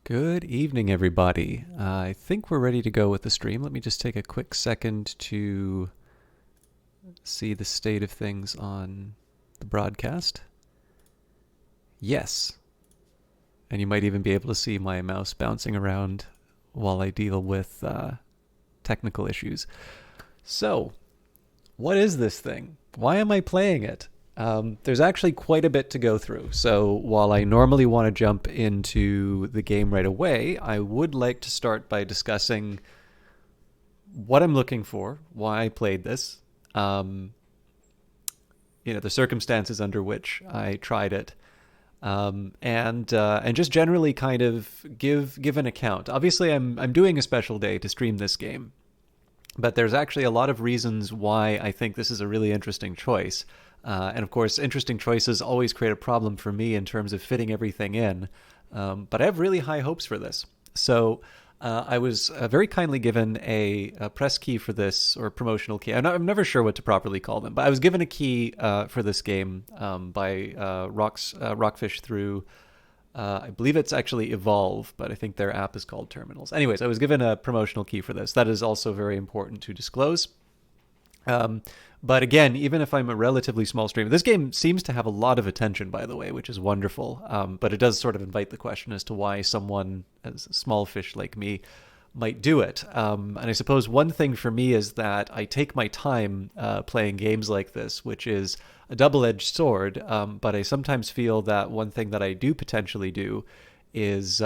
Good evening, everybody. I think we're ready to go with the stream. Let me just take a quick second to see the state of things on the broadcast. Yes. And you might even be able to see my mouse bouncing around while I deal with technical issues. So, what is this thing? Why am I playing it? There's actually quite a bit to go through. So while I normally want to jump into the game right away, I would like to start by discussing what I'm looking for, why I played this, um, the circumstances under which I tried it, and just generally kind of give an account. Obviously, I'm doing a special day to stream this game, but there's actually a lot of reasons why I think this is a really interesting choice. And of course, interesting choices always create a problem for me in terms of fitting everything in. But I have really high hopes for this. So I was very kindly given a press key for this, or promotional key. I'm never sure what to properly call them, but I was given a key for this game by Rockfish through I believe it's actually Evolve, but I think their app is called Terminals. Anyways, I was given a promotional key for this. That is also very important to disclose. Um, but again, even if I'm a relatively small streamer, this game seems to have a lot of attention, by the way, which is wonderful. But it does sort of invite the question as to why someone as a small fish like me might do it. And I suppose one thing for me is that I take my time playing games like this, which is a double-edged sword. But I sometimes feel that one thing that I do potentially do is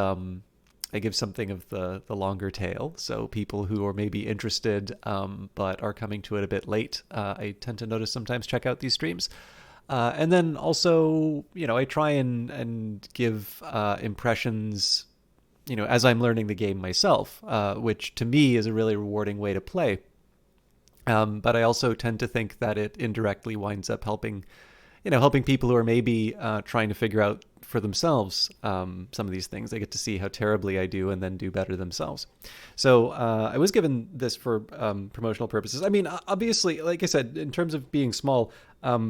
I give something of the longer tail. So people who are maybe interested but are coming to it a bit late, I tend to notice sometimes check out these streams. And then also, I try and give impressions, as I'm learning the game myself, which to me is a really rewarding way to play. But I also tend to think that it indirectly winds up helping people who are maybe trying to figure out for themselves some of these things. They get to see how terribly I do and then do better themselves. So I was given this for promotional purposes. I mean, obviously, like I said, in terms of being small,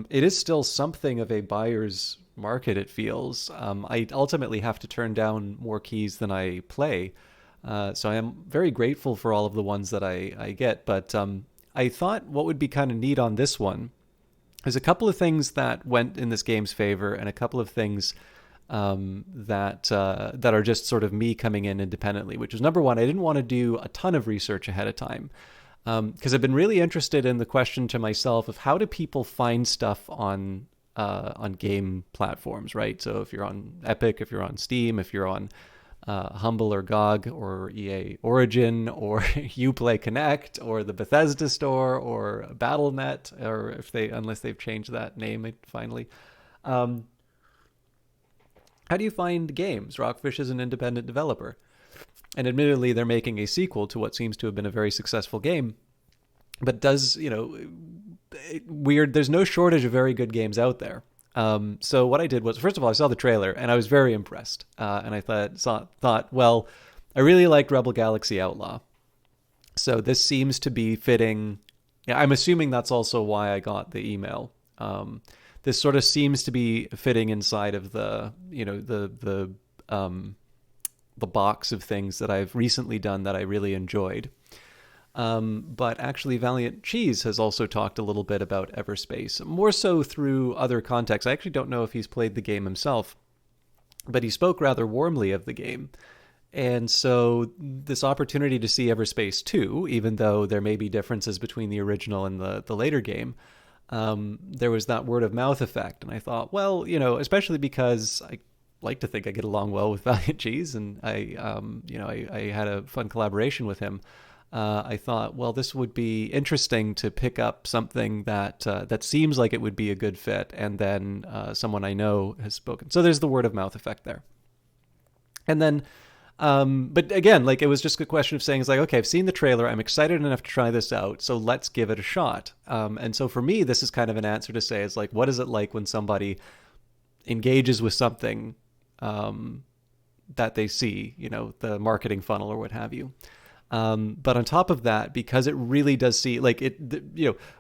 it is still something of a buyer's market, it feels. I ultimately have to turn down more keys than I play. So I am very grateful for all of the ones that I get. But I thought what would be kind of neat on this one, there's a couple of things that went in this game's favor, and a couple of things that are just sort of me coming in independently. Which is number one, I didn't want to do a ton of research ahead of time because I've been really interested in the question to myself of how do people find stuff on game platforms, right? So if you're on Epic, if you're on Steam, if you're on Humble or GOG or EA Origin or Uplay Connect or the Bethesda store or BattleNet, or unless they've changed that name finally. Um, how do you find games? Rockfish is an independent developer, and admittedly, they're making a sequel to what seems to have been a very successful game. But weird. There's no shortage of very good games out there. So what I did was, first of all, I saw the trailer and I was very impressed. And I thought, well, I really liked Rebel Galaxy Outlaw. So this seems to be fitting. Yeah, I'm assuming that's also why I got the email. This sort of seems to be fitting inside of the box of things that I've recently done that I really enjoyed. But actually, Valiant Cheese has also talked a little bit about Everspace, more so through other contexts. I actually don't know if he's played the game himself, but he spoke rather warmly of the game. And so this opportunity to see Everspace 2, even though there may be differences between the original and the later game, there was that word of mouth effect. And I thought, well, especially because I like to think I get along well with Valiant Cheese, and I had a fun collaboration with him. I thought, well, this would be interesting to pick up something that seems like it would be a good fit, and then someone I know has spoken. So there's the word of mouth effect there. And then, but again, like, it was just a question of saying, it's like, okay, I've seen the trailer, I'm excited enough to try this out, so let's give it a shot. And so for me, this is kind of an answer to say, it's like, what is it like when somebody engages with something that they see, the marketing funnel or what have you. But on top of that, because it really does see, like,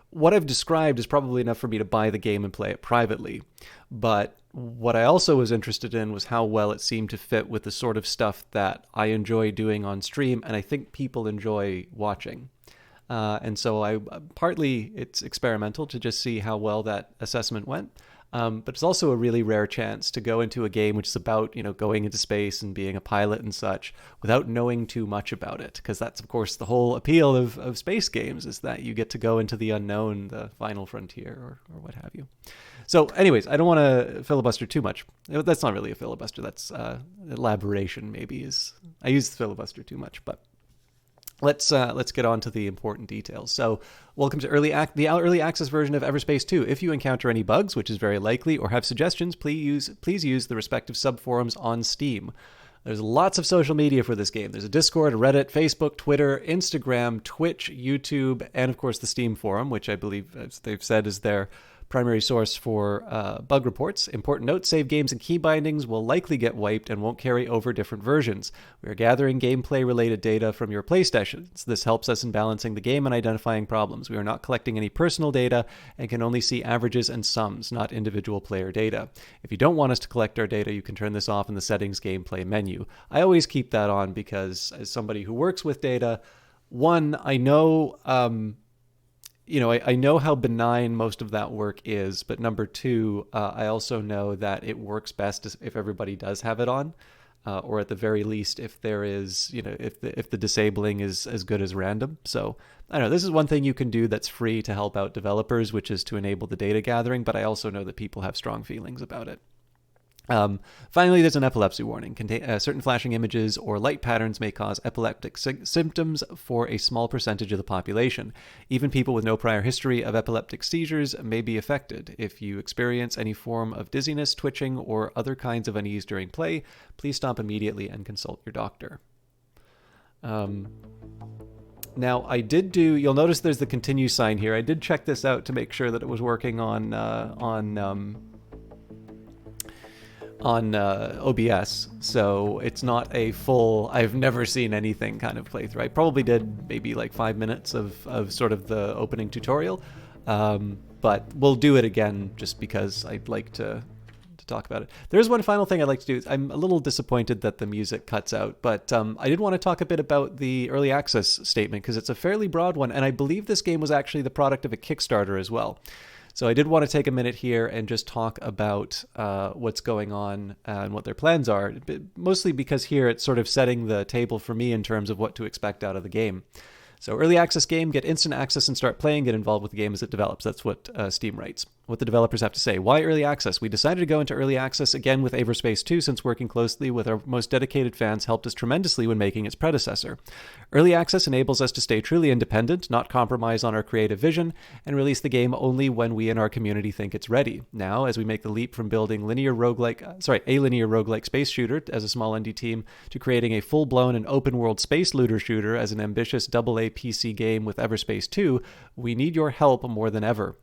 what I've described is probably enough for me to buy the game and play it privately. But what I also was interested in was how well it seemed to fit with the sort of stuff that I enjoy doing on stream, and I think people enjoy watching. And so I partly it's experimental to just see how well that assessment went. But it's also a really rare chance to go into a game which is about, going into space and being a pilot and such without knowing too much about it. Because that's, of course, the whole appeal of space games is that you get to go into the unknown, the final frontier, or what have you. So anyways, I don't want to filibuster too much. That's not really a filibuster. That's elaboration, maybe. I use filibuster too much, but let's get on to the important details. So, welcome to the early access version of Everspace 2. If you encounter any bugs, which is very likely, or have suggestions, please use the respective subforums on Steam. There's lots of social media for this game. There's a Discord, a Reddit, Facebook, Twitter, Instagram, Twitch, YouTube, and of course the Steam forum, which I believe, as they've said, is their primary source for bug reports. Important note, save games and key bindings will likely get wiped and won't carry over different versions. We are gathering gameplay-related data from your playstations. This helps us in balancing the game and identifying problems. We are not collecting any personal data and can only see averages and sums, not individual player data. If you don't want us to collect our data, you can turn this off in the settings gameplay menu. I always keep that on because as somebody who works with data, one, I know... I know how benign most of that work is, but number two, I also know that it works best if everybody does have it on, or at the very least, if there is, if the disabling is as good as random. So I don't know. This is one thing you can do that's free to help out developers, which is to enable the data gathering. But I also know that people have strong feelings about it. Finally, there's an epilepsy warning. Certain flashing images or light patterns may cause epileptic symptoms for a small percentage of the population. Even people with no prior history of epileptic seizures may be affected. If you experience any form of dizziness, twitching, or other kinds of unease during play, please stop immediately and consult your doctor. Now, you'll notice there's the continue sign here. I did check this out to make sure that it was working on OBS, so it's not a full I've never seen anything kind of playthrough. I probably did maybe like 5 minutes of sort of the opening tutorial, but we'll do it again just because I'd like to talk about it. There's one final thing I'd like to do. I'm a little disappointed that the music cuts out, but I did want to talk a bit about the early access statement because it's a fairly broad one, and I believe this game was actually the product of a Kickstarter as well. So I did want to take a minute here and just talk about what's going on and what their plans are, mostly because here it's sort of setting the table for me in terms of what to expect out of the game. So early access game, get instant access and start playing, get involved with the game as it develops. That's what Steam writes. What the developers have to say. Why early access? We decided to go into early access again with Everspace 2 since working closely with our most dedicated fans helped us tremendously when making its predecessor. Early access enables us to stay truly independent, not compromise on our creative vision, and release the game only when we and our community think it's ready. Now, as we make the leap from building a linear roguelike space shooter as a small indie team to creating a full-blown and open-world space looter shooter as an ambitious AA PC game with Everspace 2, we need your help more than ever.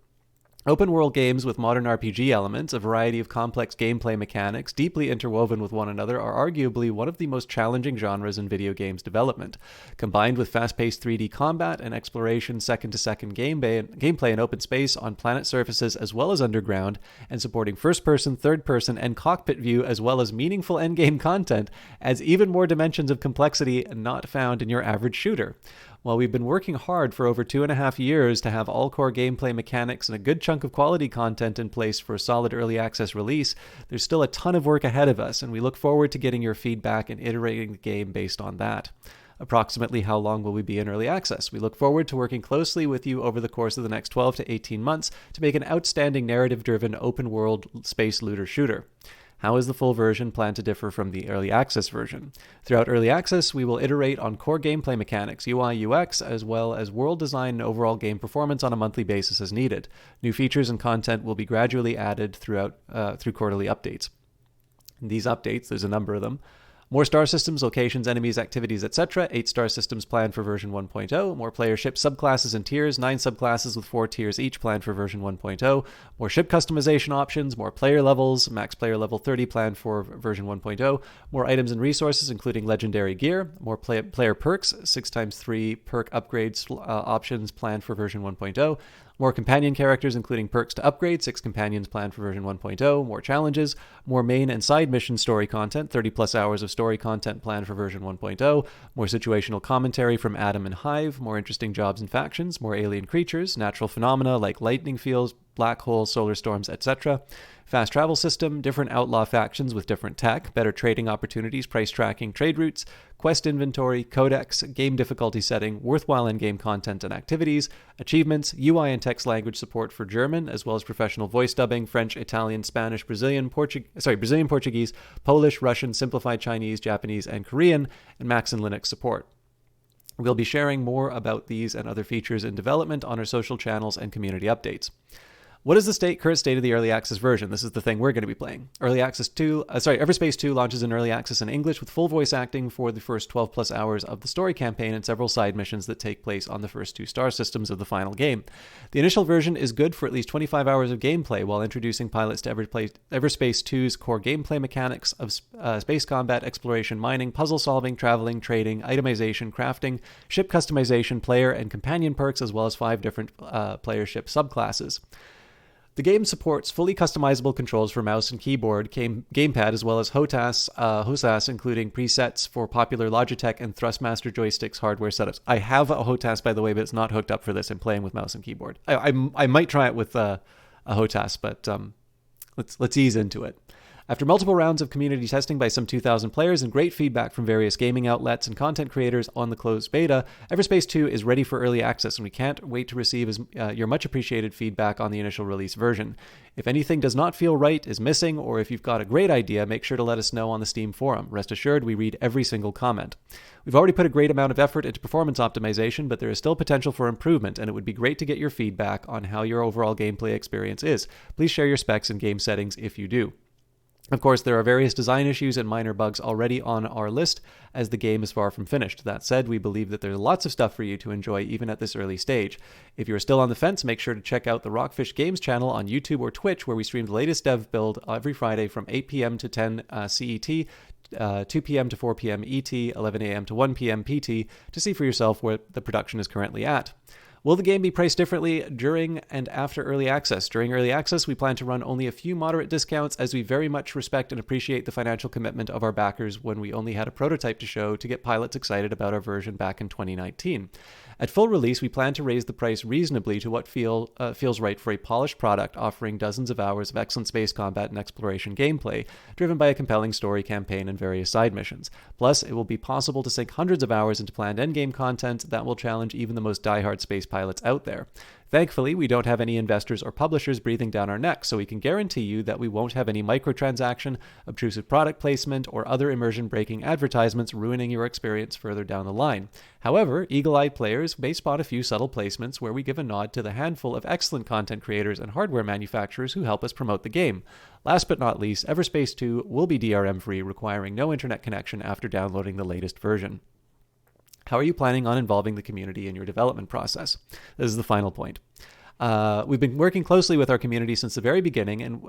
Open-world games with modern RPG elements, a variety of complex gameplay mechanics deeply interwoven with one another are arguably one of the most challenging genres in video games development. Combined with fast-paced 3D combat and exploration second-to-second gameplay in open space on planet surfaces as well as underground, and supporting first-person, third-person, and cockpit view as well as meaningful endgame content, adds even more dimensions of complexity not found in your average shooter. While we've been working hard for over 2.5 years to have all core gameplay mechanics and a good chunk of quality content in place for a solid early access release, there's still a ton of work ahead of us, and we look forward to getting your feedback and iterating the game based on that. Approximately how long will we be in early access? We look forward to working closely with you over the course of the next 12 to 18 months to make an outstanding narrative-driven open-world space looter shooter. How is the full version planned to differ from the early access version? Throughout early access, we will iterate on core gameplay mechanics, UI, UX, as well as world design and overall game performance on a monthly basis as needed. New features and content will be gradually added through quarterly updates. In these updates, there's a number of them. More star systems, locations, enemies, activities, etc. 8 star systems planned for version 1.0. More player ship subclasses and tiers. 9 subclasses with 4 tiers each planned for version 1.0. More ship customization options. More player levels. Max player level 30 planned for version 1.0. More items and resources, including legendary gear. More player perks. 6x3 perk upgrades options planned for version 1.0. More companion characters, including perks to upgrade, 6 companions planned for version 1.0, more challenges, more main and side mission story content, 30 plus hours of story content planned for version 1.0, more situational commentary from Adam and Hive, more interesting jobs and factions, more alien creatures, natural phenomena like lightning fields, black holes, solar storms, etc. Fast travel system, different outlaw factions with different tech, better trading opportunities, price tracking, trade routes, quest inventory, codex, game difficulty setting, worthwhile in-game content and activities, achievements, UI and text language support for German, as well as professional voice dubbing, French, Italian, Spanish, Brazilian, Portuguese, Polish, Russian, simplified Chinese, Japanese, and Korean, and Mac and Linux support. We'll be sharing more about these and other features in development on our social channels and community updates. What is the current state of the early access version? This is the thing we're going to be playing. Everspace 2 launches in early access in English with full voice acting for the first 12 plus hours of the story campaign and several side missions that take place on the first 2 star systems of the final game. The initial version is good for at least 25 hours of gameplay while introducing pilots to Everspace 2's core gameplay mechanics of space combat, exploration, mining, puzzle solving, traveling, trading, itemization, crafting, ship customization, player and companion perks, as well as 5 different player ship subclasses. The game supports fully customizable controls for mouse and keyboard, gamepad, as well as HOTAS, including presets for popular Logitech and Thrustmaster joysticks hardware setups. I have a HOTAS, by the way, but it's not hooked up for this. I'm playing with mouse and keyboard. I might try it with a HOTAS, but let's ease into it. After multiple rounds of community testing by some 2,000 players and great feedback from various gaming outlets and content creators on the closed beta, Everspace 2 is ready for early access, and we can't wait to receive your much appreciated feedback on the initial release version. If anything does not feel right, is missing, or if you've got a great idea, make sure to let us know on the Steam forum. Rest assured, we read every single comment. We've already put a great amount of effort into performance optimization, but there is still potential for improvement, and it would be great to get your feedback on how your overall gameplay experience is. Please share your specs and game settings if you do. Of course, there are various design issues and minor bugs already on our list, as the game is far from finished. That said, we believe that there's lots of stuff for you to enjoy even at this early stage. If you're still on the fence, make sure to check out the Rockfish Games channel on YouTube or Twitch, where we stream the latest dev build every Friday from 8 p.m. to 10 CET, 2 p.m. to 4 p.m. ET, 11 a.m. to 1 p.m. PT, to see for yourself where the production is currently at. Will the game be priced differently during and after early access? During early access, we plan to run only a few moderate discounts, as we very much respect and appreciate the financial commitment of our backers when we only had a prototype to show to get pilots excited about our version back in 2019. At full release, we plan to raise the price reasonably to what feels right for a polished product offering dozens of hours of excellent space combat and exploration gameplay, driven by a compelling story campaign and various side missions. Plus, it will be possible to sink hundreds of hours into planned endgame content that will challenge even the most diehard space pilots out there. Thankfully, we don't have any investors or publishers breathing down our necks, so we can guarantee you that we won't have any microtransaction, obtrusive product placement, or other immersion-breaking advertisements ruining your experience further down the line. However, eagle-eyed players may spot a few subtle placements where we give a nod to the handful of excellent content creators and hardware manufacturers who help us promote the game. Last but not least, Everspace 2 will be DRM-free, requiring no internet connection after downloading the latest version. How are you planning on involving the community in your development process? This is the final point. We've been working closely with our community since the very beginning, and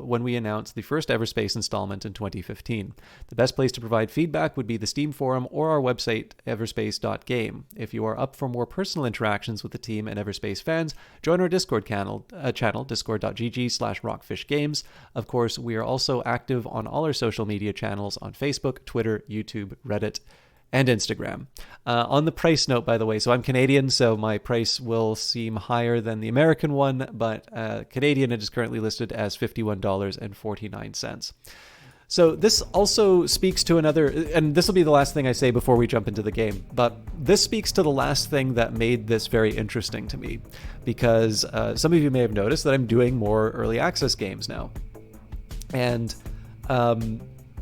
when we announced the first Everspace installment in 2015. The best place to provide feedback would be the Steam forum or our website, everspace.game. If you are up for more personal interactions with the team and Everspace fans, join our Discord channel, discord.gg/rockfishgames. Of course, we are also active on all our social media channels on Facebook, Twitter, YouTube, Reddit, and Instagram. On the price note, by the way, so I'm Canadian, so my price will seem higher than the American one, but Canadian, it is currently listed as $51.49. So this also speaks to another, and this will be the last thing I say before we jump into the game, but this speaks to the last thing that made this very interesting to me, because some of you may have noticed that I'm doing more early access games now. And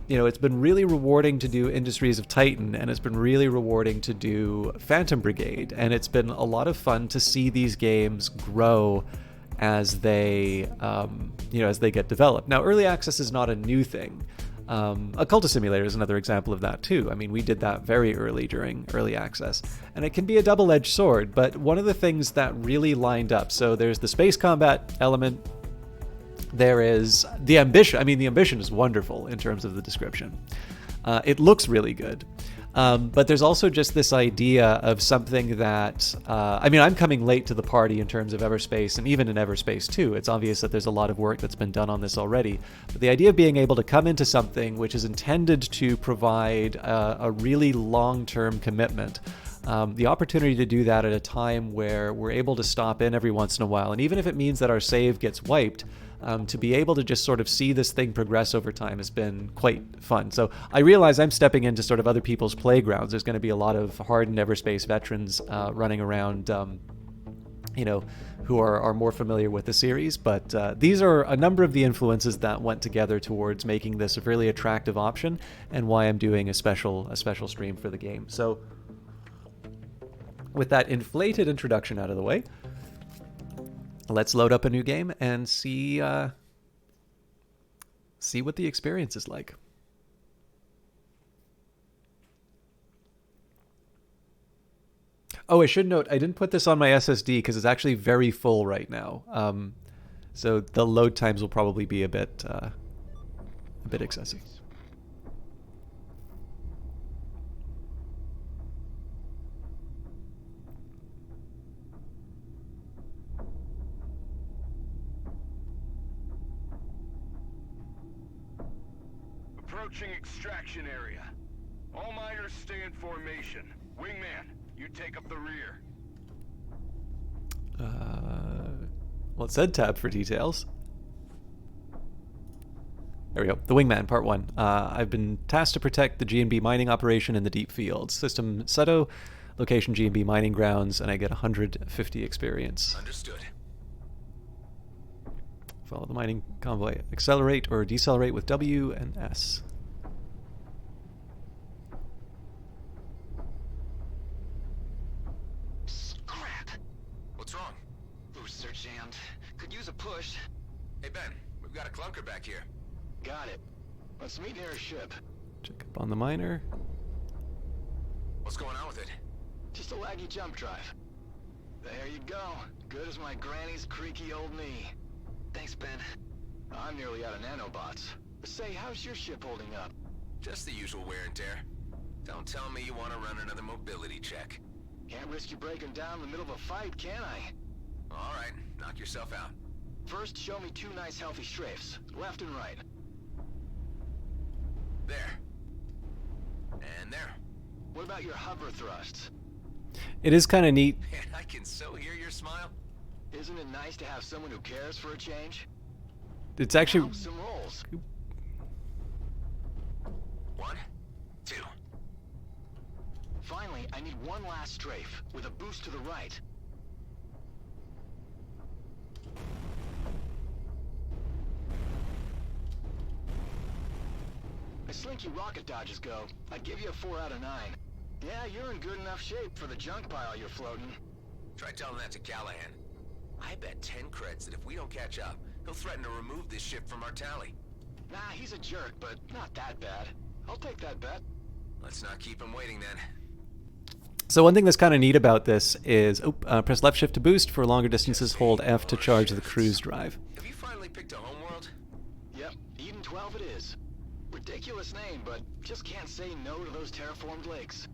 it's been really rewarding to do Industries of Titan, and it's been really rewarding to do Phantom Brigade, and it's been a lot of fun to see these games grow as they get developed. Now, early access is not a new thing. Occulta Simulator is another example of that too. I mean, we did that very early during early access, and it can be a double-edged sword, but one of the things that really lined up, so there's the space combat element. There is the ambition. I mean, the ambition is wonderful in terms of the description. It looks really good. But there's also just this idea of something that, I mean, I'm coming late to the party in terms of Everspace, and even in Everspace 2. It's obvious that there's a lot of work that's been done on this already. But the idea of being able to come into something which is intended to provide a really long-term commitment, the opportunity to do that at a time where we're able to stop in every once in a while, and even if it means that our save gets wiped, to be able to just sort of see this thing progress over time has been quite fun. So I realize I'm stepping into sort of other people's playgrounds. There's going to be a lot of hardened Everspace veterans running around, who are more familiar with the series. But these are a number of the influences that went together towards making this a really attractive option, and why I'm doing a special stream for the game. So with that inflated introduction out of the way, let's load up a new game and see what the experience is like. Oh, I should note, I didn't put this on my SSD because it's actually very full right now. So the load times will probably be a bit excessive. Approaching extraction area. All miners stay in formation. Wingman, you take up the rear. Well, it said tab for details. There we go. The Wingman, Part 1. I've been tasked to protect the G&B mining operation in the deep fields. System Seto, location G&B mining grounds, and I get 150 experience. Understood. Follow the mining convoy. Accelerate or decelerate with W and S. Crap. What's wrong? Boosts are jammed. Could use a push. Hey Ben, we've got a clunker back here. Got it. Let's meet near a ship. Check up on the miner. What's going on with it? Just a laggy jump drive. There you go. Good as my granny's creaky old knee. Thanks, Ben. I'm nearly out of nanobots. Say, how's your ship holding up? Just the usual wear and tear. Don't tell me you want to run another mobility check. Can't risk you breaking down in the middle of a fight, can I? All right, knock yourself out. First, show me 2 nice healthy strafes, left and right. There. And there. What about your hover thrusts? It is kind of neat. Man, I can so hear your smile. Isn't it nice to have someone who cares for a change? It's actually... Now, some rolls. 1, 2. Finally, I need one last strafe, with a boost to the right. As slinky rocket dodges go, I'd give you a 4 out of 9. Yeah, you're in good enough shape for the junk pile you're floating. Try telling that to Callahan. I bet 10 creds that if we don't catch up, he'll threaten to remove this ship from our tally. Nah, he's a jerk, but not that bad. I'll take that bet. Let's not keep him waiting then. So one thing that's kind of neat about this is, press left shift to boost. For longer distances, hold F to charge the cruise drive. Have you finally picked a homeworld? Yep, Eden 12 it is. Ridiculous name, but just can't say no to those terraformed lakes.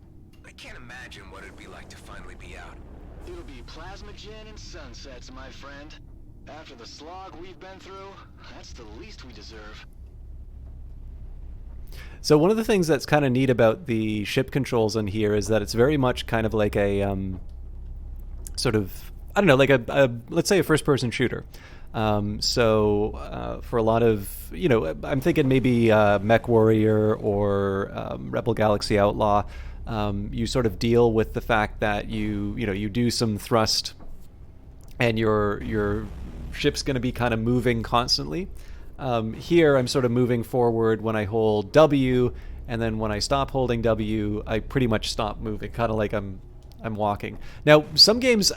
I can't imagine what it'd be like to finally be out. It'll be plasma gin and sunsets, my friend. After the slog we've been through, that's the least we deserve. So one of the things that's kind of neat about the ship controls in here is that it's very much kind of like a sort of, I don't know, like a let's say a first-person shooter. So for a lot of, I'm thinking maybe Mech Warrior or Rebel Galaxy Outlaw, you sort of deal with the fact that you do some thrust, and your ship's going to be kind of moving constantly. Here, I'm sort of moving forward when I hold W, and then when I stop holding W, I pretty much stop moving, kind of like I'm walking. Now, some games,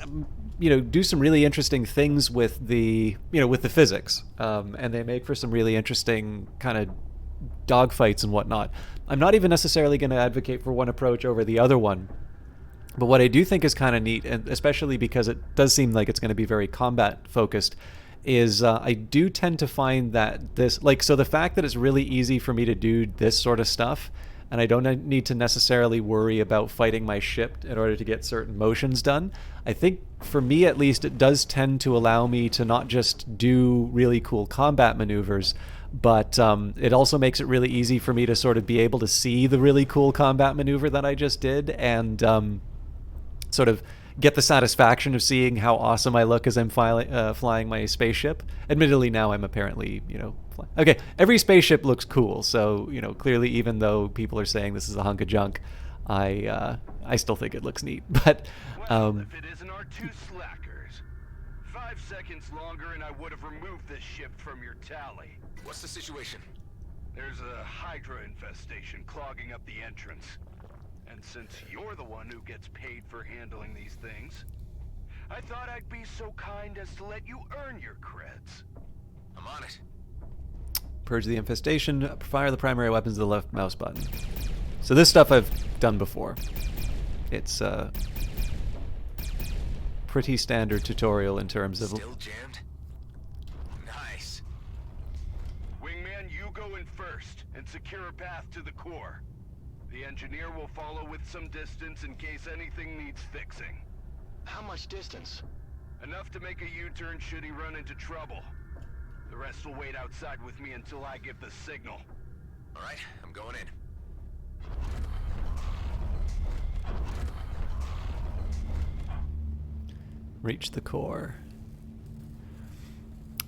do some really interesting things with the physics, and they make for some really interesting kind of dogfights and whatnot. I'm not even necessarily going to advocate for one approach over the other one. But what I do think is kind of neat, and especially because it does seem like it's going to be very combat focused, is I do tend to find that this, so the fact that it's really easy for me to do this sort of stuff and I don't need to necessarily worry about fighting my ship in order to get certain motions done. I think, for me at least, it does tend to allow me to not just do really cool combat maneuvers, but it also makes it really easy for me to sort of be able to see the really cool combat maneuver that I just did, and sort of get the satisfaction of seeing how awesome I look as I'm flying my spaceship. Admittedly, now I'm apparently, okay, every spaceship looks cool, so, clearly, even though people are saying this is a hunk of junk, I still think it looks neat. But well, if it isn't our two slackers. 5 seconds longer and I would have removed this ship from your tally. What's the situation? There's a Hydra infestation clogging up the entrance. And since you're the one who gets paid for handling these things, I thought I'd be so kind as to let you earn your creds. I'm on it. Purge the infestation, fire the primary weapons with the left mouse button. So this stuff I've done before. It's a pretty standard tutorial in terms of... Still jammed? Nice. Wingman, you go in first and secure a path to the core. The engineer will follow with some distance in case anything needs fixing. How much distance? Enough to make a U-turn should he run into trouble. The rest will wait outside with me until I give the signal. All right, I'm going in. Reach the core.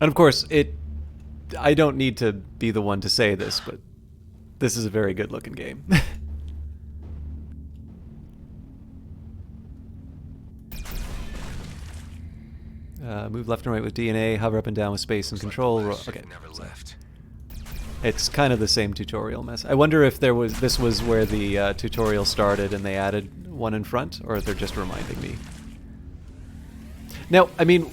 And of course, I don't need to be the one to say this, but this is a very good looking game. Move left and right with DNA, hover up and down with space and control. Okay. Never left. It's kind of the same tutorial mess. I wonder if this was where the tutorial started and they added one in front, or if they're just reminding me. Now, I mean,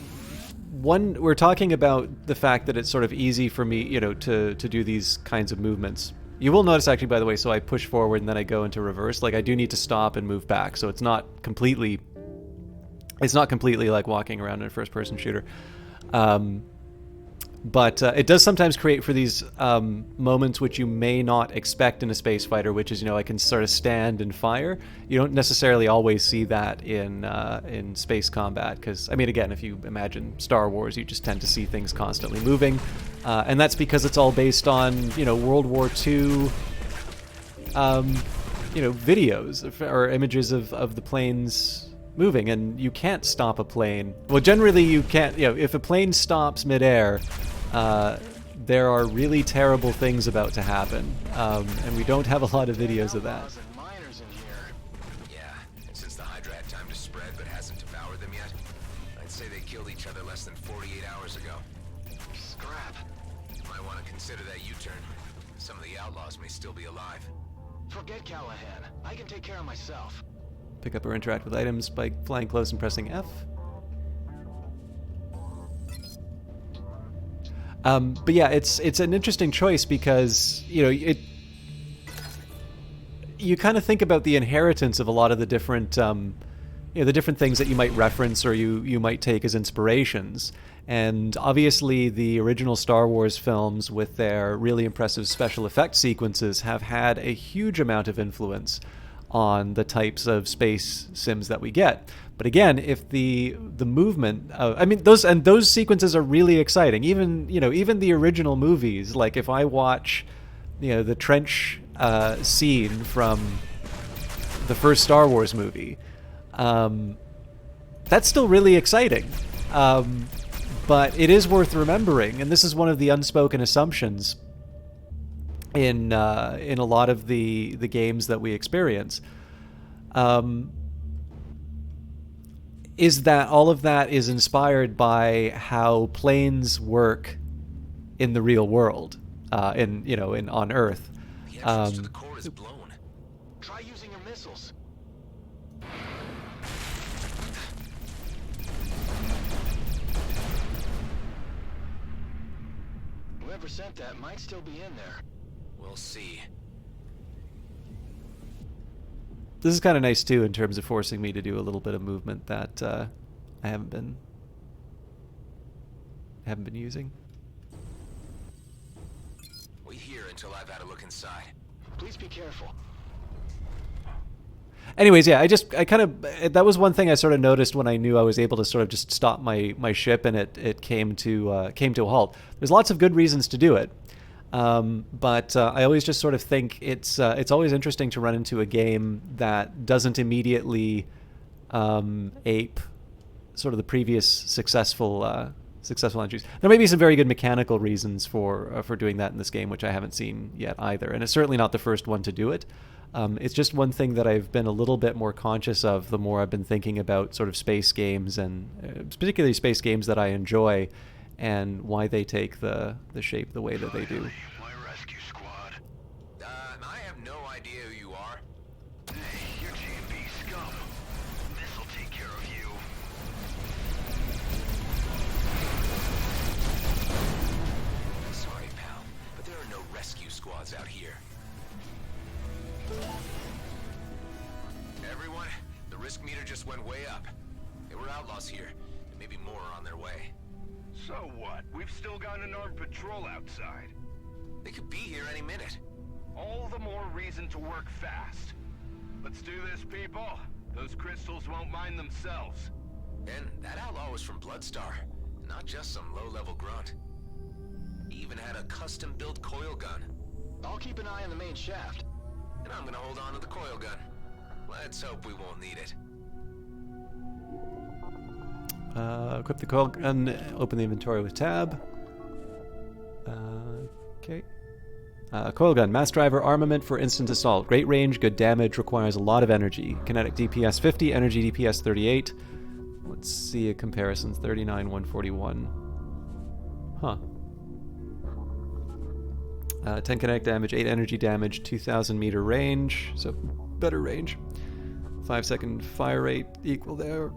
we're talking about the fact that it's sort of easy for me, to do these kinds of movements. You will notice, actually, by the way, so I push forward and then I go into reverse. Like, I do need to stop and move back, so it's not completely like walking around in a first-person shooter. But it does sometimes create for these moments which you may not expect in a space fighter, which is, I can sort of stand and fire. You don't necessarily always see that in space combat, because, I mean, again, if you imagine Star Wars, you just tend to see things constantly moving. And that's because it's all based on, World War II, videos or images of the planes moving, and you can't stop a plane. Well, generally you can't. If a plane stops midair, there are really terrible things about to happen, and we don't have a lot of videos of that. Yeah, and since the Hydra had time to spread but hasn't devoured them yet, I'd say they killed each other less than 48 hours ago. Scrap. Might want to consider that U-turn. Some of the outlaws may still be alive. Forget Callahan. I can take care of myself. Pick up or interact with items by flying close and pressing F. But yeah, it's an interesting choice because you kind of think about the inheritance of a lot of the different the different things that you might reference or you might take as inspirations. And obviously the original Star Wars films with their really impressive special effects sequences have had a huge amount of influence on the types of space sims that we get. But again, if the movement, those sequences are really exciting. Even the original movies, like if I watch, the trench scene from the first Star Wars movie, that's still really exciting. But it is worth remembering, and this is one of the unspoken assumptions in a lot of the games that we experience, is that all of that is inspired by how planes work in the real world, on Earth. The entrance to the core is blown. Try using your missiles. Whoever sent that might still be in there. We'll see. This is kind of nice too in terms of forcing me to do a little bit of movement that I haven't been using. Wait here until I've had a look inside. Please be careful. Anyways, yeah, I kind of, that was one thing I sort of noticed when I knew I was able to sort of just stop my ship and it came to a halt. There's lots of good reasons to do it. But I always just sort of think it's always interesting to run into a game that doesn't immediately ape sort of the previous successful entries. There may be some very good mechanical reasons for doing that in this game, which I haven't seen yet either, and it's certainly not the first one to do it. It's just one thing that I've been a little bit more conscious of the more I've been thinking about sort of space games, and particularly space games that I enjoy, and why they take the shape the way that they do. My rescue squad. I have no idea who you are. Hey, you're G&B scum. This'll take care of you. Sorry, pal, but there are no rescue squads out here. Everyone, the risk meter just went way up. There were outlaws here, and maybe more are on their way. So what? We've still got an armed patrol outside. They could be here any minute. All the more reason to work fast. Let's do this, people. Those crystals won't mind themselves. And that outlaw was from Bloodstar, not just some low-level grunt. He even had a custom-built coil gun. I'll keep an eye on the main shaft. And I'm gonna hold on to the coil gun. Let's hope we won't need it. Equip the coil gun, open the inventory with tab. Okay. Coil gun, mass driver armament for instant assault. Great range, good damage, requires a lot of energy. Kinetic DPS 50, energy DPS 38. Let's see a comparison. 39, 141. Huh. 10 kinetic damage, 8 energy damage, 2,000 meter range, so better range. 5-second fire rate equal there.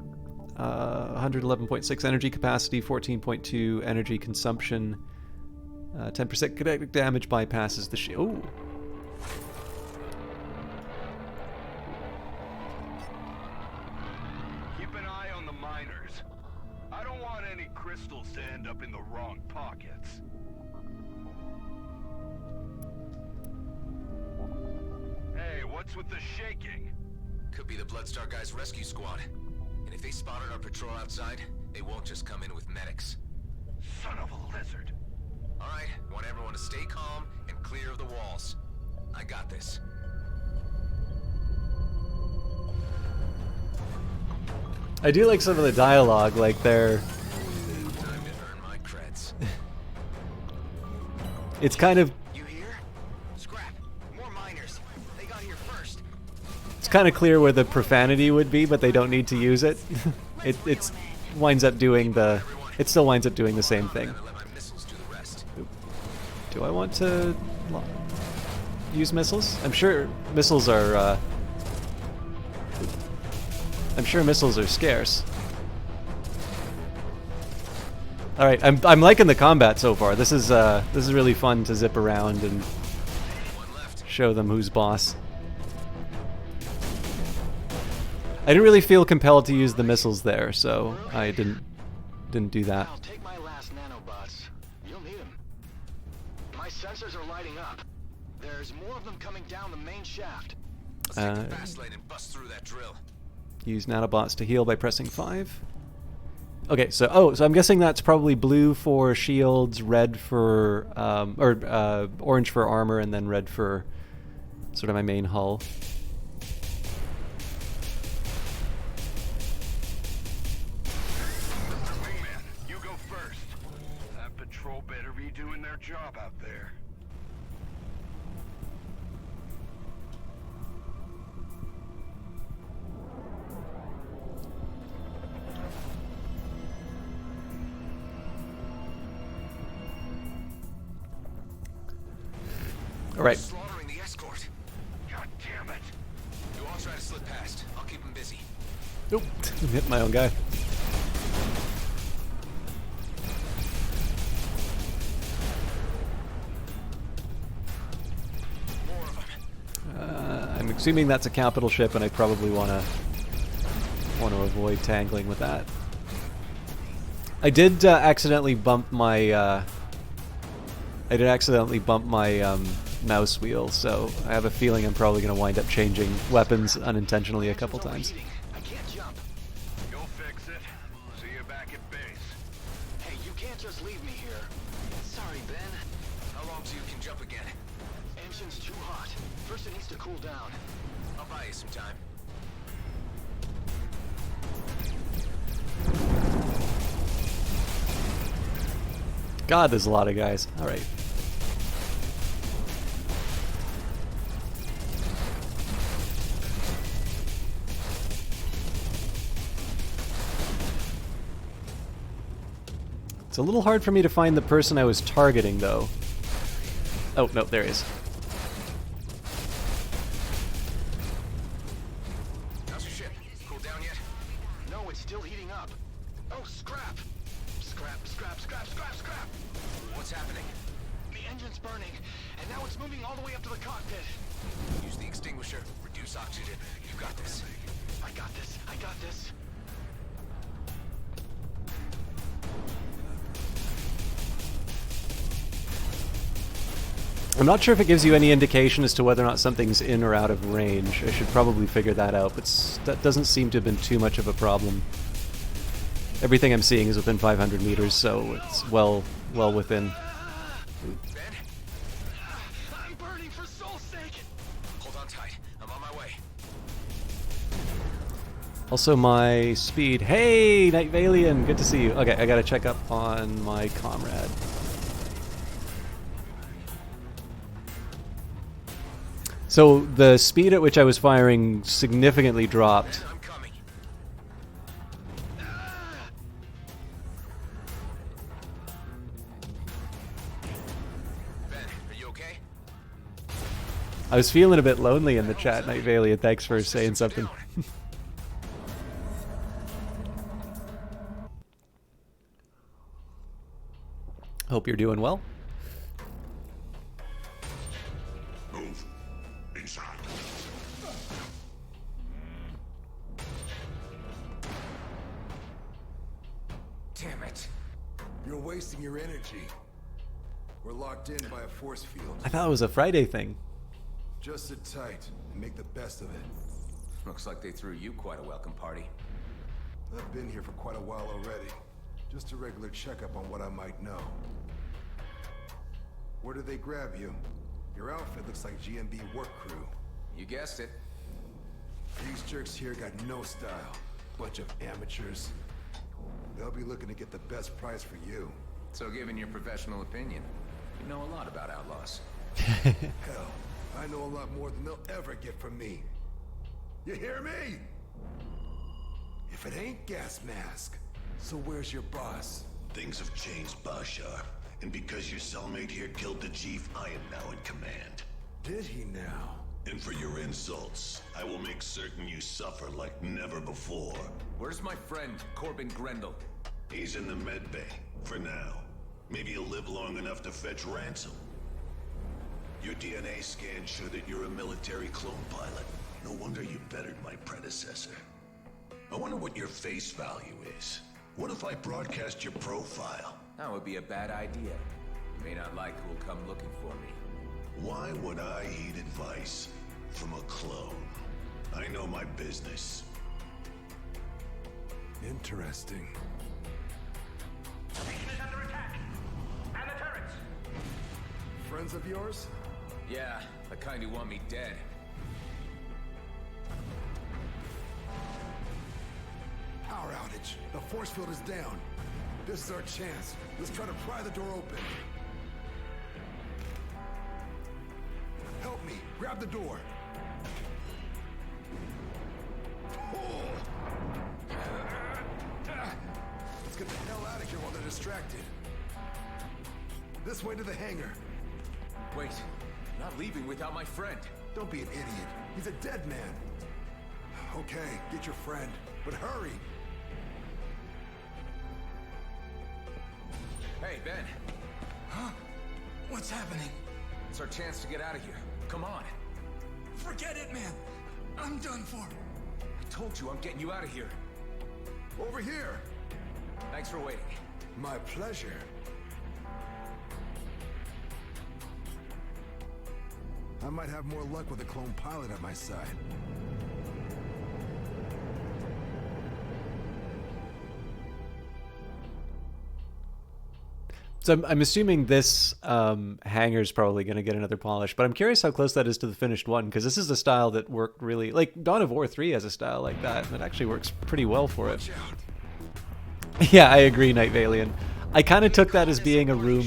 111.6 energy capacity, 14.2 energy consumption. 10% kinetic damage bypasses the shield. Oh. Keep an eye on the miners. I don't want any crystals to end up in the wrong pockets. Hey, what's with the shaking? Could be the Bloodstar guys' rescue squad. And if they spotted our patrol outside, they won't just come in with medics. Son of a lizard. Alright, want everyone to stay calm and clear of the walls. I got this. I do like some of the dialogue, like they're... Time to earn my creds. It's kind of... You hear? Scrap. More miners. They got here first. It's kind of clear where the profanity would be, but they don't need to use it. It winds up doing the... It still winds up doing the same thing. Let my missiles do the rest. Do I want to use missiles? I'm sure missiles are... I'm sure missiles are scarce. All right, I'm liking the combat so far. This is really fun to zip around and show them who's boss. I didn't really feel compelled to use the missiles there, so I didn't do that. I'll take my last nanobots. You'll need them. My sensors are lighting up. There's more of them coming down the main shaft. Let's take the fast lane and bust through that drill. Use nanobots to heal by pressing 5. Okay, so I'm guessing that's probably blue for shields, red for orange for armor, and then red for sort of my main hull. Wingman, you go first. That patrol better be doing their job out there. All right. Slaughtering the escort. God damn it. You all try to slip past. I'll keep them busy. Nope. Hit my own guy. More of them. I'm assuming that's a capital ship, and I probably want to avoid tangling with that. I did accidentally bump my mouse wheel, so I have a feeling I'm probably going to wind up changing weapons unintentionally a couple times. I can't jump. You'll fix it. See you back at base. Hey, you can't just leave me here. Sorry, Ben. How long till you can jump again? Engine's too hot. First it needs to cool down. I'll buy you some time. God, there's a lot of guys. All right. It's a little hard for me to find the person I was targeting, though. Oh, no, there he is. How's your ship? Cool down yet? No, it's still heating up. Oh, scrap! Scrap, scrap, scrap, scrap, scrap! What's happening? The engine's burning, and now it's moving all the way up to the cockpit. Use the extinguisher. Reduce oxygen. You got this. I got this. I got this. I'm not sure if it gives you any indication as to whether or not something's in or out of range. I should probably figure that out, but that doesn't seem to have been too much of a problem. Everything I'm seeing is within 500 meters, so it's well within. Ben? I'm burning for soul's sake! Hold on tight. I'm on my way. Also, my speed. Hey, Night Valian, good to see you. Okay, I gotta check up on my comrade. So the speed at which I was firing significantly dropped. I'm coming. Ben, are you okay? I was feeling a bit lonely in the chat, Night Valian. Thanks for saying something. Hope you're doing well. Move. Inside. Damn it. You're wasting your energy. We're locked in by a force field. I thought it was a Friday thing. Just sit tight and make the best of it. Looks like they threw you quite a welcome party. I've been here for quite a while already. Just a regular checkup on what I might know. Where did they grab you? Your outfit looks like GMB work crew. You guessed it. These jerks here got no style. Bunch of amateurs. They'll be looking to get the best price for you. So given your professional opinion, you know a lot about outlaws. Hell, I know a lot more than they'll ever get from me. You hear me? If it ain't Gas Mask, so where's your boss? Things have changed, Bashar. And because your cellmate here killed the chief, I am now in command. Did he now? And for your insults, I will make certain you suffer like never before. Where's my friend, Corbin Grendel? He's in the med bay, for now. Maybe he'll live long enough to fetch ransom. Your DNA scan showed that you're a military clone pilot. No wonder you bettered my predecessor. I wonder what your face value is. What if I broadcast your profile? That would be a bad idea. You may not like who'll come looking for me. Why would I heed advice from a clone? I know my business. Interesting. Station is under attack. And the turrets. Friends of yours? Yeah, the kind who want me dead. Power outage. The force field is down. This is our chance. Let's try to pry the door open. Help me. Grab the door. Pull. Let's get the hell out of here while they're distracted. This way to the hangar. Wait, I'm not leaving without my friend. Don't be an idiot. He's a dead man. Okay, get your friend, but hurry. Hey, Ben. Huh? What's happening? It's our chance to get out of here. Come on. Forget it, man. I'm done for. I told you I'm getting you out of here. Over here. Thanks for waiting. My pleasure. I might have more luck with a clone pilot at my side. So I'm assuming this hangar is probably going to get another polish, but I'm curious how close that is to the finished one, because this is a style that worked really... Like, Dawn of War 3 has a style like that, and it actually works pretty well for it. Yeah, I agree, Night Valiant. I kind of took that as being a room...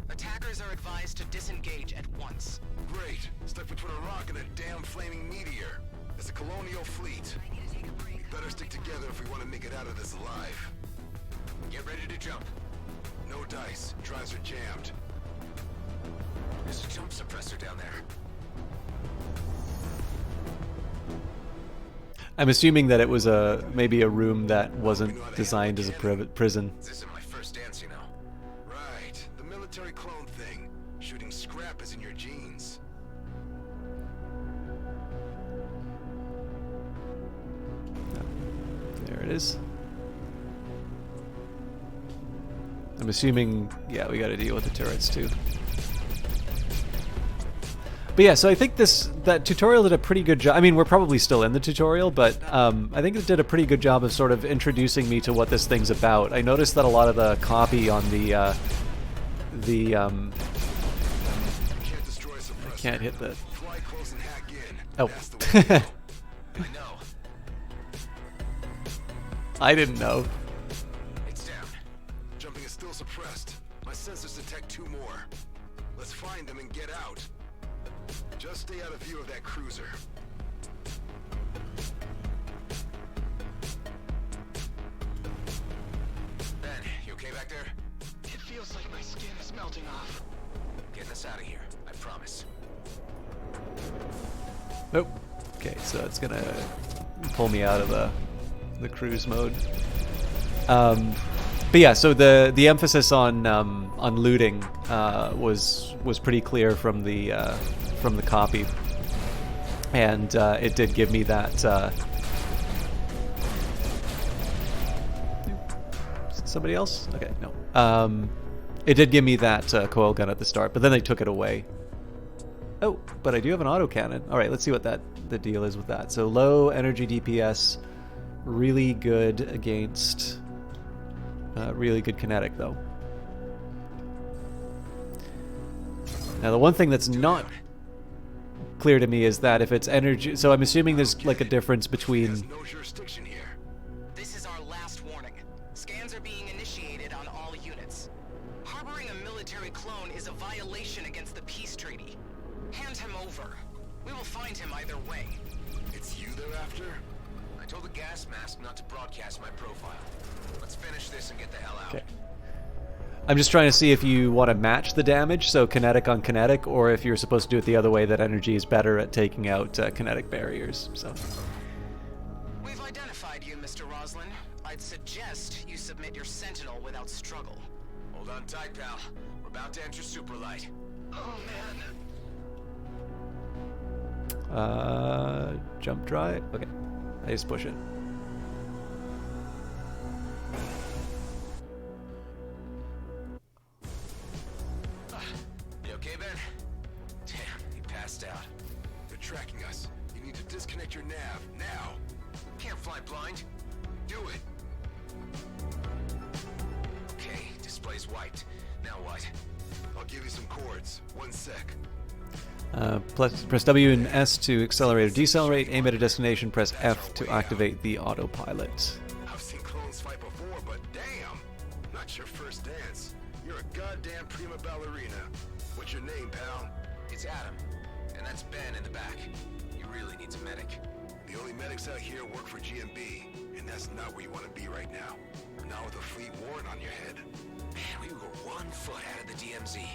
Attackers are advised to disengage at once. Great. Stuck between a rock and a damn flaming meteor. It's a colonial fleet. We better stick together if we want to make it out of this alive. Get ready to jump. No dice. Drives are jammed. There's a jump suppressor down there. I'm assuming that it was maybe a room that wasn't designed as a prison. This isn't my first dance, you know. Right. The military clone thing. Shooting scrap is in your genes. There it is. I'm assuming, yeah, we got to deal with the turrets too. But yeah, so I think that tutorial did a pretty good job. I mean, we're probably still in the tutorial, but I think it did a pretty good job of sort of introducing me to what this thing's about. I noticed that a lot of the copy on I can't hit the... Oh. I know. I didn't know. It's down. Jumping is still suppressed. My sensors detect 2 more. Let's find them and get out. Just stay out of view of that cruiser. Ben, you okay back there? It feels like my skin is melting off. Getting us out of here. I promise. Oh. Okay, so it's gonna pull me out of the cruise mode. But yeah, so the emphasis on looting was pretty clear from the copy, and it did give me that. Somebody else? Okay, no. It did give me that coil gun at the start, but then they took it away. Oh, but I do have an autocannon. All right, let's see what the deal is with that. So low energy DPS, really good against. Really good kinetic, though. Now, the one thing that's not clear to me is that if it's energy... So I'm assuming there's, like, a difference between... There's no jurisdiction here. This is our last warning. Scans are being initiated on all units. Harboring a military clone is a violation against the peace treaty. Hand him over. We will find him either way. It's you they're after? I told the gas mask not to broadcast my profile. Let's finish this and get the hell out. Okay. I'm just trying to see if you want to match the damage, so kinetic on kinetic, or if you're supposed to do it the other way, that energy is better at taking out kinetic barriers. So. We've identified you, Mr. Roslin. I'd suggest you submit your sentinel without struggle. Hold on tight, pal. We're about to enter superlight. Oh, man. Jump dry? Okay. I just push it. You okay, Ben? Damn, he passed out. They're tracking us. You need to disconnect your nav, now. Can't fly blind. Do it. Okay, display's wiped. Now what? I'll give you some chords. 1 sec. Press W and S to accelerate or decelerate. Aim at a destination. Press F to activate the autopilot. I've seen clones fight before, but damn! Not your first dance. You're a goddamn prima ballerina. What's your name, pal? It's Adam. And that's Ben in the back. He really needs a medic. The only medics out here work for GMB, and that's not where you want to be right now. Not with a fleet warrant on your head. Man, we were 1 foot out of the DMZ.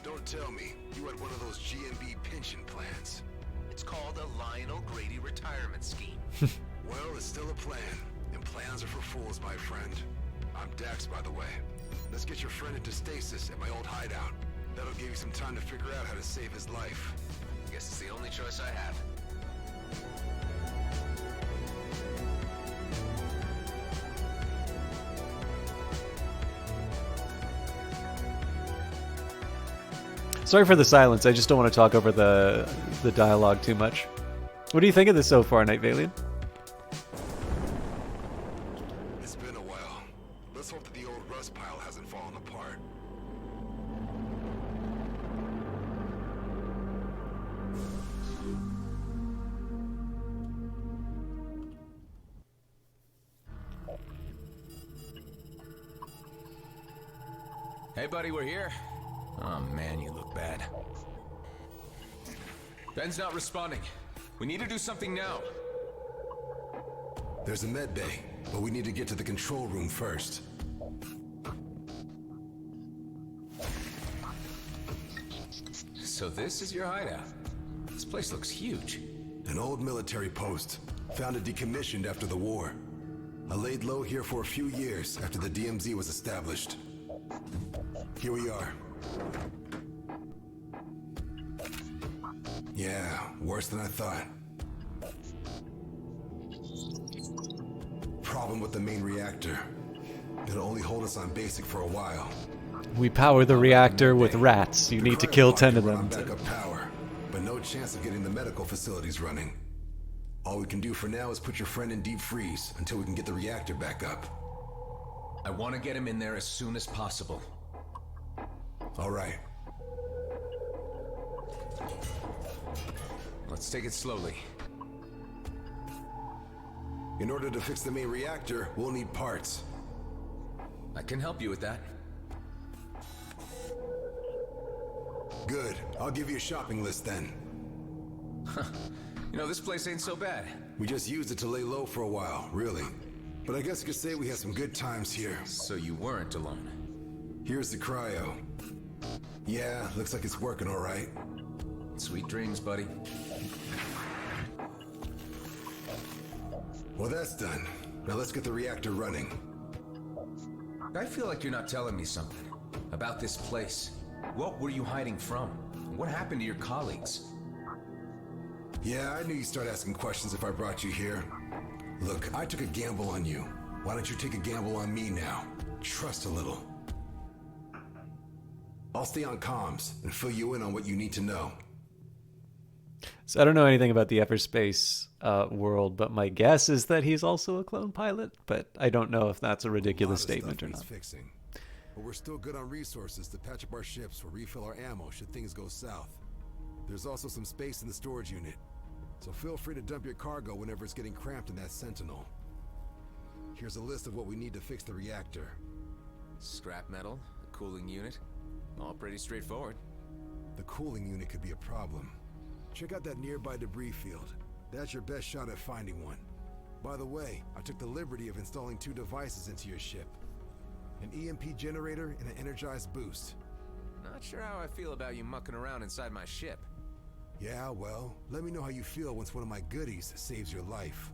Don't tell me you had one of those GMB pension plans. It's called a Lionel Grady retirement scheme. Well, it's still a plan, and plans are for fools, my friend. I'm Dax, by the way. Let's get your friend into stasis at my old hideout. That'll give you some time to figure out how to save his life. Guess it's the only choice I have. Sorry for the silence. I just don't want to talk over the dialogue too much. What do you think of this so far, Night Valiant? It's been a while. Let's hope that the old rust pile hasn't fallen apart. Hey, buddy, we're here. Oh, man, you look bad. Ben's not responding. We need to do something now. There's a med bay, but we need to get to the control room first. So this is your hideout. This place looks huge. An old military post, found and decommissioned after the war. I laid low here for a few years after the DMZ was established. Here we are. Yeah, worse than I thought. Problem with the main reactor. It'll only hold us on basic for a while. We power the reactor with rats. You need to kill 10 of them. Backup power, but no chance of getting the medical facilities running. All we can do for now is put your friend in deep freeze until we can get the reactor back up. I want to get him in there as soon as possible. All right. Let's take it slowly. In order to fix the main reactor, we'll need parts. I can help you with that. Good. I'll give you a shopping list then. You know, this place ain't so bad. We just used it to lay low for a while, really. But I guess you could say we had some good times here. So you weren't alone. Here's the cryo. Yeah, looks like it's working all right. Sweet dreams, buddy. Well, that's done. Now let's get the reactor running. I feel like you're not telling me something about this place. What were you hiding from? What happened to your colleagues? Yeah, I knew you'd start asking questions if I brought you here. Look, I took a gamble on you. Why don't you take a gamble on me now? Trust a little. I'll stay on comms and fill you in on what you need to know. So I don't know anything about the Everspace world, but my guess is that he's also a clone pilot. But I don't know if that's a ridiculous statement or not. Fixing. But we're still good on resources to patch up our ships or refill our ammo should things go south. There's also some space in the storage unit, so feel free to dump your cargo whenever it's getting cramped in that Sentinel. Here's a list of what we need to fix the reactor. Scrap metal, a cooling unit, all pretty straightforward. The cooling unit could be a problem. Check out that nearby debris field. That's your best shot at finding one. By the way, I took the liberty of installing 2 devices into your ship. An EMP generator and an energized boost. Not sure how I feel about you mucking around inside my ship. Yeah, well, let me know how you feel once one of my goodies saves your life.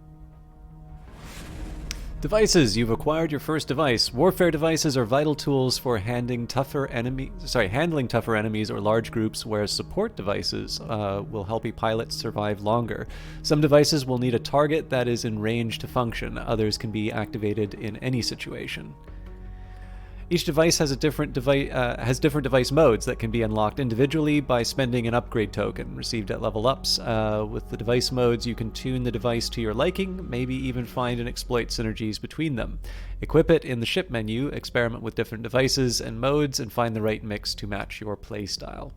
Devices. You've acquired your first device. Warfare devices are vital tools for handling tougher enemies or large groups, whereas support devices will help a pilot survive longer. Some devices will need a target that is in range to function. Others can be activated in any situation. Each device has different device modes that can be unlocked individually by spending an upgrade token received at level ups. With the device modes, you can tune the device to your liking, maybe even find and exploit synergies between them. Equip it in the ship menu, experiment with different devices and modes, and find the right mix to match your playstyle.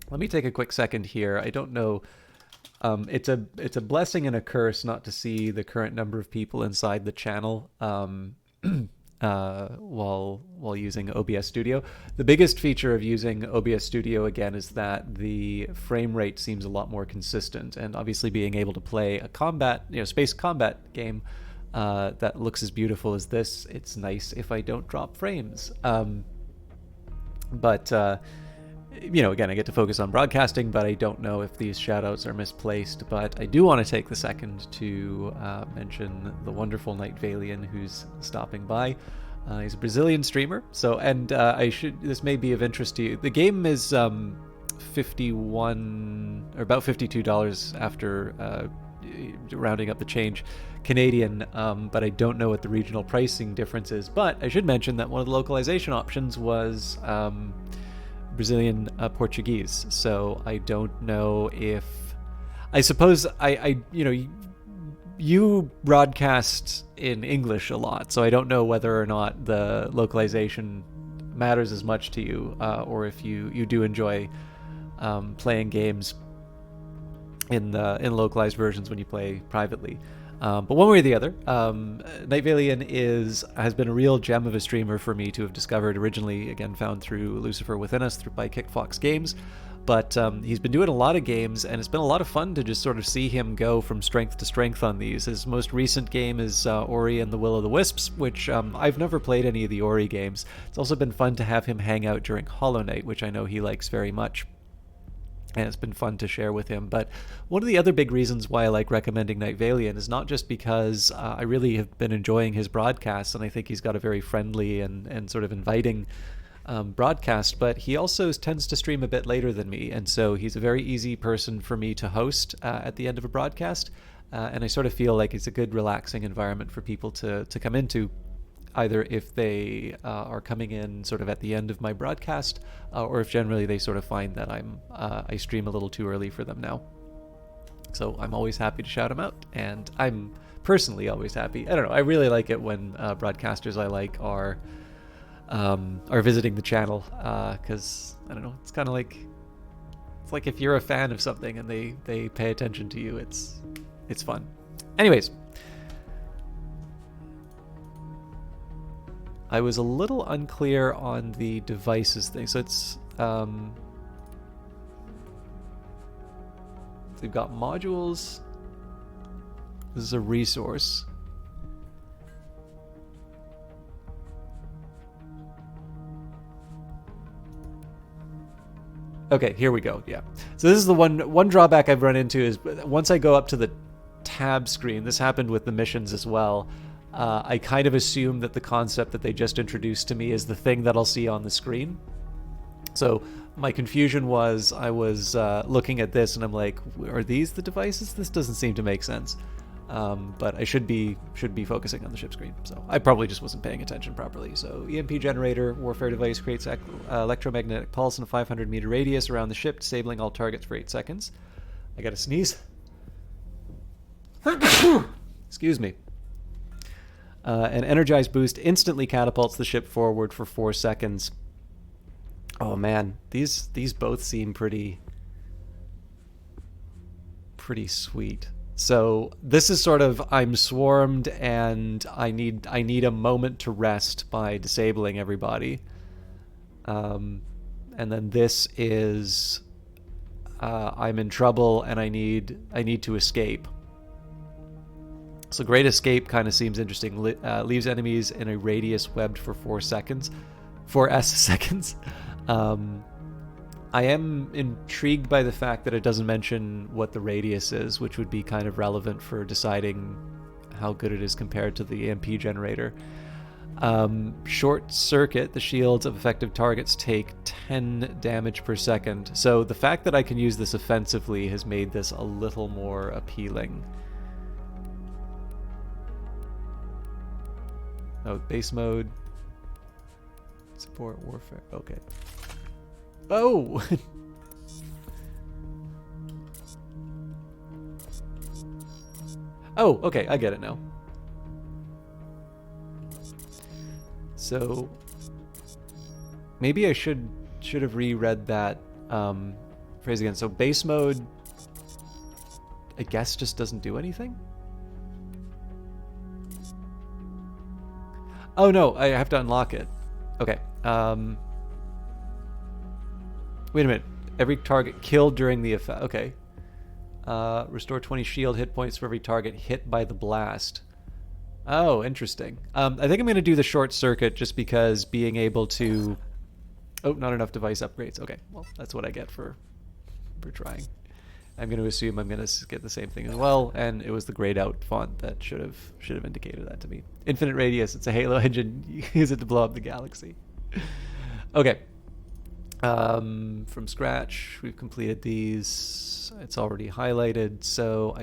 Let me take a quick second here. I don't know. It's a blessing and a curse not to see the current number of people inside the channel. While using OBS Studio. The biggest feature of using OBS Studio again is that the frame rate seems a lot more consistent, and obviously being able to play a space combat game that looks as beautiful as this, it's nice if I don't drop frames. Again, I get to focus on broadcasting, but I don't know if these shoutouts are misplaced. But I do want to take the second to mention the wonderful Night Valiant who's stopping by. He's a Brazilian streamer, this may be of interest to you. The game is about $52 after rounding up the change Canadian, but I don't know what the regional pricing difference is. But I should mention that one of the localization options was Brazilian Portuguese, so I don't know if. I suppose you broadcast in English a lot, so I don't know whether or not the localization matters as much to you, or if you do enjoy playing games in localized versions when you play privately. But one way or the other, Night Valian has been a real gem of a streamer for me to have discovered. Originally, again, found through Lucifer Within Us by Kickfox Games. But he's been doing a lot of games, and it's been a lot of fun to just sort of see him go from strength to strength on these. His most recent game is Ori and the Will of the Wisps, which I've never played any of the Ori games. It's also been fun to have him hang out during Hollow Knight, which I know he likes very much. And it's been fun to share with him. But one of the other big reasons why I like recommending Night Valian is not just because I really have been enjoying his broadcasts, and I think he's got a very friendly and sort of inviting broadcast, but he also tends to stream a bit later than me, and so he's a very easy person for me to host at the end of a broadcast, and I sort of feel like it's a good relaxing environment for people to come into, either if they are coming in sort of at the end of my broadcast, or if generally they sort of find that I stream a little too early for them now. So I'm always happy to shout him out, and I'm personally always happy. I don't know, I really like it when broadcasters I like are visiting the channel, because I don't know, it's kind of like if you're a fan of something and they pay attention to you, it's fun. Anyways, I was a little unclear on the devices thing. So it's we've got modules. This is a resource. Okay, here we go. Yeah. So this is the one drawback I've run into is once I go up to the tab screen, this happened with the missions as well, I kind of assume that the concept that they just introduced to me is the thing that I'll see on the screen. So my confusion was I was looking at this and I'm like, are these the devices? This doesn't seem to make sense. But I should be focusing on the ship screen. So I probably just wasn't paying attention properly. So EMP generator, warfare device, creates electromagnetic pulse in a 500-meter radius around the ship, disabling all targets for 8 seconds. I gotta sneeze. Excuse me. An energized boost instantly catapults the ship forward for 4 seconds. Oh man, these both seem pretty sweet. So this is sort of I'm swarmed and I need a moment to rest by disabling everybody. And then this is I'm in trouble and I need to escape. So Great Escape kind of seems interesting. Leaves enemies in a radius webbed for 4 seconds. 4 seconds. I am intrigued by the fact that it doesn't mention what the radius is, which would be kind of relevant for deciding how good it is compared to the EMP generator. Short circuit, the shields of effective targets take 10 damage per second. So the fact that I can use this offensively has made this a little more appealing. Oh, base mode. Support warfare. Okay. Oh! Oh, okay, I get it now. So maybe I should have reread that phrase again. So base mode, I guess, just doesn't do anything? Oh no, I have to unlock it. Okay. Wait a minute. Every target killed during the effect. Okay. Restore 20 shield hit points for every target hit by the blast. Oh, interesting. I think I'm going to do the short circuit just because being able to... Oh, not enough device upgrades. Okay, well, that's what I get for trying. I'm going to assume I'm going to get the same thing as well, and it was the grayed out font that should have indicated that to me. Infinite radius. It's a Halo engine. You use it to blow up the galaxy. Okay. From scratch, we've completed these. It's already highlighted, so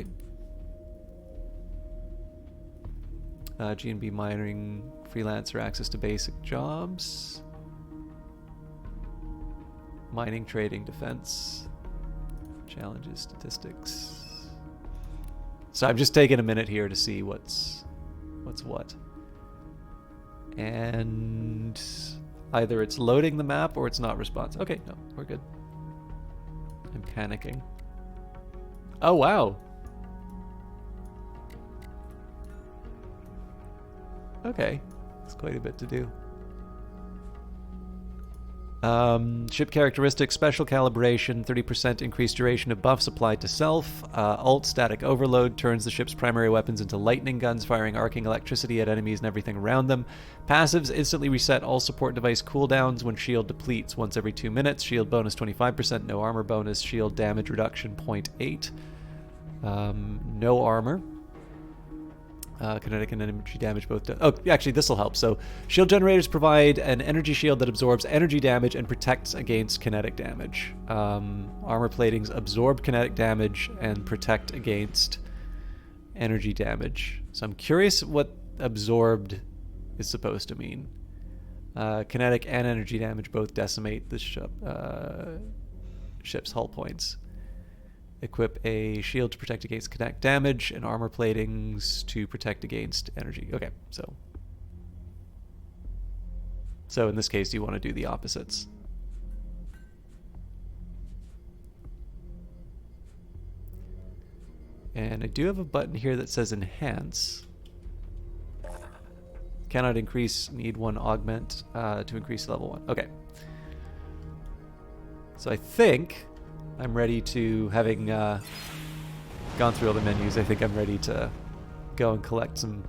G&B mining, freelancer access to basic jobs. Mining, trading, defense, challenges, statistics. So I'm just taking a minute here to see what's what. And either it's loading the map or it's not responsive. Okay, no, we're good. I'm panicking. Oh, wow. Okay, it's quite a bit to do. Ship characteristics, special calibration, 30% increased duration of buffs applied to self. Alt static overload turns the ship's primary weapons into lightning guns, firing arcing electricity at enemies and everything around them. Passives instantly reset all support device cooldowns when shield depletes once every 2 minutes. Shield bonus 25%, no armor bonus. Shield damage reduction 0.8. No armor. Kinetic and energy damage both. Oh, actually, this will help. So, shield generators provide an energy shield that absorbs energy damage and protects against kinetic damage. Armor platings absorb kinetic damage and protect against energy damage. So, I'm curious what absorbed is supposed to mean. Kinetic and energy damage both decimate the ship's hull points. Equip a shield to protect against kinetic damage and armor platings to protect against energy. Okay, so in this case, you want to do the opposites. And I do have a button here that says enhance. Cannot increase, need one augment to increase level 1. Okay. So I think I'm ready to, having gone through all the menus, I think I'm ready to go and collect some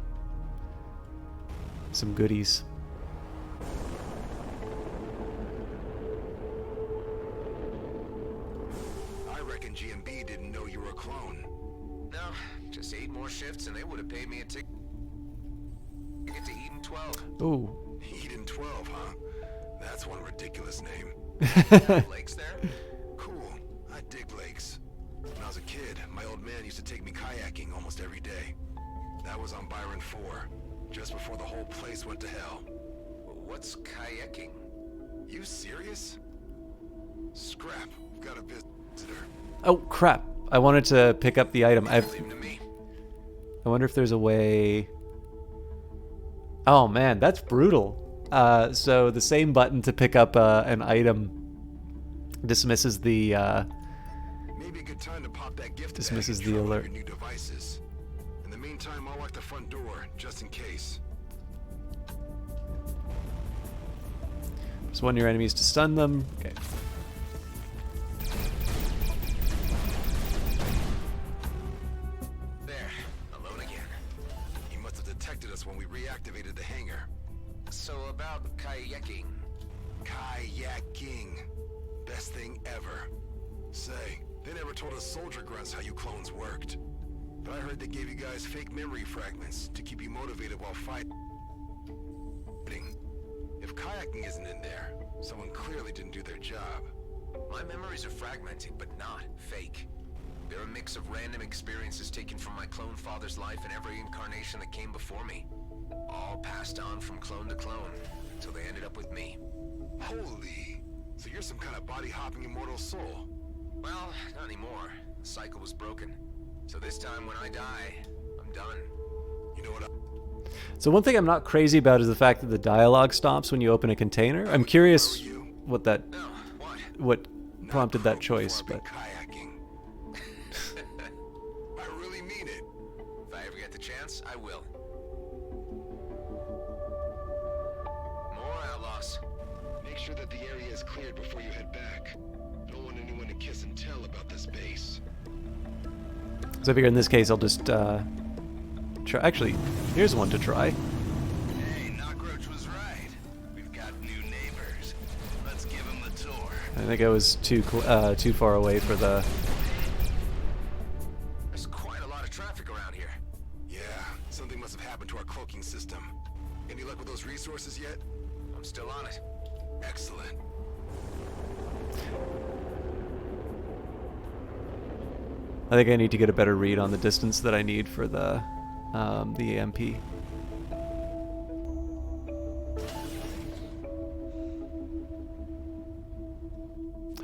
goodies. I reckon GMB didn't know you were a clone. No, just 8 more shifts and they would have paid me a ticket to Eden 12. Ooh. Eden 12, huh? That's one ridiculous name. Lakes there? Cool. I dig lakes. When I was a kid, my old man used to take me kayaking almost every day. That was on Byron 4, just before the whole place went to hell. What's kayaking? You serious? Scrap, we've got a visitor. Oh, crap. I wanted to pick up the item. Leave him to me. I wonder if there's a way... Oh, man, that's brutal. So the same button to pick up an item dismisses the... Maybe a good time to pop that gift dismisses bag the and try one alert. of your new devices. In the meantime, I'll lock the front door, just in case. Just one of your enemies to stun them. Okay. There, alone again. He must have detected us when we reactivated the hangar. So about kayaking. Kayaking. Best thing ever. Say, they never told us soldier grunts how you clones worked. But I heard they gave you guys fake memory fragments to keep you motivated while fighting. If kayaking isn't in there, someone clearly didn't do their job. My memories are fragmented, but not fake. They're a mix of random experiences taken from my clone father's life and every incarnation that came before me. All passed on from clone to clone, until they ended up with me. Holy! So you're some kind of body-hopping immortal soul. Well, not anymore. The cycle was broken. So this time when I die, I'm done. You know what? So one thing I'm not crazy about is the fact that the dialogue stops when you open a container. I'm curious what that... No, what prompted that choice, but... Kayaking. I really mean it. If I ever get the chance, I will. More outlaws. Make sure that the area is cleared before you head back. Don't want anyone to kiss and tell about this base. So I figure in this case I'll just try. Actually, here's one to try. Hey, Knockroach was right. We've got new neighbors. Let's give them the tour. I think I was too far away for the... There's quite a lot of traffic around here. Yeah, something must have happened to our cloaking system. Any luck with those resources yet? I'm still on it. Excellent. I think I need to get a better read on the distance that I need for the EMP.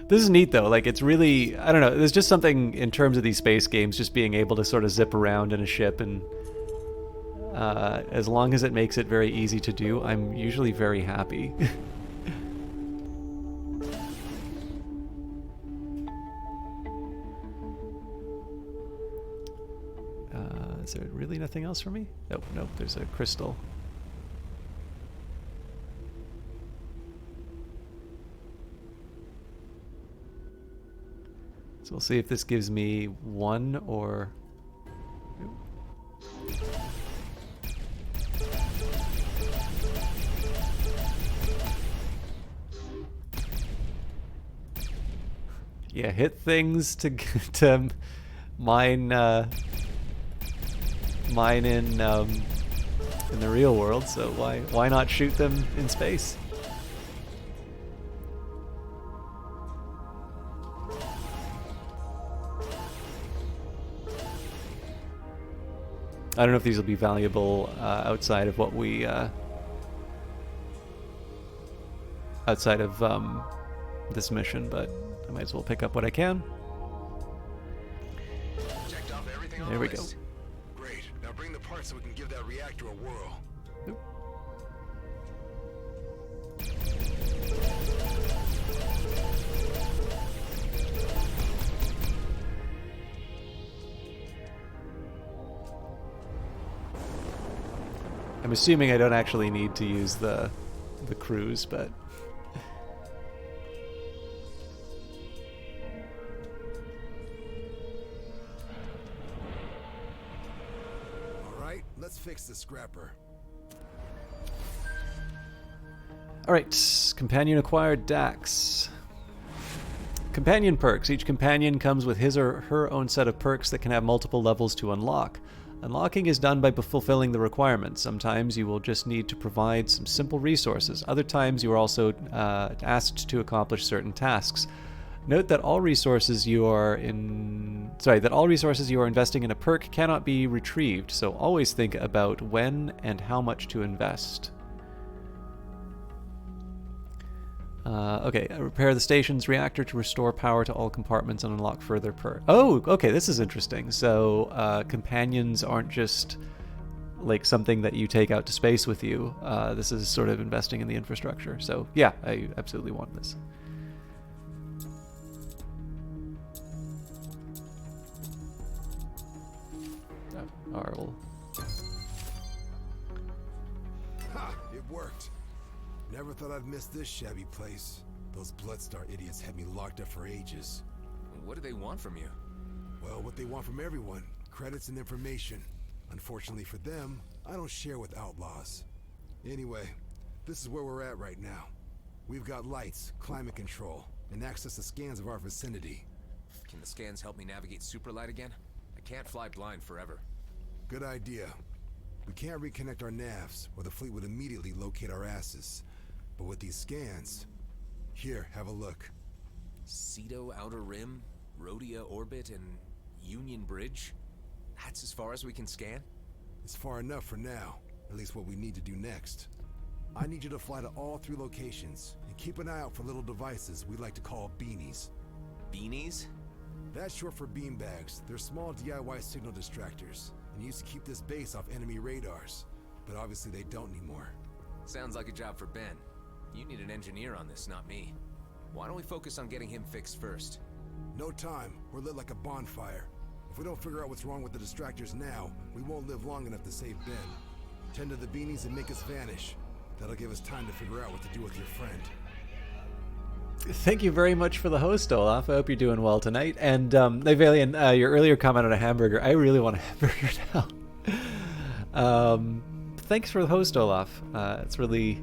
This is neat though. Like, it's really, I don't know, there's just something in terms of these space games, just being able to sort of zip around in a ship, and as long as it makes it very easy to do, I'm usually very happy. Is there really nothing else for me? Oh, nope, there's a crystal. So we'll see if this gives me one or... Yeah, hit things to mine mine in the real world. So why not shoot them in space? I don't know if these will be valuable outside of what we outside of this mission, but I might as well pick up what I can. Checked off everything on There the we go. list. Great. Now bring the parts so we can give that reactor a whirl. Nope. I'm assuming I don't actually need to use the cruise, but All right, let's fix the scrapper. all right. Companion acquired Dax. Companion perks. Each companion comes with his or her own set of perks that can have multiple levels to unlock. Unlocking is done by fulfilling the requirements. Sometimes you will just need to provide some simple resources. Other times you are also asked to accomplish certain tasks. Note that all resources you are investing in a perk cannot be retrieved, so always think about when and how much to invest. Okay, repair the station's reactor to restore power to all compartments and unlock further Oh, okay, this is interesting. So, companions aren't just like something that you take out to space with you. This is sort of investing in the infrastructure. So, yeah, I absolutely want this. Oh, alright, well. Ha! It worked. Never thought I'd miss this shabby place. Those Bloodstar idiots had me locked up for ages. What do they want from you? Well, what they want from everyone. Credits and information. Unfortunately for them, I don't share with outlaws. Anyway, this is where we're at right now. We've got lights, climate control, and access to scans of our vicinity. Can the scans help me navigate Superlight again? I can't fly blind forever. Good idea. We can't reconnect our navs, or the fleet would immediately locate our asses. But with these scans... Here, have a look. Cedo Outer Rim, Rhodia Orbit, and Union Bridge? That's as far as we can scan? It's far enough for now. At least what we need to do next. I need you to fly to all 3 locations, and keep an eye out for little devices we like to call beanies. Beanies? That's short for beanbags. They're small DIY signal distractors, and used to keep this base off enemy radars. But obviously they don't anymore. Sounds like a job for Ben. You need an engineer on this, not me. Why don't we focus on getting him fixed first? No time. We're lit like a bonfire. If we don't figure out what's wrong with the distractors now, we won't live long enough to save Ben. Tend to the beanies and make us vanish. That'll give us time to figure out what to do with your friend. Thank you very much for the host, Olaf. I hope you're doing well tonight. And Nivelian, your earlier comment on a hamburger, I really want a hamburger now. Thanks for the host, Olaf. It's really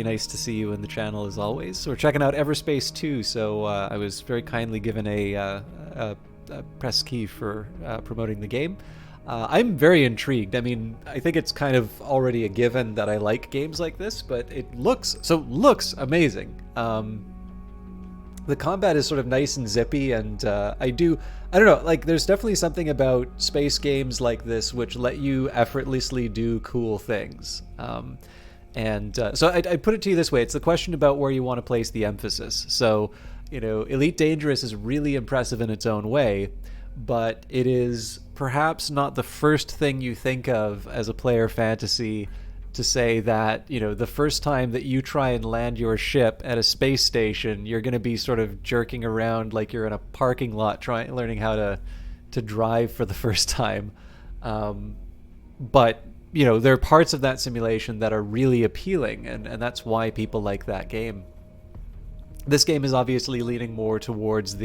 nice to see you in the channel as always. So we're checking out Everspace 2, so I was very kindly given a press key for promoting the game. I'm very intrigued. I mean, I think it's kind of already a given that I like games like this, but it looks amazing. The combat is sort of nice and zippy, and I don't know, like there's definitely something about space games like this which let you effortlessly do cool things. So I put it to you this way. It's the question about where you want to place the emphasis. So Elite Dangerous is really impressive in its own way, but it is perhaps not the first thing you think of as a player fantasy to say that, the first time that you try and land your ship at a space station, you're going to be sort of jerking around like you're in a parking lot learning how to drive for the first time. But there are parts of that simulation that are really appealing, and that's why people like that game. This game is obviously leaning more towards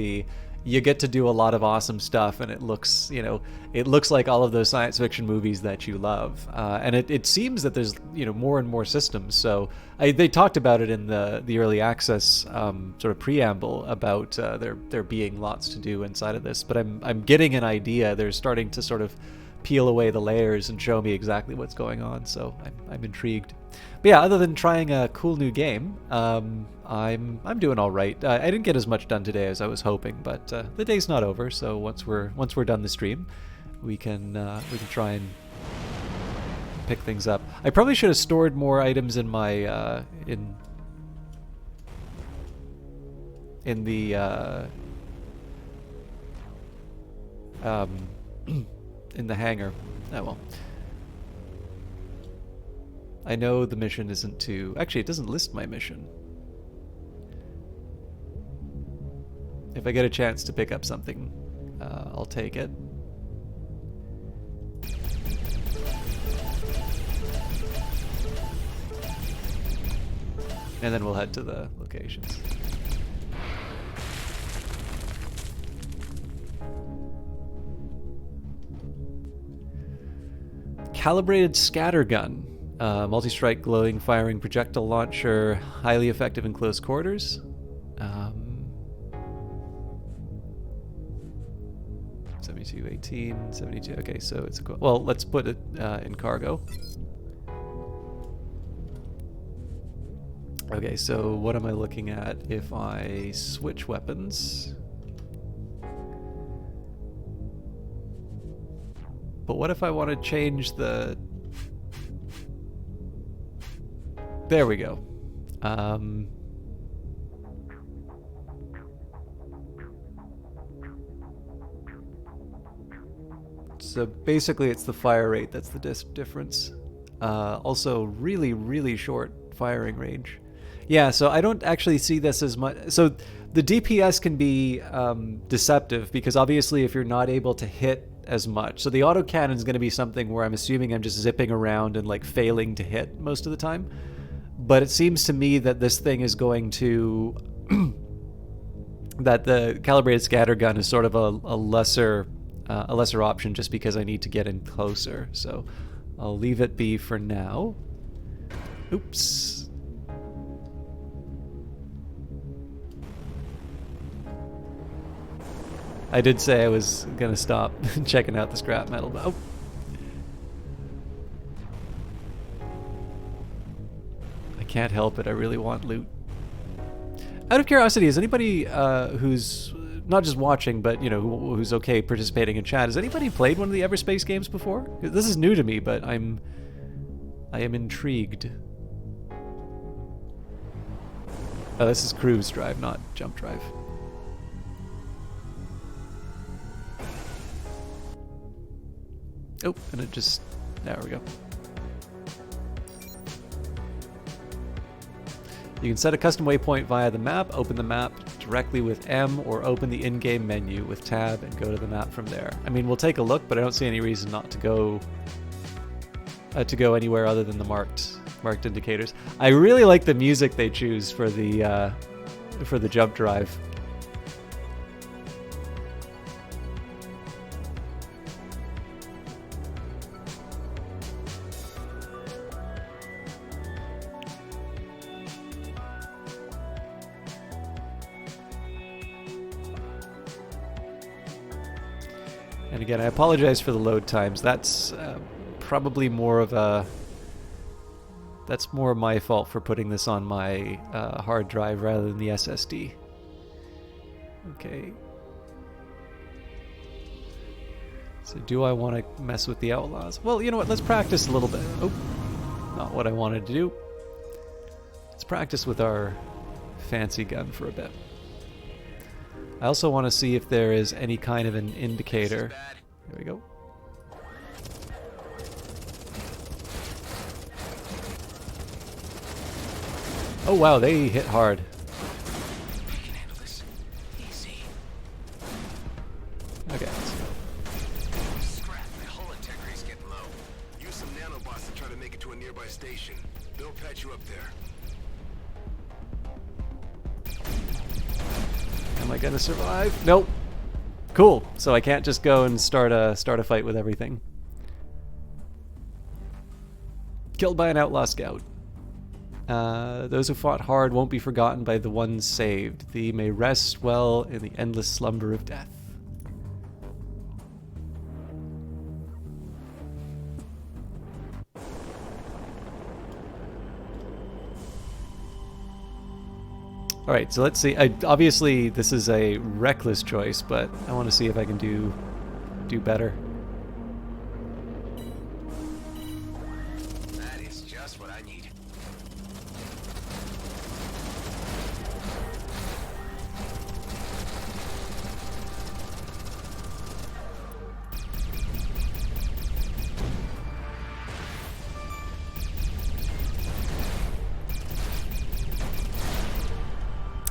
you get to do a lot of awesome stuff, and it looks like all of those science fiction movies that you love. And it seems that there's more and more systems. So they talked about it in the early access sort of preamble about there being lots to do inside of this. But I'm getting an idea. They're starting to sort of peel away the layers and show me exactly what's going on. So I'm intrigued. But yeah, other than trying a cool new game, I'm doing all right. I didn't get as much done today as I was hoping, but the day's not over. So once we're done the stream, we can try and pick things up. I probably should have stored more items in my in the hangar. Oh well. I know the mission isn't to... Actually, it doesn't list my mission. If I get a chance to pick up something, I'll take it. And then we'll head to the locations. Calibrated scattergun. Multi-strike glowing firing projectile launcher, highly effective in close quarters. 72, 18, 72. Okay, so it's well. Let's put it in cargo. Okay, so what am I looking at if I switch weapons? But what if I want to change the... There we go. So basically it's the fire rate that's the difference. Also really, really short firing range. Yeah, so I don't actually see this as much... So the DPS can be deceptive because obviously if you're not able to hit as much. So the autocannon is going to be something where I'm assuming I'm just zipping around and like failing to hit most of the time. But it seems to me that this thing is going to... that the calibrated scattergun is sort of a lesser option just because I need to get in closer. So I'll leave it be for now. Oops. I did say I was going to stop checking out the scrap metal, but... Oh. I can't help it. I really want loot. Out of curiosity, is anybody who's not just watching, but who's okay participating in chat, has anybody played one of the Everspace games before? This is new to me, but I am intrigued. Oh, this is cruise drive, not jump drive. Oh, and it just... There we go. You can set a custom waypoint via the map, open the map directly with M, or open the in-game menu with tab and go to the map from there. I mean, we'll take a look, but I don't see any reason not to go anywhere other than the marked indicators. I really like the music they choose for the jump drive. And again, I apologize for the load times. That's probably more of a... That's more my fault for putting this on my hard drive rather than the SSD. Okay. So do I want to mess with the Outlaws? Well, you know what? Let's practice a little bit. Oh, not what I wanted to do. Let's practice with our fancy gun for a bit. I also want to see if there is any kind of an indicator. There we go. Oh wow, they hit hard. I can handle this. Easy. Okay. Scrap, my hull integrity's getting low. Use some nanobots to try to make it to a nearby station. They'll patch you up there. Am I gonna survive? Nope. Cool. So I can't just go and start a fight with everything. Killed by an outlaw scout. Those who fought hard won't be forgotten by the ones saved. Thee may rest well in the endless slumber of death. Alright, so let's see. Obviously, this is a reckless choice, but I want to see if I can do better. That is just what I need.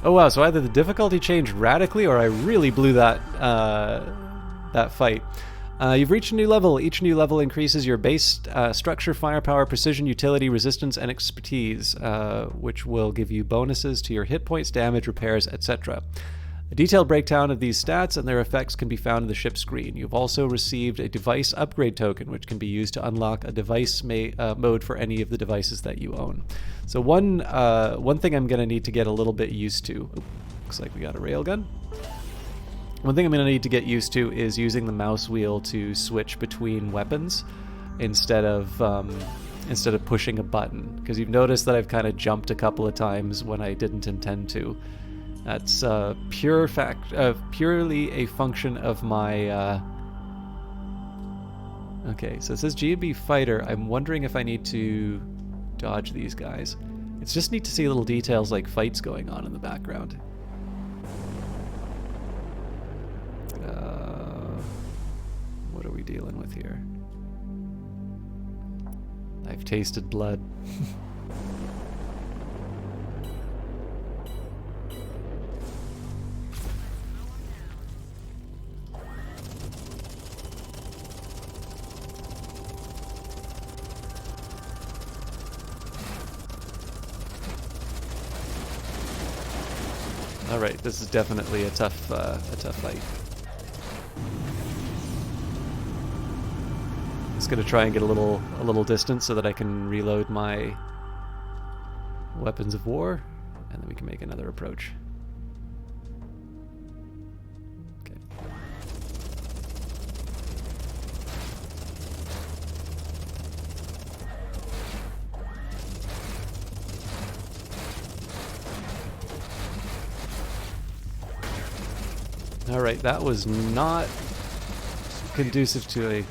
Oh wow, so either the difficulty changed radically or I really blew that that fight. You've reached a new level. Each new level increases your base structure, firepower, precision, utility, resistance, and expertise, which will give you bonuses to your hit points, damage, repairs, etc. A detailed breakdown of these stats and their effects can be found in the ship screen. You've also received a device upgrade token, which can be used to unlock a device mode for any of the devices that you own. So one thing I'm going to need to get a little bit used to. Oops, looks like we got a railgun. One thing I'm going to need to get used to is using the mouse wheel to switch between weapons instead of pushing a button. Because you've noticed that I've kind of jumped a couple of times when I didn't intend to. That's purely a function of my. Okay, so it says G&B fighter. I'm wondering if I need to dodge these guys. It's just neat to see little details like fights going on in the background. What are we dealing with here? I've tasted blood. All right, this is definitely a tough fight. Just gonna try and get a little distance so that I can reload my weapons of war, and then we can make another approach. Okay. All right, that was not conducive to a.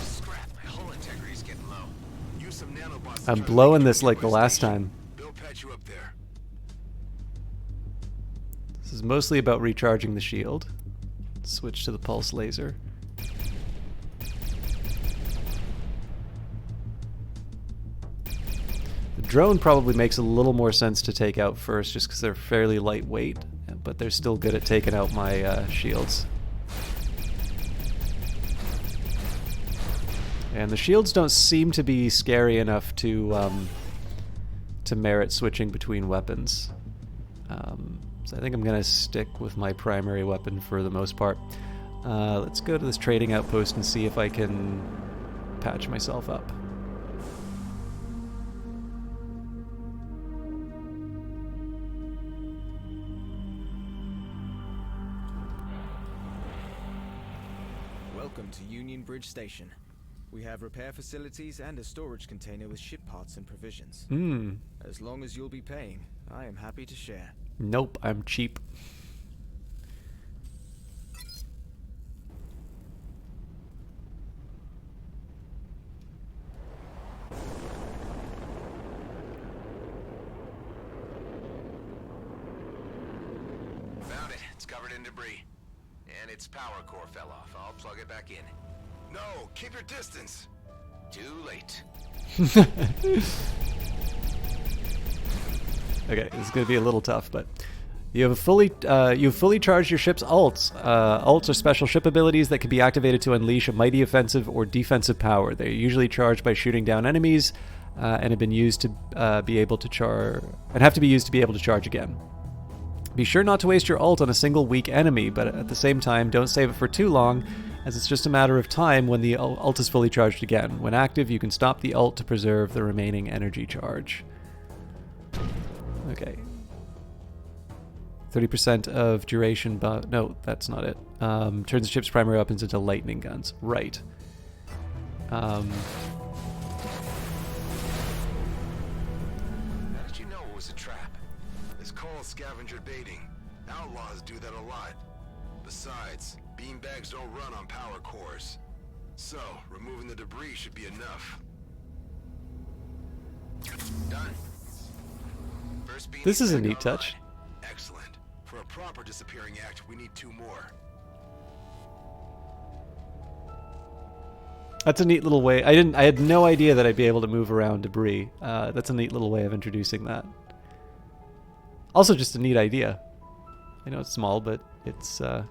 Scrap, my hull integrity's getting low. Use some nanobots to I'm try to blowing make it this to a like the nearby last station. time. They'll patch you up there. This is mostly about recharging the shield. Switch to the pulse laser. The drone probably makes a little more sense to take out first just because they're fairly lightweight, but they're still good at taking out my shields. And the shields don't seem to be scary enough to merit switching between weapons. So I think I'm going to stick with my primary weapon for the most part. Let's go to this trading outpost and see if I can patch myself up. Welcome to Union Bridge Station. We have repair facilities and a storage container with ship parts and provisions. As long as you'll be paying, I am happy to share. Nope, I'm cheap. covered in debris. And its power core fell off. I'll plug it back in. No, keep your distance. Too late. Okay, this is going to be a little tough, but you've fully charged your ship's ults. Ults are special ship abilities that can be activated to unleash a mighty offensive or defensive power. They're usually charged by shooting down enemies, and have been used to be able to charge, and have to be used to be able to charge again. Be sure not to waste your ult on a single weak enemy, but at the same time, don't save it for too long, as it's just a matter of time when the ult is fully charged again. When active, you can stop the ult to preserve the remaining energy charge. Okay. 30% of duration, but no, that's not it. Turns the ship's primary weapons into lightning guns. Right. How did you know it was a trap? It's called scavenger baiting. Outlaws do that a lot. Besides, beanbags don't run on power cores. So, removing the debris should be enough. Done. First beam This is a back neat touch. online. Excellent. For a proper disappearing act, we need 2 more. That's a neat little way. I had no idea that I'd be able to move around debris. That's a neat little way of introducing that. Also, just a neat idea. I know it's small, but it's. I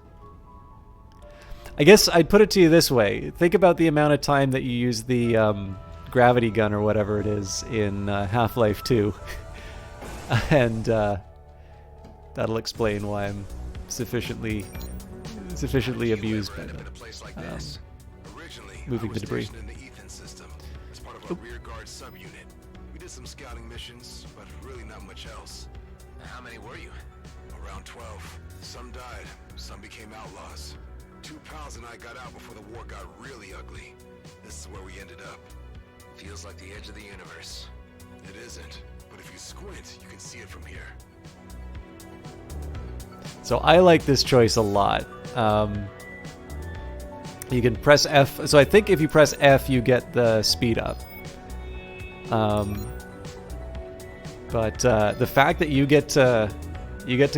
guess I'd put it to you this way: think about the amount of time that you use the gravity gun or whatever it is in Half-Life 2, and that'll explain why I'm sufficiently amused by Ever that. been a place like this? Originally, Moving I the was debris. stationed in the Ethan system as part of a rear guard subunit. We did some scouting missions, but really not much else. How many were you? Around 12. Some died, some became outlaws. 2 pals and I got out before the war got really ugly. This is where we ended up. Feels like the edge of the universe. It isn't, but if you squint, you can see it from here. So I like this choice a lot. You can press F. So I think if you press F, you get the speed up. But the fact that you get to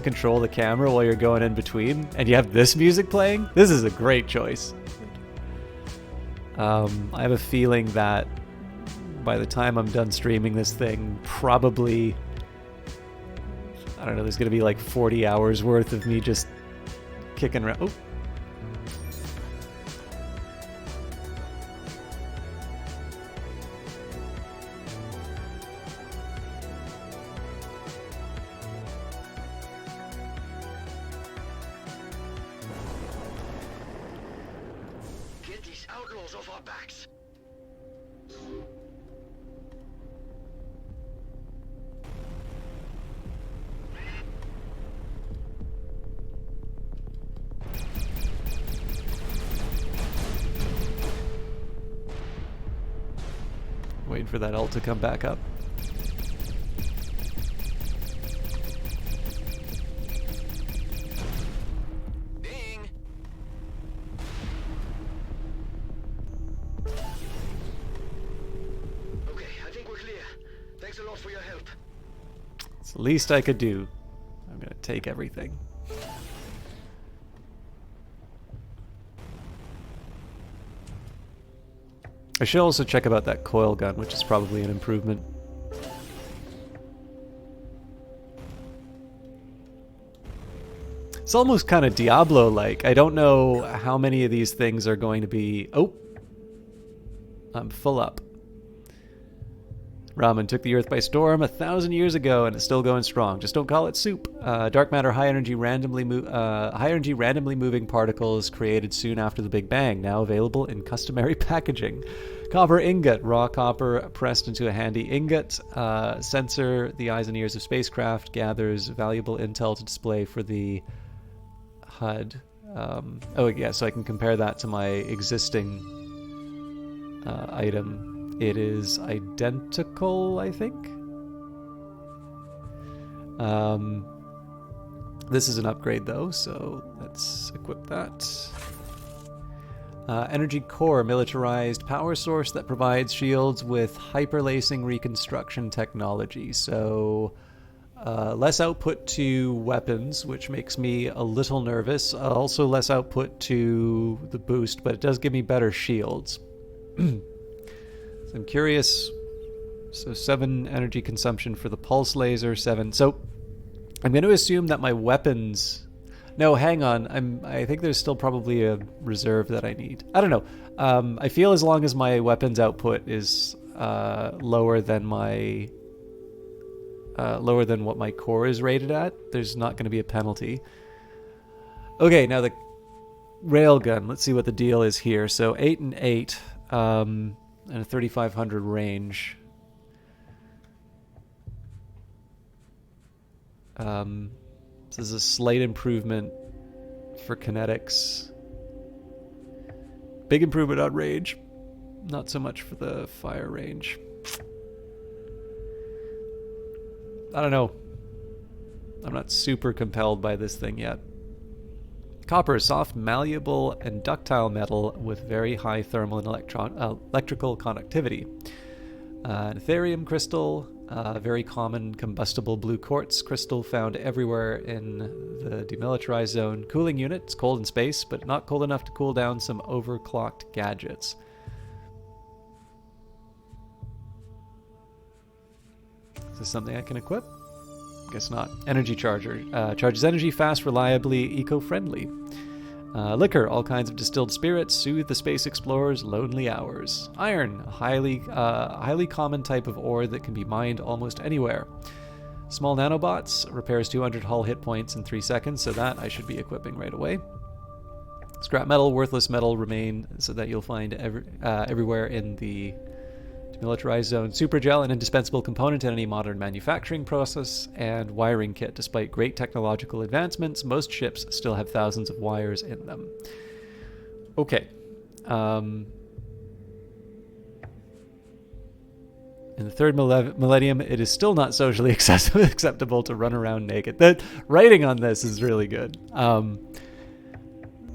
control the camera while you're going in between, and you have this music playing, this is a great choice. I have a feeling that by the time I'm done streaming this thing, probably, I don't know, there's going to be like 40 hours worth of me just kicking around. Oh. Get these outlaws off our backs. Waiting for that ult to come back up. Ding! Okay, I think we're clear. Thanks a lot for your help. It's the least I could do. I'm going to take everything. I should also check about that coil gun, which is probably an improvement. It's almost kind of Diablo-like. I don't know how many of these things are going to be... Oh! I'm full up. Ramen took the Earth by storm 1,000 years ago, and it's still going strong. Just don't call it soup. Dark matter, high energy, randomly moving particles created soon after the Big Bang, now available in customary packaging. Copper ingot, raw copper pressed into a handy ingot. Sensor, the eyes and ears of spacecraft, gathers valuable intel to display for the HUD. Oh yeah, so I can compare that to my existing item. It is identical, I think. This is an upgrade though, so let's equip that. Energy core, militarized power source that provides shields with hyperlacing reconstruction technology. So less output to weapons, which makes me a little nervous. Also less output to the boost, but it does give me better shields. So I'm curious. So 7 energy consumption for the pulse laser, 7. So I'm going to assume that my weapons... No, hang on. I think there's still probably a reserve that I need. I don't know. I feel as long as my weapons output is lower than what my core is rated at, there's not going to be a penalty. Okay, now the railgun. Let's see what the deal is here. So 8 and 8, and a 3500 range. This is a slight improvement for kinetics. Big improvement on range. Not so much for the fire range. I don't know. I'm not super compelled by this thing yet. Copper is soft, malleable, and ductile metal with very high thermal and electrical conductivity. Ethereum crystal, very common combustible blue quartz crystal found everywhere in the demilitarized zone. Cooling unit, it's cold in space, but not cold enough to cool down some overclocked gadgets. Is this something I can equip? Guess not. Energy charger. Charges energy fast, reliably, eco-friendly. Liquor, all kinds of distilled spirits, soothe the space explorer's lonely hours. Iron, a highly common type of ore that can be mined almost anywhere. Small nanobots, repairs 200 hull hit points in 3 seconds, so that I should be equipping right away. Scrap metal, worthless metal remain, so that you'll find everywhere in the demilitarized zone. Supergel, an indispensable component in any modern manufacturing process. And wiring kit. Despite great technological advancements, most ships still have thousands of wires in them. Okay. In the third millennium, it is still not socially acceptable to run around naked. The writing on this is really good.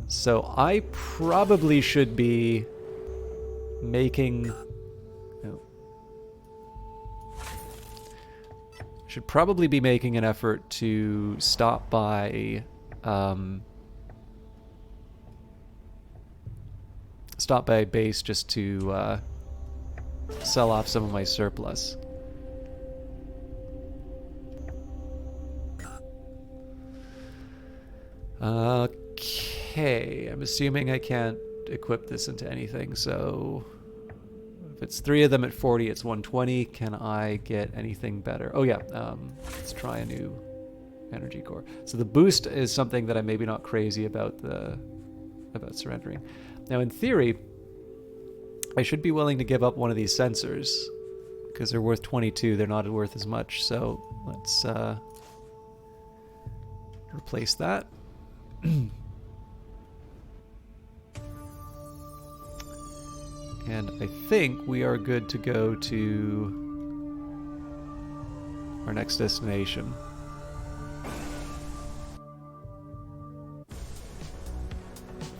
So I probably should be making... Should probably be making an effort to stop by base just to sell off some of my surplus. Okay, I'm assuming I can't equip this into anything, so if it's 3 of them at 40, it's 120. Can I get anything better? Oh yeah, let's try a new energy core. So the boost is something that I'm maybe not crazy about surrendering. Now in theory, I should be willing to give up one of these sensors because they're worth 22. They're not worth as much. So let's replace that. And I think we are good to go to our next destination.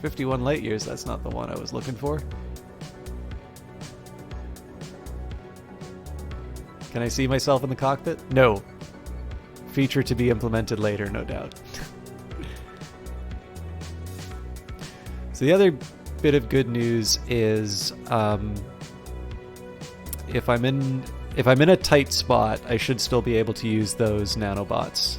"51 light years," that's not the one I was looking for. Can I see myself in the cockpit? No. Feature to be implemented later, no doubt. So the other bit of good news is if I'm in a tight spot, I should still be able to use those nanobots.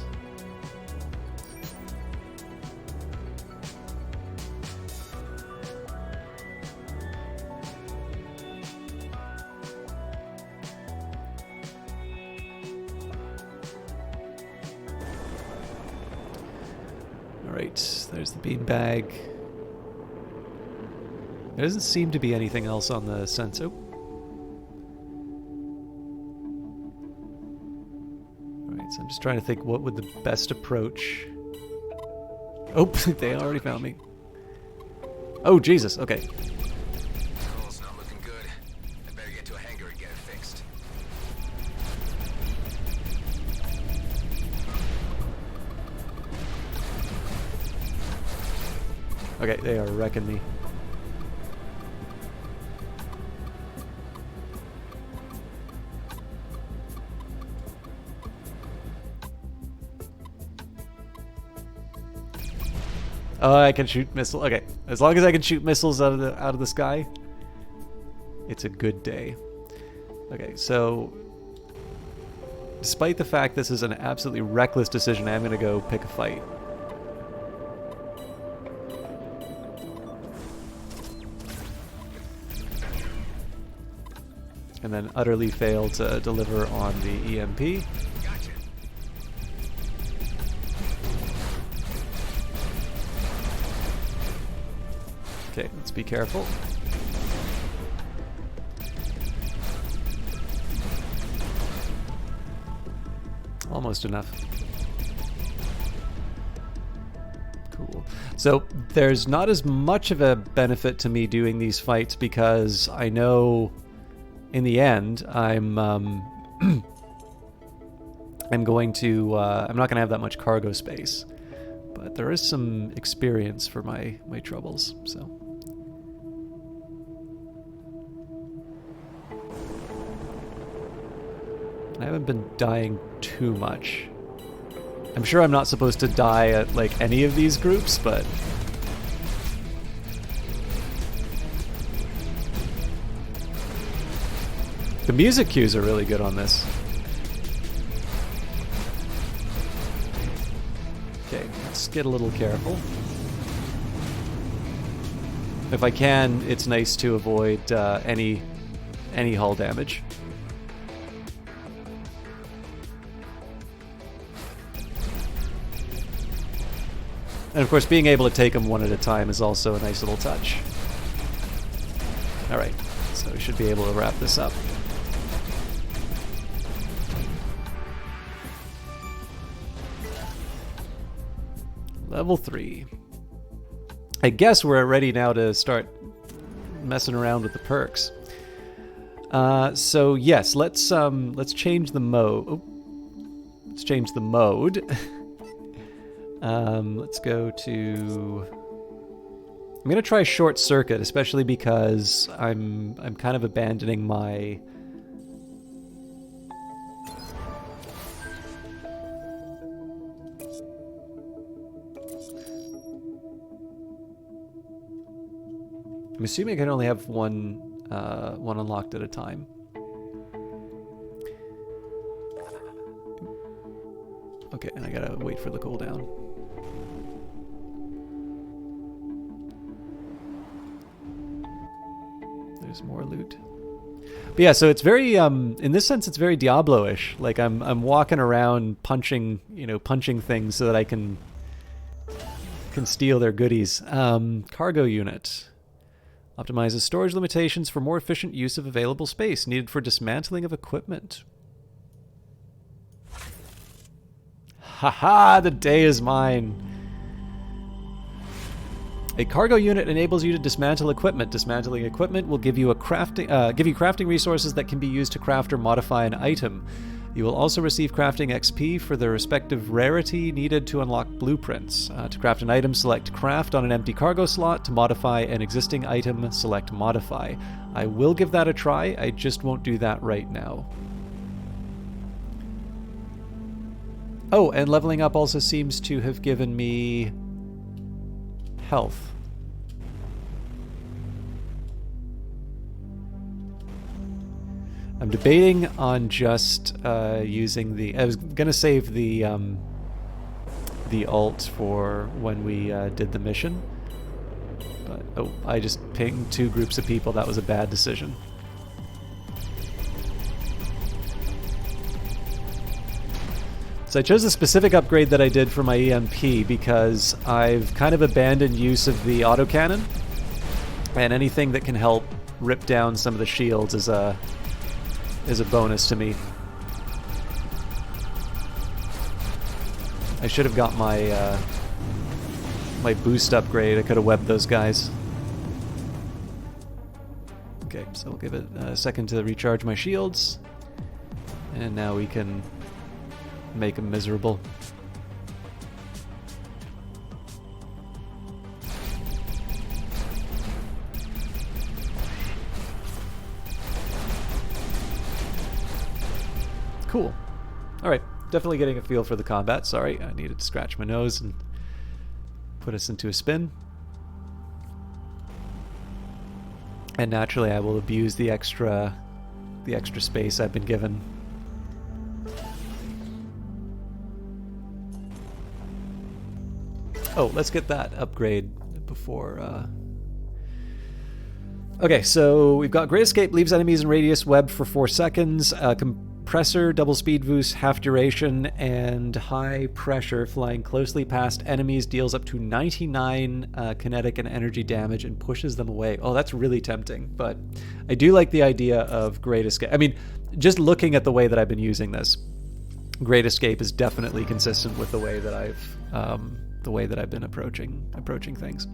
All right, there's the beanbag. There doesn't seem to be anything else on the sensor. Alright, so I'm just trying to think what would the best approach... Oh, they already found me. Oh, Jesus, okay. Tunnel's not looking good. I better get to a hangar and get it fixed. Okay, they are wrecking me. Oh, I can shoot missiles. Okay, as long as I can shoot missiles out of the sky, it's a good day. Okay, so despite the fact this is an absolutely reckless decision, I'm gonna go pick a fight. And then utterly fail to deliver on the EMP. Okay, let's be careful. Almost enough. Cool. So there's not as much of a benefit to me doing these fights because I know in the end I'm I'm going to I'm not going to have that much cargo space. But there is some experience for my troubles, so. I haven't been dying too much. I'm sure I'm not supposed to die at, like, any of these groups, but... The music cues are really good on this. Okay, let's get a little careful. If I can, it's nice to avoid any hull damage. And of course, being able to take them one at a time is also a nice little touch. Alright, so we should be able to wrap this up. Level 3. I guess we're ready now to start messing around with the perks. So yes, let's change the mode. Oh, let's change the mode. Let's go to... I'm gonna try short circuit, especially because I'm kind of abandoning my... I'm assuming I can only have one unlocked at a time. Okay, and I gotta wait for the cooldown. There's more loot. But yeah, so it's very in this sense it's very Diablo-ish. Like I'm walking around punching things so that I can steal their goodies. Cargo unit. Optimizes storage limitations for more efficient use of available space needed for dismantling of equipment. Haha, the day is mine. A cargo unit enables you to dismantle equipment. Dismantling equipment will give you crafting resources that can be used to craft or modify an item. You will also receive crafting XP for the respective rarity needed to unlock blueprints. To craft an item, select Craft on an empty cargo slot. To modify an existing item, select Modify. I will give that a try, I just won't do that right now. Oh, and leveling up also seems to have given me health. I'm debating on just using the... I was gonna save the alt for when we did the mission. But, oh, I just pinged 2 groups of people. That was a bad decision. So I chose a specific upgrade that I did for my EMP because I've kind of abandoned use of the autocannon. And anything that can help rip down some of the shields is a bonus to me. I should have got my my boost upgrade. I could have webbed those guys. Okay, so we'll give it a second to recharge my shields. And now we can make them miserable. Cool. Alright, definitely getting a feel for the combat. Sorry, I needed to scratch my nose and put us into a spin. And naturally I will abuse the extra space I've been given. Oh, let's get that upgrade before... Okay, so we've got Great Escape, leaves enemies in radius web for 4 seconds, compressor, double speed boost, half duration, and high pressure, flying closely past enemies, deals up to 99 kinetic and energy damage and pushes them away. Oh, that's really tempting, but I do like the idea of Great Escape. I mean, just looking at the way that I've been using this, Great Escape is definitely consistent with the way that I've been approaching things.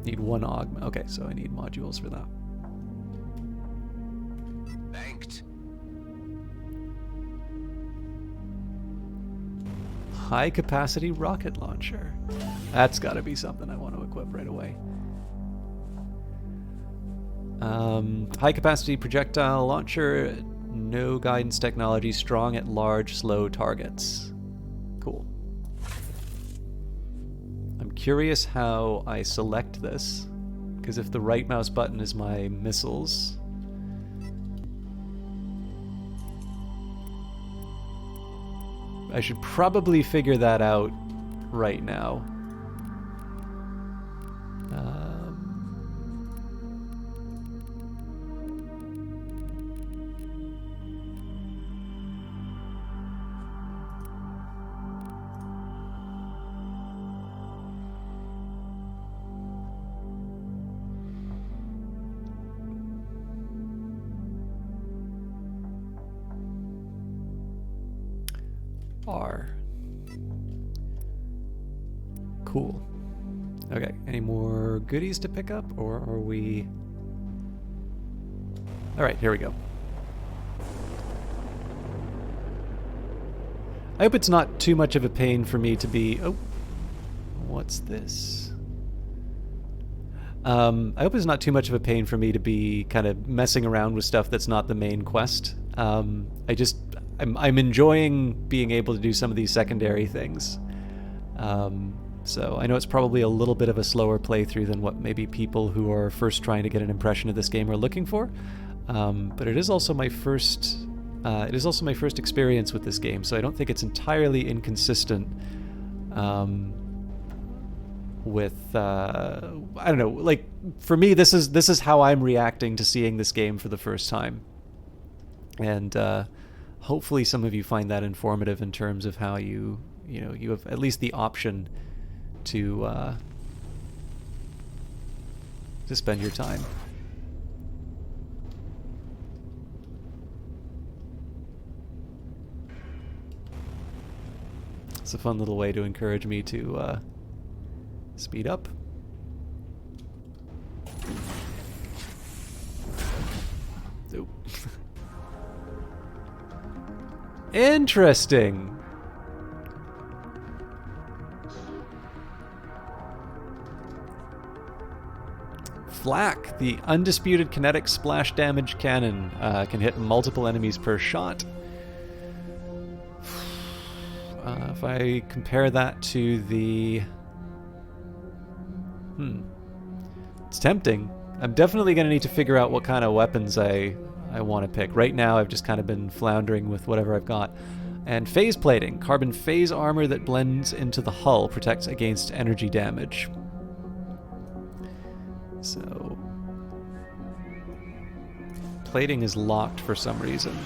Need 1 augment. Okay, so I need modules for that. Banked. High capacity rocket launcher. That's got to be something I want to equip right away. High capacity projectile launcher. No guidance technology. Strong at large, slow targets. Cool. I'm curious how I select this, because if the right mouse button is my missiles, I should probably figure that out right now. R. Cool. Okay, any more goodies to pick up, or are we... Alright, here we go. I hope it's not too much of a pain for me to be... Oh, what's this? I hope it's not too much of a pain for me to be kind of messing around with stuff that's not the main quest. I'm enjoying being able to do some of these secondary things. So I know it's probably a little bit of a slower playthrough than what maybe people who are first trying to get an impression of this game are looking for. But it is also my first experience with this game, so I don't think it's entirely inconsistent with I don't know, like for me this is how I'm reacting to seeing this game for the first time. And hopefully some of you find that informative in terms of how you have at least the option to spend your time. It's a fun little way to encourage me to speed up. Oop. Interesting. Flak, the undisputed kinetic splash damage cannon, can hit multiple enemies per shot. If I compare that to the... It's tempting. I'm definitely going to need to figure out what kind of weapons I want to pick. Right now I've just kind of been floundering with whatever I've got. And phase plating. Carbon phase armor that blends into the hull, protects against energy damage. So... plating is locked for some reason.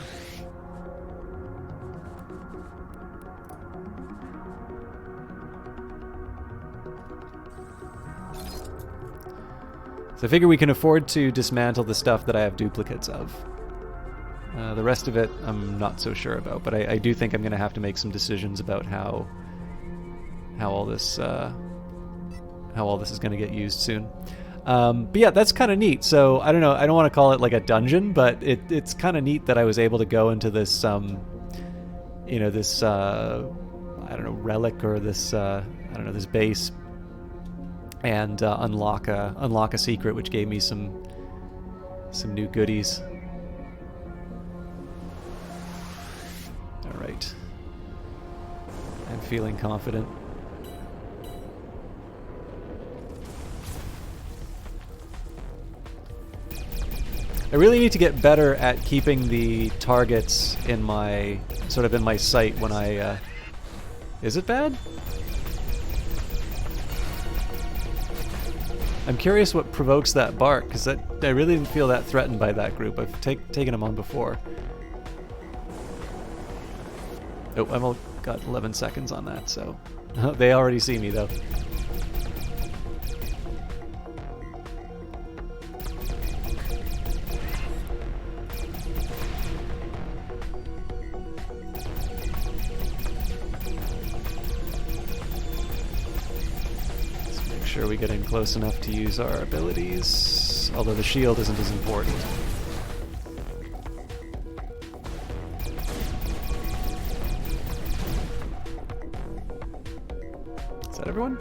So I figure we can afford to dismantle the stuff that I have duplicates of. The rest of it I'm not so sure about, but I do think I'm going to have to make some decisions about how all this is going to get used soon. But yeah, that's kind of neat. So I don't know, I don't want to call it like a dungeon, but it's kind of neat that I was able to go into this this I don't know, relic, or this I don't know, this base, and unlock a secret, which gave me some new goodies. feeling confident. I really need to get better at keeping the targets in my sight when I is it bad? I'm curious what provokes that bark, because I really didn't feel that threatened by that group. I've taken them on before. Oh, I've only got 11 seconds on that, so they already see me though. Sure we get in close enough to use our abilities, although the shield isn't as important. Is that everyone?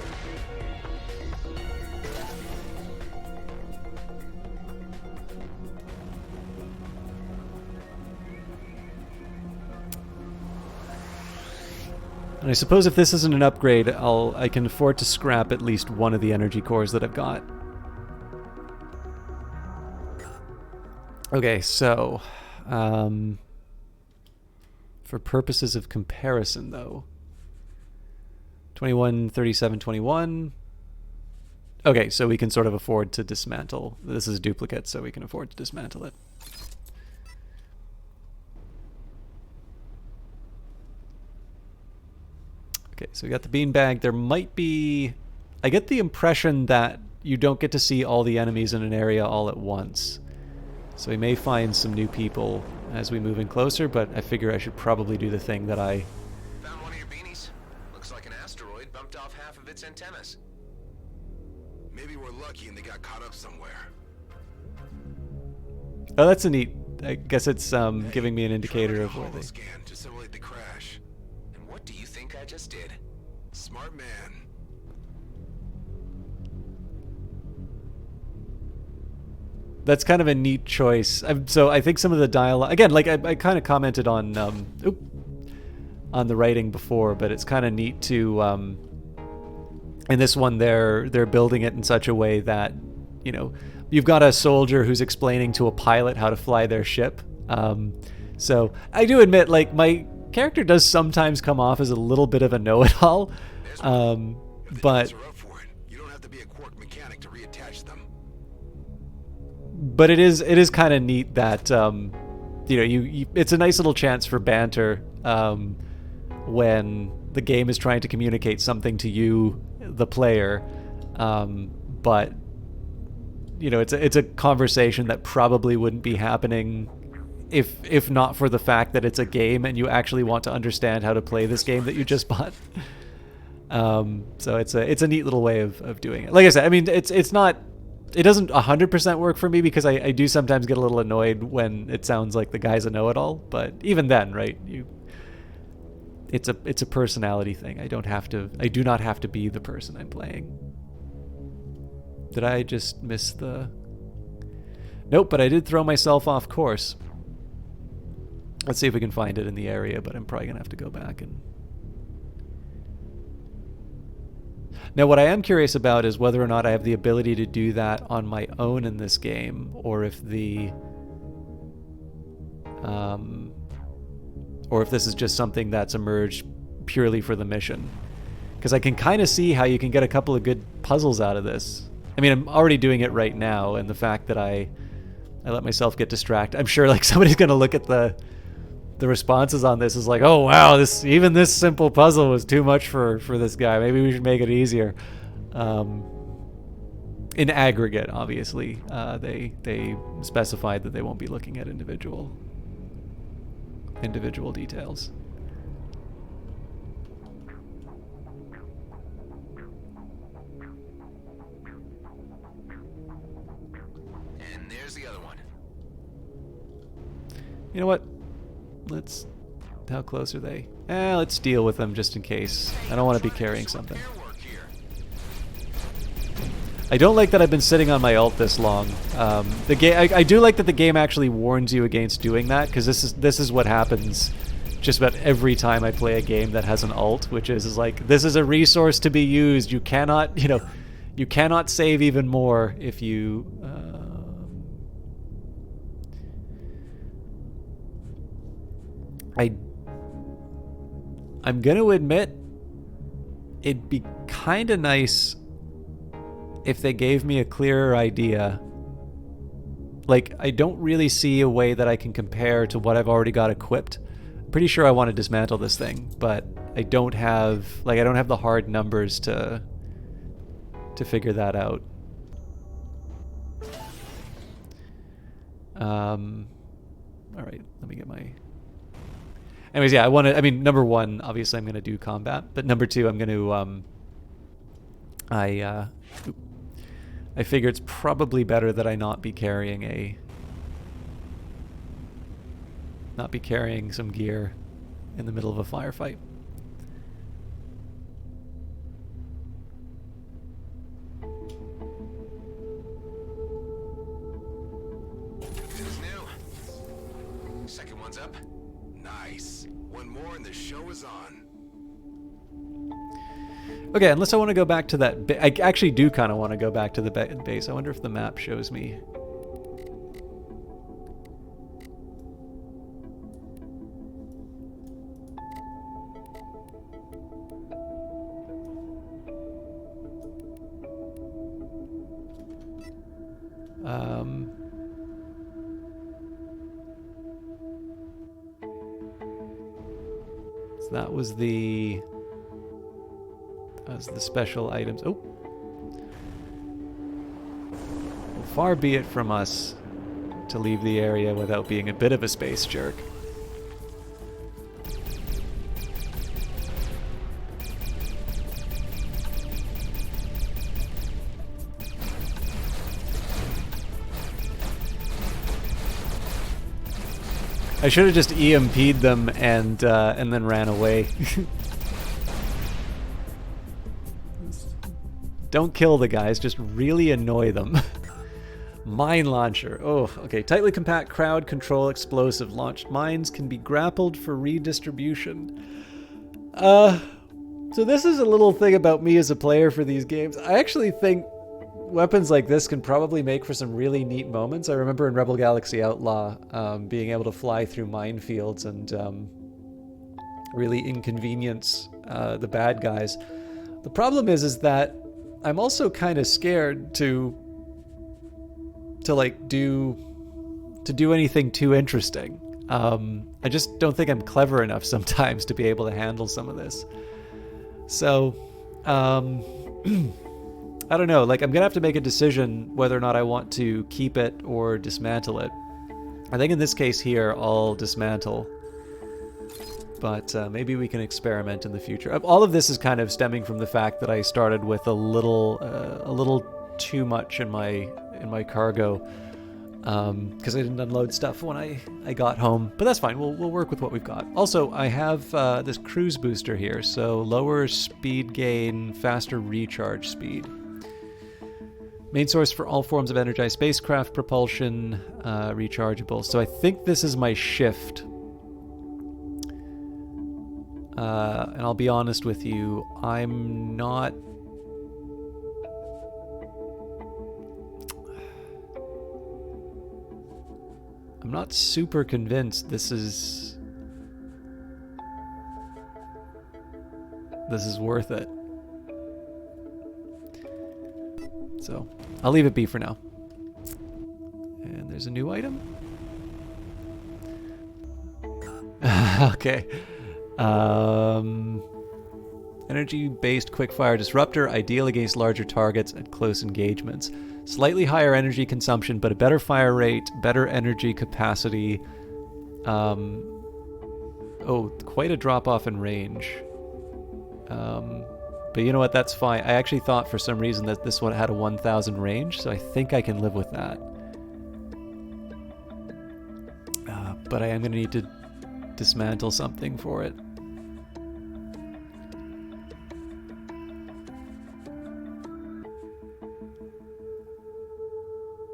And I suppose if this isn't an upgrade, I can afford to scrap at least one of the energy cores that I've got. Okay, so for purposes of comparison though, 21, 37, 21. Okay, so we can sort of afford to dismantle. This is duplicate, so we can afford to dismantle it. Okay, so we got the beanbag. There might be... I get the impression that you don't get to see all the enemies in an area all at once. So we may find some new people as we move in closer, but I figure I should probably do the thing that I... Found one of your beanies. Looks like an asteroid bumped off half of its antennas. Maybe we're lucky and they got caught up somewhere. Oh, that's a neat... I guess it's giving me an indicator of where they... Scan to simulate the crash. And what do you think I just did? Smart man. That's kind of a neat choice. So I think some of the dialogue... Again, like I kind of commented on the writing before, but it's kind of neat to... in this one, they're building it in such a way that, you know, you've got a soldier who's explaining to a pilot how to fly their ship. So I do admit, like, my character does sometimes come off as a little bit of a know-it-all, but You don't have to be a Quark mechanic to reattach them. But it is kind of neat that you know, it's a nice little chance for banter when the game is trying to communicate something to you, the player, but you know, it's a conversation that probably wouldn't be happening if not for the fact that it's a game and you actually want to understand how to play this game that you just bought. So it's a neat little way of doing it. Like I said, I mean, it's not, it doesn't 100% work for me because I do sometimes get a little annoyed when it sounds like the guy's a know-it-all, but even then, right, it's a personality thing. I do not have to be the person I'm playing. Did I just miss the... Nope, but I did throw myself off course. Let's see if we can find it in the area, but I'm probably gonna have to go back and... Now, what I am curious about is whether or not I have the ability to do that on my own in this game, or if this is just something that's emerged purely for the mission. Because I can kind of see how you can get a couple of good puzzles out of this. I mean, I'm already doing it right now, and the fact that I let myself get distracted. I'm sure like somebody's gonna look at the responses on this is like, oh wow, even this simple puzzle was too much for this guy. Maybe we should make it easier. In aggregate, obviously, they specified that they won't be looking at individual details. And there's the other one. You know what? How close are they? Let's deal with them just in case. I don't want to be carrying something. I don't like that I've been sitting on my ult this long. The game, I do like that the game actually warns you against doing that, because this is what happens just about every time I play a game that has an alt, which is like, this is a resource to be used. You cannot, you cannot save even more if you... I'm going to admit it'd be kind of nice if they gave me a clearer idea. Like, I don't really see a way that I can compare to what I've already got equipped. I'm pretty sure I want to dismantle this thing, but I don't have the hard numbers to figure that out. All right, let me get my... Anyways, yeah, number one, obviously I'm going to do combat, but number two, I'm going to, I figure it's probably better that I not be carrying some gear in the middle of a firefight. Who's new? Second one's up. Nice. One more and the show is on. Okay, unless I want to go back to that... I actually do kind of want to go back to the base. I wonder if the map shows me. So that was the special items. Oh, well, far be it from us to leave the area without being a bit of a space jerk. I should have just EMP'd them and then ran away. Don't kill the guys, just really annoy them. Mine launcher. Oh, okay. Tightly compact crowd control explosive. Launched mines can be grappled for redistribution. So this is a little thing about me as a player for these games. I actually think weapons like this can probably make for some really neat moments. I remember in Rebel Galaxy Outlaw being able to fly through minefields and really inconvenience the bad guys. The problem is that I'm also kind of scared to do anything too interesting. I just don't think I'm clever enough sometimes to be able to handle some of this. So, I don't know. Like, I'm gonna have to make a decision whether or not I want to keep it or dismantle it. I think in this case here, I'll dismantle. But maybe we can experiment in the future. All of this is kind of stemming from the fact that I started with a little too much in my cargo because I didn't unload stuff when I got home. But that's fine. We'll work with what we've got. Also, I have this cruise booster here, so lower speed gain, faster recharge speed. Main source for all forms of energized spacecraft propulsion, rechargeable. So I think this is my shift. And I'll be honest with you, I'm not super convinced this is worth it. So I'll leave it be for now. And there's a new item. Okay. Energy-based quickfire disruptor, ideal against larger targets at close engagements. Slightly higher energy consumption, but a better fire rate, better energy capacity. Oh, quite a drop-off in range. But you know what? That's fine. I actually thought for some reason that this one had a 1,000 range, so I think I can live with that. But I am going to need to dismantle something for it.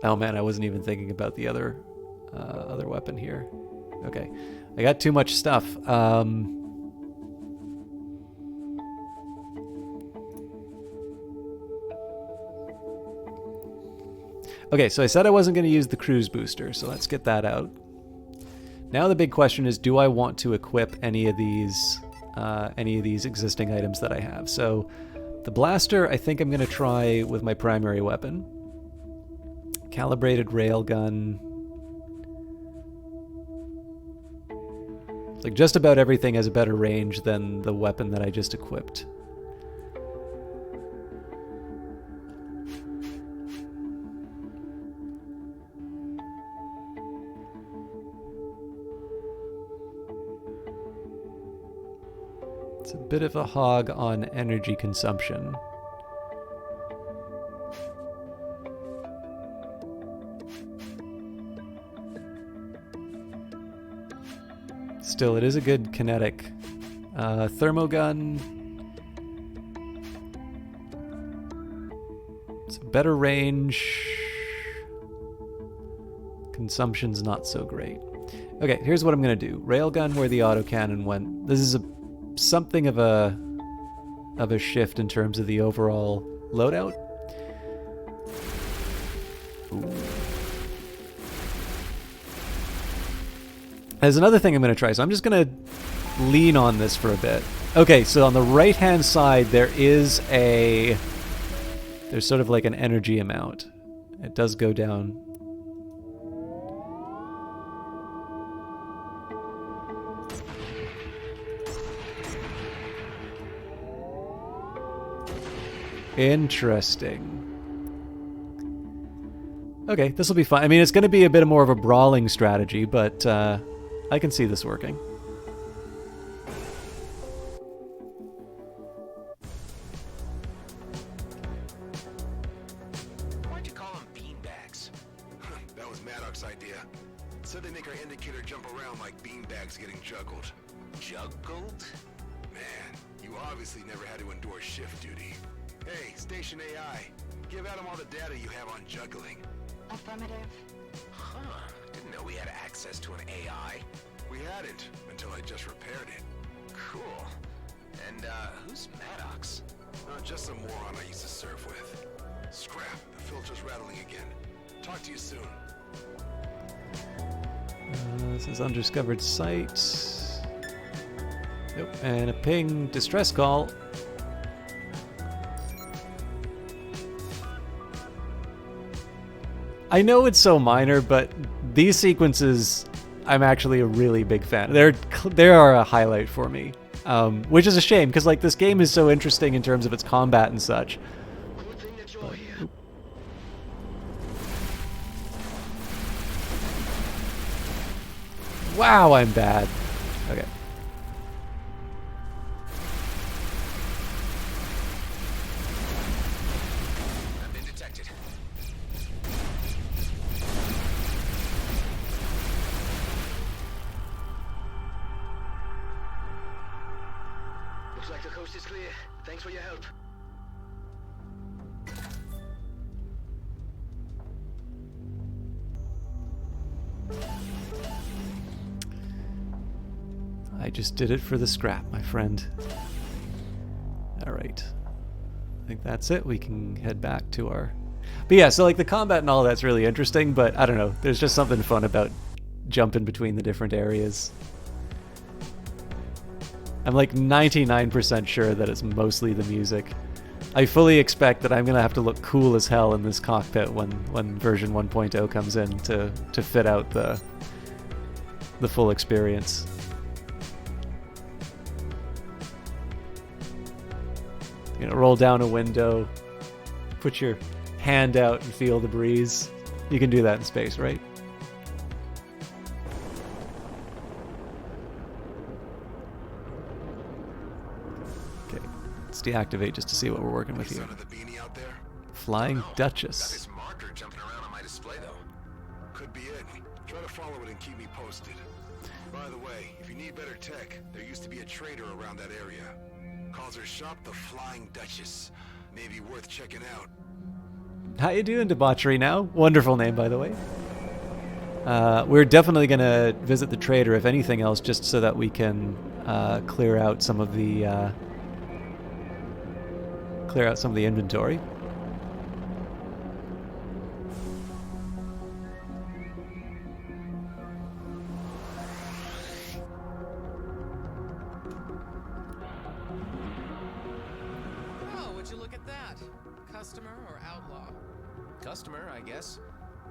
Oh man, I wasn't even thinking about the other weapon here. Okay, I got too much stuff. Okay, so I said I wasn't going to use the cruise booster, so let's get that out. Now the big question is, do I want to equip any of these existing items that I have? So the blaster, I think I'm going to try with my primary weapon. Calibrated railgun. Like, just about everything has a better range than the weapon that I just equipped. It's a bit of a hog on energy consumption. Still, it is a good kinetic. Thermogun. It's a better range. Consumption's not so great. Okay, here's what I'm gonna do. Railgun where the autocannon went. This is something of a shift in terms of the overall loadout. Ooh. There's another thing I'm going to try, so I'm just going to lean on this for a bit. Okay, so on the right-hand side, there's sort of like an energy amount. It does go down. Interesting. Okay, this will be fine. I mean, it's going to be a bit more of a brawling strategy, but I can see this working. Why'd you call them beanbags? That was Maddox's idea. Said they make our indicator jump around like beanbags getting juggled. Juggled? Man, you obviously never had to endure shift duty. Hey, Station AI, give Adam all the data you have on juggling. Affirmative. Huh. Didn't know we had access to an AI. We hadn't, until I just repaired it. Cool. And, who's Maddox? Just some moron I used to surf with. Scrap, the filter's rattling again. Talk to you soon. This is undiscovered site. Nope. And a ping distress call. I know it's so minor, but these sequences, I'm actually a really big fan. They are a highlight for me, which is a shame because like this game is so interesting in terms of its combat and such. Wow, I'm bad. Okay. I've been detected. Looks like the coast is clear. Thanks for your help. I just did it for the scrap, my friend. Alright. I think that's it. We can head back to our... But yeah, so like the combat and all that's really interesting, but I don't know. There's just something fun about jumping between the different areas. I'm like 99% sure that it's mostly the music. I fully expect that I'm going to have to look cool as hell in this cockpit when version 1.0 comes in to fit out the full experience. You know, roll down a window, put your hand out and feel the breeze. You can do that in space, right? Okay, let's deactivate just to see what we're working with here. Son of the beanie out there? Flying Got Duchess. this marker jumping around on my display, though. Could be it. Try to follow it and keep me posted. By the way, if you need better tech, there used to be a trader around that area. Calls her shop the Flying Duchess. Maybe worth checking out. How you doing, Debauchery Now? Wonderful name, by the way. We're definitely going to visit the trader, if anything else, just so that we can clear out some of the inventory. Oh, would you look at that? Customer or outlaw? Customer, I guess.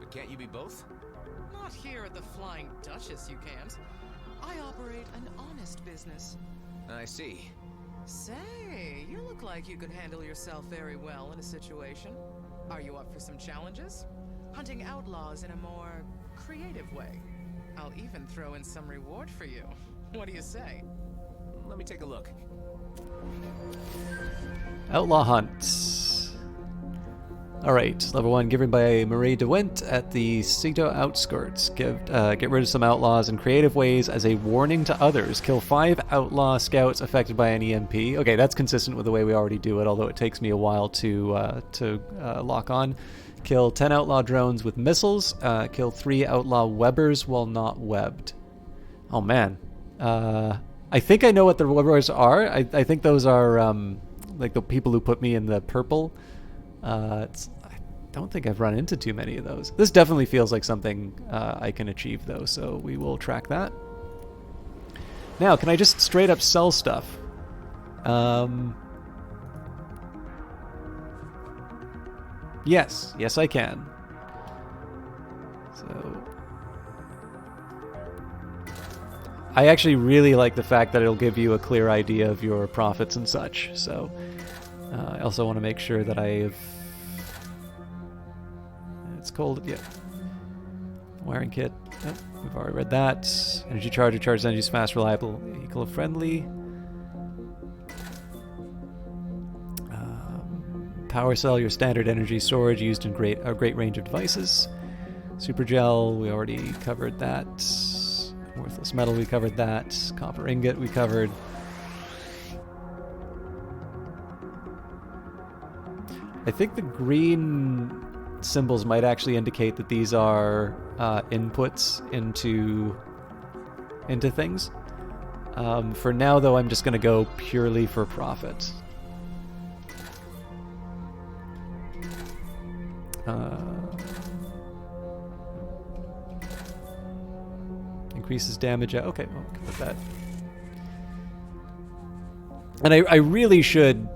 But can't you be both? Not here at the Flying Duchess, you can't. I operate an honest business. I see. Say, you look like you could handle yourself very well in a situation. Are you up for some challenges? Hunting outlaws in a more creative way. I'll even throw in some reward for you. What do you say? Let me take a look. Outlaw Hunt. Alright, level 1 given by Marie DeWint at the Cito outskirts. Get rid of some outlaws in creative ways as a warning to others. Kill 5 outlaw scouts affected by an EMP. Okay, that's consistent with the way we already do it, although it takes me a while to lock on. Kill 10 outlaw drones with missiles. Kill 3 outlaw webbers while not webbed. Oh man. I think I know what the webbers are. I think those are like the people who put me in the purple. I don't think I've run into too many of those. This definitely feels like something I can achieve, though, so we will track that. Now, can I just straight up sell stuff? Yes. Yes, I can. So I actually really like the fact that it'll give you a clear idea of your profits and such, so I also want to make sure that I've... It's cold, yeah. Wiring kit, yep, we've already read that. Energy charger, charges energy is fast, reliable, eco-friendly. Power cell, your standard energy storage used in a great range of devices. Super gel, we already covered that. Worthless metal, we covered that. Copper ingot, we covered. I think the green symbols might actually indicate that these are inputs into things. For now, though, I'm just going to go purely for profit. Increases damage. Okay, well, we can put that. And I really should.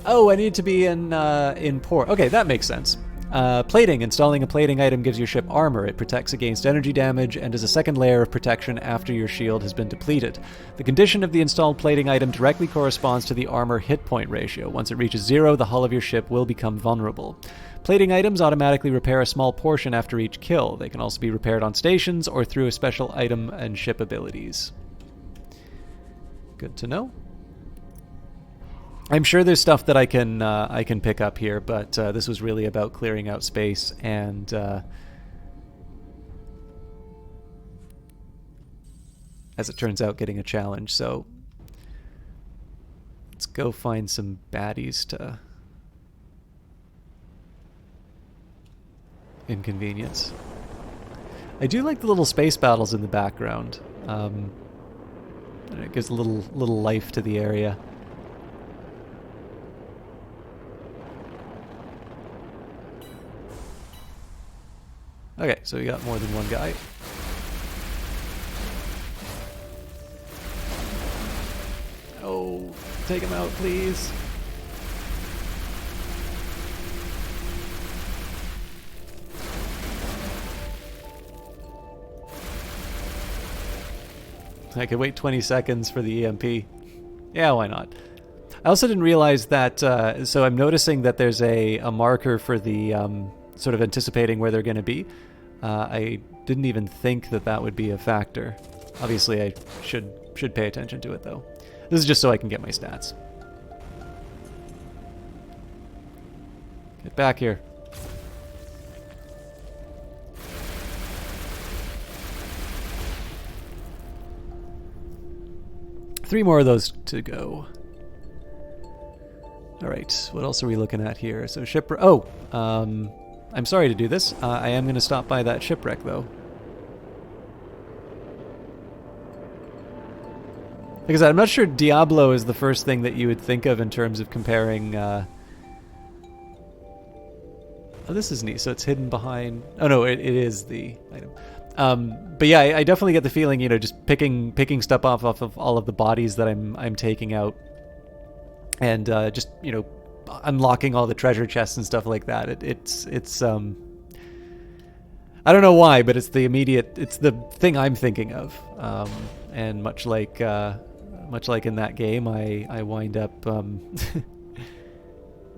Oh, I need to be in port. Okay, that makes sense. Plating. Installing a plating item gives your ship armor. It protects against energy damage and is a second layer of protection after your shield has been depleted. The condition of the installed plating item directly corresponds to the armor hit point ratio. Once it reaches 0, the hull of your ship will become vulnerable. Plating items automatically repair a small portion after each kill. They can also be repaired on stations or through a special item and ship abilities. Good to know. I'm sure there's stuff that I can pick up here, but this was really about clearing out space and as it turns out, getting a challenge. So let's go find some baddies to inconvenience. I do like the little space battles in the background. It gives a little life to the area. Okay, so we got more than one guy. Oh, take him out, please. I could wait 20 seconds for the EMP. Yeah, why not? I also didn't realize that, so I'm noticing that there's a marker for the, sort of anticipating where they're going to be. I didn't even think that that would be a factor. Obviously, I should pay attention to it, though. This is just so I can get my stats. Get back here. Three more of those to go. All right, what else are we looking at here? So ship. I'm sorry to do this. I am going to stop by that shipwreck, though. Like I said, I'm not sure Diablo is the first thing that you would think of in terms of comparing... Oh, this is neat. So it's hidden behind... Oh, no, it is the item. But yeah, I definitely get the feeling, you know, just picking stuff off of all of the bodies that I'm taking out. And just, you know, unlocking all the treasure chests and stuff like that. It's I don't know why, but it's the thing I'm thinking of. And much like in that game, I wind up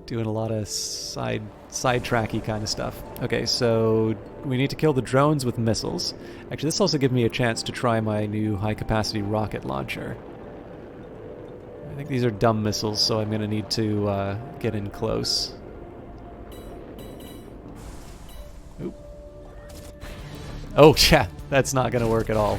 doing a lot of sidetracky kind of stuff. Okay, so we need to kill the drones with missiles. Actually, this also gives me a chance to try my new high-capacity rocket launcher. I think these are dumb missiles, so I'm going to need to get in close. Oop. Oh, yeah, that's not going to work at all.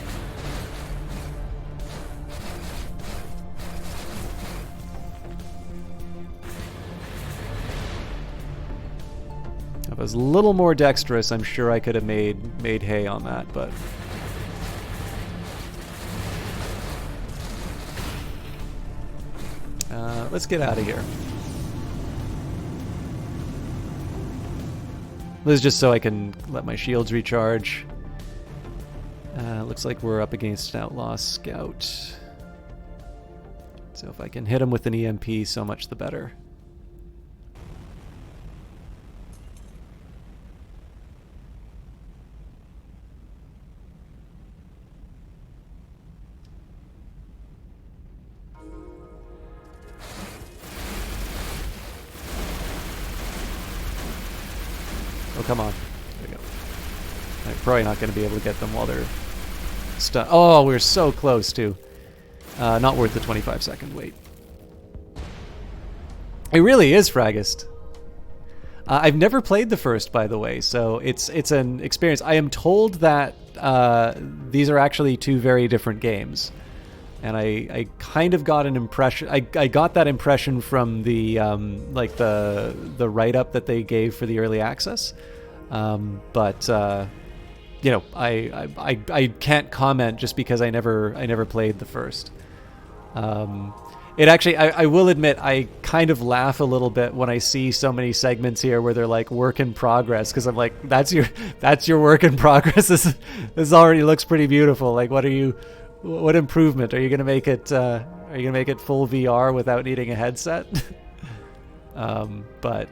If I was a little more dexterous, I'm sure I could have made hay on that, but... let's get out of here. This is just so I can let my shields recharge. Looks like we're up against an outlaw scout. So if I can hit him with an EMP, so much the better. Oh, come on. There we go. I'm probably not going to be able to get them while they're stunned. Oh, we're so close, too. Not worth the 25-second wait. It really is Fraggist. I've never played the first, by the way, so it's an experience. I am told that these are actually two very different games. And I kind of got an impression. I got that impression from the like the write-up that they gave for the early access, but you know, I can't comment just because I never played the first. It actually, I will admit, I kind of laugh a little bit when I see so many segments here where they're like work in progress, because I'm like, that's your work in progress. This already looks pretty beautiful. Like, what improvement are you gonna make it? Are you gonna make it full VR without needing a headset? But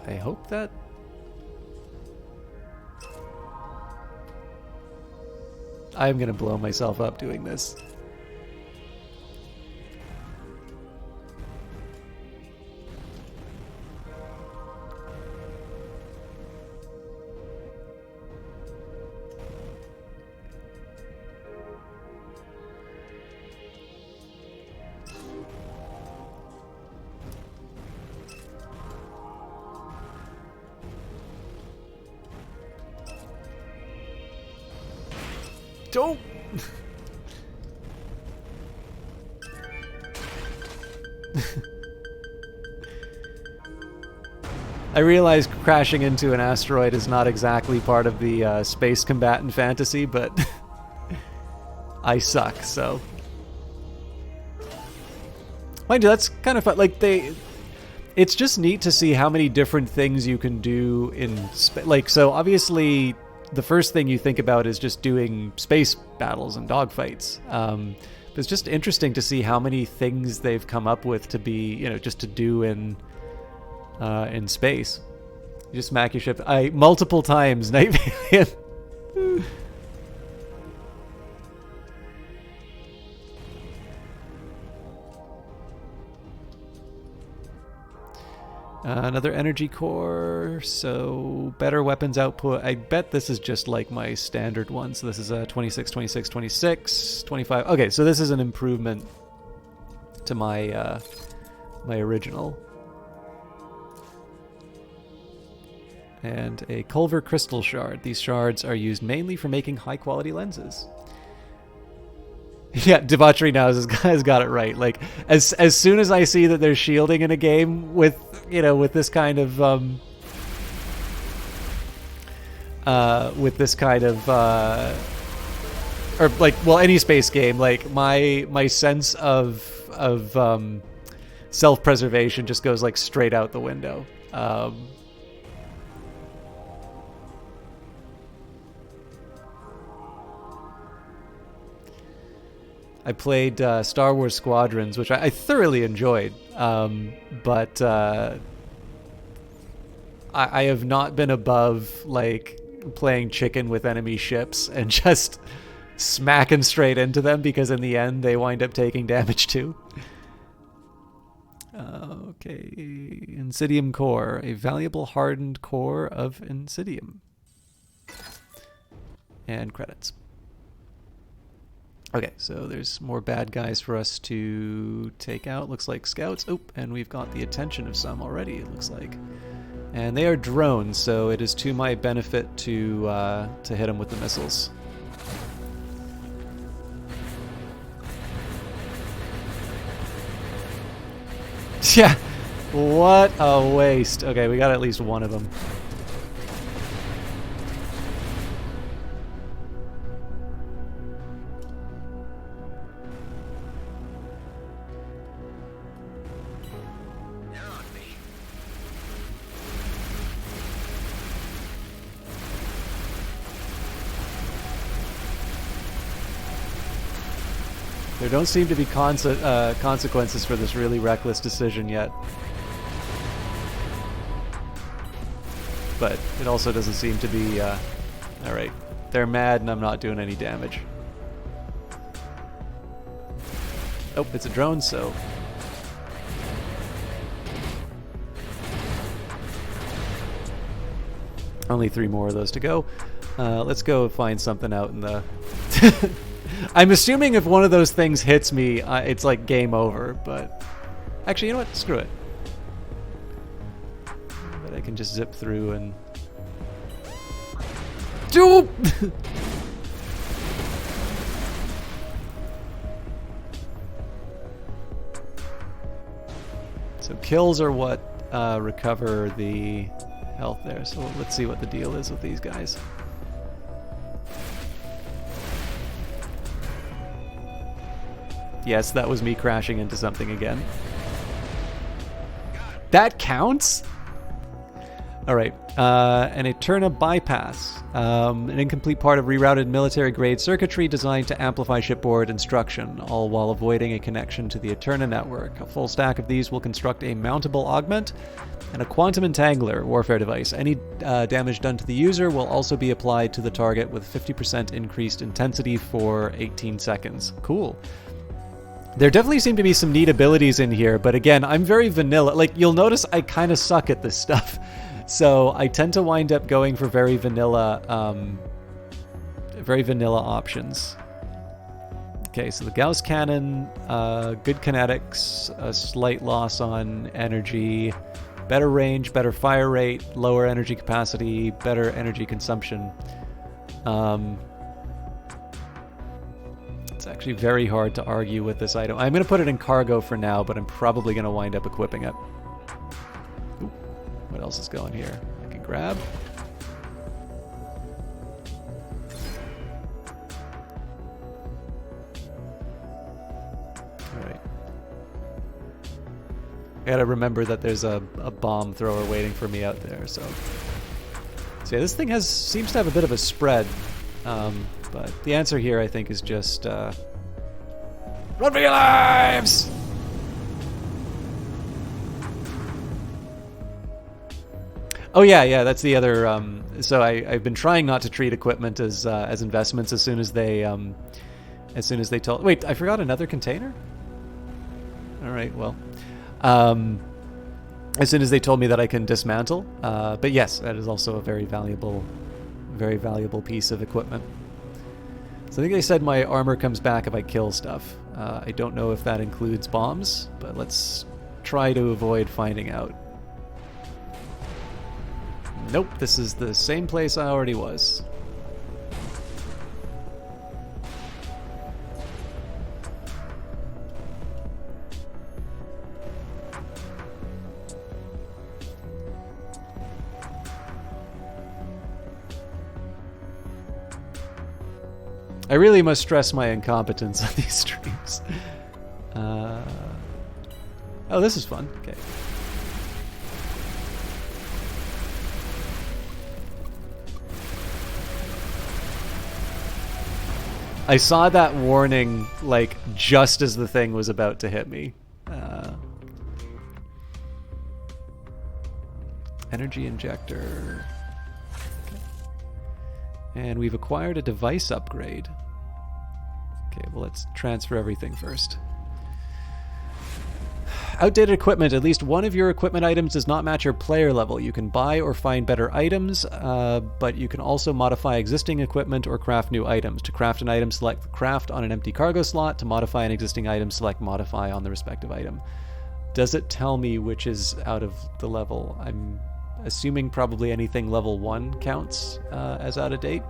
I hope that. I'm gonna blow myself up doing this. Don't. I realize crashing into an asteroid is not exactly part of the space combatant fantasy, but I suck, so. Mind you, that's kind of fun. Like, it's just neat to see how many different things you can do in space. Like, so obviously, the first thing you think about is just doing space battles and dogfights. But it's just interesting to see how many things they've come up with to be, you know, just to do in space. You just smack your ship. Multiple times, Night Valiant. Another energy core, so better weapons output. I bet this is just like my standard one. So this is a 26, 26, 26, 25. Okay, so this is an improvement to my my original. And a Culver crystal shard. These shards are used mainly for making high-quality lenses. Yeah, debauchery now has got it right. Like as soon as I see that there's shielding in a game with with this kind of or like, well, any space game, like my sense of self-preservation just goes like straight out the window. I played Star Wars Squadrons, which I thoroughly enjoyed, but I have not been above like playing chicken with enemy ships and just smacking straight into them, because in the end they wind up taking damage too. Okay, Insidium core, a valuable hardened core of Insidium, and credits. Okay, so there's more bad guys for us to take out. Looks like scouts. Oh, and we've got the attention of some already, it looks like. And they are drones, so it is to my benefit to hit them with the missiles. Yeah, what a waste. Okay, we got at least one of them. There don't seem to be consequences for this really reckless decision yet. But it also doesn't seem to be... Alright, they're mad and I'm not doing any damage. Oh, it's a drone, so... Only 3 more of those to go. Let's go find something out in the... I'm assuming if one of those things hits me, it's like game over, but... Actually, you know what? Screw it. But I can just zip through and... Doop! So kills are what recover the health there. So let's see what the deal is with these guys. Yes, that was me crashing into something again. That counts? Alright, an Eterna bypass. An incomplete part of rerouted military-grade circuitry designed to amplify shipboard instruction, all while avoiding a connection to the Eterna network. A full stack of these will construct a mountable augment and a quantum entangler warfare device. Any damage done to the user will also be applied to the target with 50% increased intensity for 18 seconds. Cool. There definitely seem to be some neat abilities in here, but again, I'm very vanilla. Like, you'll notice I kind of suck at this stuff. So I tend to wind up going for very vanilla options. Okay, so the Gauss cannon, good kinetics, a slight loss on energy, better range, better fire rate, lower energy capacity, better energy consumption. It's actually very hard to argue with this item. I'm going to put it in cargo for now, but I'm probably going to wind up equipping it. Ooh, what else is going here? I can grab. Alright. I gotta remember that there's a bomb thrower waiting for me out there, so... So yeah, this thing seems to have a bit of a spread. But the answer here, I think, is just run for your lives! Oh yeah, that's the other. So I've been trying not to treat equipment as investments as soon as they told. Wait, I forgot another container. All right, well, as soon as they told me that I can dismantle. But yes, that is also a very valuable piece of equipment. So I think they said my armor comes back if I kill stuff. I don't know if that includes bombs, but let's try to avoid finding out. Nope, this is the same place I already was. I really must stress my incompetence on these streams. Oh, this is fun. Okay. I saw that warning, like, just as the thing was about to hit me. Energy injector. Okay. And we've acquired a device upgrade. Okay, well, let's transfer everything first. Outdated equipment. At least one of your equipment items does not match your player level. You can buy or find better items, but you can also modify existing equipment or craft new items. To craft an item, select craft on an empty cargo slot. To modify an existing item, select modify on the respective item. Does it tell me which is out of the level? I'm assuming probably anything level 1 counts as out of date.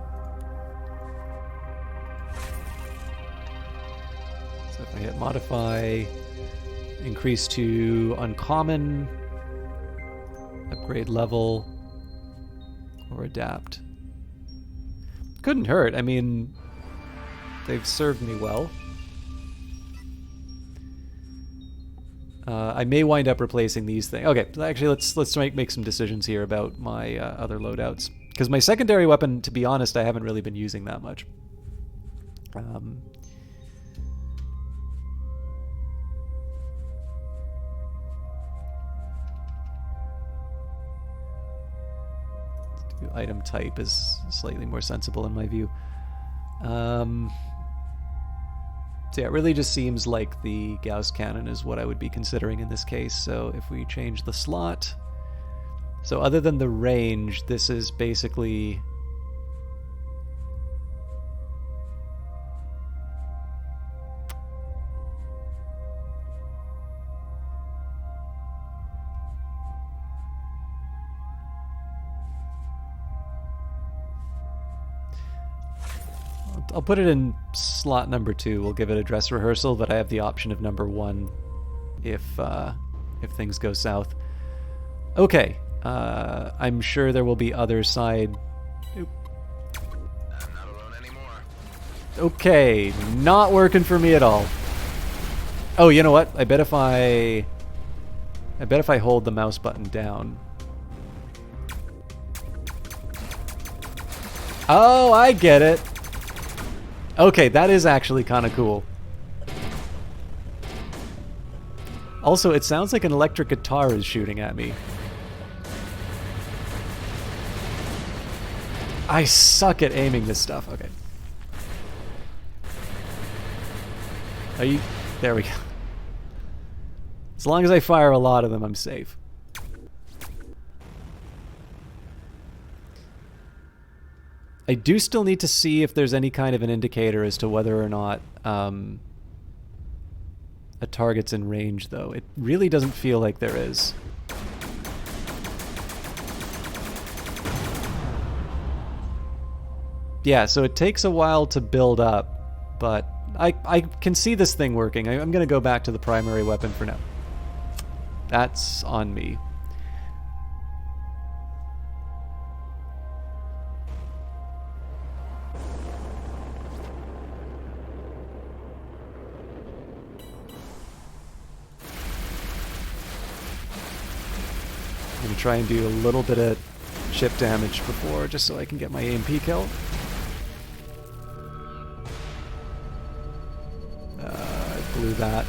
So if I hit modify, increase to uncommon, upgrade level, or adapt. Couldn't hurt. I mean, they've served me well. I may wind up replacing these things. Okay, actually, let's make some decisions here about my other loadouts. Because my secondary weapon, to be honest, I haven't really been using that much. Item type is slightly more sensible in my view. So yeah, it really just seems like the Gauss cannon is what I would be considering in this case. So if we change the slot, so other than the range, this is basically I'll put it in slot number 2. We'll give it a dress rehearsal, but I have the option of number 1 if things go south. Okay, I'm sure there will be other side. Oop. I'm not alone anymore. Okay, not working for me at all. Oh, you know what? I bet if I hold the mouse button down. Oh, I get it. Okay, that is actually kind of cool. Also, it sounds like an electric guitar is shooting at me. I suck at aiming this stuff. Okay. Are you... There we go. As long as I fire a lot of them, I'm safe. I do still need to see if there's any kind of an indicator as to whether or not a target's in range, though. It really doesn't feel like there is. Yeah, so it takes a while to build up, but I can see this thing working. I'm going to go back to the primary weapon for now. That's on me. I'm going to try and do a little bit of chip damage before, just so I can get my AMP kill. I blew that.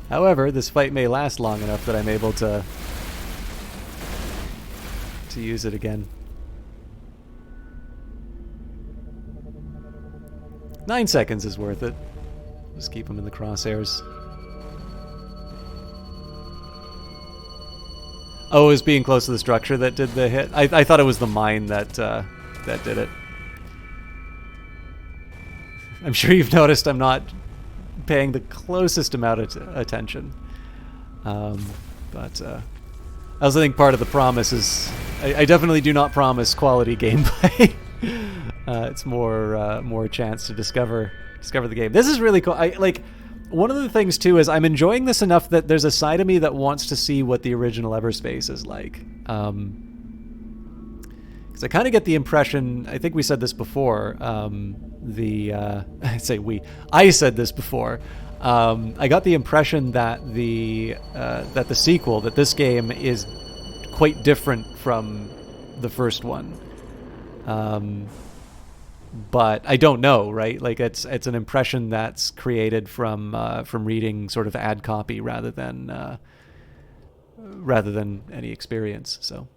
However, this fight may last long enough that I'm able to use it again. 9 seconds is worth it. Just keep them in the crosshairs. Oh, it was being close to the structure that did the hit? I thought it was the mine that did it. I'm sure you've noticed I'm not paying the closest amount of attention. But I also think part of the promise is... I definitely do not promise quality gameplay. It's more chance to discover the game. This is really cool. one of the things too is I'm enjoying this enough that there's a side of me that wants to see what the original Everspace is like. Because I kind of get the impression, I think we said this before, I said this before. I got the impression that the sequel, that this game is quite different from the first one. But I don't know, right? Like it's an impression that's created from reading sort of ad copy rather than any experience. So.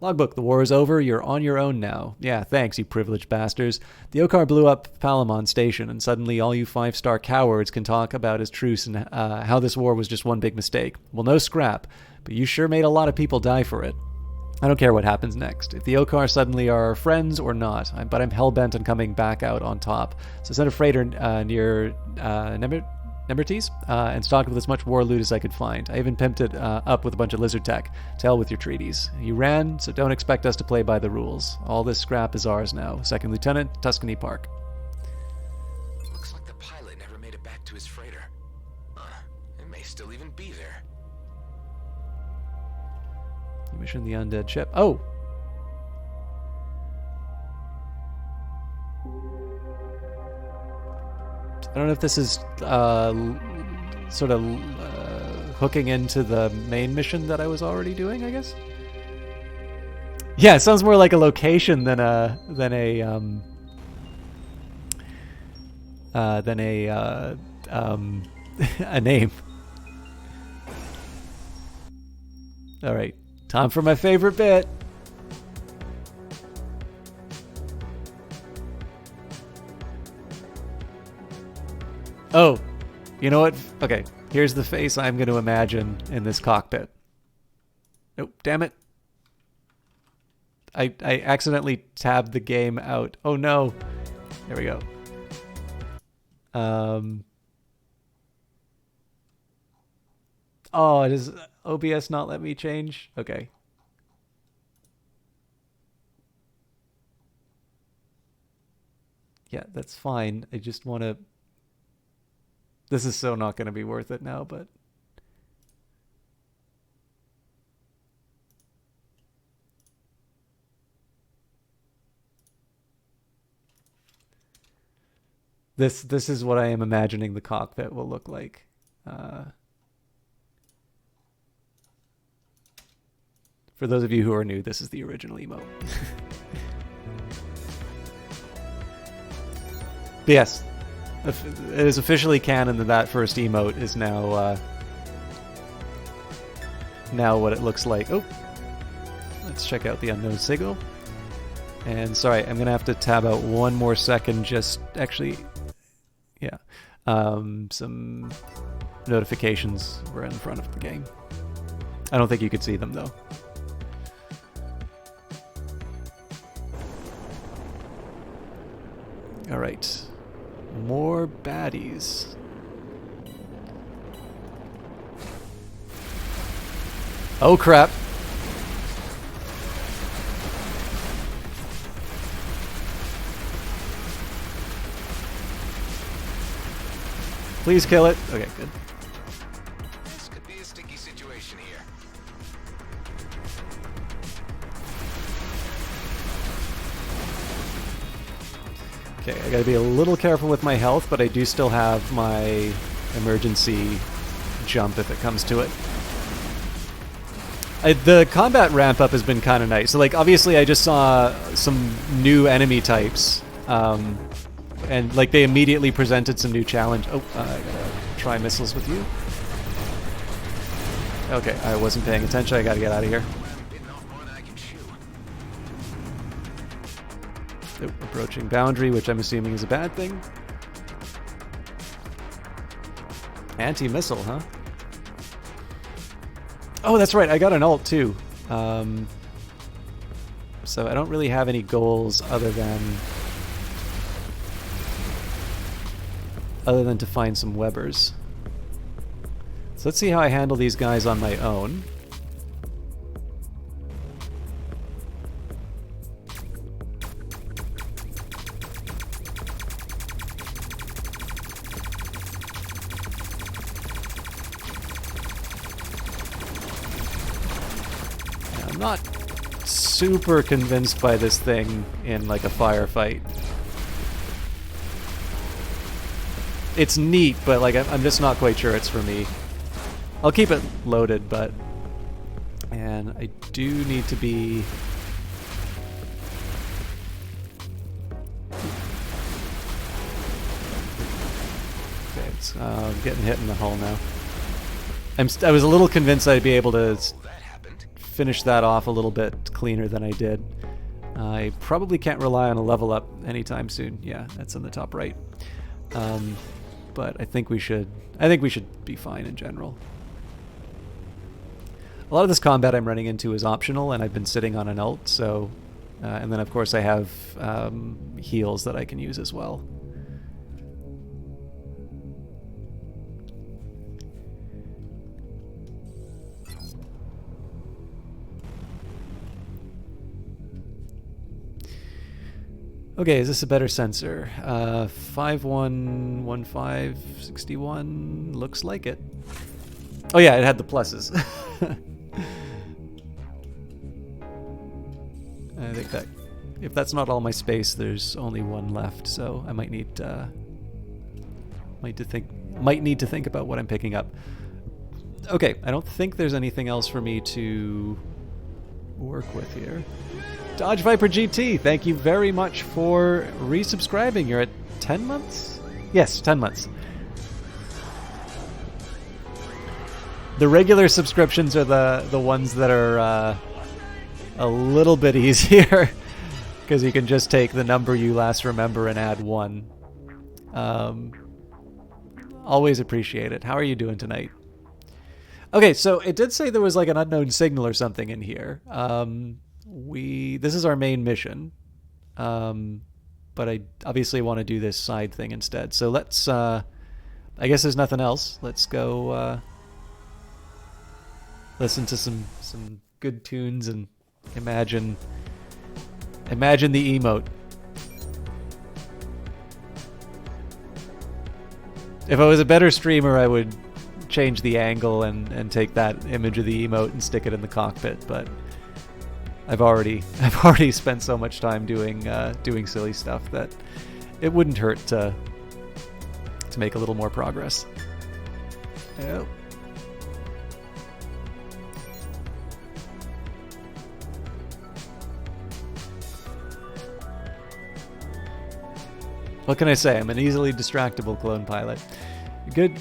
Logbook, the war is over. You're on your own now. Yeah, thanks, you privileged bastards. The Okar blew up Palamon Station, and suddenly all you 5-star cowards can talk about his truce and how this war was just one big mistake. Well, no scrap, but you sure made a lot of people die for it. I don't care what happens next. If the Okar suddenly are friends or not, but I'm hell-bent on coming back out on top. So send a freighter near Nemertes, and stocked with as much war loot as I could find. I even pimped it up with a bunch of lizard tech. To hell with your treaties. You ran, so don't expect us to play by the rules. All this scrap is ours now. Second Lieutenant, Tuscany Park. Looks like the pilot never made it back to his freighter. It may still even be there. Mission the undead ship. Oh! I don't know if this is sort of hooking into the main mission that I was already doing, I guess. Yeah, it sounds more like a location than a a name. All right, time for my favorite bit. Oh, you know what? Okay, here's the face I'm going to imagine in this cockpit. Nope, damn it. I accidentally tabbed the game out. Oh no. There we go. Oh, does OBS not let me change? Okay. Yeah, that's fine. I just want to... This is so not going to be worth it now, but... This is what I am imagining the cockpit will look like. For those of you who are new, this is the original emote. But yes, it is officially canon that first emote is now what it looks like. Oh, let's check out the unknown signal. And sorry, I'm gonna have to tab out one more second. Just actually, yeah, some notifications were in front of the game. I don't think you could see them though. All right. More baddies. Oh crap. Please kill it. Okay, good. This could be a sticky situation here. Okay, I gotta be a little careful with my health, but I do still have my emergency jump if it comes to it. The combat ramp up has been kind of nice. So, like, obviously I just saw some new enemy types, and like they immediately presented some new challenge. Oh, I gotta try missiles with you. Okay, I wasn't paying attention. I gotta get out of here. Oh, approaching boundary, which I'm assuming is a bad thing. Anti-missile, huh? Oh, that's right. I got an ult too. So I don't really have any goals other than to find some Webbers. So let's see how I handle these guys on my own. I'm not super convinced by this thing in like a firefight. It's neat, but like I'm just not quite sure it's for me. I'll keep it loaded, but... And I do need to be... Okay, it's getting hit in the hull now. I was a little convinced I'd be able to finish that off a little bit cleaner than I did. I probably can't rely on a level up anytime soon. Yeah, that's in the top right. But I think we should be fine in general. A lot of this combat I'm running into is optional, and I've been sitting on an ult, so... and then, of course, I have heals that I can use as well. Okay, is this a better sensor? 511561 looks like it. Oh yeah, it had the pluses. I think that if that's not all my space, there's only one left, so I might need need to think about what I'm picking up. Okay, I don't think there's anything else for me to work with here. Dodge Viper GT, thank you very much for resubscribing. You're at 10 months? Yes, 10 months. The regular subscriptions are the ones that are a little bit easier because you can just take the number you last remember and add 1. Always appreciate it. How are you doing tonight? Okay, so it did say there was like an unknown signal or something in here. This is our main mission, but I obviously want to do this side thing instead. So let's, I guess there's nothing else. Let's go listen to some good tunes and imagine the emote. If I was a better streamer, I would change the angle and take that image of the emote and stick it in the cockpit, but I've already spent so much time doing silly stuff that it wouldn't hurt to make a little more progress. Yep. What can I say? I'm an easily distractible clone pilot. Good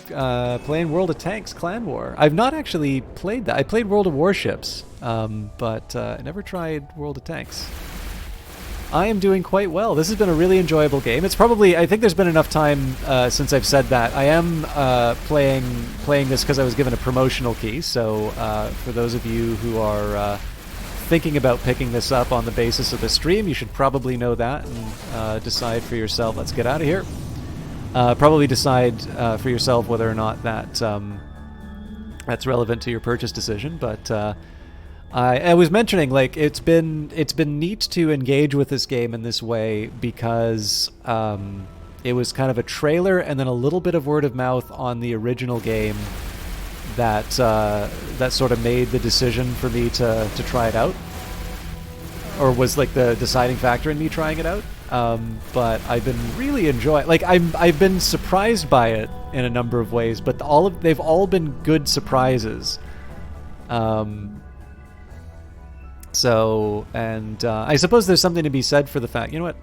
playing World of Tanks Clan War. I've not actually played that. I played World of Warships, but I never tried World of Tanks. I am doing quite well. This has been a really enjoyable game. It's probably, I think there's been enough time since I've said that. I am playing this because I was given a promotional key, so for those of you who are thinking about picking this up on the basis of the stream, you should probably know that and decide for yourself. Let's get out of here. Probably decide for yourself whether or not that that's relevant to your purchase decision. But I was mentioning, like, it's been neat to engage with this game in this way because it was kind of a trailer and then a little bit of word of mouth on the original game that sort of made the decision for me to try it out, or was like the deciding factor in me trying it out. But I've been really enjoying. Like I've been surprised by it in a number of ways, but they've all been good surprises. So, and I suppose there's something to be said for the fact. You know what?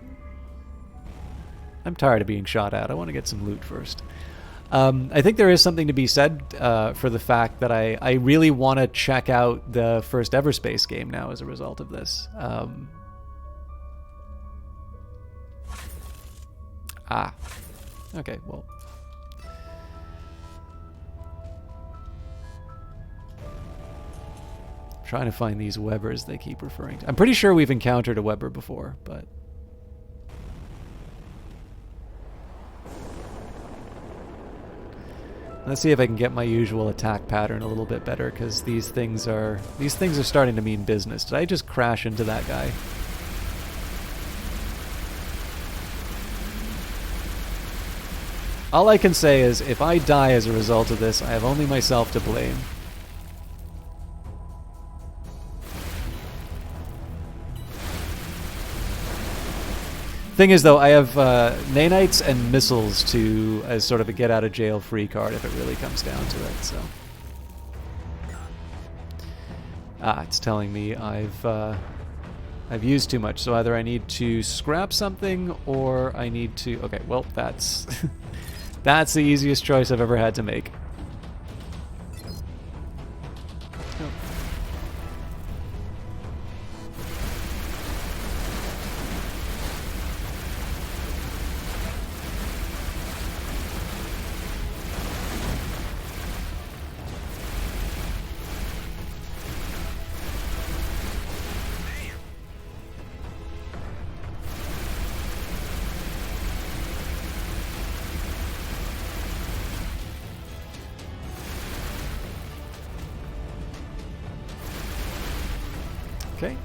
I'm tired of being shot at. I want to get some loot first. I think there is something to be said for the fact that I really want to check out the first Everspace game now as a result of this. Okay, well. I'm trying to find these Webbers they keep referring to. I'm pretty sure we've encountered a Webber before, but... Let's see if I can get my usual attack pattern a little bit better, because these things are starting to mean business. Did I just crash into that guy? All I can say is, if I die as a result of this, I have only myself to blame. Thing is, though, I have nanites and missiles to as sort of a get out of jail free card if it really comes down to it. So, it's telling me I've used too much. So either I need to scrap something or I need to. Okay, well that's that's the easiest choice I've ever had to make. Okay.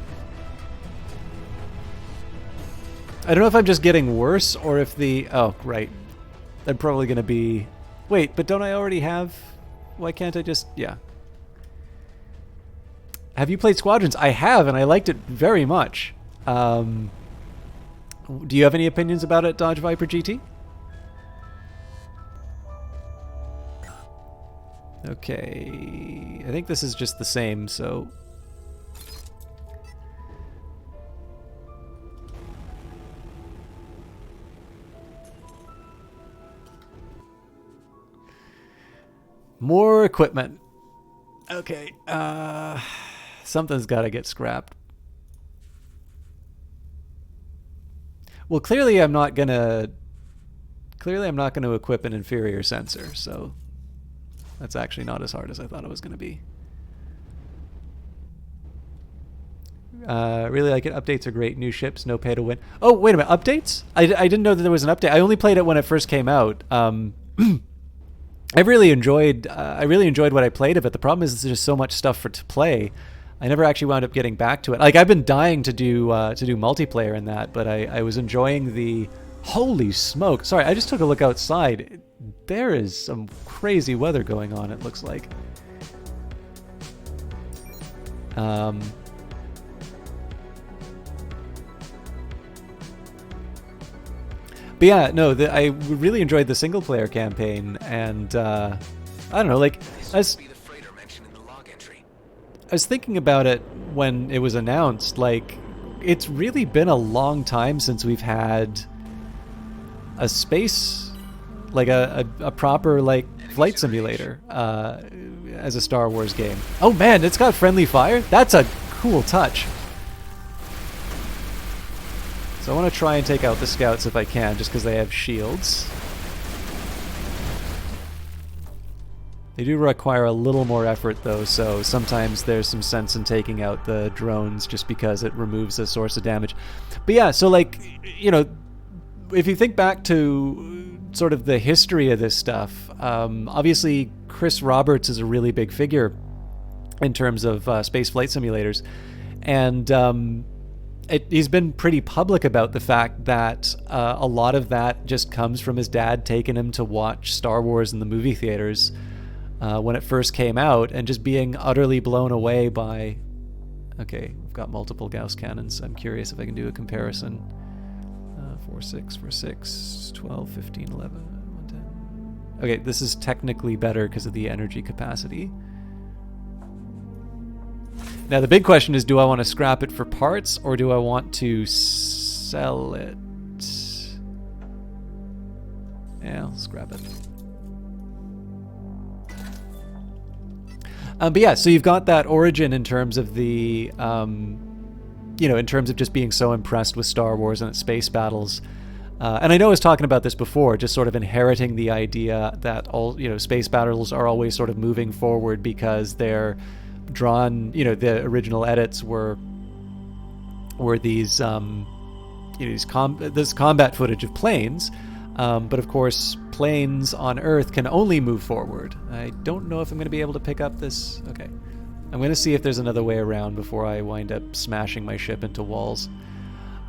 I don't know if I'm just getting worse or if the... Oh, right. I'm probably going to be... Wait, but don't I already have... Why can't I just... Yeah. Have you played Squadrons? I have, and I liked it very much. Do you have any opinions about it, Dodge Viper GT? Okay. I think this is just the same, so... More equipment. Okay, something's got to get scrapped. Well, clearly I'm not gonna equip an inferior sensor, so that's actually not as hard as I thought it was gonna be. Really like it. Updates are great. New ships, no pay to win. Oh, wait a minute, updates? I didn't know that there was an update. I only played it when it first came out. I really enjoyed what I played of it. The problem is there's just so much stuff to play. I never actually wound up getting back to it. Like, I've been dying to do multiplayer in that, but I was enjoying the... Holy smoke. Sorry, I just took a look outside. There is some crazy weather going on, it looks like. But yeah, no, I really enjoyed the single-player campaign, and I don't know, like, I was thinking about it when it was announced. Like, it's really been a long time since we've had a space, like a proper, like, flight simulator as a Star Wars game. Oh man, it's got friendly fire? That's a cool touch. So I want to try and take out the scouts if I can, just because they have shields. They do require a little more effort, though, so sometimes there's some sense in taking out the drones just because it removes a source of damage. But yeah, so, like, you know, if you think back to sort of the history of this stuff, obviously Chris Roberts is a really big figure in terms of space flight simulators. And... he's been pretty public about the fact that a lot of that just comes from his dad taking him to watch Star Wars in the movie theaters when it first came out, and just being utterly blown away by... Okay, we've got multiple Gauss cannons. I'm curious if I can do a comparison. 4, 6, 4, 6, 12, 15, 11, 110. Okay, this is technically better because of the energy capacity. Now the big question is, do I want to scrap it for parts, or do I want to sell it? Yeah, I'll scrap it. But yeah, so you've got that origin in terms of the, you know, in terms of just being so impressed with Star Wars and its space battles. And I know I was talking about this before, just sort of inheriting the idea that all, you know, space battles are always sort of moving forward because they're drawn, you know, the original edits were these, you know, this combat footage of planes, but of course planes on Earth can only move forward. I don't know if I'm going to be able to pick up this. Okay, I'm going to see if there's another way around before I wind up smashing my ship into walls.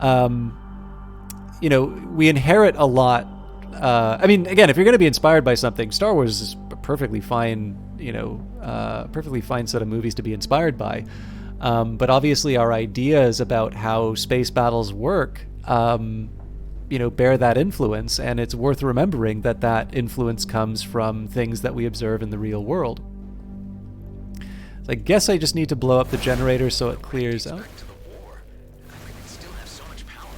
You know, we inherit a lot. I mean, again, if you're going to be inspired by something, Star Wars is a perfectly fine, you know, perfectly fine set of movies to be inspired by. But obviously our ideas about how space battles work bear that influence, and it's worth remembering that that influence comes from things that we observe in the real world. So I guess I just need to blow up the generator so it clears out. Back to the war. I could still have so much power.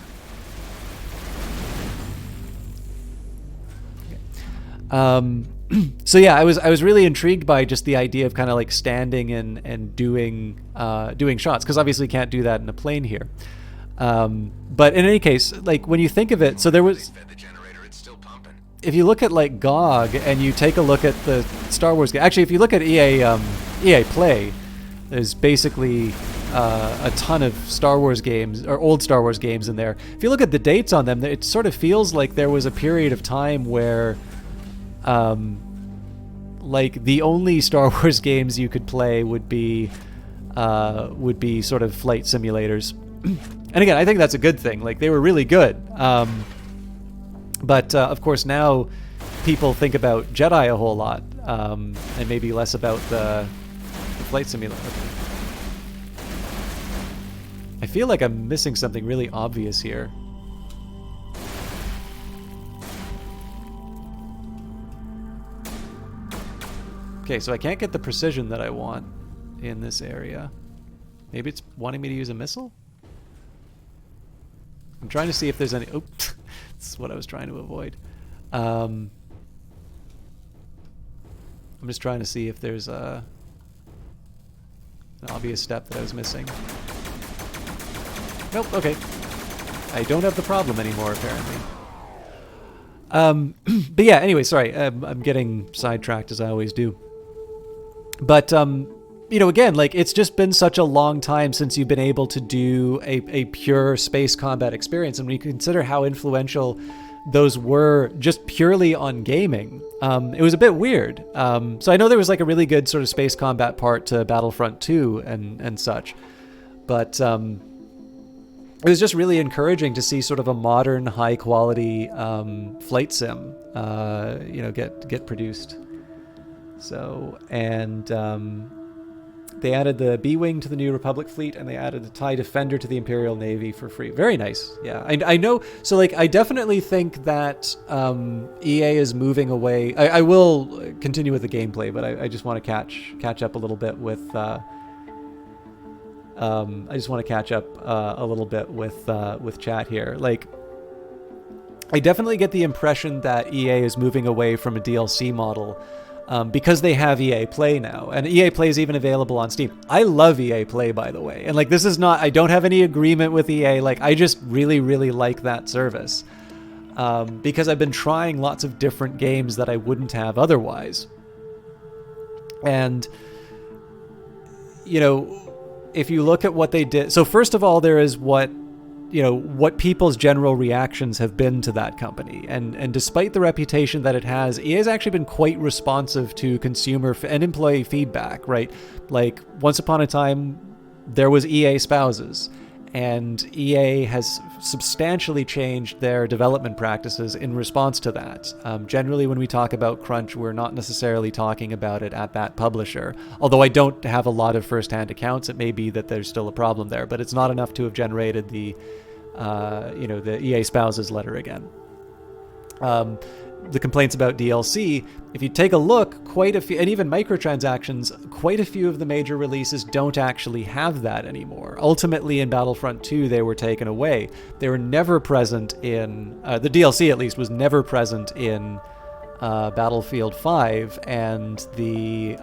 So yeah, I was really intrigued by just the idea of kind of like standing and doing shots, because obviously you can't do that in a plane here. But in any case, like when you think of it, so there was, Fed the generator, it's still pumping. if you look at like GOG and you take a look at the Star Wars game, actually if you look at EA Play, there's basically a ton of Star Wars games, or old Star Wars games in there. If you look at the dates on them, it sort of feels like there was a period of time where like the only Star Wars games you could play would be sort of flight simulators. And again, I think that's a good thing. Like, they were really good. But of course now people think about Jedi a whole lot, and maybe less about the flight simulator. I feel like I'm missing something really obvious here. Okay, so I can't get the precision that I want in this area. Maybe it's wanting me to use a missile? I'm trying to see if there's any... Oh, that's what I was trying to avoid. I'm just trying to see if there's an obvious step that I was missing. Nope, okay. I don't have the problem anymore, apparently. But yeah, anyway, sorry. I'm getting sidetracked, as I always do. But, again, like, it's just been such a long time since you've been able to do a pure space combat experience. And when you consider how influential those were just purely on gaming, it was a bit weird. So I know there was like a really good sort of space combat part to Battlefront 2 and such. But it was just really encouraging to see sort of a modern, high-quality flight sim, get produced. So, and they added the B-Wing to the New Republic fleet, and they added the TIE Defender to the Imperial Navy for free. Very nice. Yeah, I know. So, like, I definitely think that EA is moving away. I will continue with the gameplay, but I just want to catch up a little bit with. I just want to catch up a little bit with chat here. Like, I definitely get the impression that EA is moving away from a DLC model. Because they have EA Play now, and EA Play is even available on Steam. I love EA Play, by the way, and like, this is not, I don't have any agreement with EA. Like, I just really, really like that service, because I've been trying lots of different games that I wouldn't have otherwise. And, if you look at what they did, so first of all, there is what people's general reactions have been to that company. And despite the reputation that it has, EA has actually been quite responsive to consumer and employee feedback, right? Like, once upon a time, there was EA Spouses, and EA has substantially changed their development practices in response to that. Generally, when we talk about crunch, we're not necessarily talking about it at that publisher. Although I don't have a lot of first-hand accounts, it may be that there's still a problem there, but it's not enough to have generated the EA Spouses letter again. The complaints about DLC, if you take a look, quite a few, and even microtransactions, quite a few of the major releases don't actually have that anymore. Ultimately, in Battlefront 2, they were taken away. They were never present in, the DLC at least, was never present in Battlefield 5, and the,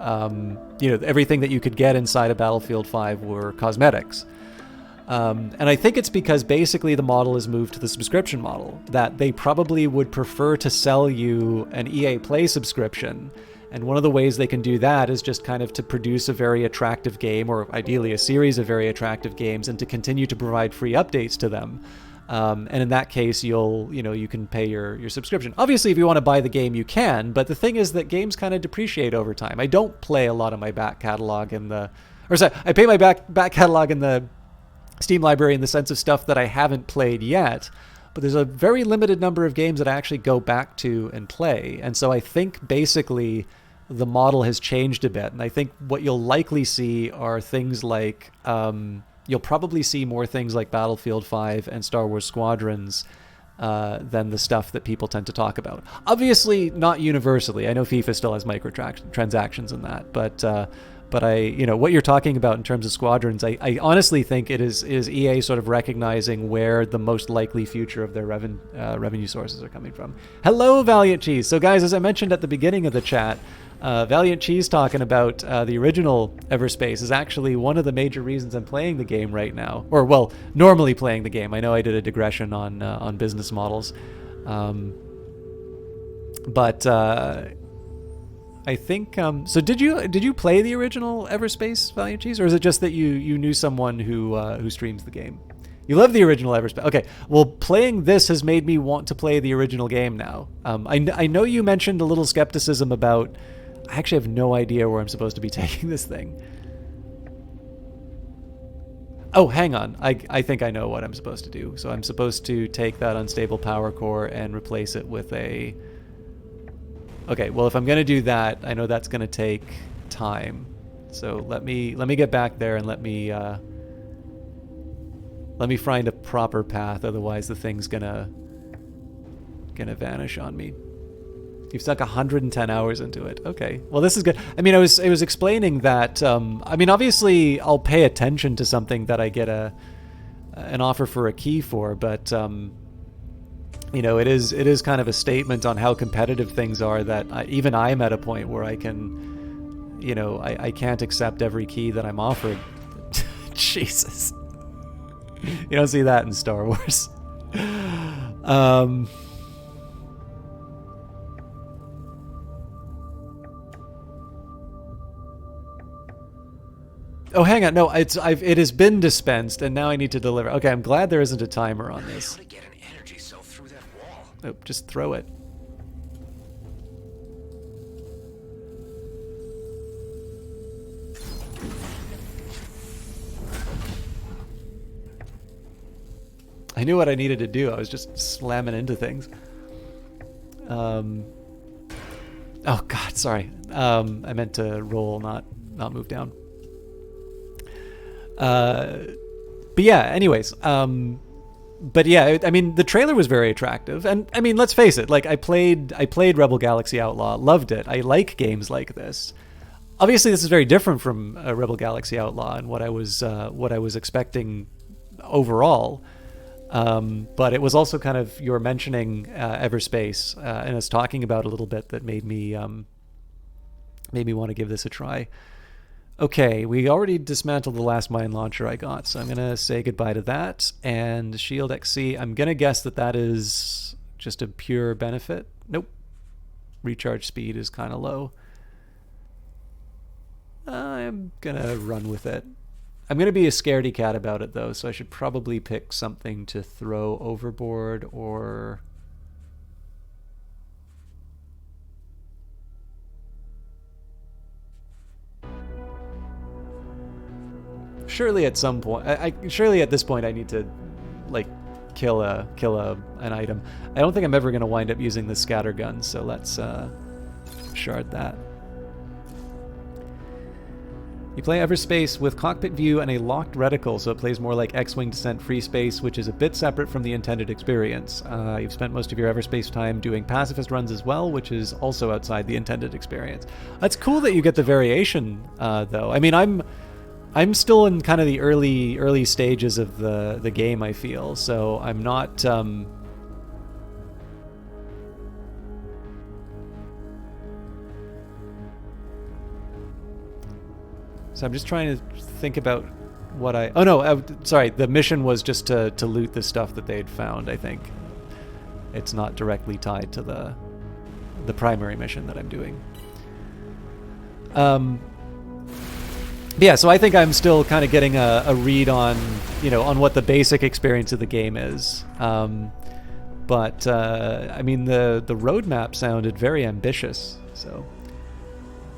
everything that you could get inside of Battlefield 5 were cosmetics. And I think it's because basically the model has moved to the subscription model, that they probably would prefer to sell you an EA Play subscription. And one of the ways they can do that is just kind of to produce a very attractive game, or ideally a series of very attractive games, and to continue to provide free updates to them. And in that case, you can pay your subscription. Obviously, if you want to buy the game, you can. But the thing is that games kind of depreciate over time. I don't play a lot of my back catalog I pay my back catalog in the Steam library in the sense of stuff that I haven't played yet, but there's a very limited number of games that I actually go back to and play. And so I think basically the model has changed a bit. And I think what you'll likely see are things like, you'll probably see more things like Battlefield 5 and Star Wars Squadrons than the stuff that people tend to talk about. Obviously, not universally. I know FIFA still has microtransactions in that, but I, what you're talking about in terms of squadrons, I honestly think it is EA sort of recognizing where the most likely future of their revenue sources are coming from. Hello, Valiant Cheese. So, guys, as I mentioned at the beginning of the chat, Valiant Cheese talking about the original Everspace is actually one of the major reasons I'm playing the game right now. Or, well, normally playing the game. I know I did a digression on business models. But I think... so did you play the original Everspace, Valiant Cheese? Or is it just that you knew someone who streams the game? You love the original Everspace. Okay, well, playing this has made me want to play the original game now. I know you mentioned a little skepticism about... I actually have no idea where I'm supposed to be taking this thing. Oh, hang on. I think I know what I'm supposed to do. So I'm supposed to take that unstable power core and replace it with a... Okay, well, if I'm going to do that, I know that's going to take time. So let me get back there and let me find a proper path. Otherwise, the thing's gonna vanish on me. You've stuck 110 hours into it. Okay, well, this is good. I mean, I was explaining that. I mean, obviously, I'll pay attention to something that I get an offer for a key for, but it is kind of a statement on how competitive things are that even I'm at a point where I can, I can't accept every key that I'm offered. Jesus, you don't see that in Star Wars. Oh, hang on. No, it has been dispensed, and now I need to deliver. Okay, I'm glad there isn't a timer on this. How to get an energy cell through that wall? Oh, just throw it. I knew what I needed to do. I was just slamming into things. Oh God, sorry. I meant to roll, not move down. But yeah, anyways, but yeah, I mean, the trailer was very attractive, and I mean, let's face it, like I played Rebel Galaxy Outlaw, loved it. I like games like this. Obviously, this is very different from Rebel Galaxy Outlaw and what I was expecting overall. But it was also kind of your mentioning Everspace and us talking about it a little bit that made me want to give this a try. Okay, we already dismantled the last mine launcher I got, so I'm going to say goodbye to that. And Shield XC, I'm going to guess that is just a pure benefit. Nope. Recharge speed is kind of low. I'm going to run with it. I'm going to be a scaredy cat about it, though, so I should probably pick something to throw overboard or... Surely at some point, surely at this point I need to, like, kill an item. I don't think I'm ever going to wind up using the scatter gun, so let's shard that. You play Everspace with cockpit view and a locked reticle, so it plays more like X-Wing Descent Free Space, which is a bit separate from the intended experience. You've spent most of your Everspace time doing pacifist runs as well, which is also outside the intended experience. That's cool that you get the variation, though. I mean, I'm still in kind of the early stages of the game, I feel, so I'm not... So I'm just trying to think about what I... Oh no, sorry, the mission was just to loot the stuff that they had found, I think. It's not directly tied to the primary mission that I'm doing. Yeah, so I think I'm still kind of getting a read on, on what the basic experience of the game is. But I mean, the roadmap sounded very ambitious, so...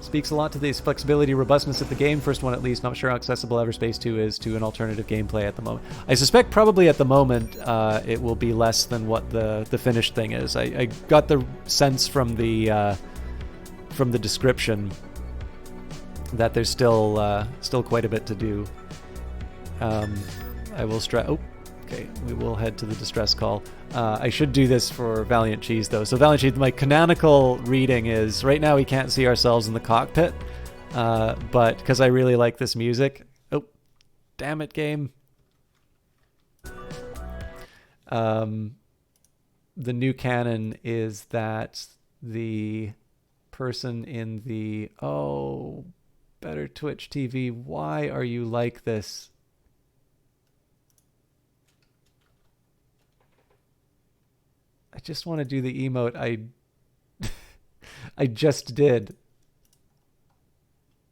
Speaks a lot to the flexibility, robustness of the game. First one, at least. Not sure how accessible Everspace 2 is to an alternative gameplay at the moment. I suspect probably at the moment it will be less than what the finished thing is. I got the sense from the description that there's still quite a bit to do. I will stress. Oh, Okay, we will head to the distress call. I should do this for Valiant Cheese, though. So Valiant Cheese, my canonical reading is, right now we can't see ourselves in the cockpit, but because I really like this music... Oh, damn it, game. The new canon is that the person in the... Oh, better Twitch TV, why are you like this? I just want to do the emote I just did.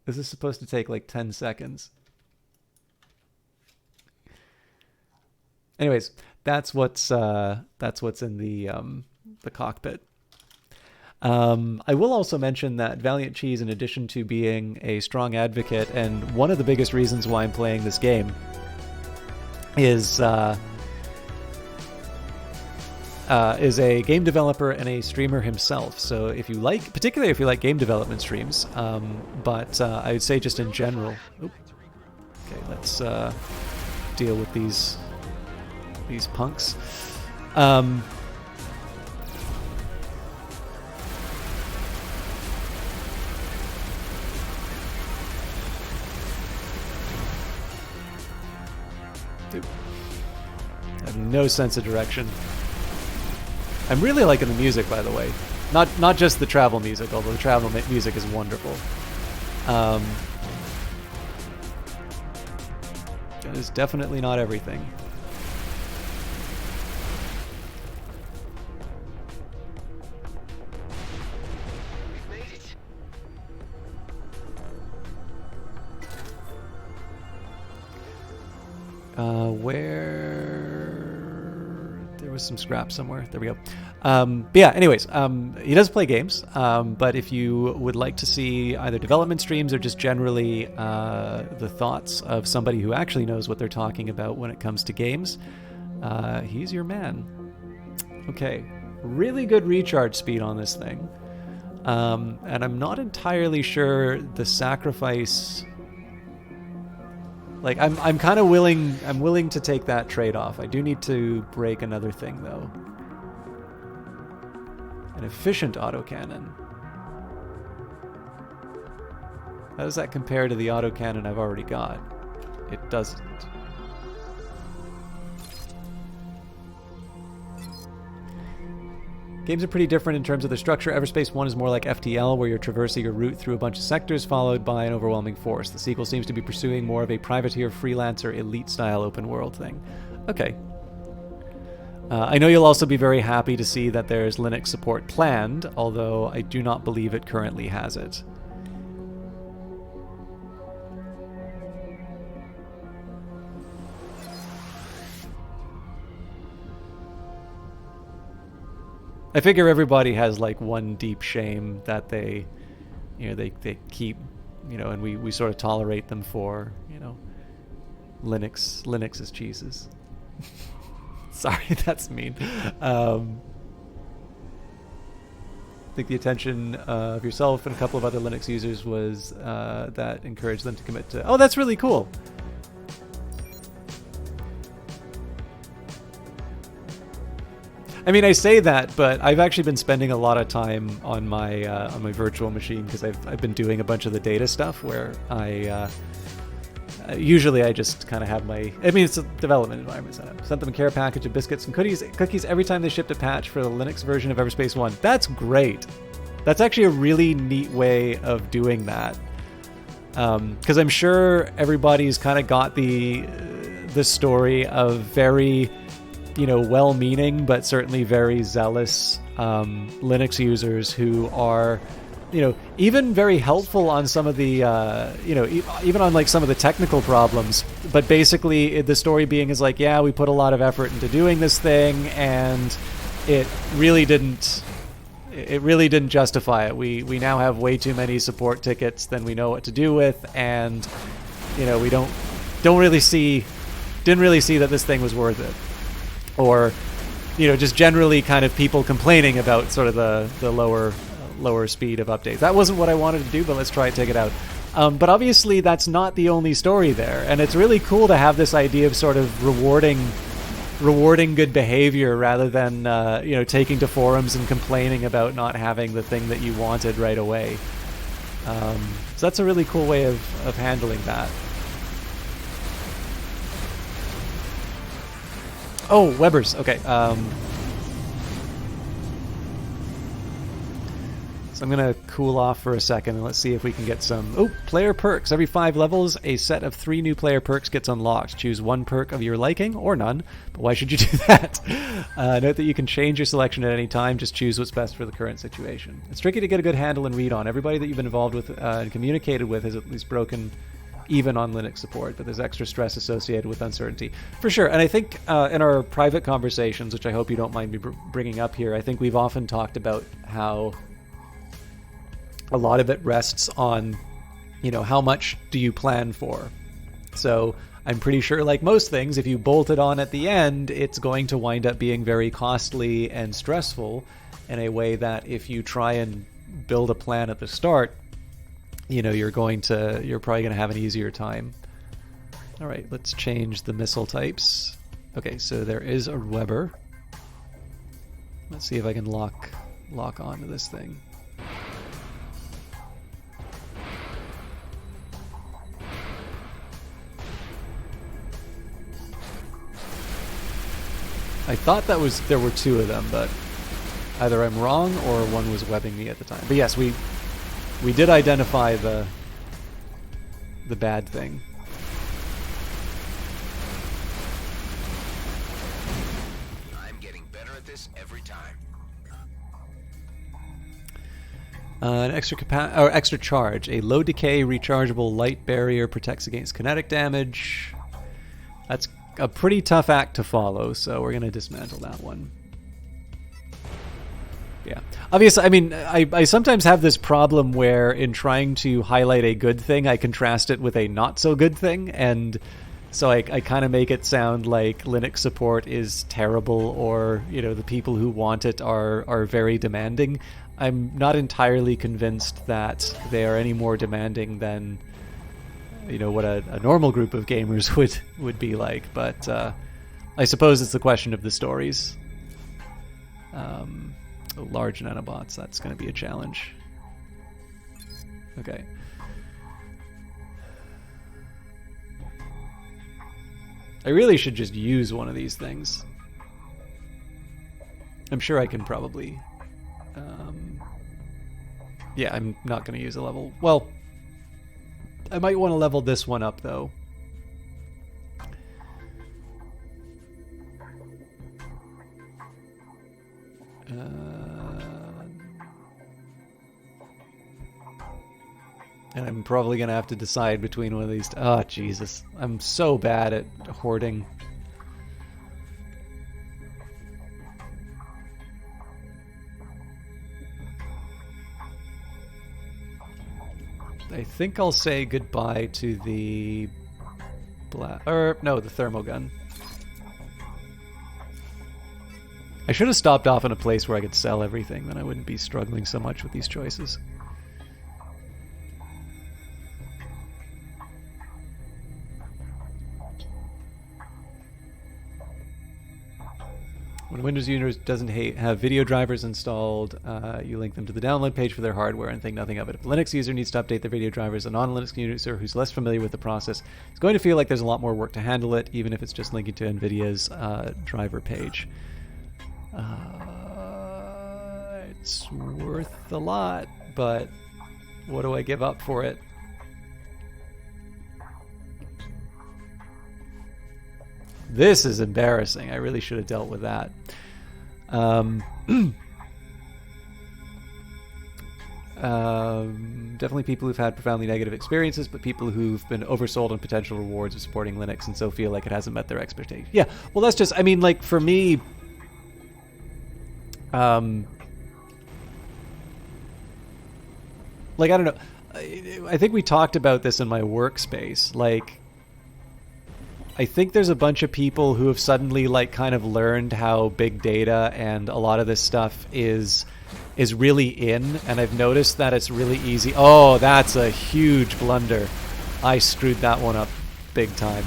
This is supposed to take like 10 seconds. Anyways, that's what's in the cockpit. I will also mention that Valiant Cheese, in addition to being a strong advocate, and one of the biggest reasons why I'm playing this game is a game developer and a streamer himself. So if you like, particularly if you like game development streams, but I would say just in general. Oop. Okay, let's deal with these punks. Dude, I have no sense of direction. I'm really liking the music, by the way. Not just the travel music, although the travel music is wonderful. That is definitely not everything. We've made it. Where there was some scrap somewhere. There we go. But yeah, anyways, he does play games, but if you would like to see either development streams or just generally the thoughts of somebody who actually knows what they're talking about when it comes to games, he's your man. Okay, really good recharge speed on this thing. And I'm not entirely sure the sacrifice... Like, I'm kind of willing... I'm willing to take that trade-off. I do need to break another thing, though. An efficient autocannon. How does that compare to the autocannon I've already got? It doesn't. Games are pretty different in terms of their structure. Everspace 1 is more like FTL, where you're traversing your route through a bunch of sectors followed by an overwhelming force. The sequel seems to be pursuing more of a privateer, freelancer, elite-style open-world thing. Okay. I know you'll also be very happy to see that there's Linux support planned, although I do not believe it currently has it. I figure everybody has like one deep shame that they keep, and we sort of tolerate them for, Linux's cheeses. Sorry, that's mean. I think the attention of yourself and a couple of other Linux users was that encouraged them to commit to... Oh, that's really cool. I mean, I say that, but I've actually been spending a lot of time on my virtual machine because I've been doing a bunch of the data stuff where I... usually I just kind of have my... I mean, it's a development environment setup. Sent them a care package of biscuits and cookies every time they shipped a patch for the Linux version of Everspace 1. That's great. That's actually a really neat way of doing that. Because I'm sure everybody's kind of got the story of very, well-meaning but certainly very zealous Linux users who are... even very helpful on some of the, even on like some of the technical problems. But basically, the story being is like, yeah, we put a lot of effort into doing this thing, and it really didn't justify it. We now have way too many support tickets than we know what to do with, and we didn't really see that this thing was worth it, or just generally kind of people complaining about sort of the lower speed of updates. That wasn't what I wanted to do, but let's try and take it out. But obviously that's not the only story there, and it's really cool to have this idea of sort of rewarding rewarding good behavior rather than taking to forums and complaining about not having the thing that you wanted right away. So that's a really cool way of handling that. Oh, Weber's. Okay. So I'm going to cool off for a second and let's see if we can get some... Oh, player perks. Every 5 levels, a set of 3 new player perks gets unlocked. Choose one perk of your liking, or none. But why should you do that? Note that you can change your selection at any time. Just choose what's best for the current situation. It's tricky to get a good handle and read on. Everybody that you've been involved with and communicated with has at least broken even on Linux support, but there's extra stress associated with uncertainty. For sure. And I think in our private conversations, which I hope you don't mind me bringing up here, I think we've often talked about how a lot of it rests on, how much do you plan for? So I'm pretty sure, like most things, if you bolt it on at the end, it's going to wind up being very costly and stressful in a way that if you try and build a plan at the start, you're probably going to have an easier time. All right, let's change the missile types. Okay, so there is a Weber. Let's see if I can lock onto this thing. I thought there were 2 of them, but either I'm wrong or one was webbing me at the time. But yes, we did identify the bad thing. I'm getting better at this every time. An extra charge. A low decay rechargeable light barrier protects against kinetic damage. That's a pretty tough act to follow, so we're going to dismantle that one. Yeah. Obviously, I mean, I sometimes have this problem where in trying to highlight a good thing, I contrast it with a not so good thing, and so I kind of make it sound like Linux support is terrible, or, the people who want it are very demanding. I'm not entirely convinced that they are any more demanding than what a normal group of gamers would be like, but I suppose it's the question of the stories. Large nanobots, that's going to be a challenge. Okay. I really should just use one of these things. I'm sure I can probably... yeah, I'm not going to use a level... Well... I might want to level this one up, though. And I'm probably going to have to decide between one of these... Oh, Jesus. I'm so bad at hoarding. I think I'll say goodbye to the the thermogun. I should have stopped off in a place where I could sell everything, then I wouldn't be struggling so much with these choices. When a Windows user doesn't have video drivers installed, you link them to the download page for their hardware and think nothing of it. If a Linux user needs to update their video drivers, a non-Linux user who's less familiar with the process is going to feel like there's a lot more work to handle it, even if it's just linking to NVIDIA's driver page. It's worth a lot, but what do I give up for it? This is embarrassing. I really should have dealt with that. Definitely people who've had profoundly negative experiences, but people who've been oversold on potential rewards of supporting Linux and so feel like it hasn't met their expectations. Yeah, well, that's just, I mean, like, for me, like, I don't know. I think we talked about this in my workspace. Like, I think there's a bunch of people who have suddenly, like, kind of learned how big data and a lot of this stuff is really in, and I've noticed that it's really easy. Oh, that's a huge blunder. I screwed that one up big time.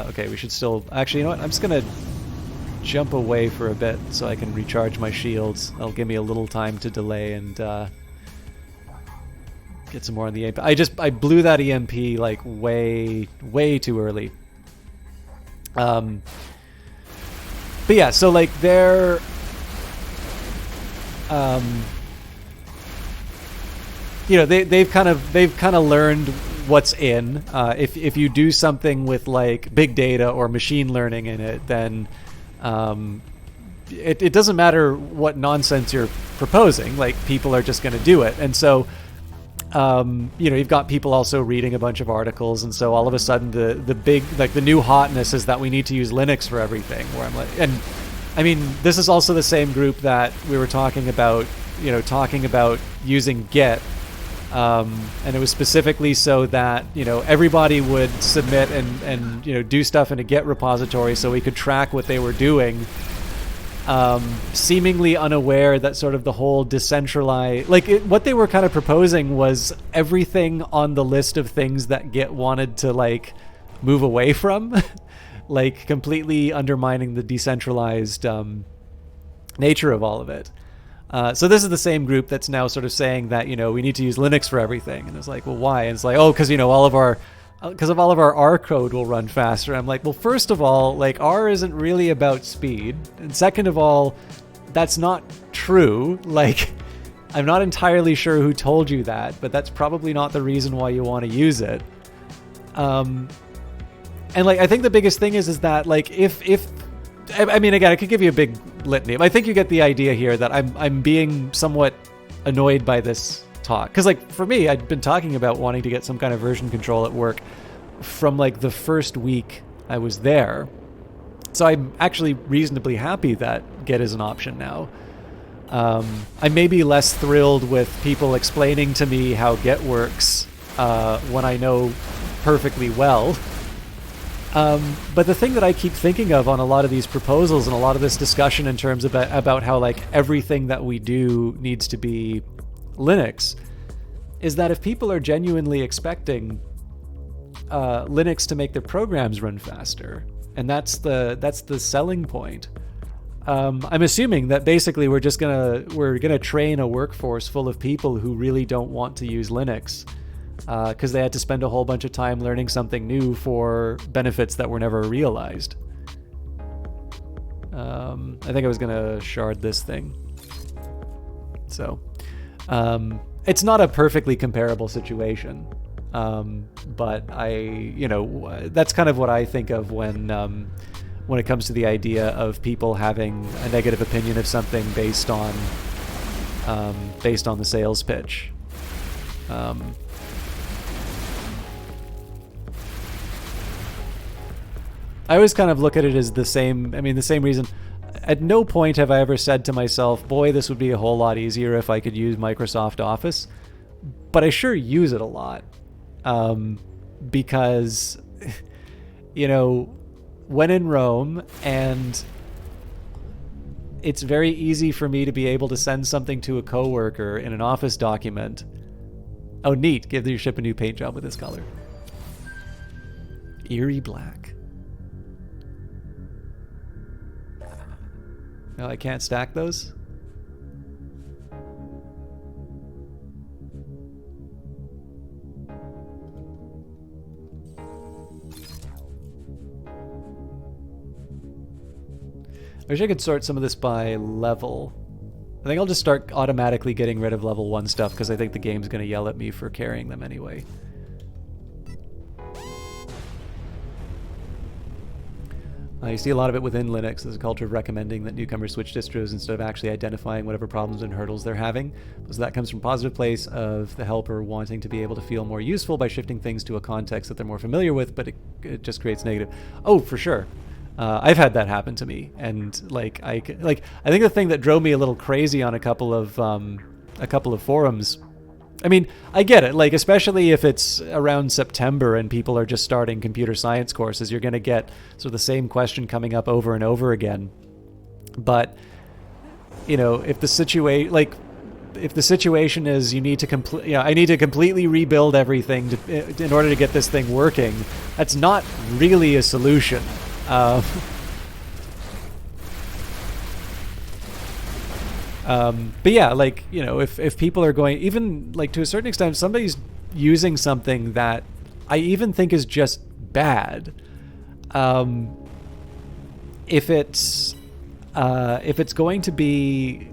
Okay, we should still... Actually, you know what? I'm just going to jump away for a bit so I can recharge my shields. That'll give me a little time to delay and get some more on the EMP. I blew that EMP like way too early. But yeah, so like they're you know, they've kind of learned what's in. If you do something with like big data or machine learning in it, then it doesn't matter what nonsense you're proposing. Like, people are just going to do it. And so you know, you've got people also reading a bunch of articles, and so all of a sudden the big, like, the new hotness is that we need to use Linux for everything, where I'm like, and I mean, this is also the same group that we were talking about, you know, talking about using Git, and it was specifically so that, you know, everybody would submit and you know, do stuff in a Git repository so we could track what they were doing, seemingly unaware that sort of the whole decentralized, like, what they were kind of proposing was everything on the list of things that Git wanted to, like, move away from, like, completely undermining the decentralized nature of all of it. So this is the same group that's now sort of saying that, you know, we need to use Linux for everything. And it's like, well, why? And it's like, oh, because, you know, all of our R code will run faster. I'm like, well, first of all, like, R isn't really about speed. And second of all, that's not true. Like, I'm not entirely sure who told you that, but that's probably not the reason why you want to use it. And, like, I think the biggest thing is that, like, if I mean, again, I could give you a big litany. I think you get the idea here that I'm being somewhat annoyed by this talk. Because, like, for me, I'd been talking about wanting to get some kind of version control at work from, like, the first week I was there. So I'm actually reasonably happy that Git is an option now. I may be less thrilled with people explaining to me how Git works when I know perfectly well. But the thing that I keep thinking of on a lot of these proposals and a lot of this discussion in terms of about how, like, everything that we do needs to be Linux is that if people are genuinely expecting Linux to make their programs run faster, and that's the selling point, I'm assuming that basically we're gonna train a workforce full of people who really don't want to use Linux, because they had to spend a whole bunch of time learning something new for benefits that were never realized. I think I was gonna shard this thing. So, it's not a perfectly comparable situation, but you know, that's kind of what I think of when it comes to the idea of people having a negative opinion of something based on the sales pitch. I always kind of look at it as the same reason. At no point have I ever said to myself, boy, this would be a whole lot easier if I could use Microsoft Office. But I sure use it a lot. Because, you know, when in Rome, and it's very easy for me to be able to send something to a coworker in an Office document. Oh, neat. Give your ship a new paint job with this color. Eerie black. No, I can't stack those? I wish I could sort some of this by level. I think I'll just start automatically getting rid of level 1 stuff because I think the game's going to yell at me for carrying them anyway. You see a lot of it within Linux. There's a culture of recommending that newcomers switch distros instead of actually identifying whatever problems and hurdles they're having. So that comes from a positive place of the helper wanting to be able to feel more useful by shifting things to a context that they're more familiar with, but it just creates negative. Oh, for sure. I've had that happen to me, and I think the thing that drove me a little crazy on a couple of forums. I mean, I get it, like, especially if it's around September and people are just starting computer science courses, you're going to get sort of the same question coming up over and over again. But, you know, if the situation is you need to I need to completely rebuild everything in order to get this thing working, that's not really a solution. But yeah, like, you know, if people are going, even like to a certain extent, if somebody's using something that I even think is just bad, if it's going to be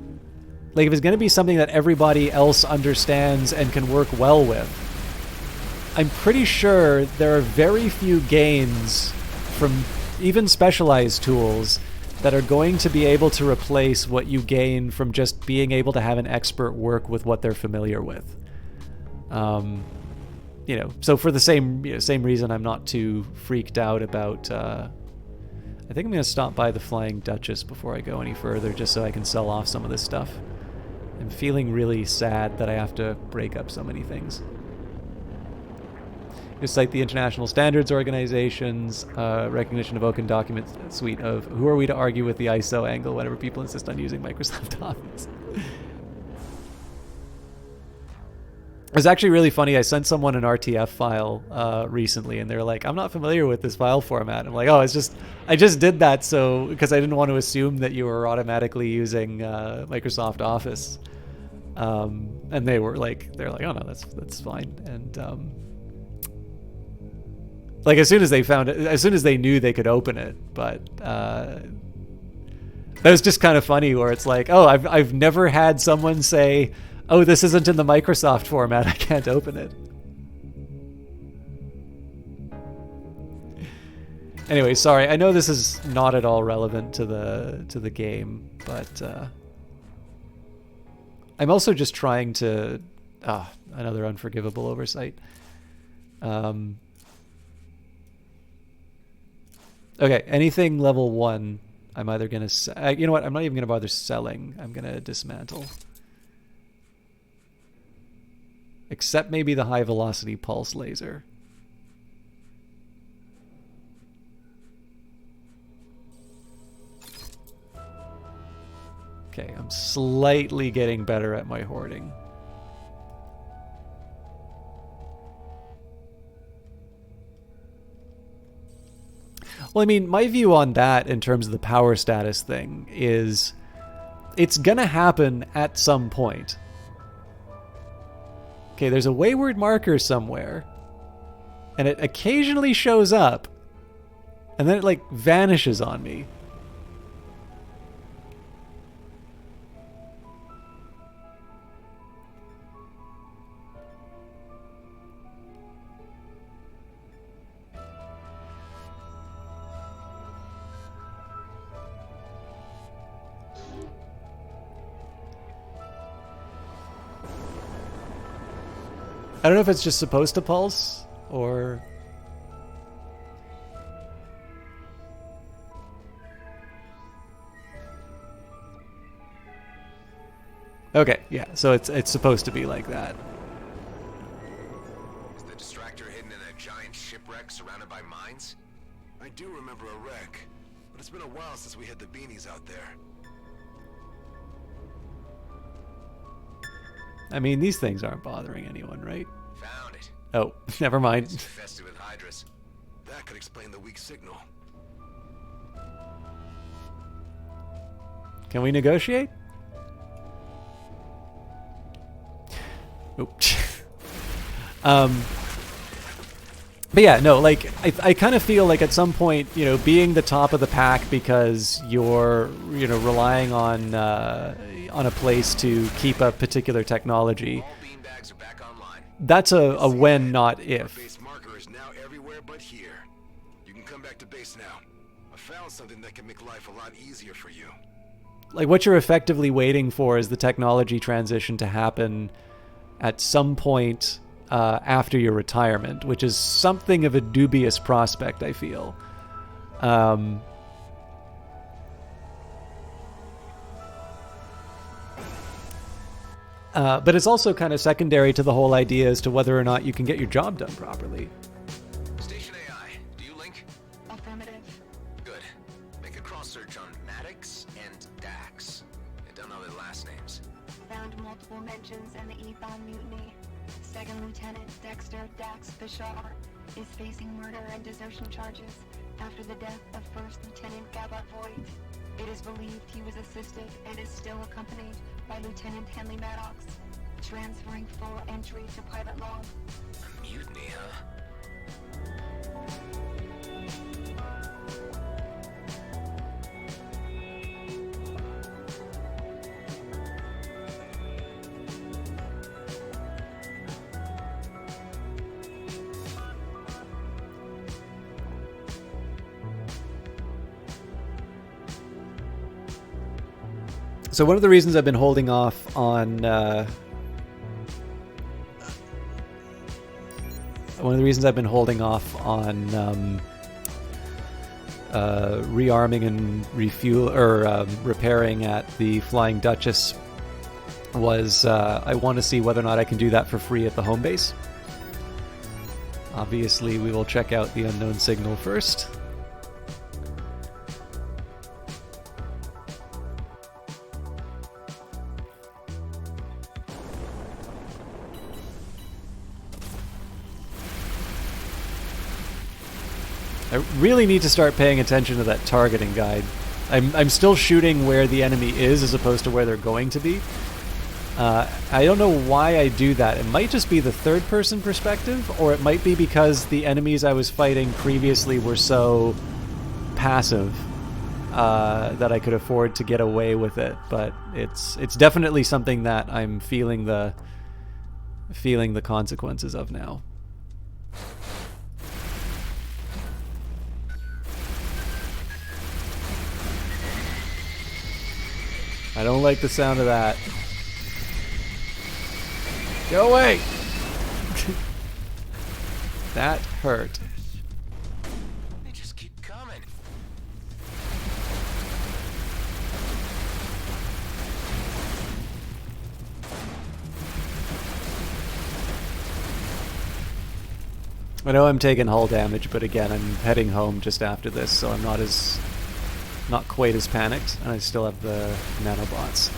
like, if it's going to be something that everybody else understands and can work well with, I'm pretty sure there are very few gains from even specialized tools that are going to be able to replace what you gain from just being able to have an expert work with what they're familiar with. You know, so for the same reason, I'm not too freaked out about. I think I'm going to stop by the Flying Duchess before I go any further, just so I can sell off some of this stuff. I'm feeling really sad that I have to break up so many things. Just like the International Standards Organization's recognition of Open Document Suite of who are we to argue with the ISO angle whenever people insist on using Microsoft Office. It was actually really funny. I sent someone an RTF file recently, and they're like, "I'm not familiar with this file format." I'm like, "Oh, I just did that so because I didn't want to assume that you were automatically using Microsoft Office." And they're like, "Oh no, that's fine." And like as soon as they found it, as soon as they knew they could open it, but that was just kind of funny. Where it's like, "Oh, I've never had someone say, 'Oh, this isn't in the Microsoft format. I can't open it.'" Anyway, sorry. I know this is not at all relevant to the game, but I'm also just trying to another unforgivable oversight. Okay, anything level 1, I'm either gonna. You know what? I'm not even gonna bother selling. I'm gonna dismantle. Except maybe the high velocity pulse laser. Okay, I'm slightly getting better at my hoarding. Well, I mean, my view on that in terms of the power status thing is it's gonna happen at some point. Okay, there's a wayward marker somewhere, and it occasionally shows up, and then it like vanishes on me. I don't know if it's just supposed to pulse, or... Okay, yeah, so it's supposed to be like that. Is the distractor hidden in a giant shipwreck surrounded by mines? I do remember a wreck, but it's been a while since we had the beanies out there. I mean, these things aren't bothering anyone, right? Found it. Oh, never mind. It's infested with hydras. That could explain the weak signal. Can we negotiate? Oops. But yeah, no, like I kind of feel like at some point, you know, being the top of the pack because you're, you know, relying on a place to keep a particular technology. All beanbags are back online. That's a when, not if. Base marker is now everywhere but here. You can come back to base now. I found something that can make life a lot easier for you. Like what you're effectively waiting for is the technology transition to happen at some point after your retirement, which is something of a dubious prospect, I feel. But it's also kind of secondary to the whole idea as to whether or not you can get your job done properly. Station AI, do you link? Affirmative. Good. Make a cross search on Maddox and Dax. I don't know their last names. Found multiple mentions in the Ethon mutiny. Second Lieutenant Dexter Dax Bashar is facing murder and desertion charges after the death of First Lieutenant Gabba Voigt. It is believed he was assisted and is still accompanied by Lieutenant Henley Maddox, transferring full entry to pilot log. A mutiny, huh? So one of the reasons I've been holding off on rearming and refuel or repairing at the Flying Duchess was I want to see whether or not I can do that for free at the home base. Obviously, we will check out the unknown signal first. I really need to start paying attention to that targeting guide. I'm still shooting where the enemy is as opposed to where they're going to be. I don't know why I do that. It might just be the third-person perspective, or it might be because the enemies I was fighting previously were so passive that I could afford to get away with it. But it's definitely something that I'm feeling the consequences of now. I don't like the sound of that. Go away! That hurt. They just keep coming. I know I'm taking hull damage, but again, I'm heading home just after this, so I'm not quite as panicked, and I still have the nanobots.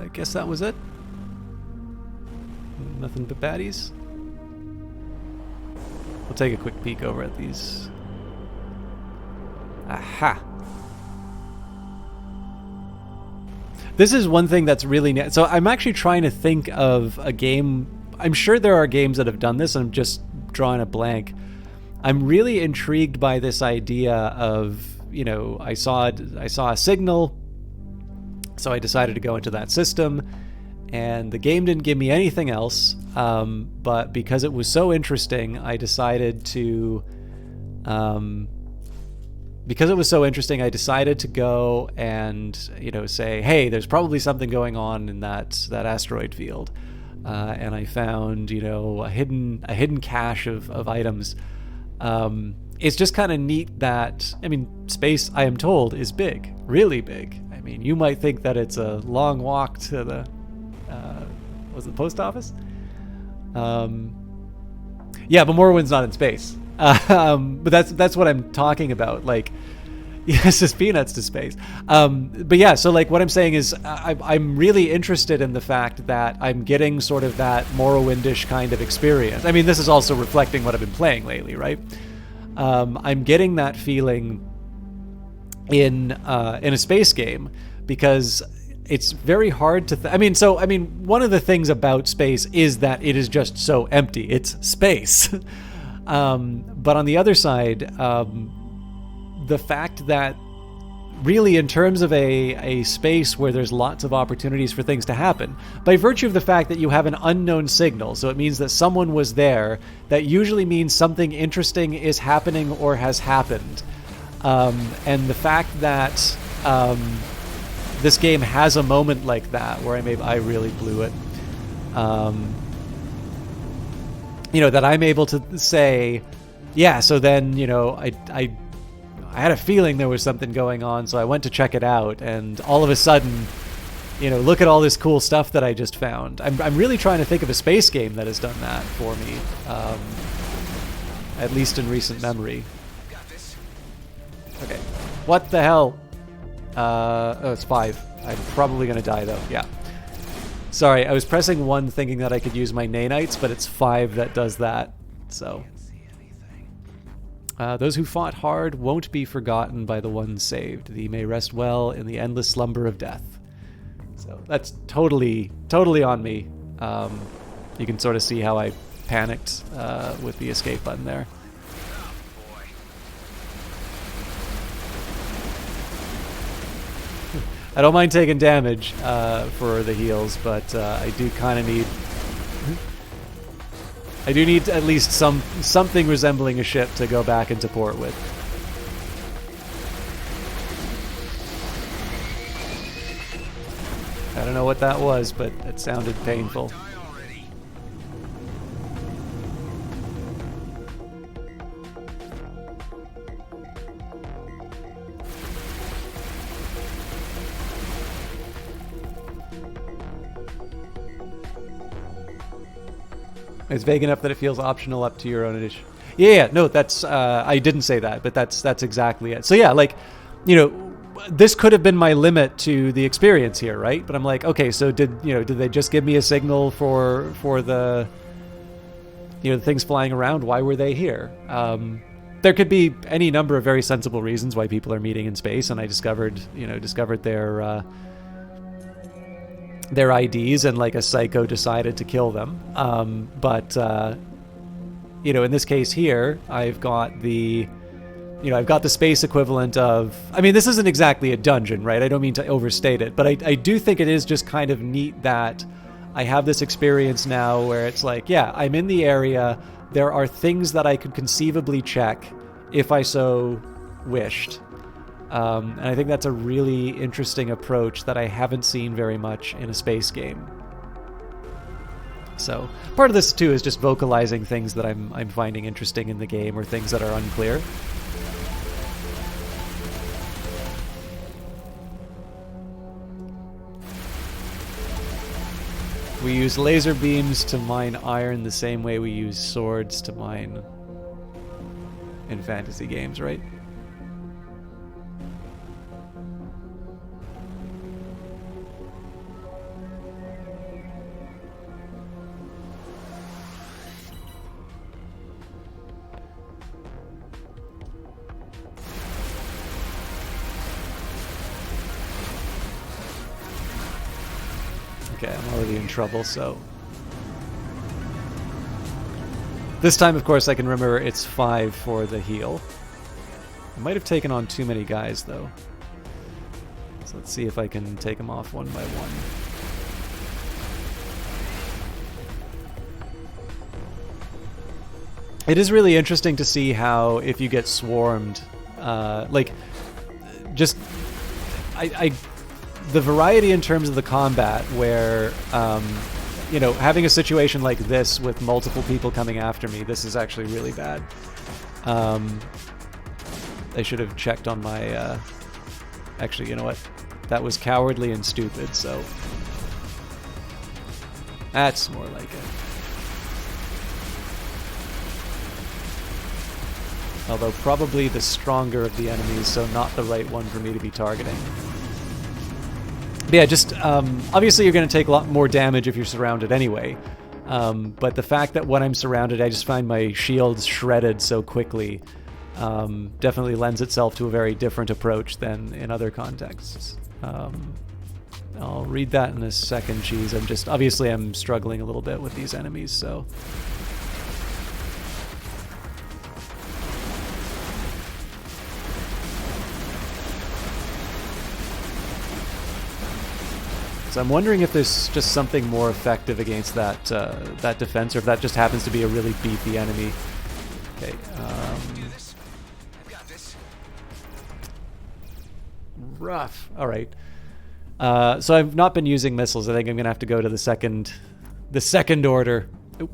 I guess that was it. Nothing but baddies. We'll take a quick peek over at these. Aha! This is one thing that's really so I'm actually trying to think of a game. I'm sure there are games that have done this, and I'm just drawing a blank. I'm really intrigued by this idea of, you know, I saw a signal, so I decided to go into that system, and the game didn't give me anything else, but because it was so interesting, I decided to go and, you know, say, hey, there's probably something going on in that asteroid field, and I found, you know, a hidden cache of items. It's just kind of neat that, I mean, space, I am told, is big, really big. I mean, you might think that it's a long walk to the was it the post office? Yeah, but Morrowind's not in space. But that's what I'm talking about. Like, yes, it's peanuts to space. But yeah, so like what I'm saying is I'm really interested in the fact that I'm getting sort of that Morrowindish kind of experience. I mean, this is also reflecting what I've been playing lately, right? I'm getting that feeling in a space game because it's very hard to I mean, one of the things about space is that it is just so empty. It's space. But on the other side, the fact that really in terms of a space where there's lots of opportunities for things to happen, by virtue of the fact that you have an unknown signal, so it means that someone was there, that usually means something interesting is happening or has happened. And the fact that this game has a moment like that where I really blew it. You know, that I'm able to say, yeah, so then, you know, I had a feeling there was something going on, so I went to check it out, and all of a sudden, you know, look at all this cool stuff that I just found. I'm really trying to think of a space game that has done that for me, at least in recent memory. Got this. Okay. What the hell? Oh, it's 5. I'm probably going to die, though. Yeah. Sorry, I was pressing 1 thinking that I could use my nanites, but it's 5 that does that. So... those who fought hard won't be forgotten by the ones saved. Thee may rest well in the endless slumber of death. So that's totally on me. You can sort of see how I panicked with the escape button there. I don't mind taking damage for the heals, but I do kind of need... I do need at least something resembling a ship to go back into port with. I don't know what that was, but it sounded painful. It's vague enough that it feels optional up to your own initiative. Yeah, no, that's I didn't say that, but that's exactly it. So yeah, like, you know, this could have been my limit to the experience here, right? But I'm like, okay, so did they just give me a signal for the, you know, the things flying around? Why were they here? There could be any number of very sensible reasons why people are meeting in space, and I discovered their IDs, and like a psycho decided to kill them. But you know, in this case here, I've got the space equivalent of, I mean, this isn't exactly a dungeon, right? I don't mean to overstate it, but I do think it is just kind of neat that I have this experience now where it's like, yeah, I'm in the area. There are things that I could conceivably check if I so wished. And I think that's a really interesting approach that I haven't seen very much in a space game. So part of this too is just vocalizing things that I'm finding interesting in the game, or things that are unclear. We use laser beams to mine iron the same way we use swords to mine in fantasy games, right? Okay, I'm already in trouble, so... This time, of course, I can remember it's 5 for the heal. I might have taken on too many guys, though. So let's see if I can take them off one by one. It is really interesting to see how, if you get swarmed, like, just... the variety in terms of the combat, where, you know, having a situation like this with multiple people coming after me, this is actually really bad. I should have checked on my, actually, you know what? That was cowardly and stupid, so... That's more like it. Although probably the stronger of the enemies, so not the right one for me to be targeting. But yeah, just, obviously you're going to take a lot more damage if you're surrounded anyway. But the fact that when I'm surrounded, I just find my shields shredded so quickly, definitely lends itself to a very different approach than in other contexts. I'll read that in a second, Cheese. Obviously I'm struggling a little bit with these enemies, so... So I'm wondering if there's just something more effective against that that defense, or if that just happens to be a really beefy enemy. Okay. Rough. All right. So I've not been using missiles. I think I'm gonna have to go to the second order. Oop.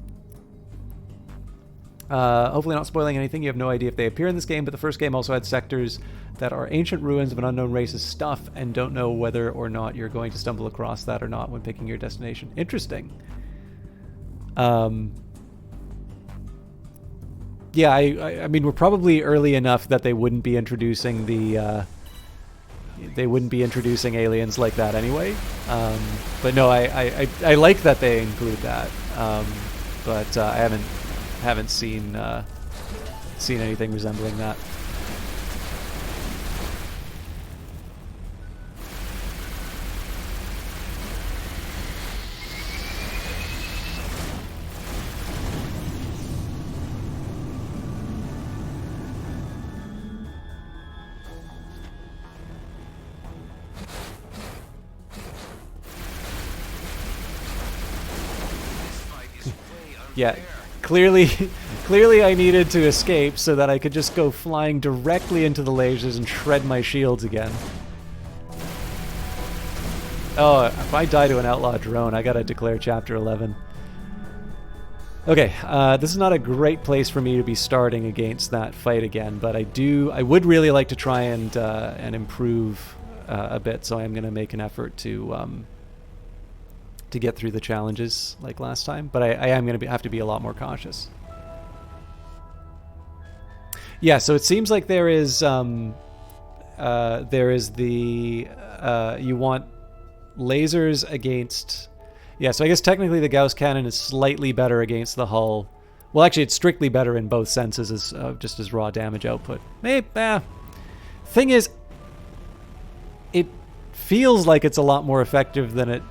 Hopefully not spoiling anything. You have no idea if they appear in this game, but the first game also had sectors that are ancient ruins of an unknown race's stuff, and don't know whether or not you're going to stumble across that or not when picking your destination. Interesting. yeah, I mean, we're probably early enough that they wouldn't be introducing aliens like that anyway. But no, I like that they include that. But I haven't seen anything resembling that. Yeah, clearly I needed to escape so that I could just go flying directly into the lasers and shred my shields again. Oh, if I die to an outlaw drone, I gotta declare Chapter 11. Okay, this is not a great place for me to be starting against that fight again, but I would really like to try and improve a bit, so I'm gonna make an effort to get through the challenges like last time, but I am going to have to be a lot more cautious. Yeah, so it seems like there is the you want lasers against. Yeah, so I guess technically the Gauss cannon is slightly better against the hull. Well, actually, it's strictly better in both senses, as just as raw damage output. Thing is, it feels like it's a lot more effective than it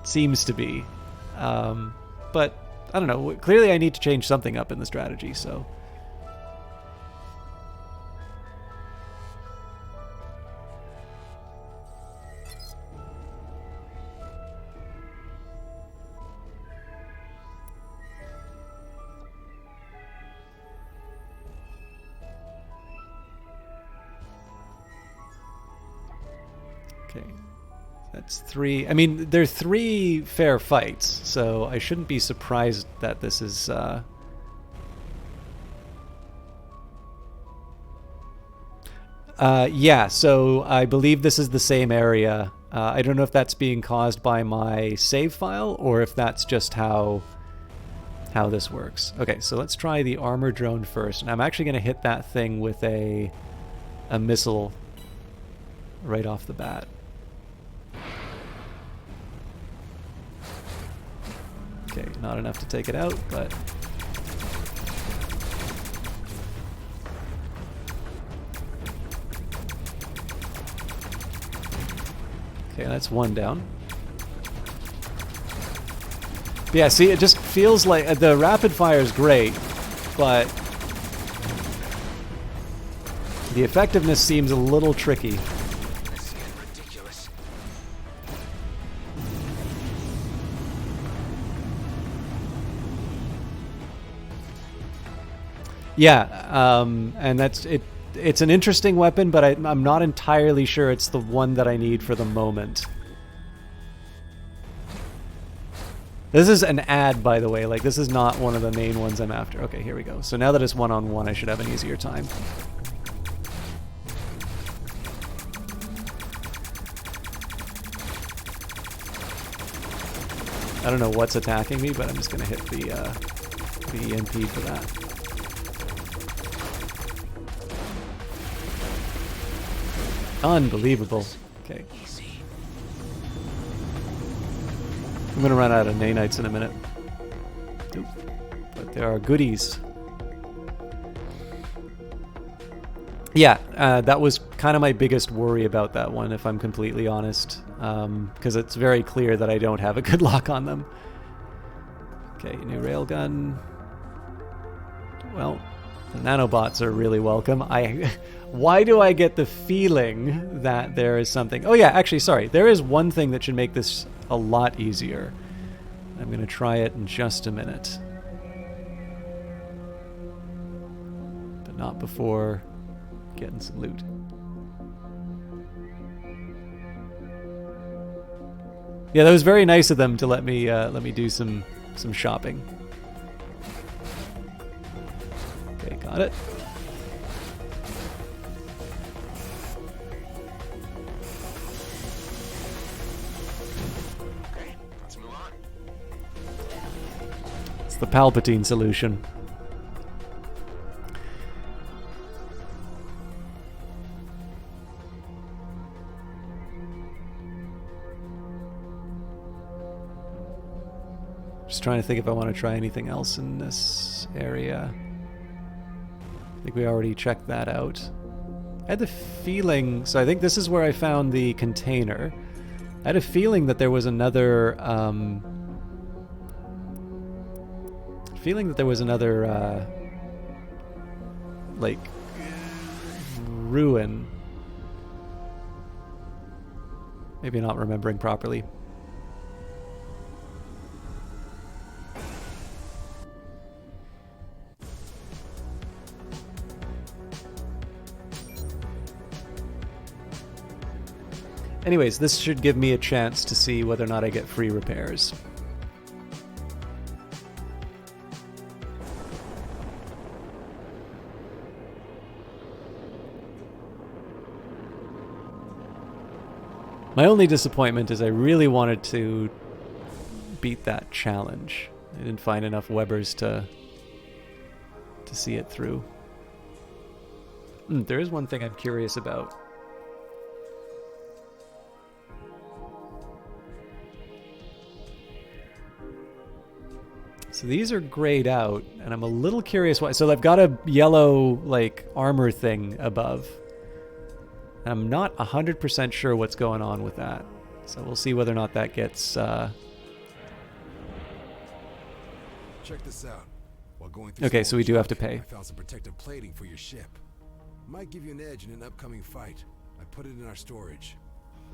seems to be, but I don't know. Clearly I need to change something up in the strategy, so okay. That's 3. I mean, they're 3 fair fights, so I shouldn't be surprised that this is... yeah, so I believe this is the same area. I don't know if that's being caused by my save file, or if that's just how this works. Okay, so let's try the armor drone first, and I'm actually going to hit that thing with a missile right off the bat. Okay, not enough to take it out, but... Okay, that's 1 down. Yeah, see, it just feels like... the rapid fire is great, but... the effectiveness seems a little tricky. Yeah, and that's it. It's an interesting weapon, but I'm not entirely sure it's the one that I need for the moment. This is an ad, by the way. Like, this is not one of the main ones I'm after. Okay, here we go. So now that it's one-on-one, I should have an easier time. I don't know what's attacking me, but I'm just going to hit the EMP for that. Unbelievable. Okay. I'm going to run out of nanites in a minute. Oop. But there are goodies. Yeah, that was kind of my biggest worry about that one, if I'm completely honest. Because it's very clear that I don't have a good lock on them. Okay, new railgun. Well, the nanobots are really welcome. Why do I get the feeling that there is something... Oh yeah, actually, sorry. There is one thing that should make this a lot easier. I'm going to try it in just a minute. But not before getting some loot. Yeah, that was very nice of them to let me do some shopping. Okay, got it. Okay, let's move on. It's the Palpatine solution. Just trying to think if I want to try anything else in this area. I think we already checked that out. I had the feeling... So I think this is where I found the container. I had a feeling that there was another... like... ruin. Maybe not remembering properly. Anyways, this should give me a chance to see whether or not I get free repairs. My only disappointment is I really wanted to beat that challenge. I didn't find enough Webbers to see it through. There is one thing I'm curious about. So these are grayed out, and I'm a little curious why. So I've got a yellow, like, armor thing above. I'm not 100% sure what's going on with that. So we'll see whether or not that gets... Check this out. While going through okay, so we do have to pay. I found some protective plating for your ship. Might give you an edge in an upcoming fight. I put it in our storage.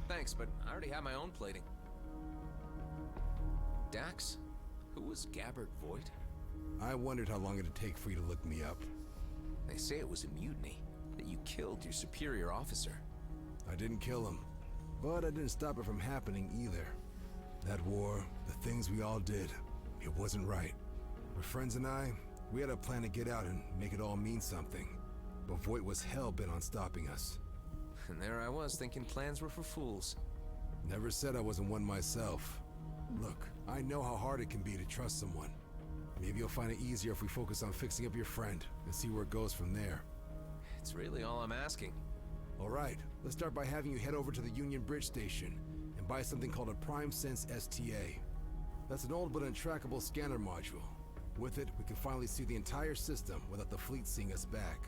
Thanks, but I already have my own plating. Dax? Who was Gabbard Voight? I wondered how long it'd take for you to look me up. They say it was a mutiny, that you killed your superior officer. I didn't kill him, but I didn't stop it from happening either. That war, the things we all did, it wasn't right. My friends and I, we had a plan to get out and make it all mean something. But Voight was hell-bent on stopping us. And there I was, thinking plans were for fools. Never said I wasn't one myself. Look, I know how hard it can be to trust someone. Maybe you'll find it easier if we focus on fixing up your friend and see where it goes from there. It's really all I'm asking. All right, let's start by having you head over to the Union Bridge Station and buy something called a Prime Sense STA. That's an old but untrackable scanner module. With it, we can finally see the entire system without the fleet seeing us back.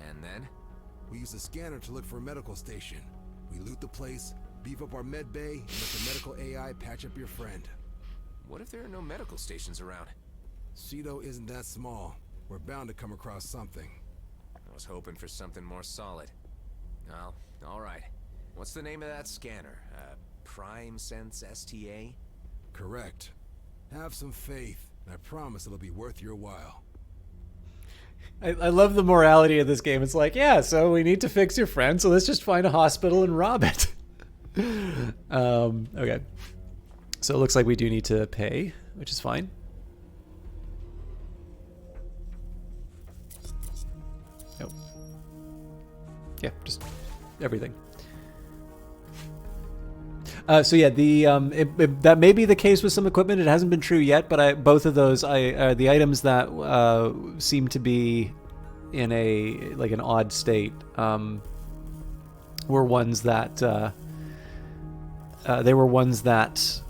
And then? We use the scanner to look for a medical station. We loot the place, beef up our med bay, and let the medical AI patch up your friend. What if there are no medical stations around? Cedo isn't that small. We're bound to come across something. I was hoping for something more solid. Well, alright. What's the name of that scanner? Prime Sense STA? Correct. Have some faith, and I promise it'll be worth your while. I love the morality of this game. It's like, yeah, so we need to fix your friend, so let's just find a hospital and rob it. Okay. So it looks like we do need to pay, which is fine. Nope. Yeah, just everything. So yeah, that may be the case with some equipment. It hasn't been true yet, but both of those, the items that seem to be in an odd state, were ones that they were ones that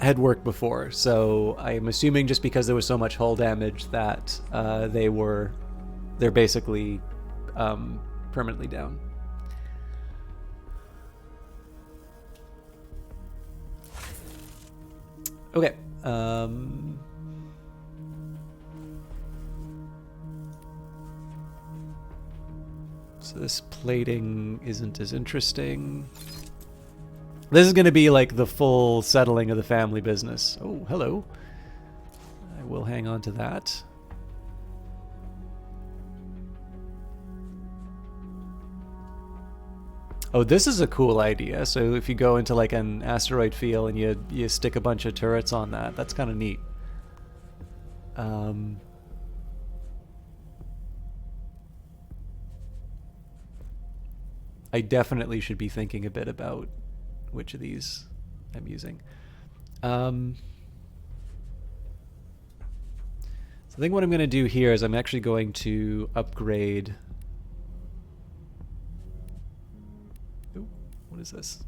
had worked before. So I'm assuming just because there was so much hull damage that they're basically permanently down. Okay. So this plating isn't as interesting. This is going to be like the full settling of the family business. Oh, hello. I will hang on to that. Oh, this is a cool idea. So if you go into like an asteroid field and you stick a bunch of turrets on that, that's kind of neat. I definitely should be thinking a bit about which of these I'm using. So I think what I'm going to do here is I'm actually going to upgrade... Ooh, what is this?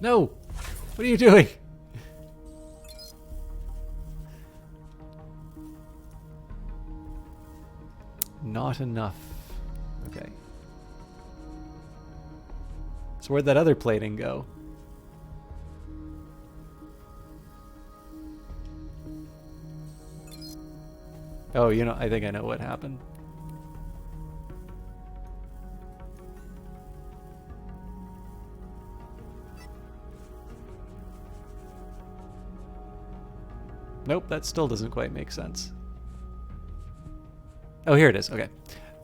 No! What are you doing? Not enough. Okay. So where'd that other plating go? Oh, you know, I think I know what happened. Nope, that still doesn't quite make sense. Oh, here it is. Okay.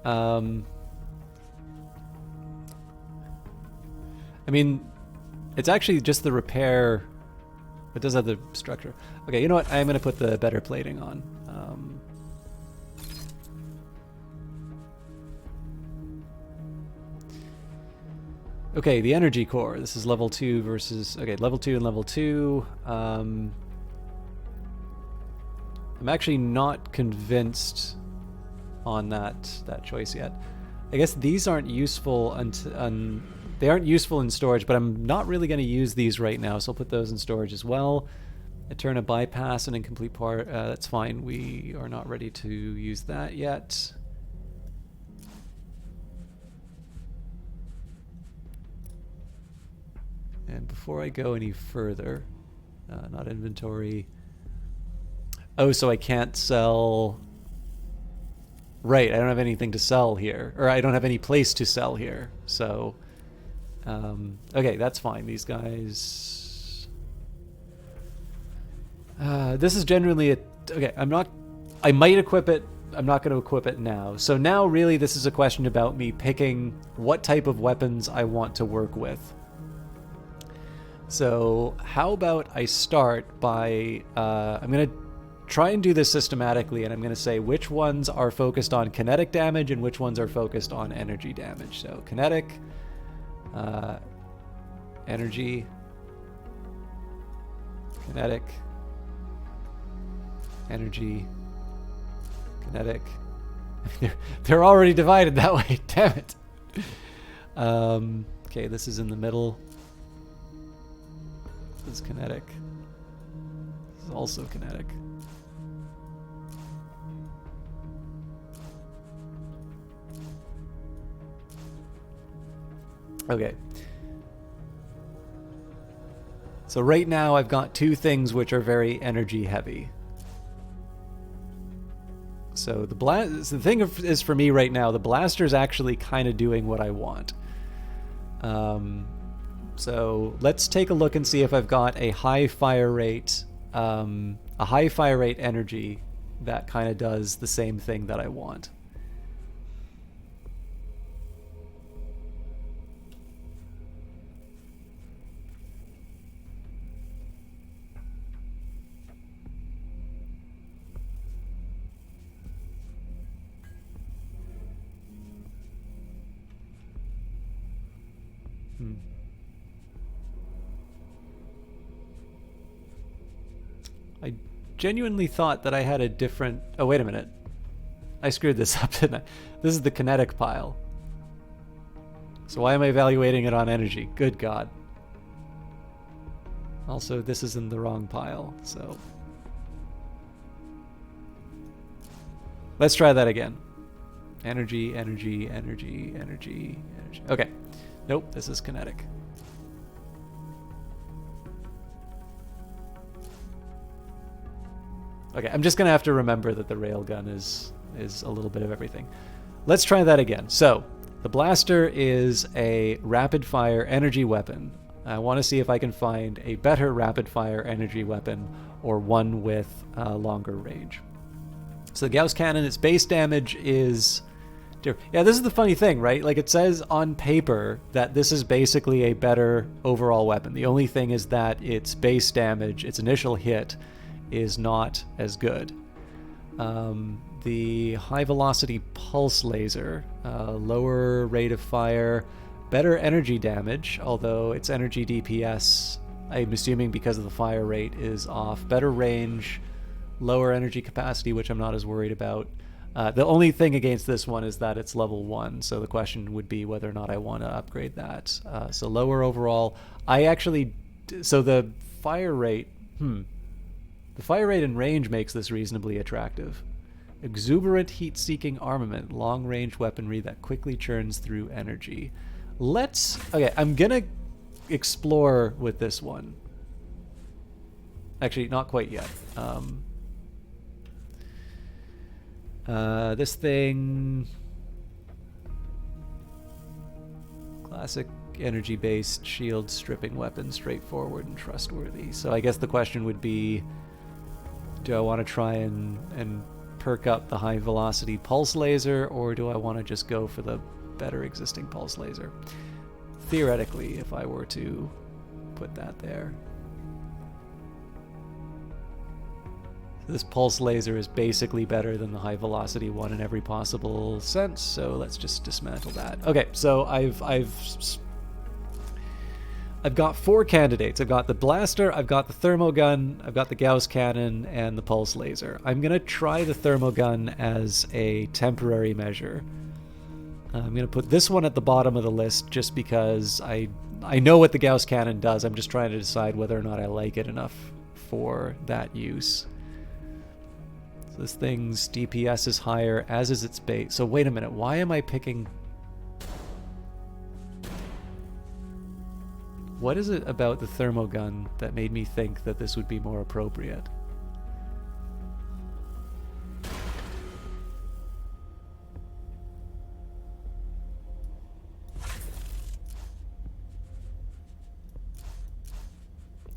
I mean, it's actually just the repair. It does have the structure. Okay, you know what? I'm going to put the better plating on. Okay, the energy core. This is level 2 versus... Okay, level 2 and level 2. I'm actually not convinced on that choice yet. I guess these aren't useful they aren't useful in storage, but I'm not really going to use these right now, so I'll put those in storage as well. Turn a bypass and incomplete part. That's fine. We are not ready to use that yet. And before I go any further, not inventory. Oh, so I can't sell... Right, I don't have anything to sell here. Or I don't have any place to sell here. So, okay, that's fine. These guys... this is generally a... Okay, I might equip it. I'm not going to equip it now. So now really this is a question about me picking what type of weapons I want to work with. So how about I start by... I'm going to try and do this systematically, and I'm going to say which ones are focused on kinetic damage and which ones are focused on energy damage. So kinetic, energy, kinetic, energy, kinetic. They're already divided that way. Damn it. Okay, this is in the middle. This is kinetic. This is also kinetic. Okay. So right now I've got two things which are very energy heavy. So the thing is for me right now, the blaster's actually kind of doing what I want. So let's take a look and see if I've got a high fire rate energy that kind of does the same thing that I want. I genuinely thought that I had a different... Oh, wait a minute. I screwed this up, didn't I? This is the kinetic pile. So why am I evaluating it on energy? Good God. Also, this is in the wrong pile, so... Let's try that again. Energy, energy, energy, energy, energy. Okay. Nope, this is kinetic. Okay, I'm just going to have to remember that the railgun is a little bit of everything. Let's try that again. So, the blaster is a rapid-fire energy weapon. I want to see if I can find a better rapid-fire energy weapon or one with longer range. So the Gauss cannon, its base damage is... Yeah, this is the funny thing, right? Like, it says on paper that this is basically a better overall weapon. The only thing is that its base damage, its initial hit, is not as good. The high velocity pulse laser, lower rate of fire, better energy damage, although its energy DPS, I'm assuming because of the fire rate, is off. Better range, lower energy capacity, which I'm not as worried about. The only thing against this one is that it's level 1, so the question would be whether or not I want to upgrade that. So lower overall. I actually so the fire rate, the fire rate and range makes this reasonably attractive. Exuberant heat-seeking armament, long-range weaponry that quickly churns through energy. Okay, I'm gonna explore with this one. Actually, not quite yet. This thing... Classic energy-based shield stripping weapon, straightforward and trustworthy. So I guess the question would be, do I want to try and perk up the high-velocity pulse laser, or do I want to just go for the better existing pulse laser? Theoretically, if I were to put that there. This pulse laser is basically better than the high velocity one in every possible sense, so let's just dismantle that. Okay, so I've got 4 candidates. I've got the blaster, I've got the thermogun, I've got the Gauss cannon, and the pulse laser. I'm gonna try the thermogun as a temporary measure. I'm gonna put this one at the bottom of the list just because I know what the Gauss cannon does. I'm just trying to decide whether or not I like it enough for that use. This thing's DPS is higher, as is its base. So wait a minute, why am I picking... What is it about the thermogun that made me think that this would be more appropriate?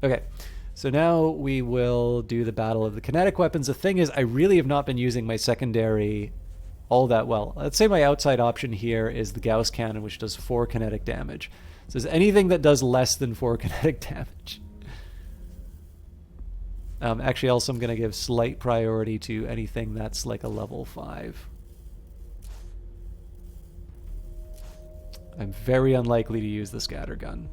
Okay. So now we will do the battle of the kinetic weapons. The thing is, I really have not been using my secondary all that well. Let's say my outside option here is the Gauss cannon, which does 4 kinetic damage. So is anything that does less than 4 kinetic damage. Actually, also I'm going to give slight priority to anything that's like a level 5. I'm very unlikely to use the scattergun.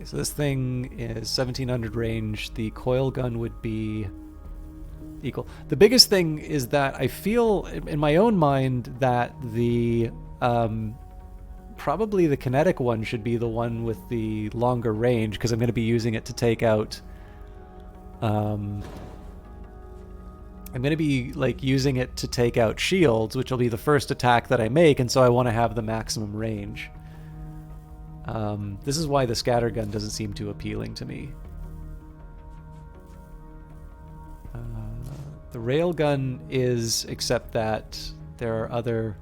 So this thing is 1700 range. The coil gun would be equal. The biggest thing is that I feel in my own mind that the probably the kinetic one should be the one with the longer range, because I'm going to be using it to take out I'm going to be like using it to take out shields, which will be the first attack that I make, and so I want to have the maximum range. This is why the scattergun doesn't seem too appealing to me. The railgun is, except that there are other...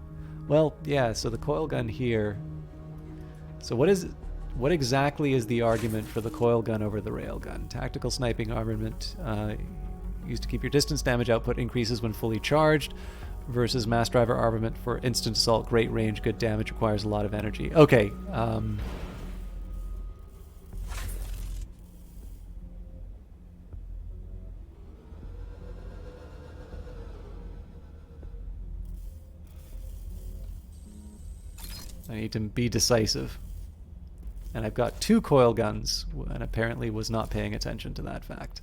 Well, yeah, so the coil gun here... So what exactly is the argument for the coil gun over the railgun? Tactical sniping armament used to keep your distance damage output increases when fully charged, versus mass driver armament for instant assault, great range, good damage, requires a lot of energy. Okay. I need to be decisive. And I've got 2 coil guns, and apparently was not paying attention to that fact.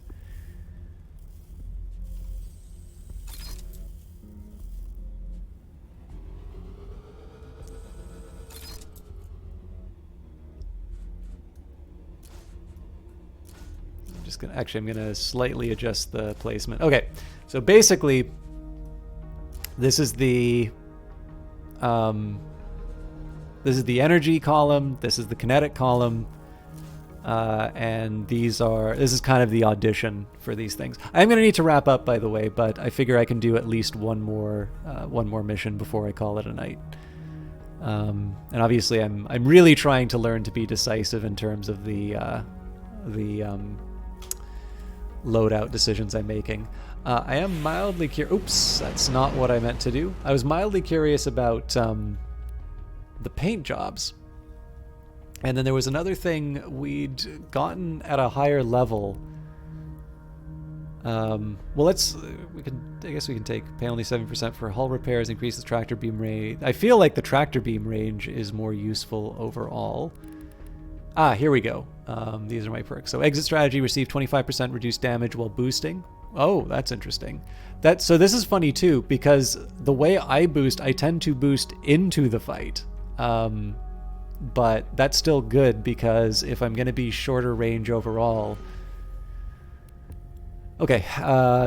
I'm gonna slightly adjust the placement. Okay, so basically, this is the energy column. This is the kinetic column, and this is kind of the audition for these things. I'm gonna need to wrap up, by the way, but I figure I can do at least one more mission before I call it a night. And obviously, I'm really trying to learn to be decisive in terms of the loadout decisions I'm making. I am mildly curious. Oops, that's not what I meant to do. I was mildly curious about the paint jobs. And then there was another thing we'd gotten at a higher level. Well, I guess we can take pay only 7% for hull repairs, increase the tractor beam range. I feel like the tractor beam range is more useful overall. Here we go. These are my perks. So exit strategy, receive 25% reduced damage while boosting. Oh, that's interesting. So this is funny too, because the way I boost, I tend to boost into the fight. But that's still good, because if I'm going to be shorter range overall... Okay,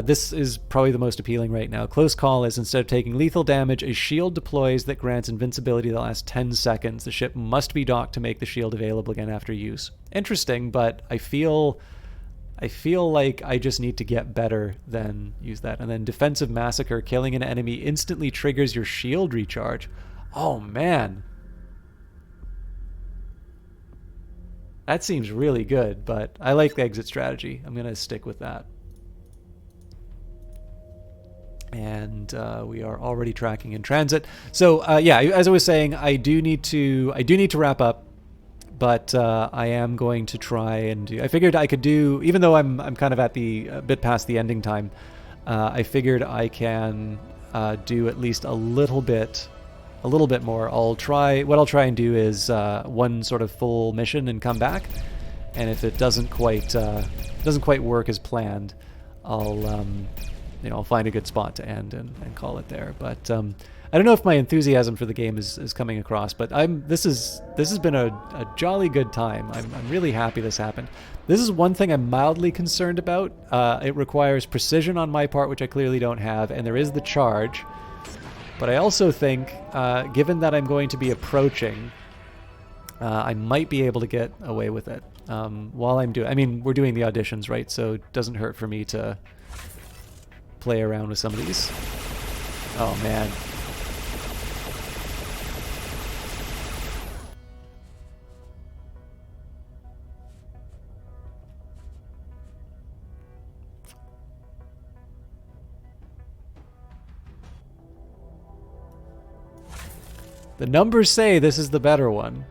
this is probably the most appealing right now. Close call is, instead of taking lethal damage, a shield deploys that grants invincibility that lasts 10 seconds. The ship must be docked to make the shield available again after use. Interesting, but I feel like I just need to get better than use that. And then defensive massacre, killing an enemy instantly triggers your shield recharge. Oh man. That seems really good, but I like the exit strategy. I'm going to stick with that. And we are already tracking in transit. So yeah, as I was saying, I do need to wrap up, but I am going to try and do. I figured I could do, even though I'm kind of at a bit past the ending time. I figured I can do at least a little bit more. What I'll try and do is one sort of full mission and come back. And if it doesn't quite work as planned, I'll find a good spot to end and call it there. But I don't know if my enthusiasm for the game is coming across, but this has been a jolly good time. I'm really happy this happened. This is one thing I'm mildly concerned about. It requires precision on my part, which I clearly don't have, and there is the charge. But I also think, given that I'm going to be approaching, I might be able to get away with it while I'm doing... I mean, we're doing the auditions, right? So it doesn't hurt for me to play around with some of these. Oh man. The numbers say this is the better one.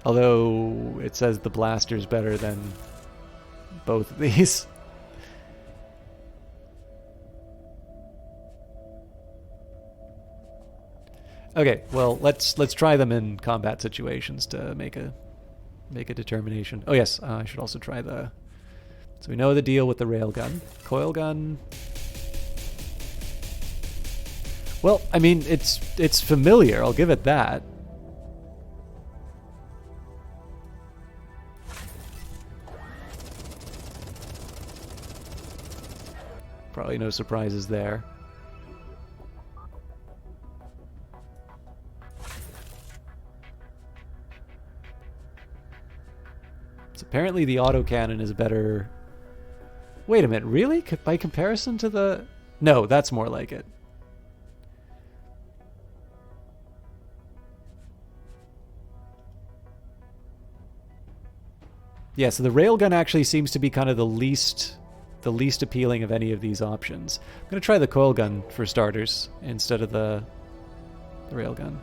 Although it says the blaster's better than both of these. Okay, well, let's try them in combat situations to make a determination. Oh yes, I should also try the... So we know the deal with the railgun. Coil gun... Well, I mean, it's familiar, I'll give it that. Probably no surprises there. Apparently the autocannon is better... Wait a minute, really? By comparison to the... No, that's more like it. Yeah, so the railgun actually seems to be kind of the least appealing of any of these options. I'm going to try the coil gun for starters instead of the railgun.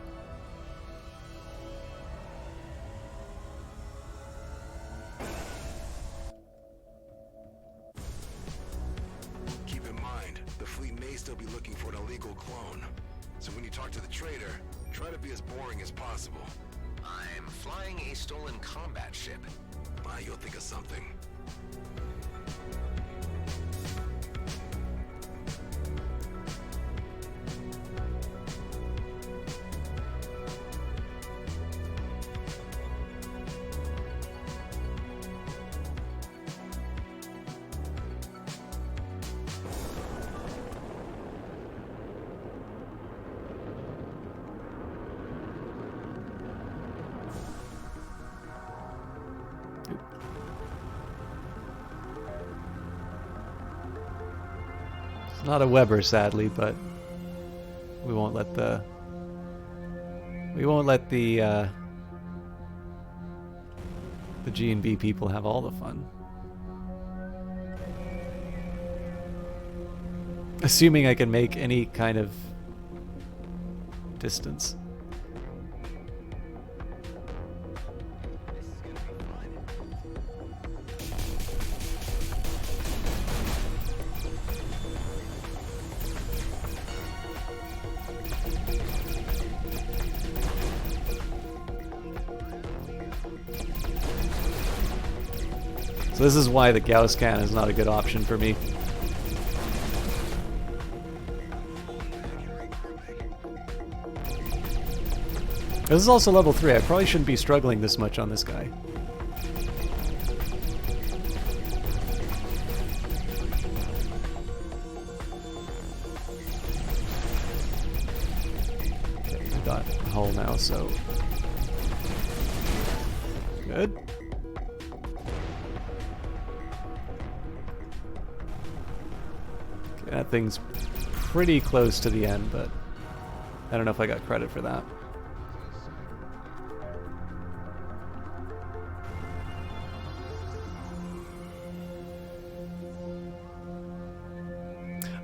You'll think of something. Not a Weber, sadly, but we won't let the G&B people have all the fun. Assuming I can make any kind of distance. So this is why the Gauss can is not a good option for me. This is also level 3. I probably shouldn't be struggling this much on this guy. Okay, we got a hull now, so... Good. Okay, that thing's pretty close to the end, but I don't know if I got credit for that.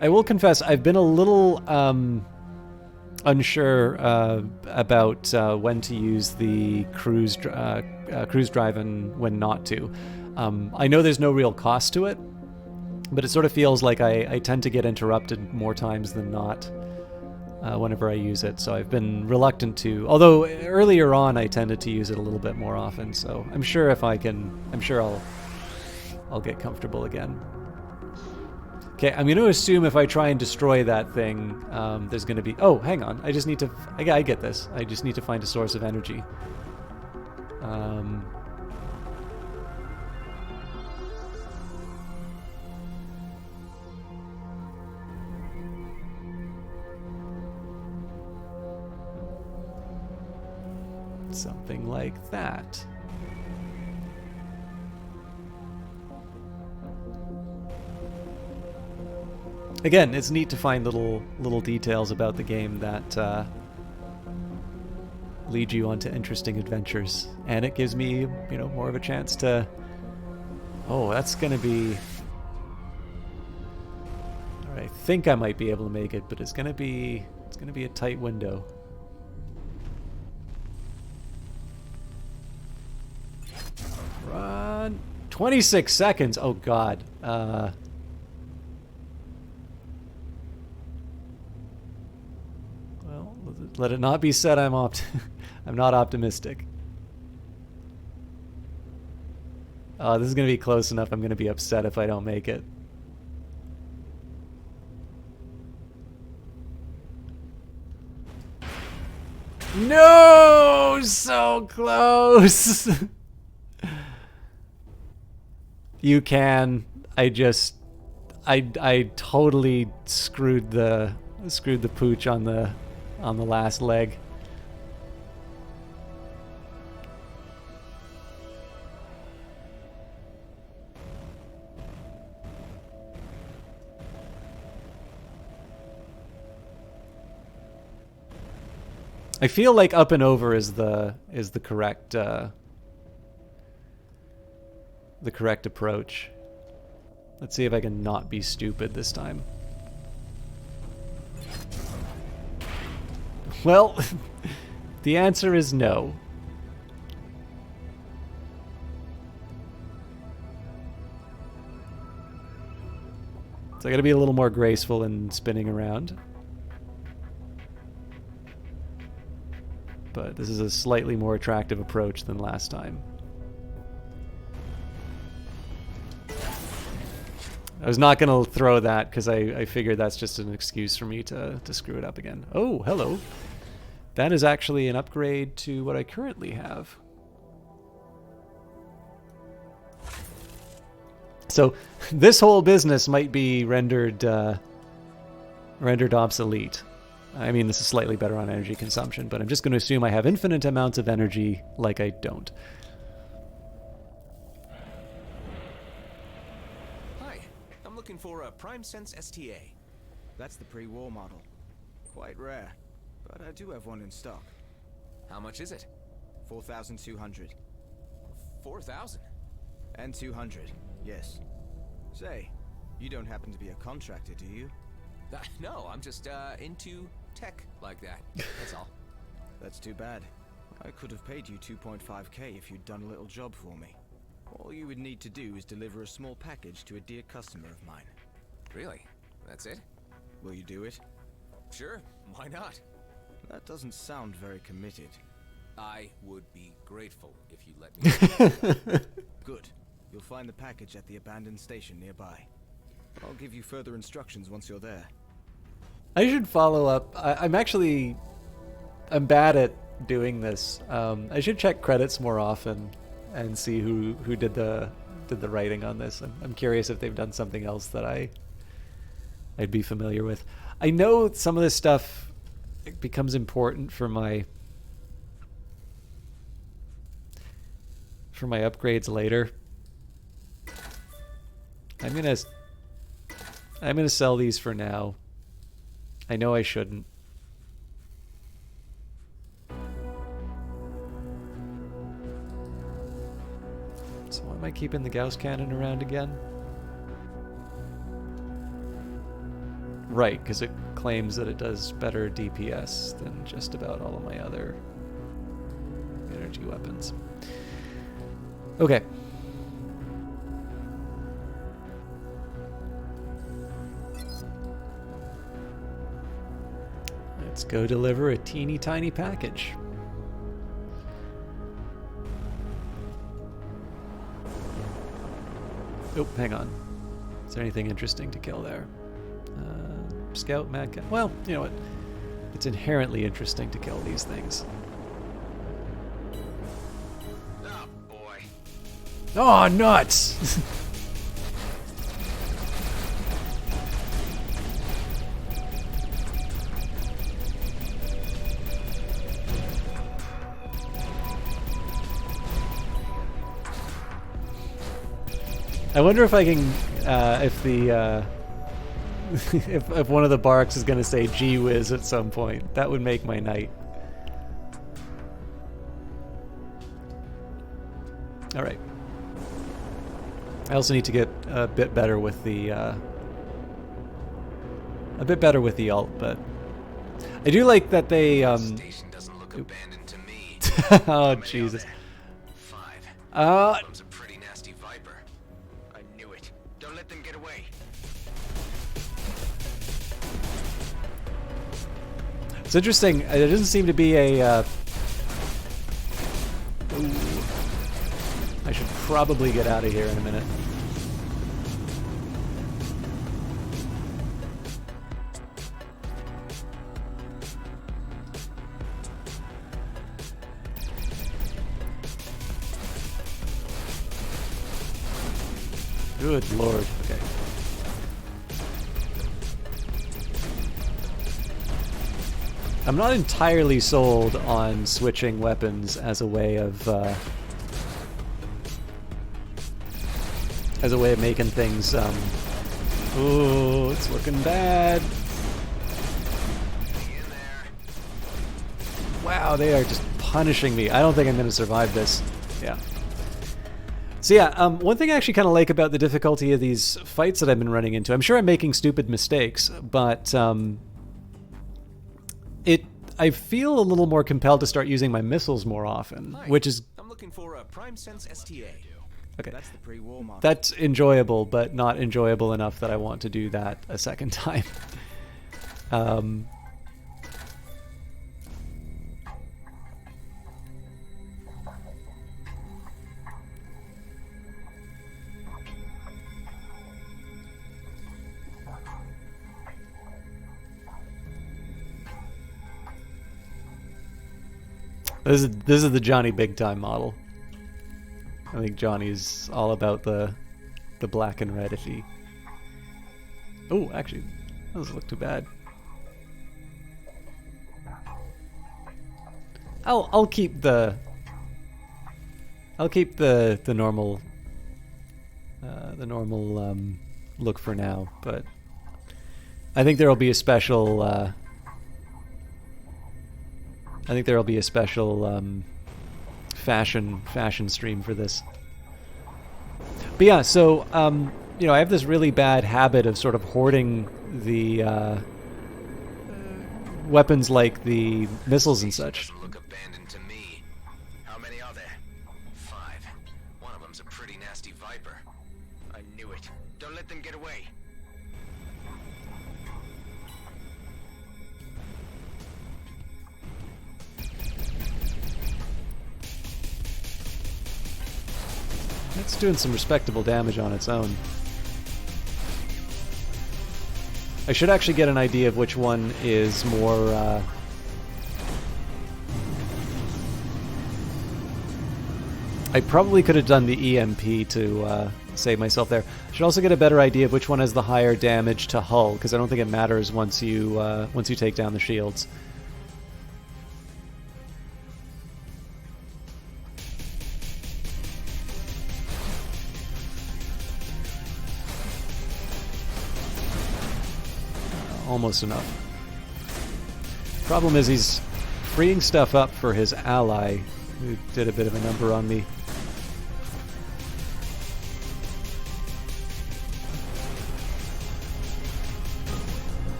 I will confess, I've been a little unsure about when to use the cruise drive and when not to. I know there's no real cost to it, but it sort of feels like I tend to get interrupted more times than not whenever I use it. So I've been reluctant to. Although earlier on, I tended to use it a little bit more often. So I'm sure if I can, I'll get comfortable again. Okay, I'm going to assume if I try and destroy that thing, there's going to be... Oh, hang on. I just need to... I get this. I just need to find a source of energy. Something like that. Again, it's neat to find little details about the game that lead you onto interesting adventures, and it gives me, more of a chance to. Oh, that's gonna be. All right, I think I might be able to make it, but it's gonna be a tight window. Run. 26 seconds. Oh God. Let it not be said I'm not optimistic. This is going to be close enough. I'm going to be upset if I don't make it. No! So close! You can. I totally screwed the pooch on the last leg. I feel like up and over is the correct approach. Let's see if I can not be stupid this time. Well, the answer is no. So I gotta be a little more graceful in spinning around. But this is a slightly more attractive approach than last time. I was not gonna throw that because I figured that's just an excuse for me to screw it up again. Oh, hello. That is actually an upgrade to what I currently have. So this whole business might be rendered obsolete. I mean, this is slightly better on energy consumption, but I'm just going to assume I have infinite amounts of energy like I don't. Hi, I'm looking for a Prime Sense STA. That's the pre-war model. Quite rare, but I do have one in stock. How much is it? 4,200. 4,000? And 200, yes. Say, you don't happen to be a contractor, do you? No, I'm just into tech like that. That's all. That's too bad. I could have paid you 2.5k if you'd done a little job for me. All you would need to do is deliver a small package to a dear customer of mine. Really? That's it? Will you do it? Sure, why not? That doesn't sound very committed. I would be grateful if you let me. Good. You'll find the package at the abandoned station nearby. I'll give you further instructions once you're there. I should follow up. I'm bad at doing this. I should check credits more often and see who did the writing on this. I'm curious if they've done something else that I'd be familiar with. I know some of this stuff becomes important for my upgrades later. I'm gonna sell these for now. I know I shouldn't. So why am I keeping the Gauss cannon around again? Right, because it claims that it does better DPS than just about all of my other energy weapons. Okay. Let's go deliver a teeny tiny package. Oh, hang on. Is there anything interesting to kill there? Scout, Mad Cat. Well, you know what? It's inherently interesting to kill these things. Oh, boy. Oh, nuts! I wonder if I can, if the, if one of the barks is going to say gee whiz at some point. That would make my night. All right. I also need to get a bit better with the, alt, but I do like that they, Station doesn't look abandoned to me. oh, Jesus. 5. Them's a pretty nasty viper. I knew it. Don't let them get away. It's interesting. There doesn't seem to be a. Ooh. I should probably get out of here in a minute. Good Lord. Okay. I'm not entirely sold on switching weapons as a way of making things. Ooh, it's looking bad. Wow, they are just punishing me. I don't think I'm going to survive this. Yeah. So yeah, one thing I actually kind of like about the difficulty of these fights that I've been running into, I'm sure I'm making stupid mistakes, but I feel a little more compelled to start using my missiles more often, which is... I'm looking for a Prime Sense STA. Okay. That's the pre-war model. That's enjoyable, but not enjoyable enough that I want to do that a second time. This is the Johnny Big Time model. I think Johnny's all about the black and red. If he... Oh, actually, that doesn't look too bad. I'll keep the normal look for now, but I think there'll be a special. I think there'll be a special fashion stream for this. But yeah, so you know, I have this really bad habit of sort of hoarding the weapons like the missiles and such. Doesn't look abandoned to me. How many are there? 5. One of them's a pretty nasty viper. I knew it. Don't let them get away. It's doing some respectable damage on its own. I should actually get an idea of which one is more... I probably could have done the EMP to save myself there. I should also get a better idea of which one has the higher damage to hull, because I don't think it matters once you take down the shields. Almost enough. Problem is he's freeing stuff up for his ally, who did a bit of a number on me.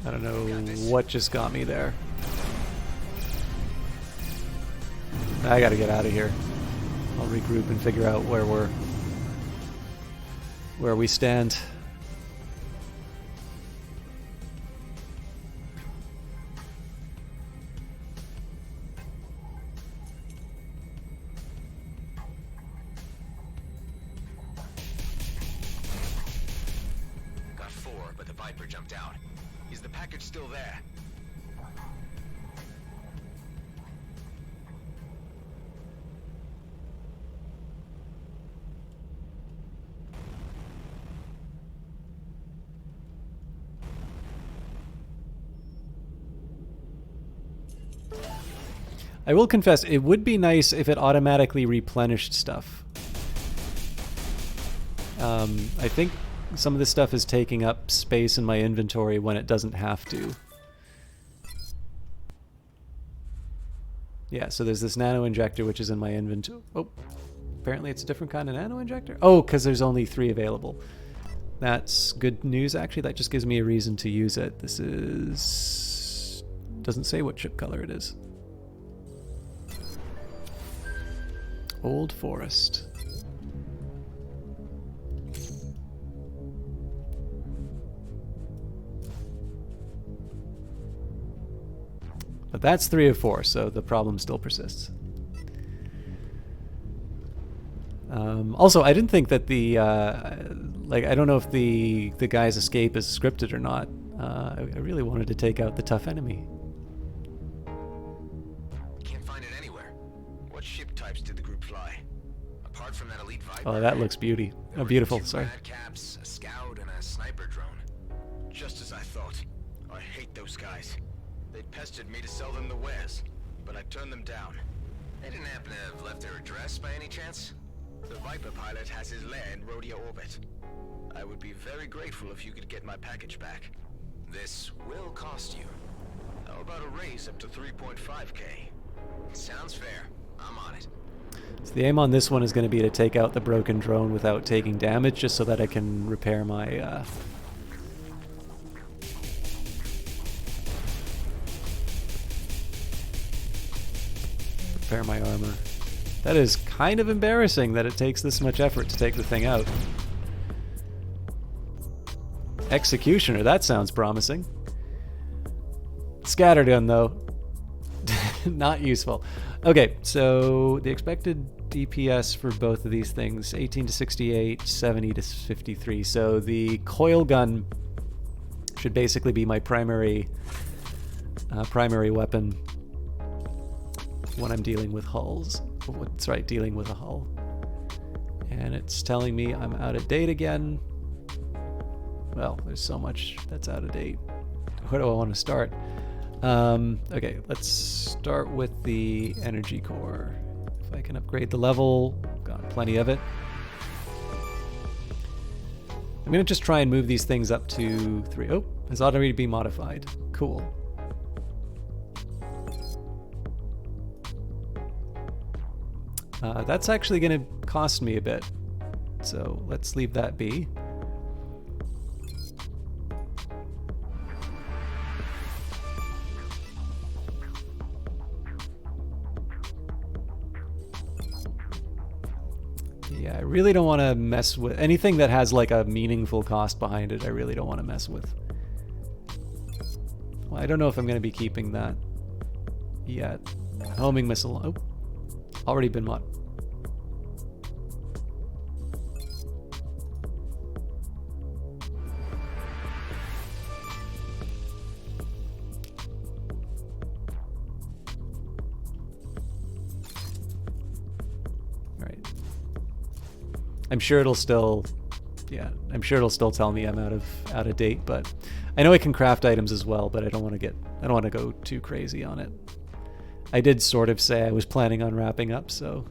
I don't know what just got me there. I gotta get out of here. I'll regroup and figure out where we stand. Got 4, but the Viper jumped out. Is the package still there? I will confess, it would be nice if it automatically replenished stuff. I think some of this stuff is taking up space in my inventory when it doesn't have to. Yeah, so there's this nano injector which is in my inventory. Oh, apparently it's a different kind of nano injector. Oh, because there's only 3 available. That's good news, actually. That just gives me a reason to use it. This is... doesn't say what chip color it is. Old Forest. But that's 3 of 4, so the problem still persists. Also, I didn't think that the I don't know if the guy's escape is scripted or not. I really wanted to take out the tough enemy. Can't find it anywhere. What ship types did the group fly? Apart from that elite Viper. Oh, that looks beautiful. Sorry. Caps, a scout, and a sniper drone. Just as I thought. I hate those guys. They pestered me to sell them the wares, but I turned them down. They didn't happen to have left their address by any chance? The Viper pilot has his lair in Rhodia orbit. I would be very grateful if you could get my package back. This will cost you. How about a raise up to 3.5K? Sounds fair. I'm on it. So the aim on this one is going to be to take out the broken drone without taking damage, just so that I can repair my... repair my armor. That is kind of embarrassing that it takes this much effort to take the thing out. Executioner, that sounds promising. Scattergun, though. Not useful. Okay, so the expected DPS for both of these things, 18 to 68, 70 to 53. So the coil gun should basically be my primary weapon when I'm dealing with hulls. That's right, dealing with a hull. And it's telling me I'm out of date again. Well, there's so much that's out of date. Where do I want to start? Okay, let's start with the energy core. If I can upgrade the level, got plenty of it. I'm going to just try and move these things up to 3. Oh, has already been modified. Cool. That's actually going to cost me a bit, so let's leave that be. Yeah, I really don't want to mess with anything that has like a meaningful cost behind it. I really don't want to mess with. Well, I don't know if I'm going to be keeping that yet. Homing missile. Oh, already been mod. I'm sure it'll still, yeah, I'm sure it'll still tell me I'm out of date, but I know I can craft items as well, but I don't want to go too crazy on it. I did sort of say I was planning on wrapping up, so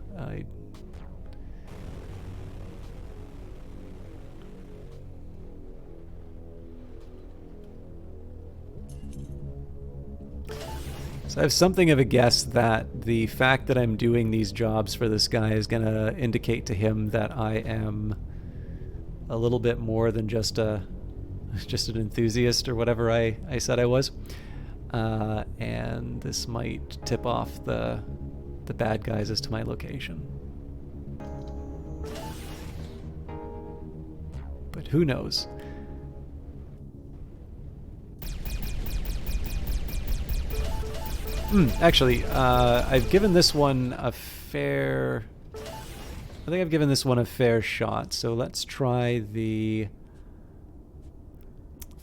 So I have something of a guess that the fact that I'm doing these jobs for this guy is going to indicate to him that I am a little bit more than just an enthusiast or whatever I said I was. And this might tip off the bad guys as to my location. But who knows? Actually, I've given this one a fair... I think I've given this one a fair shot, so let's try the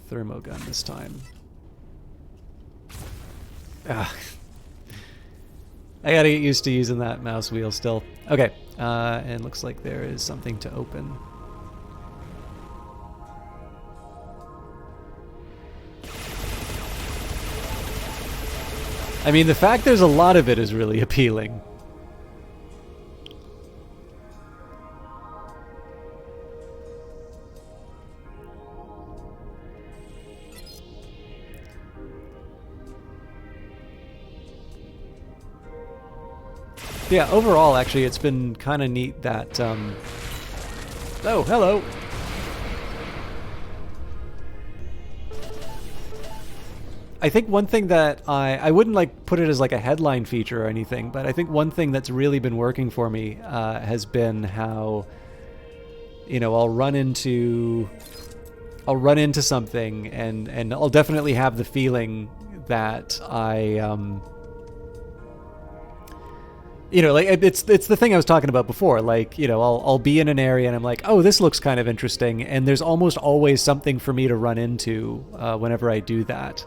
thermogun this time. Ah. I gotta get used to using that mouse wheel still. Okay, and looks like there is something to open. I mean, the fact there's a lot of it is really appealing. Yeah, overall, actually, it's been kind of neat that... Oh, hello! I think one thing that I wouldn't like put it as like a headline feature or anything, but I think one thing that's really been working for me has been how, you know, I'll run into something and I'll definitely have the feeling that you know, like it's the thing I was talking about before. Like, you know, I'll be in an area and I'm like, oh, this looks kind of interesting, and there's almost always something for me to run into whenever I do that.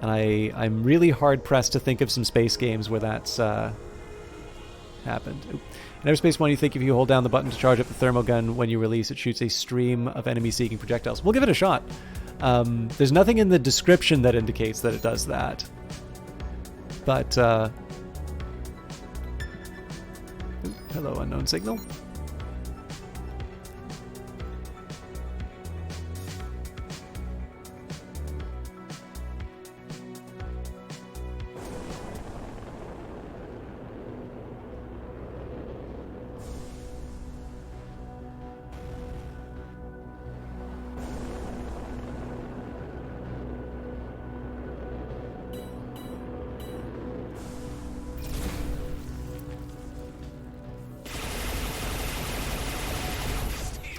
And I'm really hard pressed to think of some space games where that's happened. In Everspace 1, you think if you hold down the button to charge up the thermogun when you release, it shoots a stream of enemy-seeking projectiles. We'll give it a shot. There's nothing in the description that indicates that it does that. But, hello, unknown signal.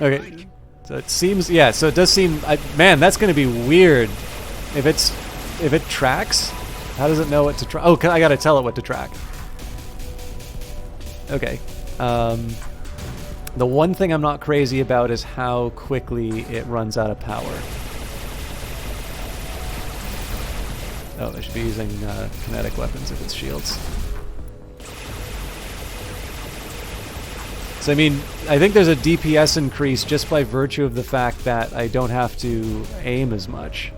Okay, so it seems, yeah, so it does seem, man, that's going to be weird. If it tracks, how does it know what to track? Oh, I got to tell it what to track. Okay. The one thing I'm not crazy about is how quickly it runs out of power. Oh, I should be using kinetic weapons if it's shields. So, I mean, I think there's a DPS increase just by virtue of the fact that I don't have to aim as much.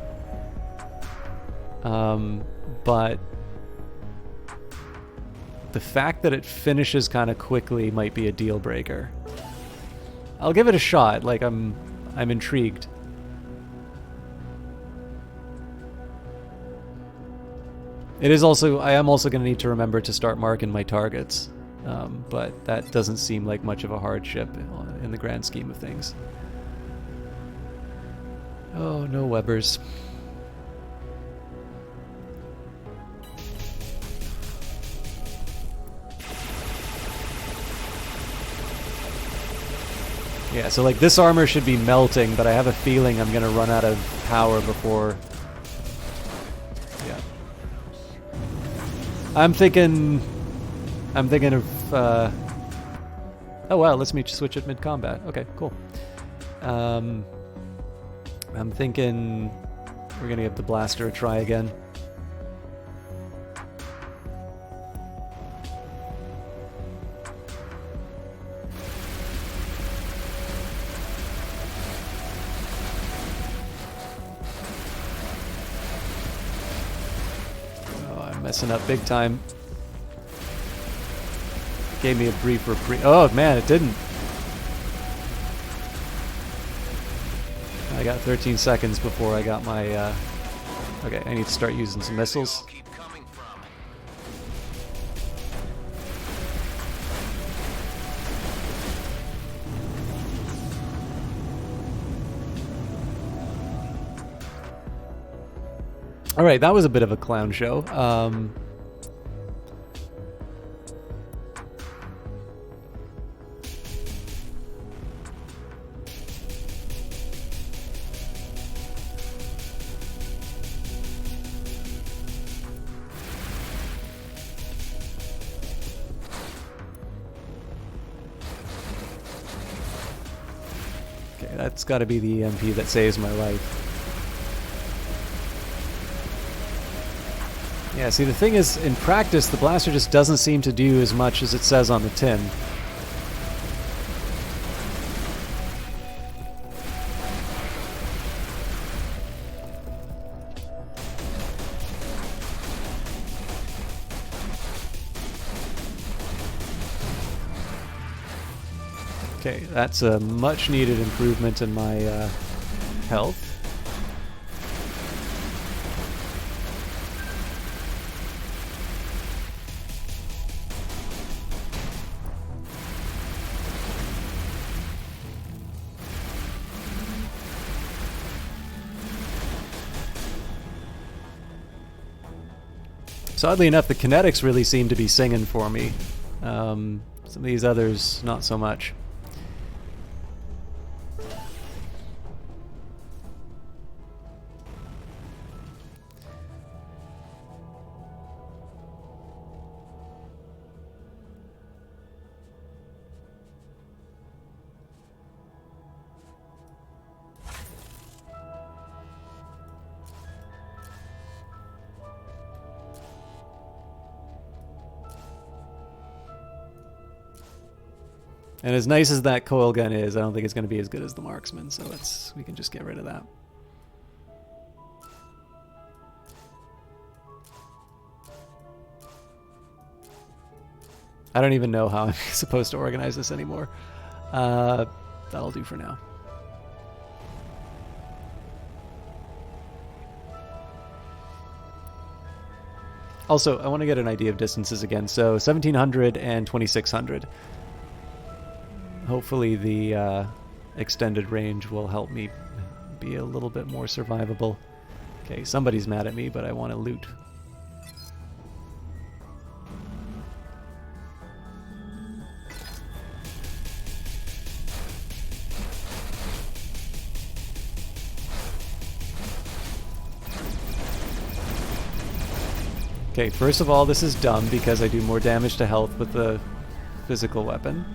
But the fact that it finishes kind of quickly might be a deal breaker. I'll give it a shot. Like, I'm intrigued. It is also, I am also going to need to remember to start marking my targets. But that doesn't seem like much of a hardship in the grand scheme of things. Oh, no Webbers. Yeah, so like this armor should be melting, but I have a feeling I'm gonna run out of power before I'm thinking of. Oh wow, lets me switch it mid-combat. Okay, cool. I'm thinking we're gonna give the blaster a try again. Oh, I'm messing up big time. Gave me a brief reprieve. Oh man, it didn't. I got 13 seconds before I got my. Okay, I need to start using some missiles. All right, that was a bit of a clown show. Okay, that's got to be the EMP that saves my life. Yeah, see, the thing is, in practice, the blaster just doesn't seem to do as much as it says on the tin. Okay, that's a much needed improvement in my health. So oddly enough, the kinetics really seem to be singing for me. Some of these others, not so much. And as nice as that coil gun is, I don't think it's going to be as good as the marksman, so we can just get rid of that. I don't even know how I'm supposed to organize this anymore. That'll do for now. Also, I want to get an idea of distances again. So 1700 and 2600. Hopefully the extended range will help me be a little bit more survivable. Okay, somebody's mad at me, but I want to loot. Okay, first of all, this is dumb because I do more damage to health with the physical weapon.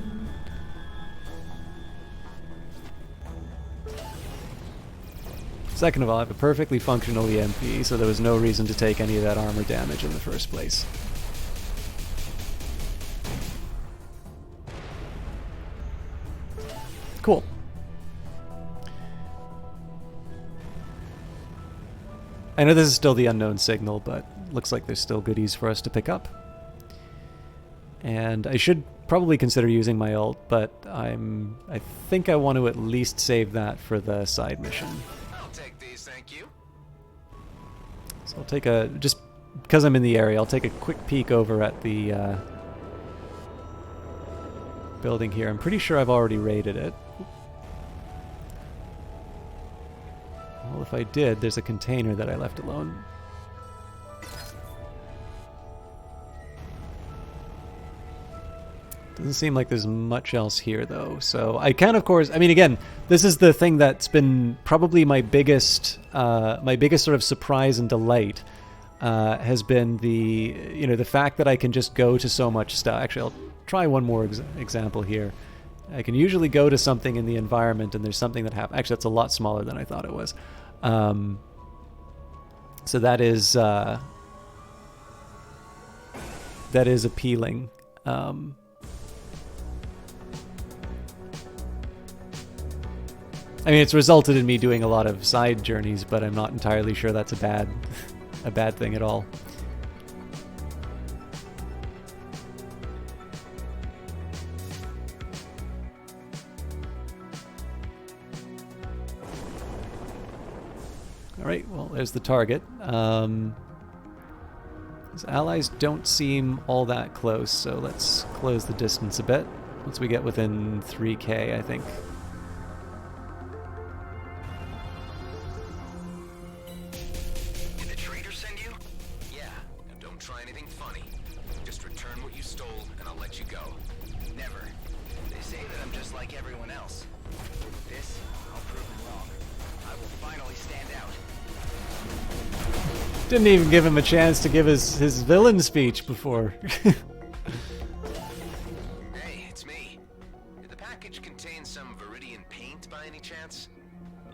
Second of all, I have a perfectly functional EMP, so there was no reason to take any of that armor damage in the first place. Cool. I know this is still the unknown signal, but looks like there's still goodies for us to pick up. And I should probably consider using my ult, but I think I want to at least save that for the side mission. So I'll take just because I'm in the area, I'll take a quick peek over at the building here. I'm pretty sure I've already raided it. Well, if I did, there's a container that I left alone. Doesn't seem like there's much else here, though. So I can, of course, I mean, again, this is the thing that's been probably my biggest sort of surprise and delight. has been the fact that I can just go to so much stuff. Actually, I'll try one more example here. I can usually go to something in the environment and there's something that happens. Actually, that's a lot smaller than I thought it was. So that is appealing. I mean, it's resulted in me doing a lot of side journeys, but I'm not entirely sure that's a bad thing at all. All right, well, there's the target. His allies don't seem all that close, so let's close the distance a bit. Once we get within 3K, I think. Did the trader send you? Yeah. Now don't try anything funny. Just return what you stole, and I'll let you go. Never. They say that I'm just like everyone else. This, I'll prove them wrong. I will finally stand out. Didn't even give him a chance to give his villain speech before. Hey, it's me. Did the package contain some Viridian paint by any chance?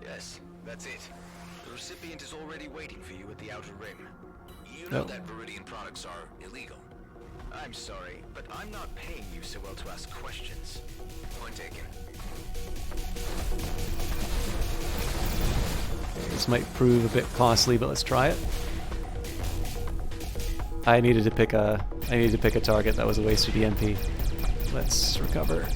Yes, that's it. The recipient is already waiting for you at the outer rim. You know that Viridian products are illegal. I'm sorry, but I'm not paying you so well to ask questions. Point taken. Okay, this might prove a bit costly, but let's try it. I needed to pick a target. That was a waste of the MP. Let's recover.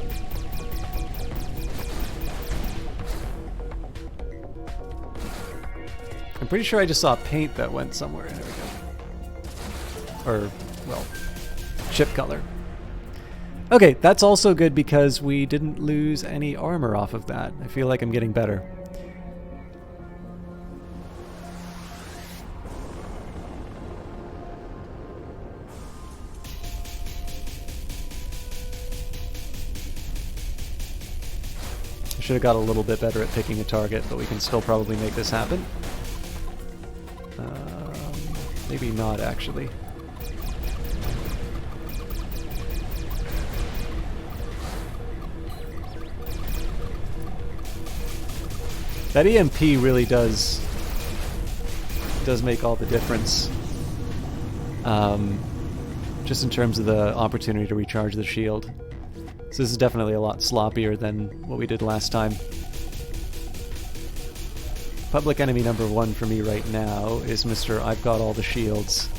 I'm pretty sure I just saw paint that went somewhere. There we go. Or, well, chip color. Okay, that's also good because we didn't lose any armor off of that. I feel like I'm getting better. Should have got a little bit better at picking a target, but we can still probably make this happen. Maybe not, actually. That EMP really does make all the difference. Just in terms of the opportunity to recharge the shield. So this is definitely a lot sloppier than what we did last time. Public enemy number 1 for me right now is Mr. I've got all the shields.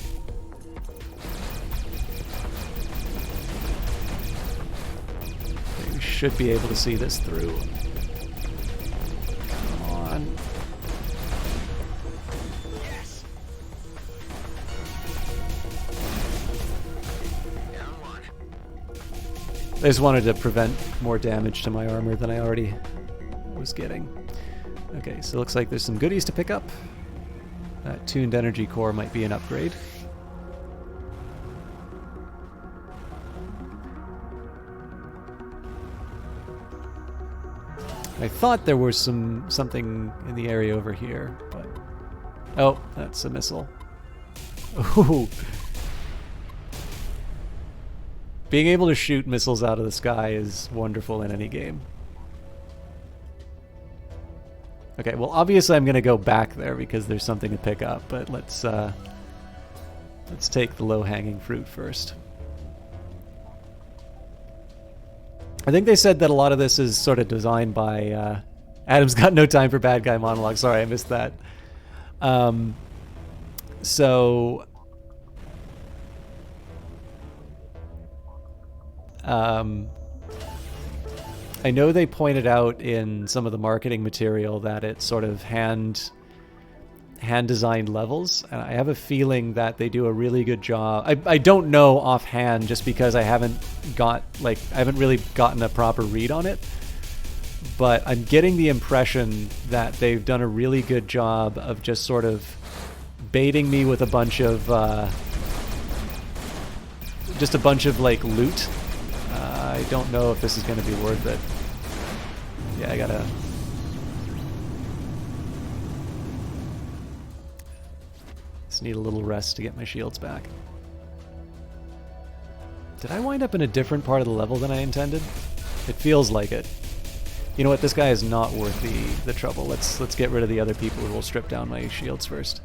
Okay, we should be able to see this through. Come on. Yes. Down one. I just wanted to prevent more damage to my armor than I already was getting. Okay, so it looks like there's some goodies to pick up. That tuned energy core might be an upgrade. I thought there was something in the area over here, but... Oh, that's a missile. Ooh. Being able to shoot missiles out of the sky is wonderful in any game. Okay, well obviously I'm going to go back there because there's something to pick up, but let's take the low-hanging fruit first. I think they said that a lot of this is sort of designed by... Adam's got no time for bad guy monologue. Sorry, I missed that. So... I know they pointed out in some of the marketing material that it's sort of hand-designed levels, and I have a feeling that they do a really good job. I don't know offhand just because I haven't really gotten a proper read on it, but I'm getting the impression that they've done a really good job of just sort of baiting me with a bunch of like loot. I don't know if this is going to be worth it. Yeah, I gotta... It's need a little rest to get my shields back. Did I wind up in a different part of the level than I intended? It feels like it. You know what? This guy is not worth the trouble. Let's get rid of the other people who will strip down my shields first.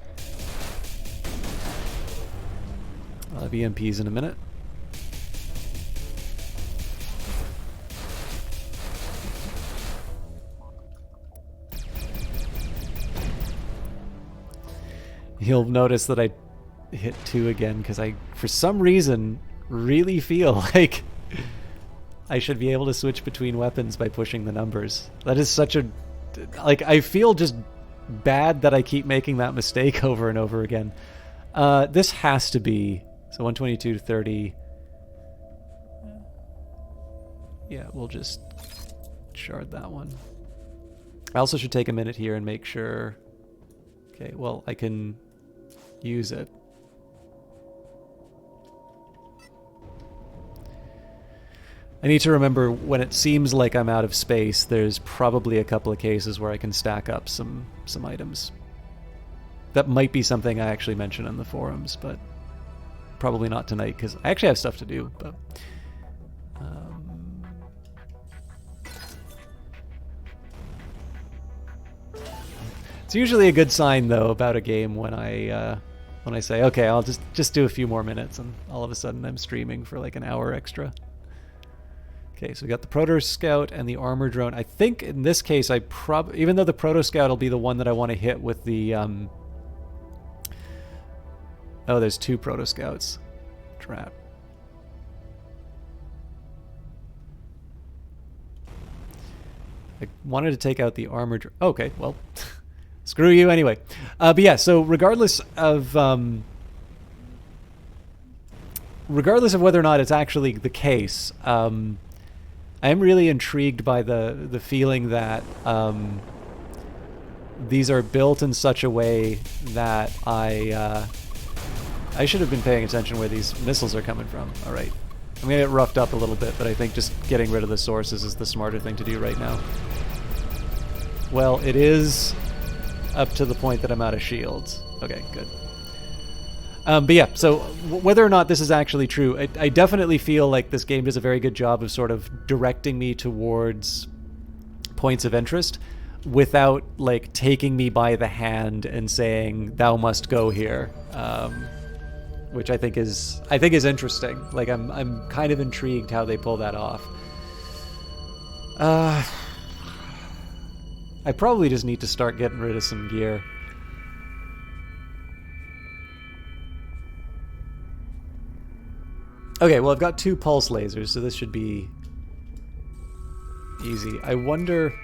I'll have EMPs in a minute. You'll notice that I hit 2 again because I, for some reason, really feel like I should be able to switch between weapons by pushing the numbers. That is such a... Like, I feel just bad that I keep making that mistake over and over again. This has to be... So 122 to 30. Yeah, we'll just shard that one. I also should take a minute here and make sure... Okay, well, I can use it. I need to remember when it seems like I'm out of space, there's probably a couple of cases where I can stack up some items. That might be something I actually mention in the forums, but probably not tonight because I actually have stuff to do. But it's usually a good sign though about a game when I say, okay, I'll just do a few more minutes, and all of a sudden I'm streaming for like an hour extra. Okay, so we got the Proto Scout and the Armor Drone. I think in this case, even though the Proto Scout will be the one that I want to hit with the... Oh, there's 2 Proto Scouts. Trap. I wanted to take out the Armor Drone. Okay, well, screw you anyway. But yeah, so regardless of whether or not it's actually the case, I am really intrigued by the feeling that these are built in such a way that I should have been paying attention where these missiles are coming from. All right. I'm going to get roughed up a little bit, but I think just getting rid of the sources is the smarter thing to do right now. Well, it is up to the point that I'm out of shields. Okay, good. But yeah, so whether or not this is actually true, I definitely feel like this game does a very good job of sort of directing me towards points of interest without like taking me by the hand and saying, thou must go here, which I think is interesting. Like I'm kind of intrigued how they pull that off. I probably just need to start getting rid of some gear. Okay, well, I've got 2 pulse lasers, so this should be easy. I wonder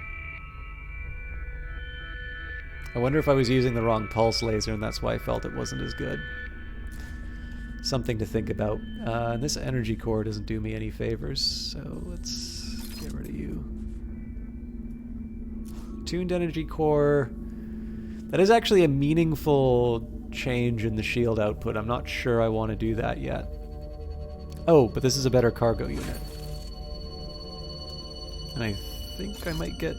if I was using the wrong pulse laser and that's why I felt it wasn't as good. Something to think about. And this energy core doesn't do me any favors, so let's get rid of you. Tuned energy core. That is actually a meaningful change in the shield output. I'm not sure I want to do that yet. Oh, but this is a better cargo unit. And I think I might get...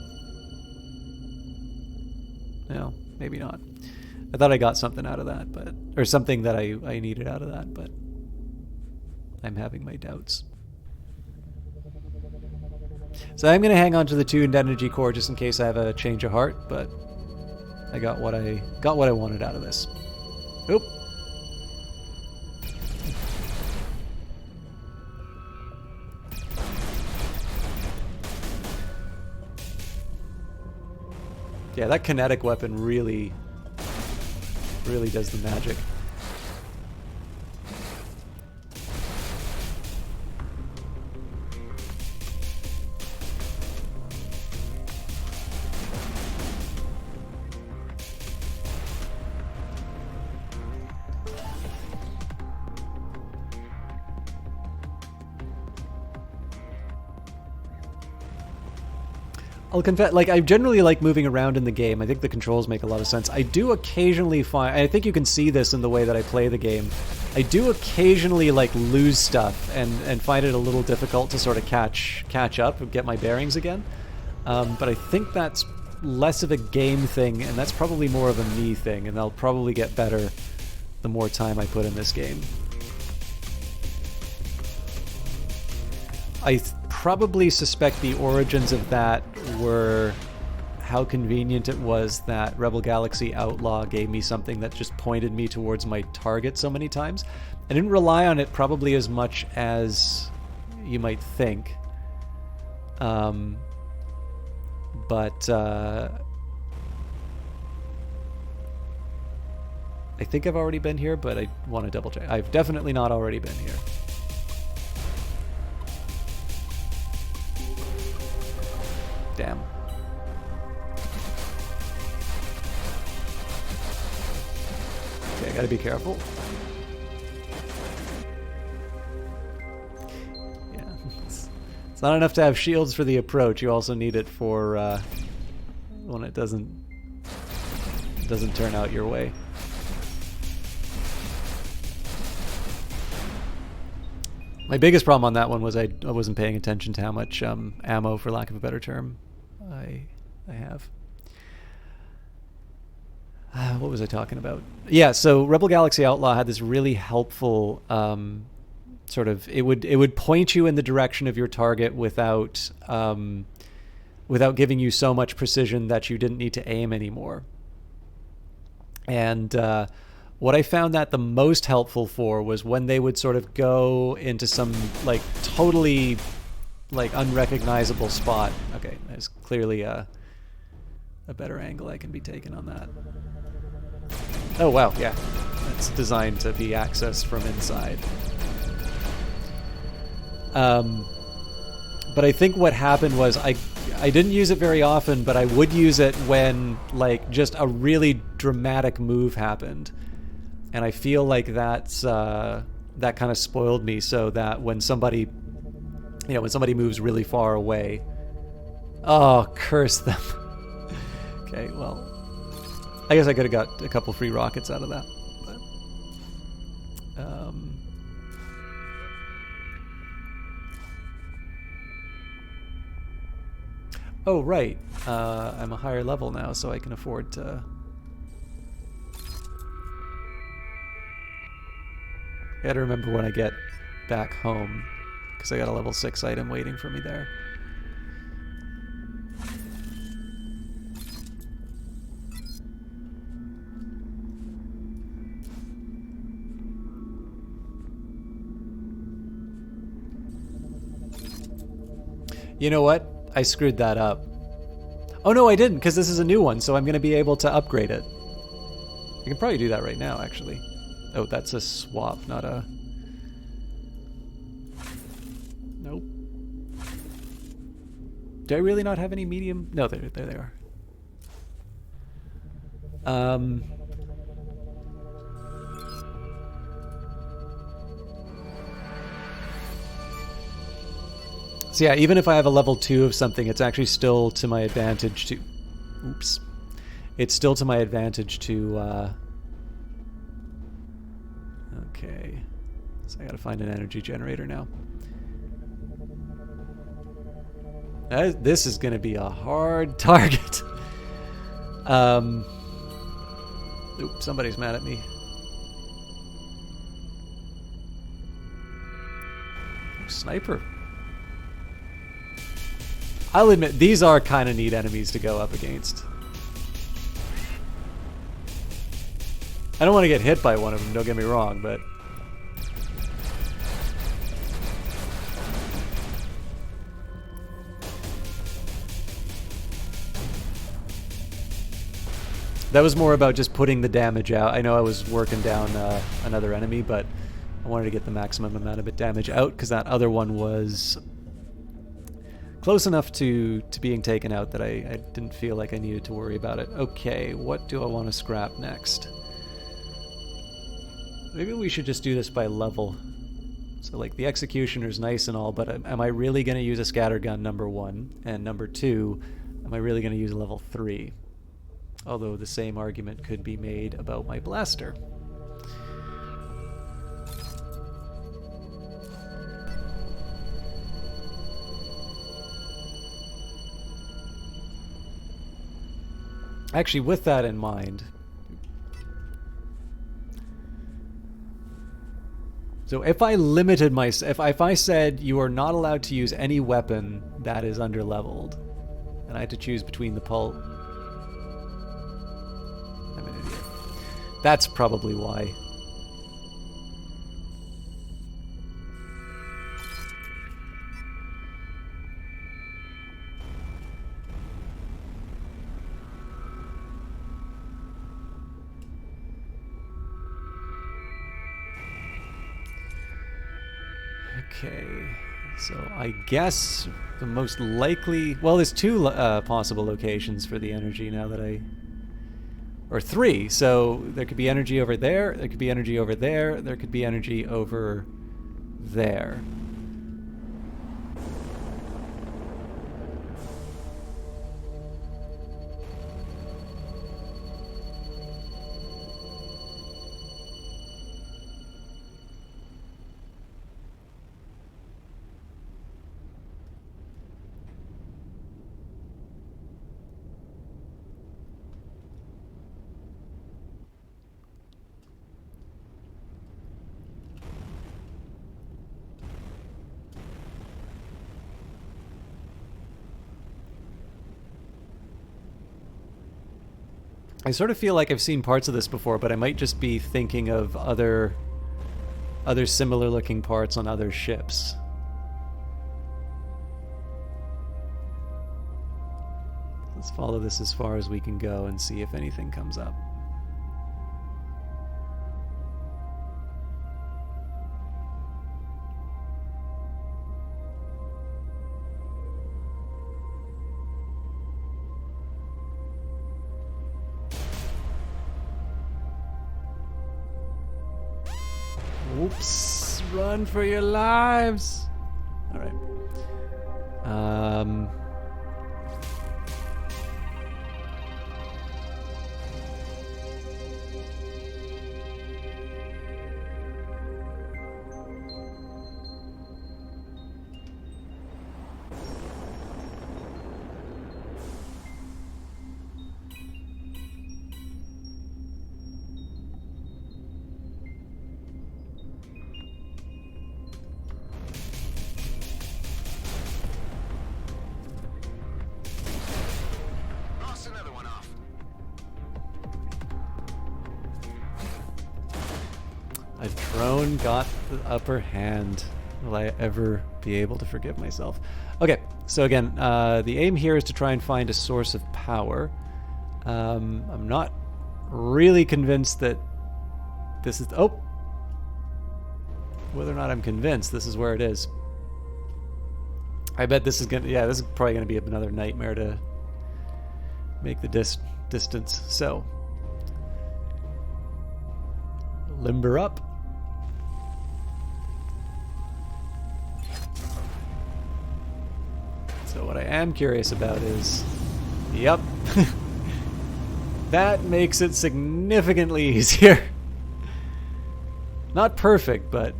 No, maybe not. I thought I got something out of that, but... Or something that I needed out of that, but... I'm having my doubts. So I'm going to hang on to the tuned energy core just in case I have a change of heart, but... I got what I wanted out of this. Oop. Yeah, that kinetic weapon really does the magic. I'll confess, like, I generally like moving around in the game. I think the controls make a lot of sense. I do occasionally find, I think you can see this in the way that I play the game, I do occasionally, like, lose stuff and find it a little difficult to sort of catch up and get my bearings again. But I think that's less of a game thing, and that's probably more of a me thing, and I'll probably get better the more time I put in this game. I probably suspect the origins of that were how convenient it was that Rebel Galaxy Outlaw gave me something that just pointed me towards my target so many times. I didn't rely on it probably as much as you might think. But I think I've already been here, but I want to double check. I've definitely not already been here. Damn. Okay, I gotta be careful. Yeah, it's not enough to have shields for the approach. You also need it for when it doesn't turn out your way. My biggest problem on that one was I wasn't paying attention to how much ammo, for lack of a better term, I have. What was I talking about? Yeah, so Rebel Galaxy Outlaw had this really helpful sort of it would point you in the direction of your target without giving you so much precision that you didn't need to aim anymore. And what I found that the most helpful for was when they would sort of go into some like totally like unrecognizable spot. Okay, there's clearly a better angle I can be taken on that. Oh wow, yeah. It's designed to be accessed from inside. But I think what happened was I didn't use it very often, but I would use it when like just a really dramatic move happened. And I feel like that's that kind of spoiled me, so that when somebody moves really far away, oh, curse them. Okay, well, I guess I could have got a couple free rockets out of that. But, oh, right. I'm a higher level now, so I can afford to... I gotta remember when I get back home, because I got a level 6 item waiting for me there. You know what? I screwed that up. Oh no, I didn't, because this is a new one, so I'm going to be able to upgrade it. I can probably do that right now, actually. Oh, that's a swap, not a... Nope. Do I really not have any medium? No, there they are. So yeah, even if I have a level 2 of something, it's actually still to my advantage to... Oops. It's still to my advantage to... Okay. So I gotta find an energy generator now. This is gonna be a hard target. Oops, somebody's mad at me. Sniper. I'll admit, these are kind of neat enemies to go up against. I don't want to get hit by one of them, don't get me wrong, but... That was more about just putting the damage out. I know I was working down another enemy, but I wanted to get the maximum amount of damage out, because that other one was close enough to being taken out that I didn't feel like I needed to worry about it. Okay, what do I want to scrap next? Maybe we should just do this by level. So like the Executioner's nice and all, but am I really going to use a scattergun, number 1? And number 2, am I really going to use a level 3? Although the same argument could be made about my blaster. Actually, with that in mind, So if I limited my, if I said you are not allowed to use any weapon that is under-leveled, and I had to choose between the pulse. I'm an idiot. That's probably why. Okay, so I guess the most likely... Well, there's two possible locations for the energy now that I... Or three, so there could be energy over there, there could be energy over there, there could be energy over there. I sort of feel like I've seen parts of this before, but I might just be thinking of other similar looking parts on other ships. Let's follow this as far as we can go and see if anything comes up. Oops, run for your lives. All right. A drone got the upper hand. Will I ever be able to forgive myself? Okay, so again, the aim here is to try and find a source of power. I'm not really convinced that this is... Oh! Whether or not I'm convinced, this is where it is. I bet this is gonna... Yeah, this is probably gonna be another nightmare to make the distance. So... Limber up. So what I am curious about is... Yep. That makes it significantly easier. Not perfect, but...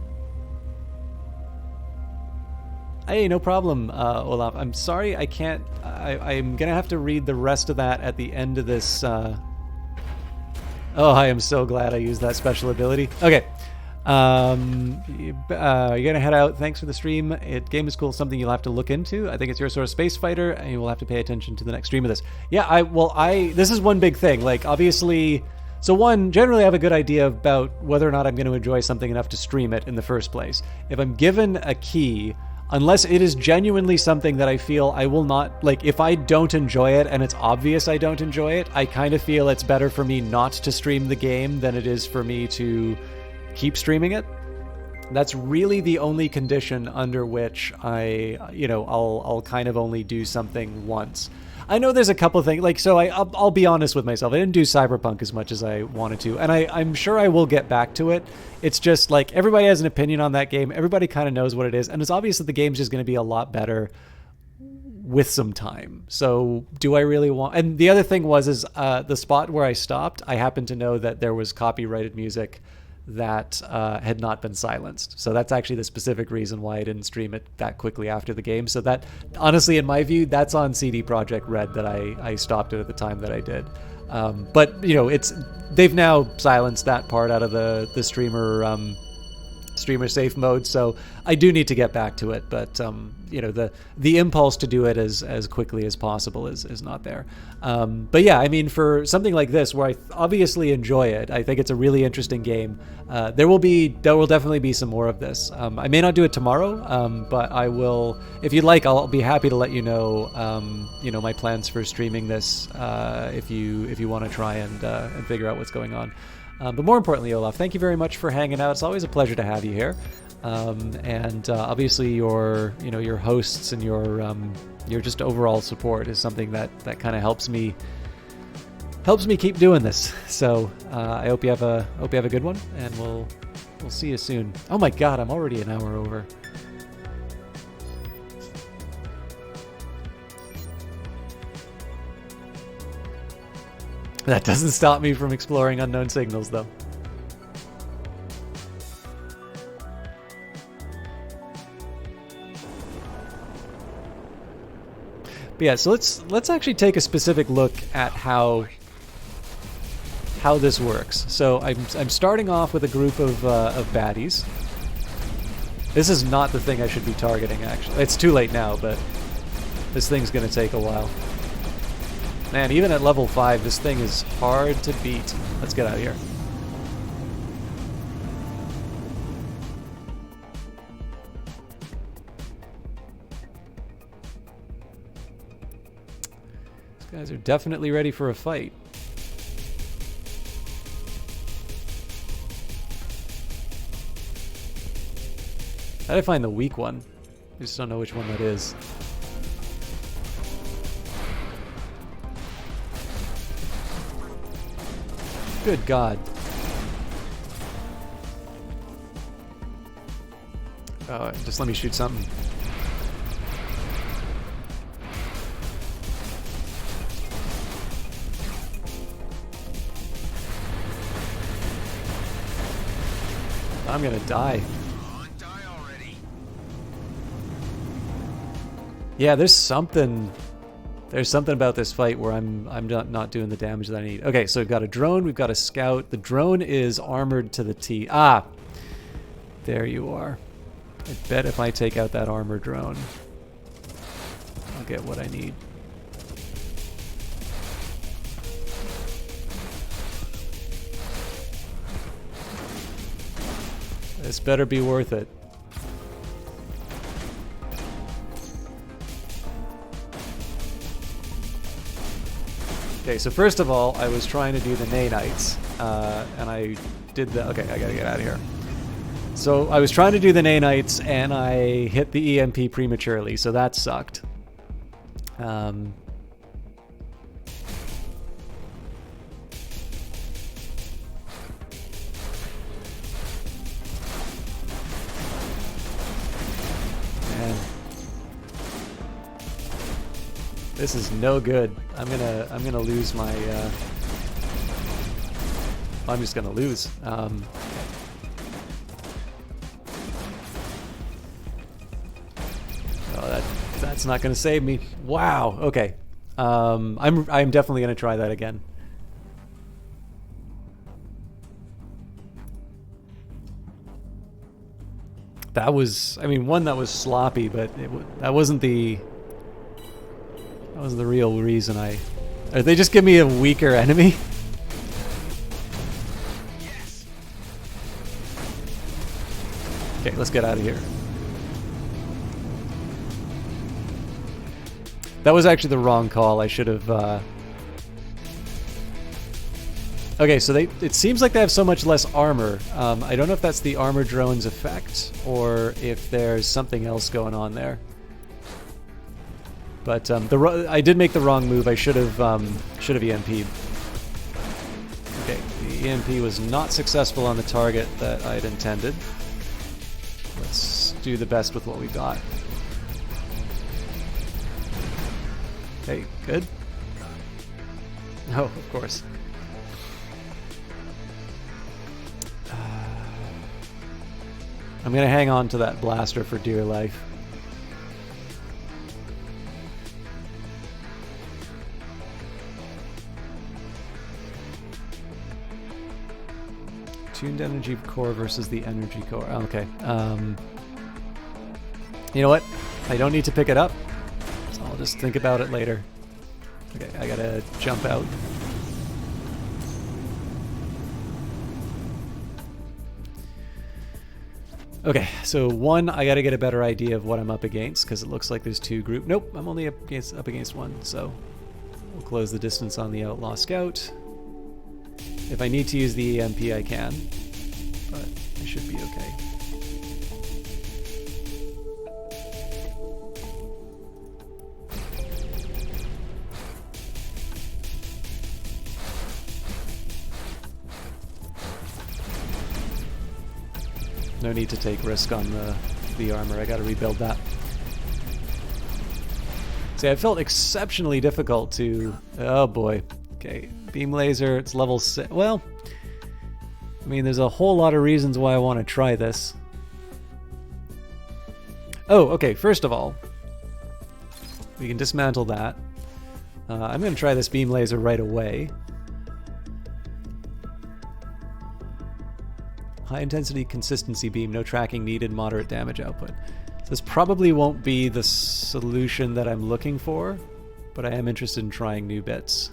Hey, no problem, Olaf. I'm sorry I can't... I'm gonna have to read the rest of that at the end of this... Oh, I am so glad I used that special ability. Okay. You're gonna head out. Thanks for the stream. Game is cool. Something you'll have to look into. I think it's your sort of space fighter, and you will have to pay attention to the next stream of this. Yeah, this is one big thing. Like, obviously... So one, generally I have a good idea about whether or not I'm going to enjoy something enough to stream it in the first place. If I'm given a key... Unless it is genuinely something that I feel I will not... Like, if I don't enjoy it and it's obvious I don't enjoy it, I kind of feel it's better for me not to stream the game than it is for me to keep streaming it. That's really the only condition under which I'll kind of only do something once. I know there's a couple things, like, so I'll be honest with myself. I didn't do Cyberpunk as much as I wanted to, and I'm sure I will get back to it. It's just, like, everybody has an opinion on that game. Everybody kind of knows what it is, and it's obvious that the game's just going to be a lot better with some time. So do I really want... And the other thing was the spot where I stopped, I happened to know that there was copyrighted music that had not been silenced. So that's actually the specific reason why I didn't stream it that quickly after the game. So that, honestly, in my view, that's on CD Projekt Red that I stopped it at the time that I did. But, they've now silenced that part out of the streamer streamer safe mode, so I do need to get back to it, but you know, the impulse to do it as quickly as possible is not there. But yeah, I mean, for something like this where I obviously enjoy it, I think it's a really interesting game. There will definitely be some more of this. I may not do it tomorrow, but I will. If you'd like, I'll be happy to let you know my plans for streaming this if you want to try and figure out what's going on. But more importantly, Olaf, thank you very much for hanging out. It's always a pleasure to have you here. And obviously your hosts and your just overall support is something that kind of helps me keep doing this. So I hope you have a good one, and we'll see you soon. Oh my God, I'm already an hour over. That doesn't stop me from exploring unknown signals, though. But yeah, so let's actually take a specific look at how this works. So I'm starting off with a group of baddies. This is not the thing I should be targeting, actually. It's too late now, but this thing's gonna take a while. Man, even at level 5, this thing is hard to beat. Let's get out of here. These guys are definitely ready for a fight. How do I find the weak one? I just don't know which one that is. Good God. Oh, just let me shoot something. I'm gonna die. Yeah, there's something about this fight where I'm not doing the damage that I need. Okay, so we've got a drone, we've got a scout. The drone is armored to the T. Ah, there you are. I bet if I take out that armor drone, I'll get what I need. This better be worth it. Okay, so first of all, I was trying to do the nanites, and I did the... Okay, I gotta get out of here. So I was trying to do the nanites, and I hit the EMP prematurely, so that sucked. And this is no good. I'm gonna lose my. I'm just gonna lose. Oh, that's not gonna save me. Wow. Okay. I'm definitely gonna try that again. That was, I mean, one that was sloppy, but that wasn't the. That was the real reason I... they just give me a weaker enemy? Yes. Okay, let's get out of here. That was actually the wrong call. I should have... Okay, so it seems like they have so much less armor. I don't know if that's the armor drone's effect, or if there's something else going on there. But I did make the wrong move. I should have EMP'd. Okay, the EMP was not successful on the target that I'd intended. Let's do the best with what we got. Okay, good. No, of course. I'm gonna hang on to that blaster for dear life. Tuned energy core versus the energy core. Okay. You know what? I don't need to pick it up, so I'll just think about it later. Okay, I gotta jump out. Okay, so one, I gotta get a better idea of what I'm up against, because it looks like there's two group. Nope, I'm only up against one, so we'll close the distance on the Outlaw Scout. If I need to use the EMP, I can, but I should be okay. No need to take risk on the armor. I gotta rebuild that. See, I felt exceptionally difficult to... Oh boy. Okay, beam laser, it's level 6. Well, I mean, there's a whole lot of reasons why I want to try this. Oh, okay, first of all, we can dismantle that. I'm going to try this beam laser right away. High intensity consistency beam, no tracking needed, moderate damage output. This probably won't be the solution that I'm looking for, but I am interested in trying new bits.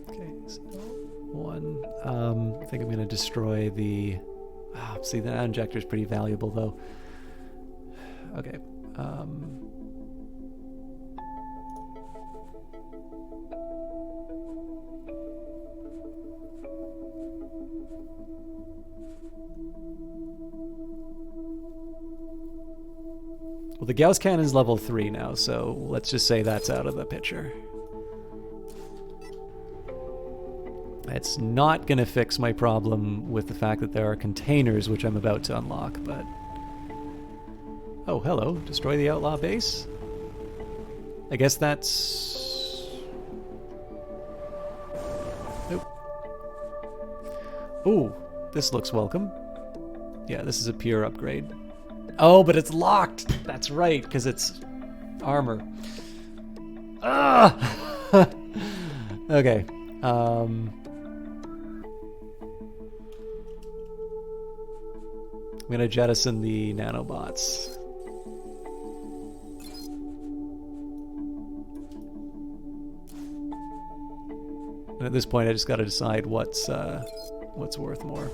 Okay, so one. I think I'm going to destroy the... Oh, see, that injector is pretty valuable, though. Okay. Well, the Gauss cannon's level 3 now, so let's just say that's out of the picture. It's not going to fix my problem with the fact that there are containers which I'm about to unlock, but... Oh, hello. Destroy the outlaw base? I guess that's... Nope. Ooh, this looks welcome. Yeah, this is a pure upgrade. Oh, but it's locked! That's right, because it's armor. Ah! Okay. I'm gonna jettison the nanobots. And at this point, I just gotta decide what's worth more.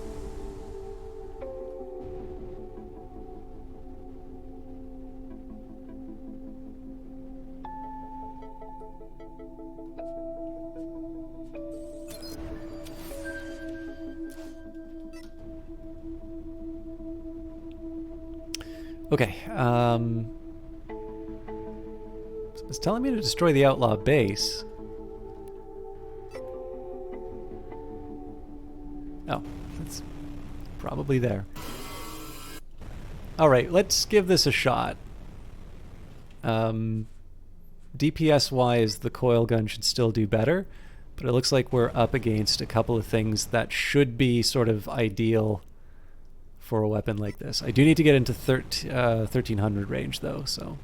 Okay, it's telling me to destroy the outlaw base. Oh, that's probably there. Alright, let's give this a shot. DPS-wise, the coil gun should still do better, but it looks like we're up against a couple of things that should be sort of ideal for a weapon like this. I do need to get into 1300 range though, so...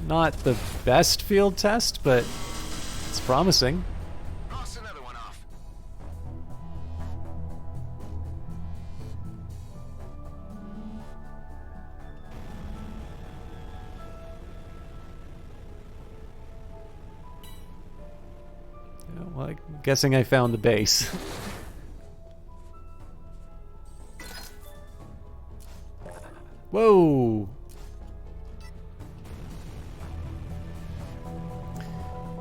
Not the best field test, but it's promising. Cross another one off. Yeah, well, I'm guessing I found the base. Whoa!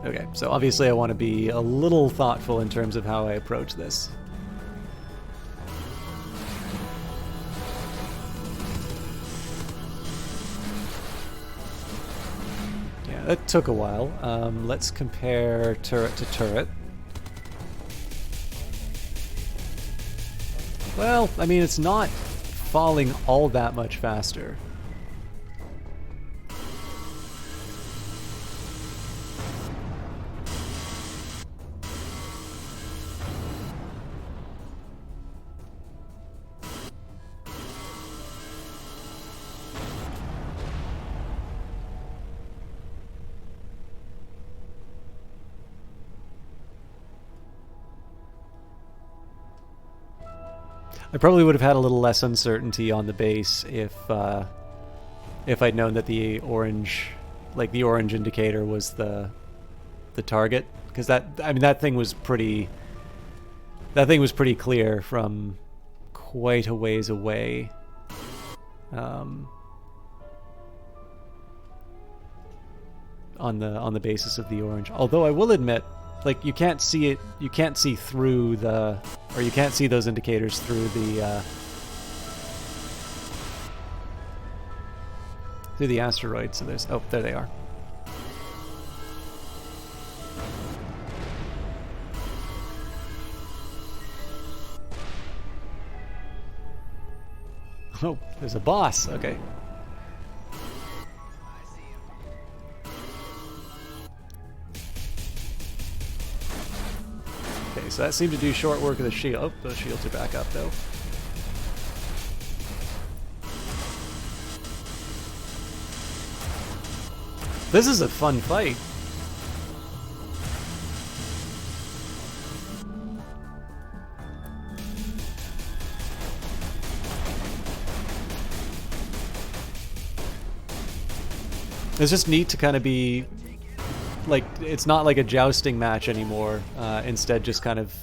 Okay, so obviously I want to be a little thoughtful in terms of how I approach this. Yeah, that took a while. Let's compare turret to turret. Well, I mean, it's not falling all that much faster. I probably would have had a little less uncertainty on the base if I'd known that the orange indicator was the target, because that thing was pretty clear from quite a ways away. On the basis of the orange. Although I will admit, like, you can't see it, you can't see through the, or you can't see those indicators through the asteroid. So there's, oh, there they are. Oh, there's a boss. Okay. Okay, so that seemed to do short work of the shield. Oh, those shields are back up, though. This is a fun fight. It's just neat to kind of be, like, it's not like a jousting match anymore. Instead, just kind of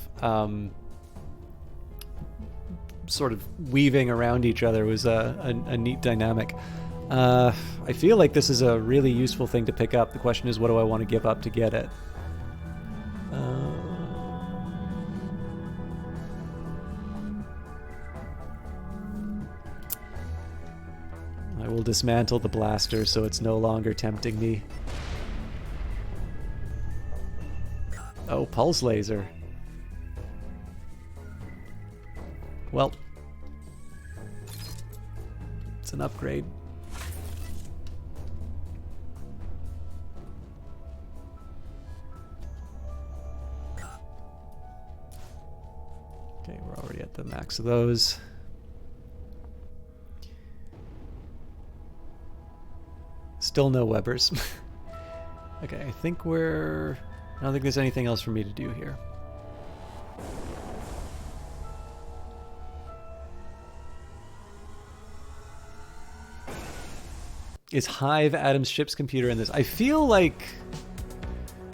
sort of weaving around each other was a neat dynamic. I feel like this is a really useful thing to pick up. The question is, what do I want to give up to get it? I will dismantle the blaster so it's no longer tempting me. Oh, pulse laser. Well, it's an upgrade. Okay, we're already at the max of those. Still no Webbers. Okay, I think I don't think there's anything else for me to do here. Is Hive Adam's ship's computer in this? I feel like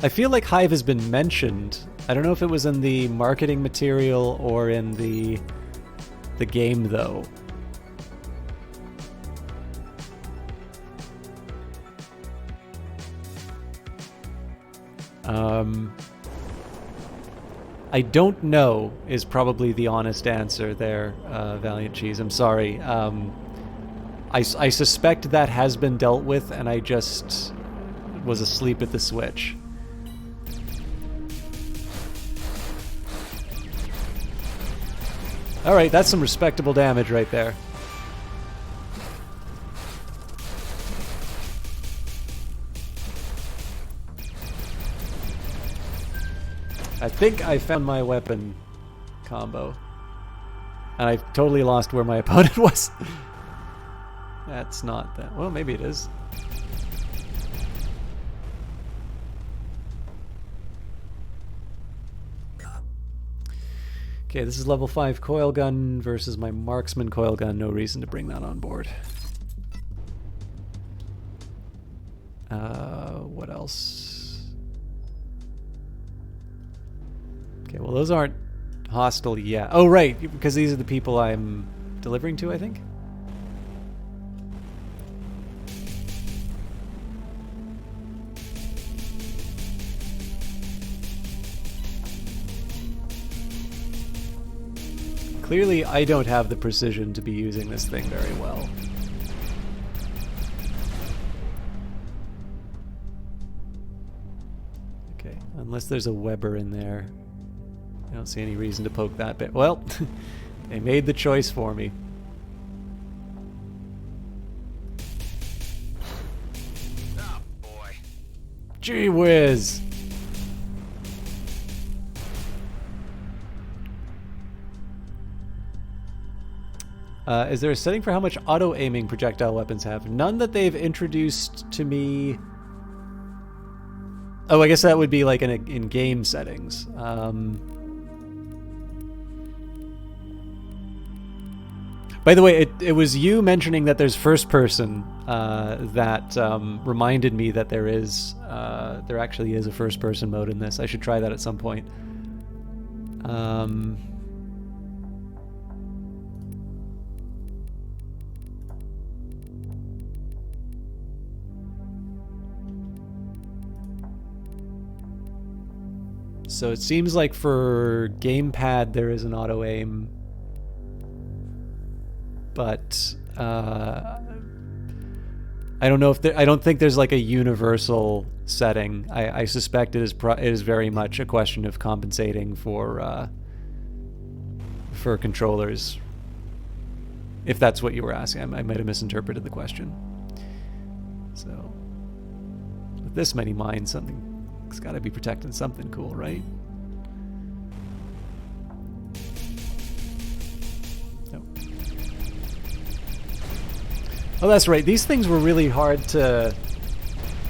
Hive has been mentioned. I don't know if it was in the marketing material or in the game, though. I don't know is probably the honest answer there, Valiant Cheese. I'm sorry. I suspect that has been dealt with, and I just was asleep at the switch. Alright, that's some respectable damage right there. I think I found my weapon combo. And I've totally lost where my opponent was. That's not that. Well, maybe it is. Okay, this is level 5 coil gun versus my marksman coil gun. No reason to bring that on board. What else? Okay, well, those aren't hostile yet. Oh, right, because these are the people I'm delivering to, I think. Clearly, I don't have the precision to be using this thing very well. Okay, unless there's a Weber in there. I don't see any reason to poke that bit. Well, they made the choice for me. Oh, boy. Gee whiz! Is there a setting for how much auto-aiming projectile weapons have? None that they've introduced to me. Oh, I guess that would be like in game settings. By the way, it was you mentioning that there's first person that reminded me that there actually is a first person mode in this. I should try that at some point. So it seems like for gamepad there is an auto aim, but I don't know if I don't think there's like a universal setting. I suspect it is very much a question of compensating for controllers. If that's what you were asking, I might have misinterpreted the question. So with this many mines, it's got to be protecting something cool, right? Oh. Oh, that's right. These things were really hard to...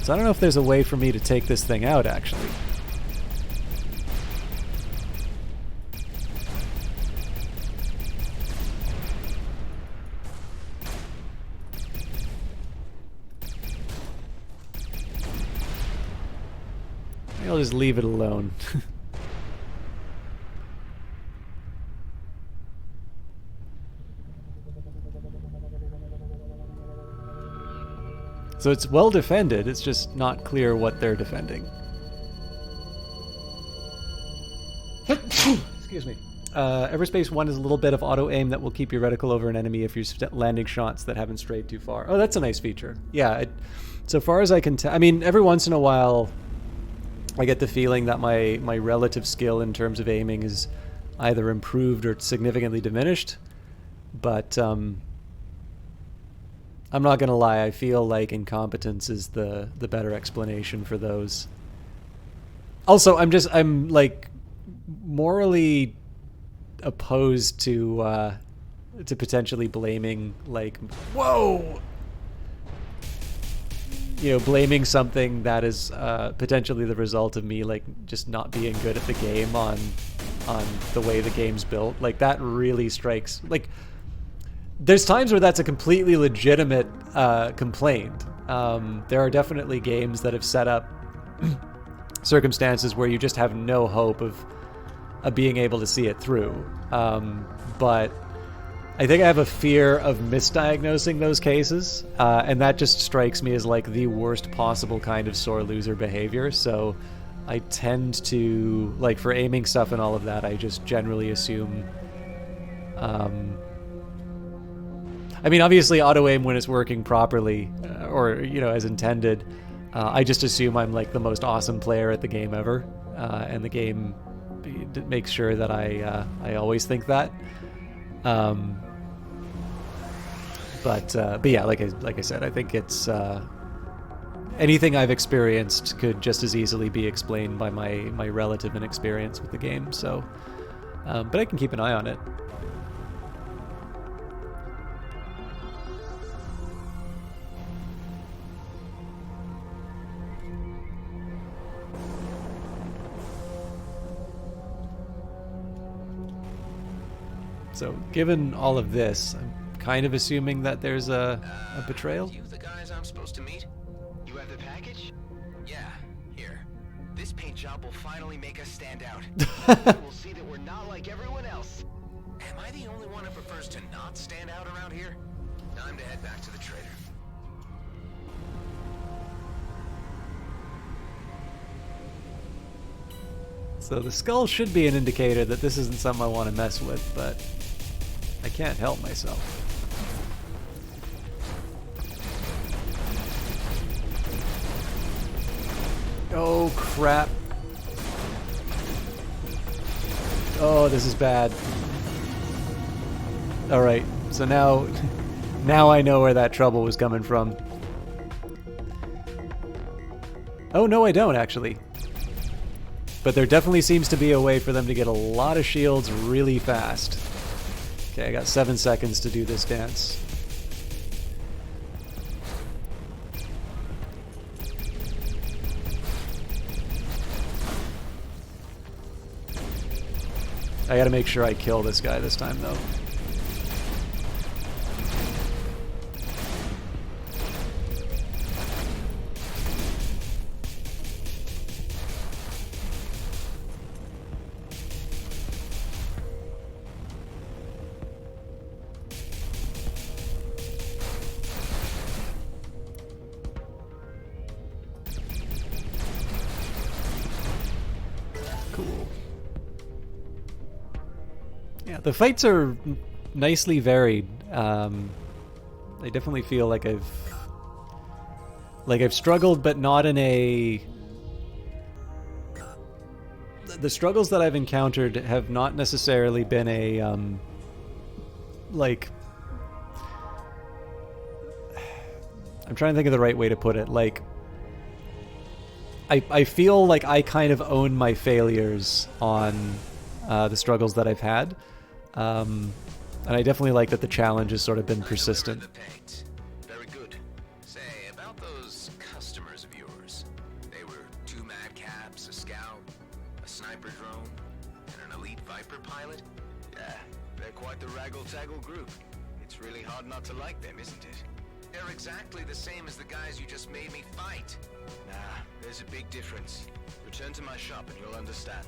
So I don't know if there's a way for me to take this thing out, actually. I'll just leave it alone. So it's well defended, it's just not clear what they're defending. Excuse me. Everspace 1 is a little bit of auto-aim that will keep your reticle over an enemy if you're landing shots that haven't strayed too far. Oh, that's a nice feature. Yeah, so far as I can tell... I mean, every once in a while... I get the feeling that my relative skill in terms of aiming is either improved or significantly diminished. But I'm not going to lie, I feel like incompetence is the better explanation for those. Also, I'm like morally opposed to potentially blaming, like, whoa! You know, blaming something that is potentially the result of me, like, just not being good at the game on the way the game's built. Like, that really strikes... Like, there's times where that's a completely legitimate complaint. There are definitely games that have set up circumstances where you just have no hope of being able to see it through. But... I think I have a fear of misdiagnosing those cases, and that just strikes me as like the worst possible kind of sore loser behavior. So I tend to, like, for aiming stuff and all of that, I just generally assume... I mean, obviously auto-aim when it's working properly, or, you know, as intended, I just assume I'm like the most awesome player at the game ever, and the game makes sure that I always think that. But yeah, like I said, I think it's anything I've experienced could just as easily be explained by my relative inexperience with the game. So, but I can keep an eye on it. So, given all of this, I'm kind of assuming that there's a betrayal. You the guys I'm supposed to meet? You have the package? Yeah, here. This paint job will finally make us stand out. We'll see that we're not like everyone else. Am I the only one who prefers to not stand out around here? Time to head back to the trader. So the skull should be an indicator that this isn't something I want to mess with, but I can't help myself. Oh, crap. Oh, this is bad. Alright, so now I know where that trouble was coming from. Oh, no, I don't, actually. But there definitely seems to be a way for them to get a lot of shields really fast. Okay, I got 7 seconds to do this dance. I gotta make sure I kill this guy this time, though. the fights are nicely varied. I definitely feel like I've struggled, but not in a... The struggles that I've encountered have not necessarily been a, like... I'm trying to think of the right way to put it. Like, I feel like I kind of own my failures on the struggles that I've had. And I definitely like that the challenge has sort of been persistent. Very good. Say, about those customers of yours. They were 2 madcaps, a scout, a sniper drone, and an elite Viper pilot? Yeah, they're quite the raggle-taggle group. It's really hard not to like them, isn't it? They're exactly the same as the guys you just made me fight. Nah, there's a big difference. Return to my shop and you'll understand.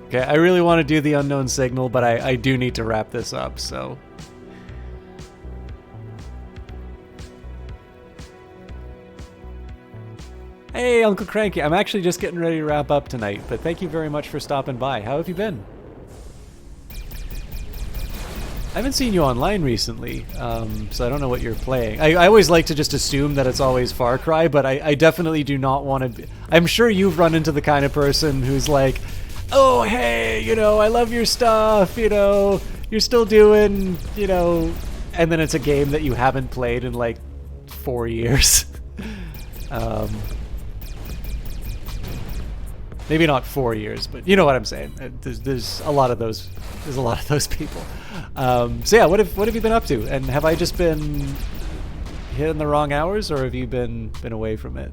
Okay, I really want to do the unknown signal, but I do need to wrap this up, so... Hey, Uncle Cranky, I'm actually just getting ready to wrap up tonight, but thank you very much for stopping by. How have you been? I haven't seen you online recently, so I don't know what you're playing. I always like to just assume that it's always Far Cry, but I definitely do not want to be... I'm sure you've run into the kind of person who's like, oh, hey, you know, I love your stuff, you know, you're still doing, you know, and then it's a game that you haven't played in like 4 years. Maybe not 4 years, but you know what I'm saying. There's a lot of those. There's a lot of those people. So yeah, what have you been up to? And have I just been hitting the wrong hours, or have you been away from it?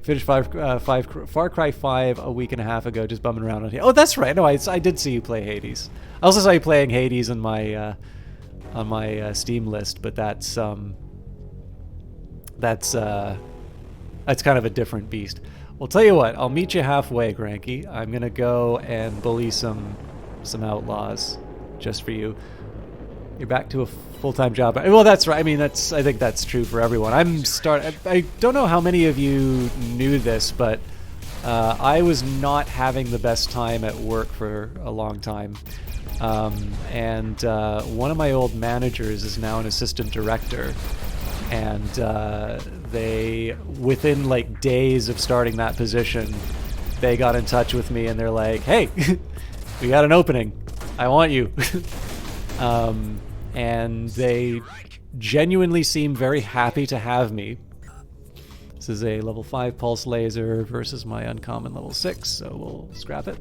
Finished Far Cry 5 a week and a half ago, just bumming around on here. Oh, that's right. No, I did see you play Hades. I also saw you playing Hades on my Steam list, but that's kind of a different beast. Well, tell you what, I'll meet you halfway, Granky. I'm gonna go and bully some outlaws, just for you. You're back to a full-time job. Well, that's right. I mean, I think that's true for everyone. I don't know how many of you knew this, but I was not having the best time at work for a long time. And one of my old managers is now an assistant director. And they, within like days of starting that position, they got in touch with me and they're like, hey, we got an opening. I want you. And they genuinely seem very happy to have me. This is a level 5 pulse laser versus my uncommon level 6, so we'll scrap it.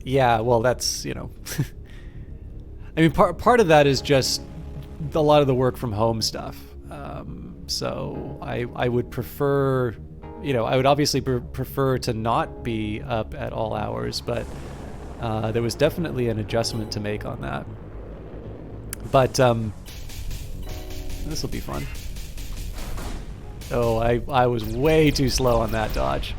Yeah, well, that's, you know... I mean, part of that is just a lot of the work from home stuff. So I would prefer... You know, I would obviously prefer to not be up at all hours, but there was definitely an adjustment to make on that. But this will be fun. Oh, I was way too slow on that dodge.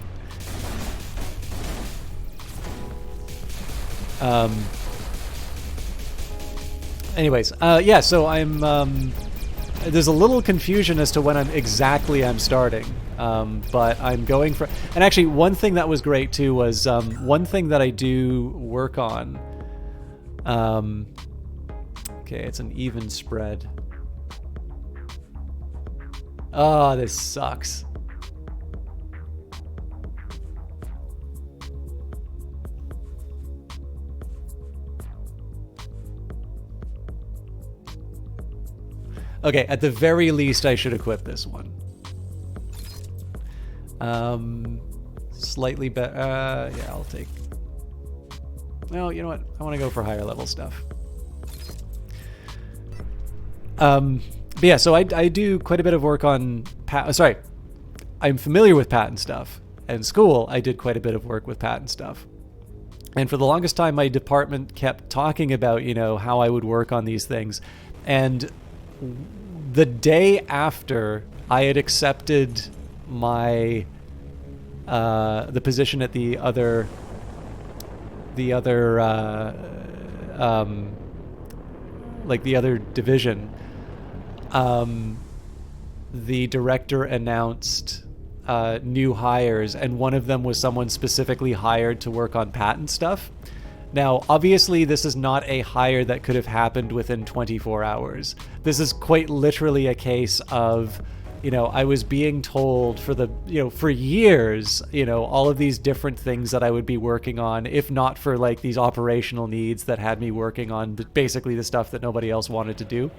Anyways, yeah, so I'm... there's a little confusion as to when I'm starting. But I'm going for... And actually, one thing that was great, too, was one thing that I do work on... okay, it's an even spread. Oh, this sucks. Okay, at the very least, I should equip this one. Slightly better. Yeah, I'll take... Well, you know what? I want to go for higher level stuff. But yeah, so I do quite a bit of work on... Sorry. I'm familiar with patent stuff. In school, I did quite a bit of work with patent stuff. And for the longest time, my department kept talking about, how I would work on these things. And the day after I had accepted my the position at the other division, the director announced new hires, and one of them was someone specifically hired to work on patent stuff. Now, obviously, this is not a hire that could have happened within 24 hours. This is quite literally a case of, I was being told for years, all of these different things that I would be working on, if not for like these operational needs that had me working on basically the stuff that nobody else wanted to do.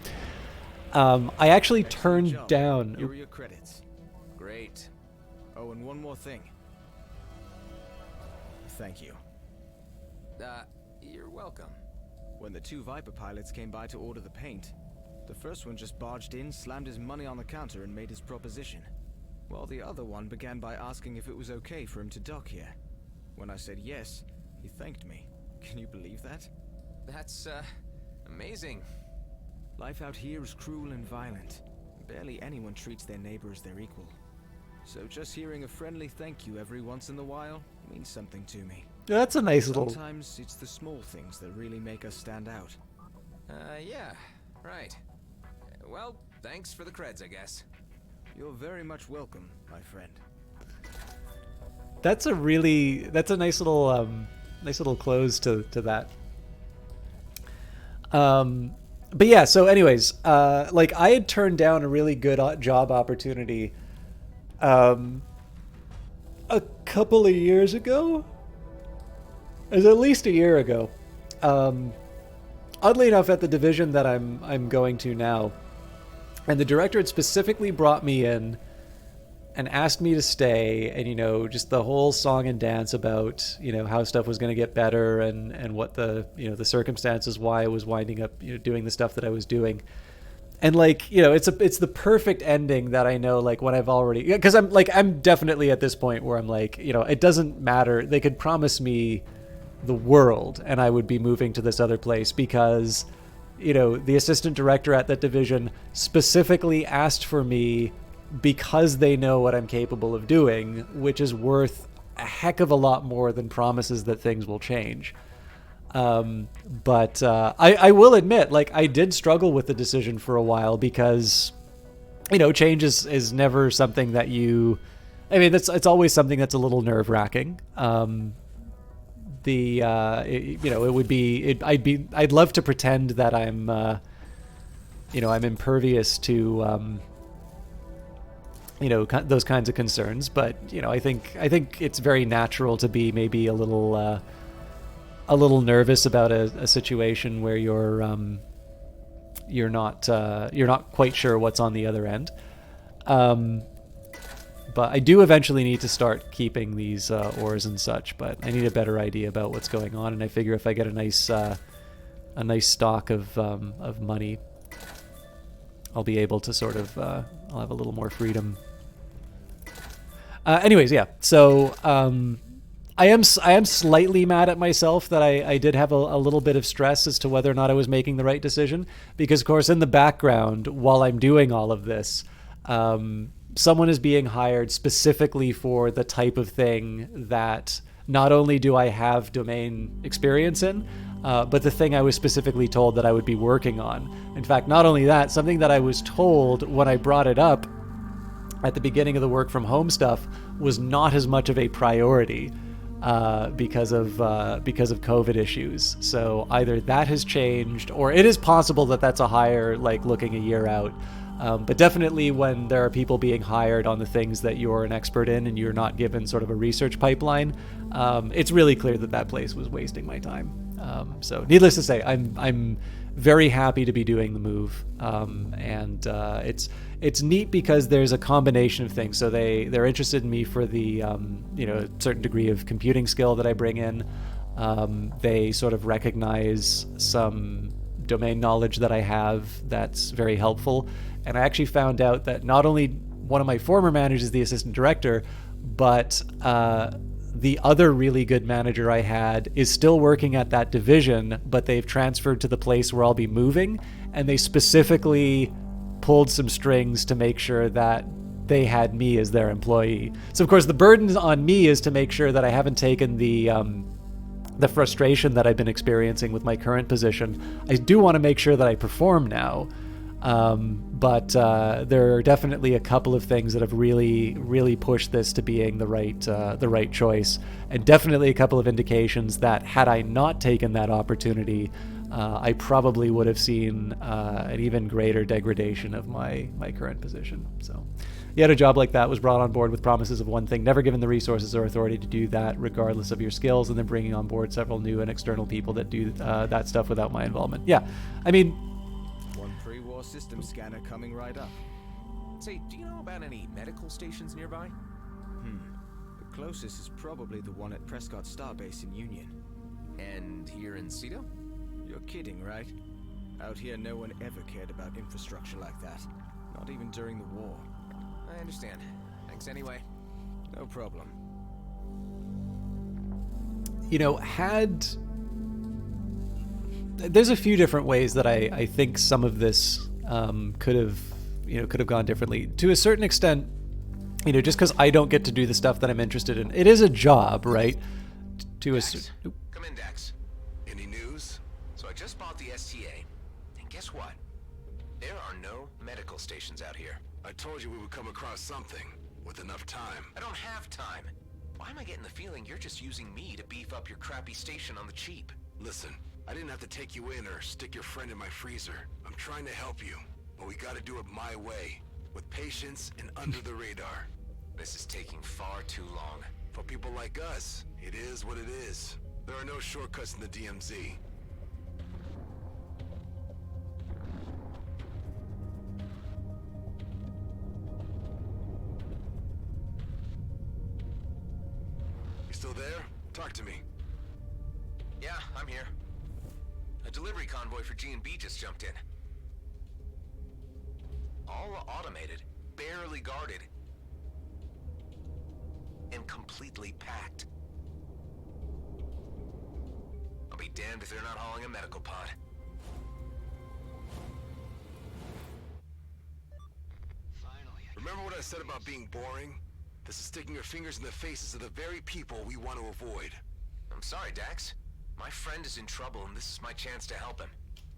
I actually turned down. Here are your credits. Great. Oh, and one more thing. Thank you. You're welcome. When the two Viper pilots came by to order the paint, the first one just barged in, slammed his money on the counter, and made his proposition. While the other one began by asking if it was okay for him to dock here. When I said yes, he thanked me. Can you believe that? That's, amazing. Life out here is cruel and violent. Barely anyone treats their neighbor as their equal. So just hearing a friendly thank you every once in a while means something to me. That's a nice little... Sometimes it's the small things that really make us stand out. Yeah, right. Well, thanks for the creds, I guess. You're very much welcome, my friend. That's a nice little close to that. But yeah, so anyways, like I had turned down a really good job opportunity a couple of years ago. It was at least a year ago. Oddly enough, at the division that I'm going to now, and the director had specifically brought me in and asked me to stay, and just the whole song and dance about how stuff was going to get better and what the the circumstances why I was winding up doing the stuff that I was doing. And it's the perfect ending that I know, like when I've already, because I'm definitely at this point where I'm like, it doesn't matter. They could promise me the world and I would be moving to this other place because, the assistant director at that division specifically asked for me because they know what I'm capable of doing, which is worth a heck of a lot more than promises that things will change. But I will admit, I did struggle with the decision for a while because, change is never something that it's always something that's a little nerve wracking. I'd love to pretend that I'm impervious to, those kinds of concerns, but I think it's very natural to be maybe a little nervous about a situation where you're not quite sure what's on the other end. But I do eventually need to start keeping these ores and such, but I need a better idea about what's going on, and I figure if I get a nice stock of money, I'll be able to sort of I'll have a little more freedom. Anyways, yeah. So I am slightly mad at myself that I did have a little bit of stress as to whether or not I was making the right decision, because of course in the background while I'm doing all of this, someone is being hired specifically for the type of thing that not only do I have domain experience in, but the thing I was specifically told that I would be working on. In fact, not only that, something that I was told when I brought it up at the beginning of the work from home stuff was not as much of a priority because of COVID issues. So either that has changed, or it is possible that that's a hire looking a year out. But definitely when there are people being hired on the things that you're an expert in and you're not given sort of a research pipeline, it's really clear that place was wasting my time. So needless to say, I'm very happy to be doing the move. And it's neat because there's a combination of things. So they're interested in me for the, certain degree of computing skill that I bring in. They sort of recognize some domain knowledge that I have that's very helpful. And I actually found out that not only one of my former managers is the assistant director, but the other really good manager I had is still working at that division, but they've transferred to the place where I'll be moving, and they specifically pulled some strings to make sure that they had me as their employee. So of course the burden on me is to make sure that I haven't taken the frustration that I've been experiencing with my current position. I do want to make sure that I perform now. But there are definitely a couple of things that have really pushed this to being the right choice, and definitely a couple of indications that had I not taken that opportunity, I probably would have seen an even greater degradation of my current position. So, yet a job like that was brought on board with promises of one thing, never given the resources or authority to do that, regardless of your skills, and then bringing on board several new and external people that do that stuff without my involvement. Yeah, I mean. Pre-war system scanner coming right up. Say, do you know about any medical stations nearby? The closest is probably the one at Prescott Starbase in Union. And here in Cedo? You're kidding, right? Out here, no one ever cared about infrastructure like that. Not even during the war. I understand. Thanks anyway. No problem. You know, there's a few different ways that I think some of this could have gone differently. To a certain extent, you know, just because I don't get to do the stuff that I'm interested in, it is a job, right? Come in, Dax. Any news? So I just bought the STA, and guess what? There are no medical stations out here. I told you we would come across something with enough time. I don't have time. Why am I getting the feeling you're just using me to beef up your crappy station on the cheap? Listen, I didn't have to take you in or stick your friend in my freezer. I'm trying to help you, but we gotta do it my way, with patience and under the radar. This is taking far too long. For people like us, it is what it is. There are no shortcuts in the DMZ. You still there? Talk to me. Yeah, I'm here. A delivery convoy for G&B just jumped in. All automated, barely guarded, and completely packed. I'll be damned if they're not hauling a medical pod. Finally. Remember what I said about being boring? This is sticking your fingers in the faces of the very people we want to avoid. I'm sorry, Dax. My friend is in trouble, and this is my chance to help him.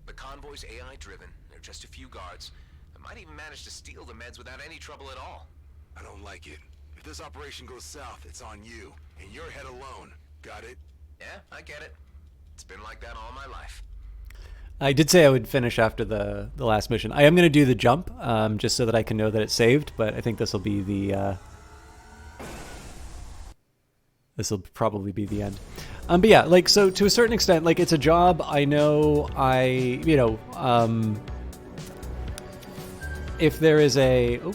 The convoy's AI-driven. There are just a few guards. I might even manage to steal the meds without any trouble at all. I don't like it. If this operation goes south, it's on you, and your head alone. Got it? Yeah, I get it. It's been like that all my life. I did say I would finish after the last mission. I am going to do the jump, just so that I can know that it's saved, but I think this will be the... this will probably be the end. But yeah, like, so to a certain extent, like, it's a job. I know if there is a... Oh.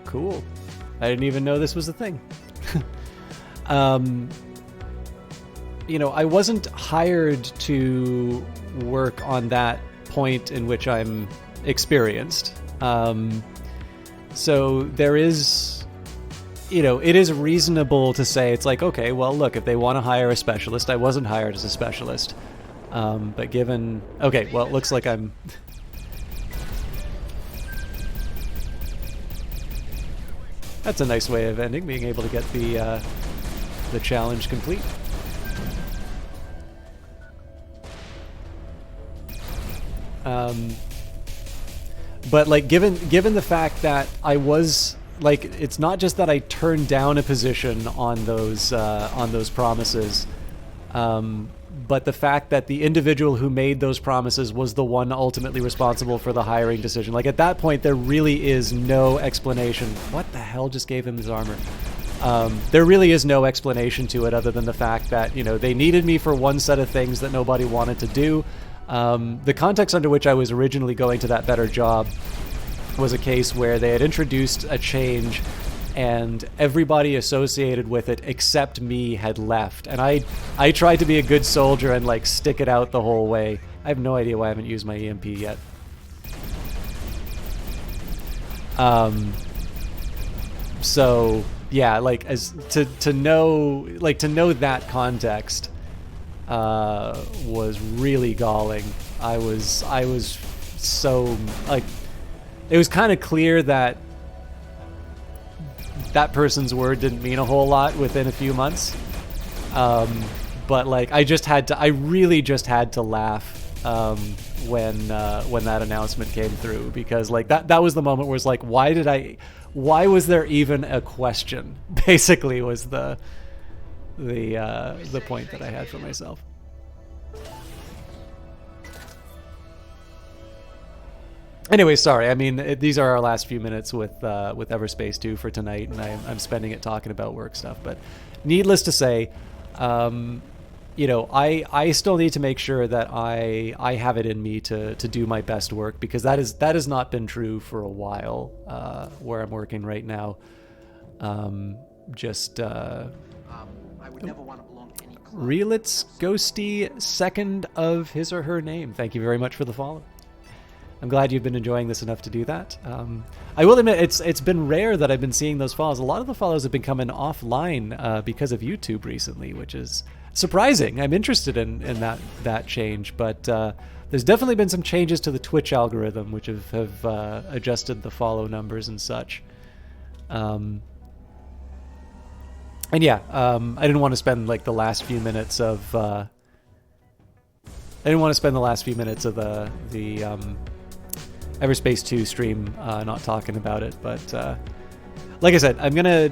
Cool. I didn't even know this was a thing. You know, I wasn't hired to work on that point in which I'm experienced. So there is, you know, it is reasonable to say, it's like, okay, well, look, if they want to hire a specialist, I wasn't hired as a specialist. But given, okay, well, it looks like I'm... That's a nice way of ending, being able to get the challenge complete. But like, given the fact that I was like, it's not just that I turned down a position on those promises, but the fact that the individual who made those promises was the one ultimately responsible for the hiring decision. Like, at that point, there really is no explanation. What the hell just gave him his armor? There really is no explanation to it other than the fact that, you know, they needed me for one set of things that nobody wanted to do. The context under which I was originally going to that better job was a case where they had introduced a change and everybody associated with it except me had left. And I tried to be a good soldier and like stick it out the whole way. I have no idea why I haven't used my EMP yet. So yeah, like as to know that context was really galling. I was so like, it was kind of clear that that person's word didn't mean a whole lot within a few months. But like I really just had to laugh when that announcement came through, because like that was the moment where it's like, why was there even a question? Basically was the point that I had for myself. Anyway, sorry. I mean, these are our last few minutes with Everspace 2 for tonight, and I'm spending it talking about work stuff. But needless to say, you know, I still need to make sure that I have it in me to do my best work, because that has not been true for a while where I'm working right now. I would never want to belong to any club. Relitz Ghosty, second of his or her name. Thank you very much for the follow. I'm glad you've been enjoying this enough to do that. I will admit, it's been rare that I've been seeing those follows. A lot of the follows have been coming offline because of YouTube recently, which is surprising. I'm interested in that change, but there's definitely been some changes to the Twitch algorithm, which have adjusted the follow numbers and such. And yeah, I didn't want to spend like the last few minutes of the Everspace 2 stream not talking about it, but like I said, I'm gonna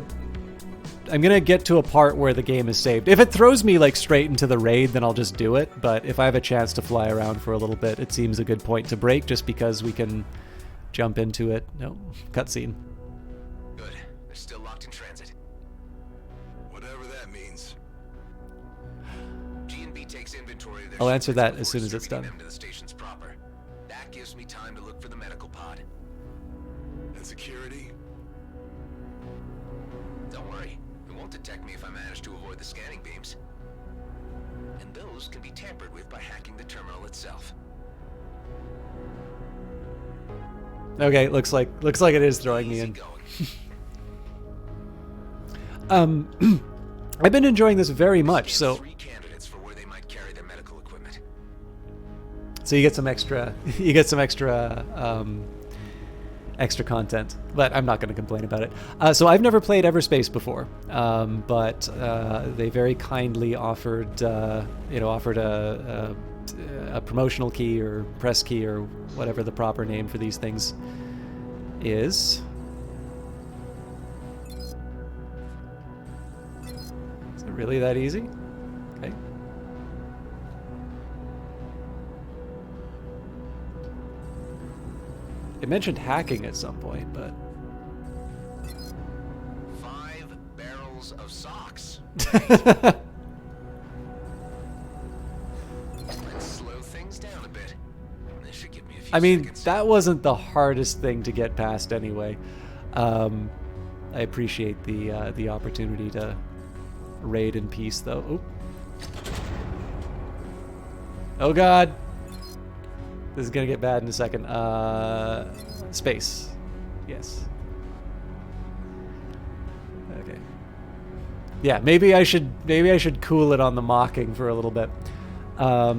get to a part where the game is saved. If it throws me like straight into the raid, then I'll just do it. But if I have a chance to fly around for a little bit, it seems a good point to break, just because we can jump into it. No, cutscene. Good. They're still locked in transit. Whatever that means. G&B takes inventory of their I'll answer shipments that as before soon as it's distributing done. them to the stations proper. That gives me time to look for the medical pod. And security? Don't worry. It won't detect me if I manage to avoid the scanning beams. And those can be tampered with by hacking the terminal itself. Okay, looks like it is throwing me in. I've been enjoying this very much. So Three candidates for where they might carry their medical equipment. you get some extra extra content, but I'm not going to complain about it. So I've never played Everspace before, but they very kindly offered a promotional key or press key or whatever the proper name for these things is. Is it really that easy? Okay. It mentioned hacking at some point, but 5 barrels of socks. Let's slow things down a bit. This should give me a few I mean, seconds. that wasn't the hardest thing to get past anyway. I appreciate the opportunity to raid in peace, though. Oop. Oh God. This is gonna get bad in a second. Space. Yes. Okay. Yeah, maybe I should cool it on the mocking for a little bit. But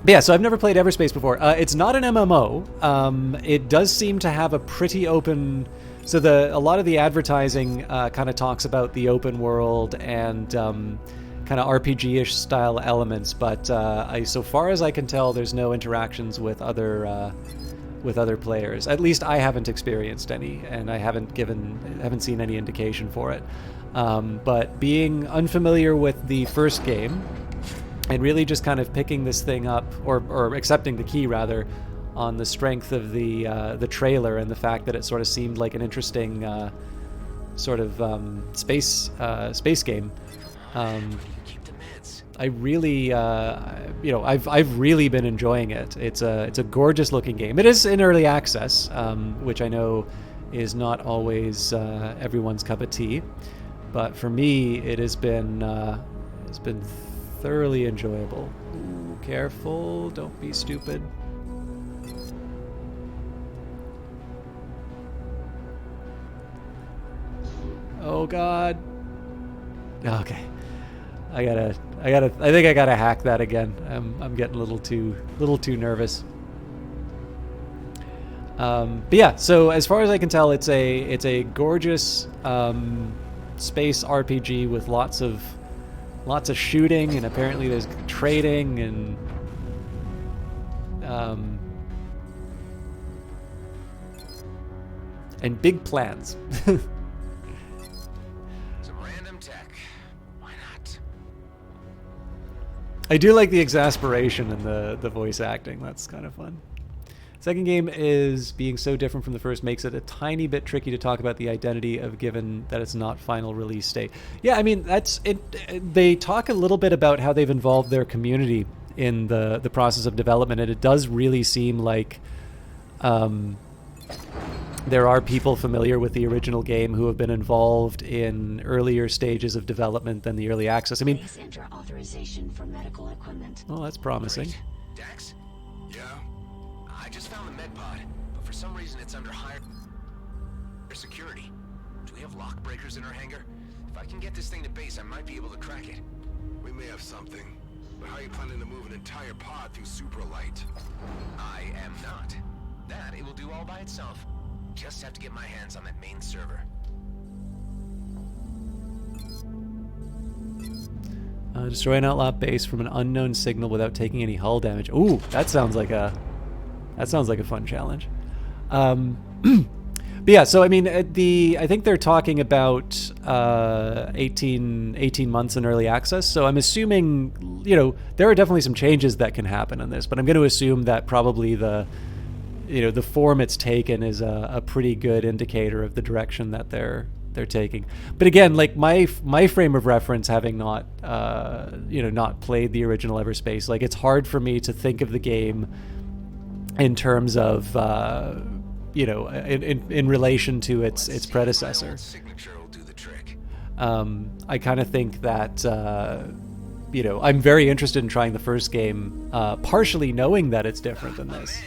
yeah, so I've never played Everspace before. It's not an MMO. It does seem to have a pretty open. So a lot of the advertising kind of talks about the open world and kind of RPG-ish style elements, but so far as I can tell, there's no interactions with other players. At least I haven't experienced any, and I haven't seen any indication for it. But being unfamiliar with the first game, and really just kind of picking this thing up, or accepting the key rather, on the strength of the trailer and the fact that it sort of seemed like an interesting sort of space game. I really, I've really been enjoying it. It's a gorgeous looking game. It is in early access, which I know is not always everyone's cup of tea, but for me, it's been thoroughly enjoyable. Ooh, careful! Don't be stupid. Oh god. Okay. I think I gotta hack that again. I'm getting a little too nervous. But yeah, so as far as I can tell, it's a gorgeous space RPG with lots of shooting, and apparently there's trading and big plans. Some random tech. Why not? I do like the exasperation in the voice acting. That's kind of fun. Second game is being so different from the first makes it a tiny bit tricky to talk about the identity of, given that it's not final release state. Yeah, I mean, that's it. They talk a little bit about how they've involved their community in the process of development, and it does really seem like there are people familiar with the original game who have been involved in earlier stages of development than the early access. I mean, authorization for medical equipment. well, that's promising. Great. Dax? Yeah? I just found the med pod, but for some reason it's under higher security. Do we have lock breakers in our hangar? If I can get this thing to base, I might be able to crack it. We may have something, but how are you planning to move an entire pod through supralight? I am not. That it will do all by itself. Just have to get my hands on that main server. Destroy an outlaw base from an unknown signal without taking any hull damage. Ooh, that sounds like a fun challenge. But yeah, so I mean, I think they're talking about 18 months in early access. So I'm assuming, there are definitely some changes that can happen in this, but I'm going to assume that probably the form it's taken is a pretty good indicator of the direction that they're taking. But again, like my frame of reference, having not not played the original Everspace, like it's hard for me to think of the game in terms of in relation to its predecessor. Signature will do the trick. I kind of think that I'm very interested in trying the first game, partially knowing that it's different than this.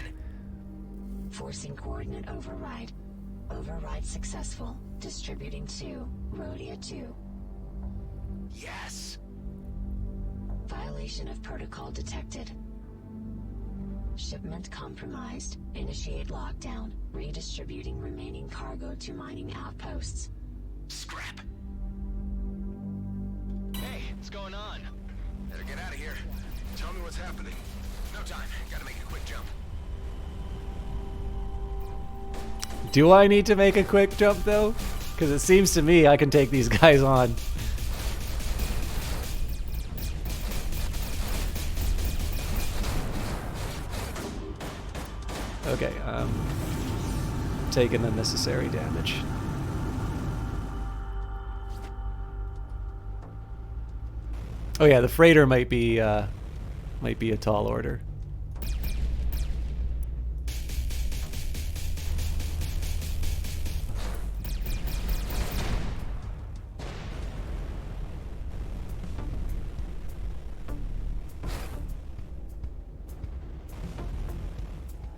Forcing coordinate override. Override successful. Distributing to Rhodia 2. Yes. Violation of protocol detected. Shipment compromised. Initiate lockdown. Redistributing remaining cargo to mining outposts. Scrap. Hey, what's going on? Better get out of here. Tell me what's happening. No time. Gotta make a quick jump. Do I need to make a quick jump, though? Because it seems to me I can take these guys on. Okay, taking unnecessary damage. Oh yeah, the freighter might be a tall order.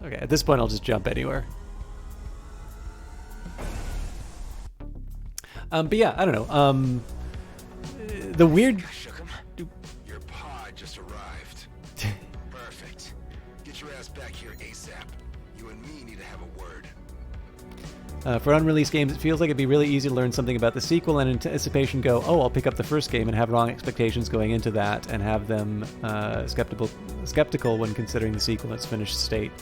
Okay, at this point I'll just jump anywhere. But yeah, I don't know. The weird... Your pod just arrived. Perfect. Get your ass back here ASAP. You and me need to have a word. For unreleased games, it feels like it'd be really easy to learn something about the sequel and anticipation go, oh, I'll pick up the first game, and have wrong expectations going into that and have them skeptical when considering the sequel in its finished state.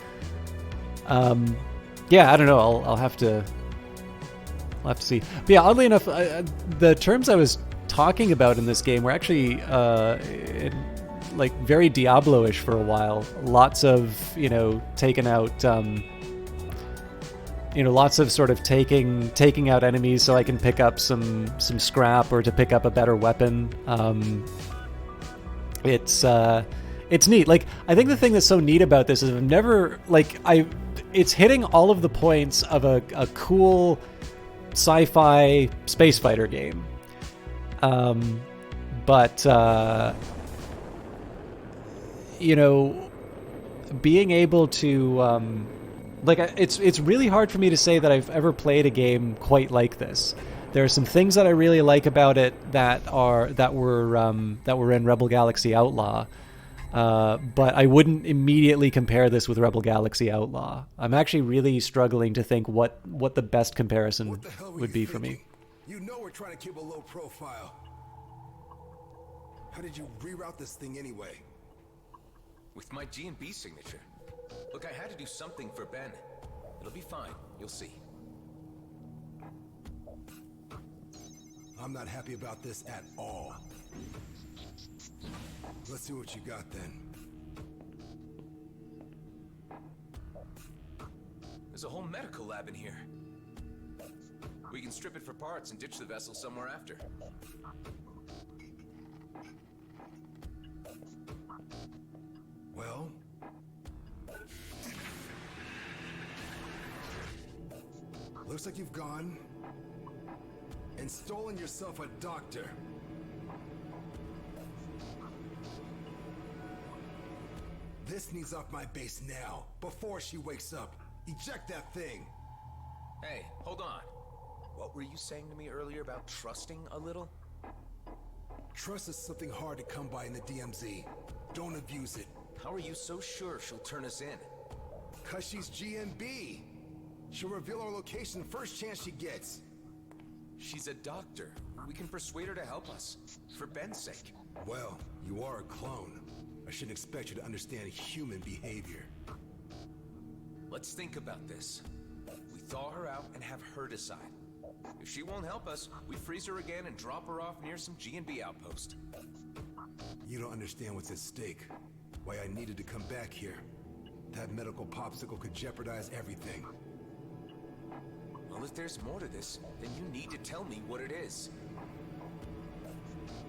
Yeah, I don't know. I'll have to see. But yeah, oddly enough, the terms I was talking about in this game were actually like very Diablo-ish for a while. Lots of taking out. Lots of sort of taking out enemies so I can pick up some scrap or to pick up a better weapon. It's neat. Like, I think the thing that's so neat about this is I've never it's hitting all of the points of a cool sci-fi space fighter game. But being able to it's really hard for me to say that I've ever played a game quite like this. There are some things that I really like about it that were in Rebel Galaxy Outlaw, but I wouldn't immediately compare this with Rebel Galaxy Outlaw. I'm actually really struggling to think what the best comparison would be for me. You know we're trying to keep a low profile. How did you reroute this thing anyway? With my G&B signature. Look, I had to do something for Ben. It'll be fine. You'll see. I'm not happy about this at all. Let's see what you got then. There's a whole medical lab in here. We can strip it for parts and ditch the vessel somewhere after. Well, looks like you've gone and stolen yourself a doctor. This needs off my base now, before she wakes up. Eject that thing. Hey, hold on. What were you saying to me earlier about trusting a little? Trust is something hard to come by in the DMZ. Don't abuse it. How are you so sure she'll turn us in? 'Cause she's GMB. She'll reveal our location first chance she gets. She's a doctor. We can persuade her to help us. For Ben's sake. Well, you are a clone. I shouldn't expect you to understand human behavior. Let's think about this. We thaw her out and have her decide. If she won't help us, we freeze her again and drop her off near some G&B outpost. You don't understand what's at stake. Why I needed to come back here. That medical popsicle could jeopardize everything. Well, if there's more to this, then you need to tell me what it is.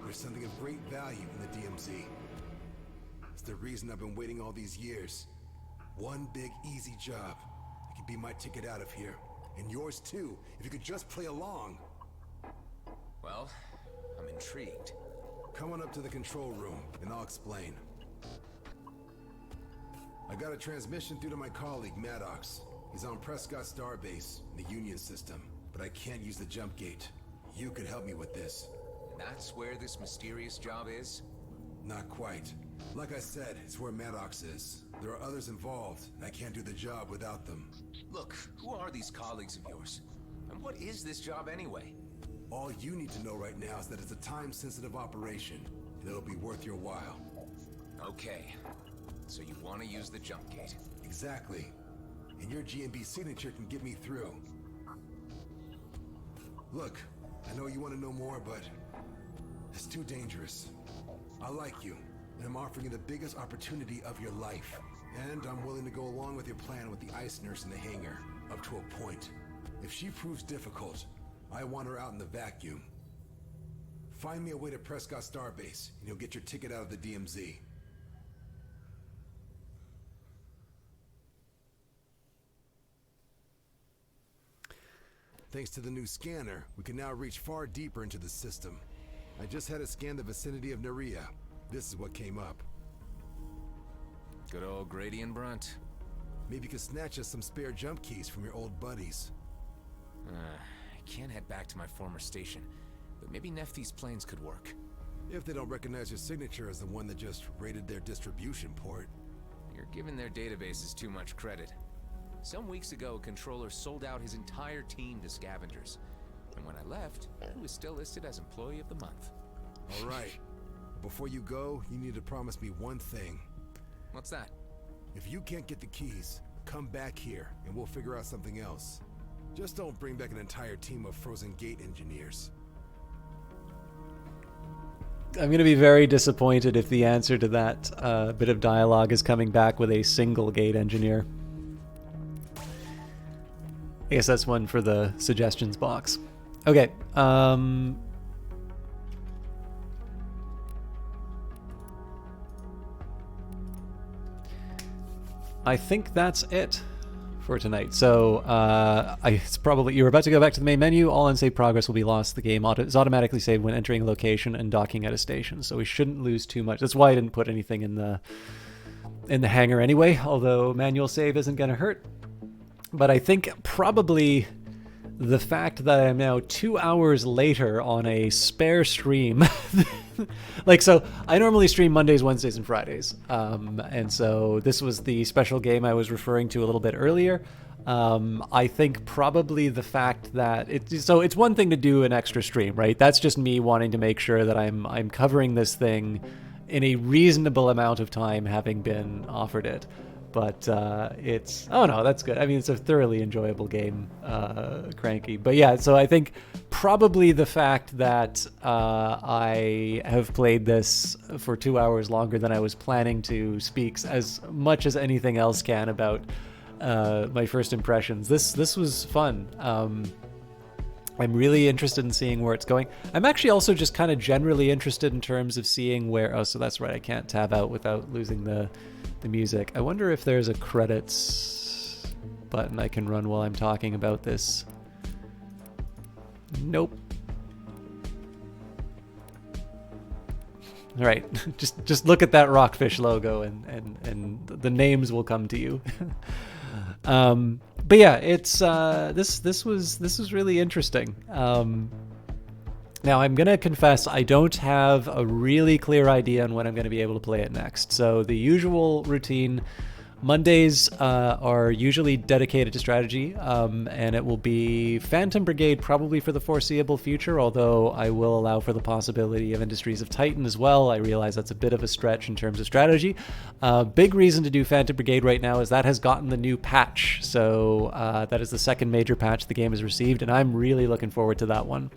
There's something of great value in the DMZ. It's the reason I've been waiting all these years. One big, easy job. It could be my ticket out of here. And yours too, if you could just play along. Well, I'm intrigued. Come on up to the control room, and I'll explain. I got a transmission through to my colleague, Maddox. He's on Prescott Starbase, in the Union system, but I can't use the jump gate. You could help me with this. That's where this mysterious job is? Not quite. Like I said, it's where Maddox is. There are others involved, and I can't do the job without them. Look, who are these colleagues of yours? And what is this job anyway? All you need to know right now is that it's a time-sensitive operation, and it'll be worth your while. Okay. So you want to use the jump gate? Exactly. And your GMB signature can get me through. Look, I know you want to know more, but it's too dangerous. I like you, and I'm offering you the biggest opportunity of your life. And I'm willing to go along with your plan with the ice nurse in the hangar, up to a point. If she proves difficult, I want her out in the vacuum. Find me a way to Prescott Starbase, and you'll get your ticket out of the DMZ. Thanks to the new scanner, we can now reach far deeper into the system. I just had to scan the vicinity of Nerea. This is what came up. Good old Grady and Brunt. Maybe you could snatch us some spare jump keys from your old buddies. I can't head back to my former station, but maybe Nephthys planes could work. If they don't recognize your signature as the one that just raided their distribution port. You're giving their databases too much credit. Some weeks ago, a controller sold out his entire team to scavengers. And when I left, he was still listed as Employee of the Month. All right. Before you go, you need to promise me one thing. What's that? If you can't get the keys, come back here, and we'll figure out something else. Just don't bring back an entire team of Frozen Gate engineers. I'm going to be very disappointed if the answer to that bit of dialogue is coming back with a single gate engineer. I guess that's one for the suggestions box. Okay. I think that's it for tonight. So it's probably you're about to go back to the main menu. All unsaved progress will be lost. The game is automatically saved when entering a location and docking at a station. So we shouldn't lose too much. That's why I didn't put anything in the hangar anyway. Although manual save isn't going to hurt. But I think probably the fact that I'm now 2 hours later on a spare stream. Like, so I normally stream Mondays, Wednesdays, and Fridays. And so this was the special game I was referring to a little bit earlier. I think probably the fact that it's one thing to do an extra stream, right? That's just me wanting to make sure that I'm covering this thing in a reasonable amount of time, having been offered it. But oh no, that's good. I mean, it's a thoroughly enjoyable game, Cranky. But yeah, so I think probably the fact that I have played this for 2 hours longer than I was planning to speaks as much as anything else can about my first impressions. This was fun. I'm really interested in seeing where it's going. I'm actually also just kind of generally interested in terms of seeing where... Oh, so that's right. I can't tab out without losing the music. I wonder if there's a credits button I can run while I'm talking about this. Nope. All right, just look at that Rockfish logo and the names will come to you. But yeah, it's this was really interesting. Now, I'm going to confess I don't have a really clear idea on when I'm going to be able to play it next. So the usual routine, Mondays are usually dedicated to strategy, and it will be Phantom Brigade probably for the foreseeable future, although I will allow for the possibility of Industries of Titan as well. I realize that's a bit of a stretch in terms of strategy. Big reason to do Phantom Brigade right now is that has gotten the new patch. So that is the second major patch the game has received, and I'm really looking forward to that one.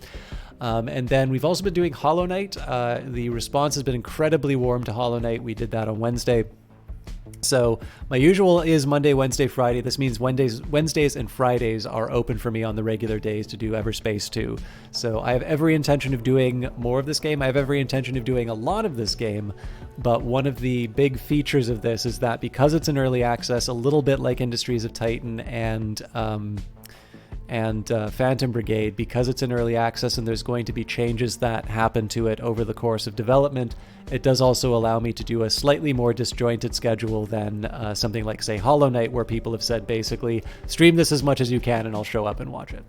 And then we've also been doing Hollow Knight. The response has been incredibly warm to Hollow Knight. We did that on Wednesday. So my usual is Monday, Wednesday, Friday. This means Wednesdays and Fridays are open for me on the regular days to do Everspace 2. So I have every intention of doing more of this game. I have every intention of doing a lot of this game. But one of the big features of this is that because it's in early access, a little bit like Industries of Titan and Phantom Brigade, because it's in early access and there's going to be changes that happen to it over the course of development, it does also allow me to do a slightly more disjointed schedule than something like, say, Hollow Knight, where people have said basically, stream this as much as you can and I'll show up and watch it.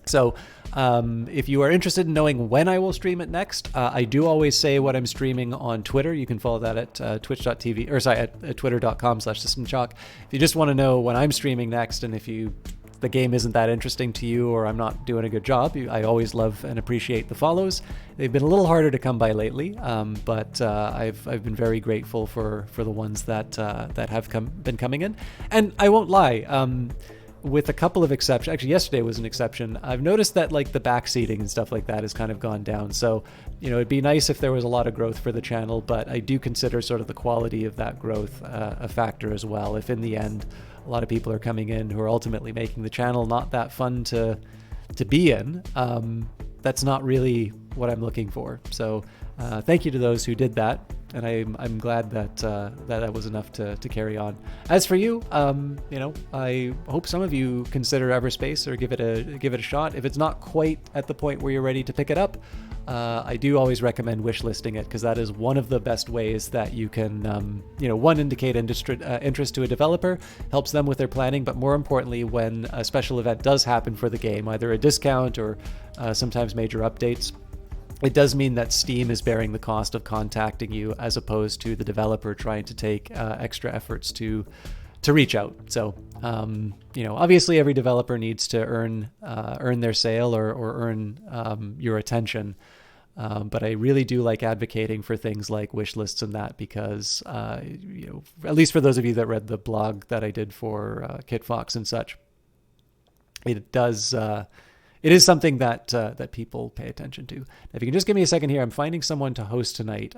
So if you are interested in knowing when I will stream it next, I do always say what I'm streaming on Twitter. You can follow that at twitch.tv, or sorry, at twitter.com/systemshock. If you just want to know when I'm streaming next, and if the game isn't that interesting to you or I'm not doing a good job, I always love and appreciate the follows. They've been a little harder to come by lately, but I've been very grateful for the ones that have been coming in. And I won't lie, with a couple of exceptions, actually yesterday was an exception, I've noticed that like the backseating and stuff like that has kind of gone down. So, it'd be nice if there was a lot of growth for the channel, but I do consider sort of the quality of that growth a factor as well. If in the end a lot of people are coming in who are ultimately making the channel not that fun to be in, that's not really what I'm looking for. So thank you to those who did that, and I'm glad that was enough to carry on. As for you, I hope some of you consider Everspace or give it a shot. If it's not quite at the point where you're ready to pick it up, I do always recommend wishlisting it, because that is one of the best ways that you can, one, indicate interest to a developer, helps them with their planning, but more importantly, when a special event does happen for the game, either a discount or sometimes major updates, it does mean that Steam is bearing the cost of contacting you, as opposed to the developer trying to take extra efforts to reach out. So, obviously every developer needs to earn their sale or earn your attention. But I really do like advocating for things like wish lists and that, because, at least for those of you that read the blog that I did for Kit Fox and such, it is something that people pay attention to. Now, if you can just give me a second here, I'm finding someone to host tonight.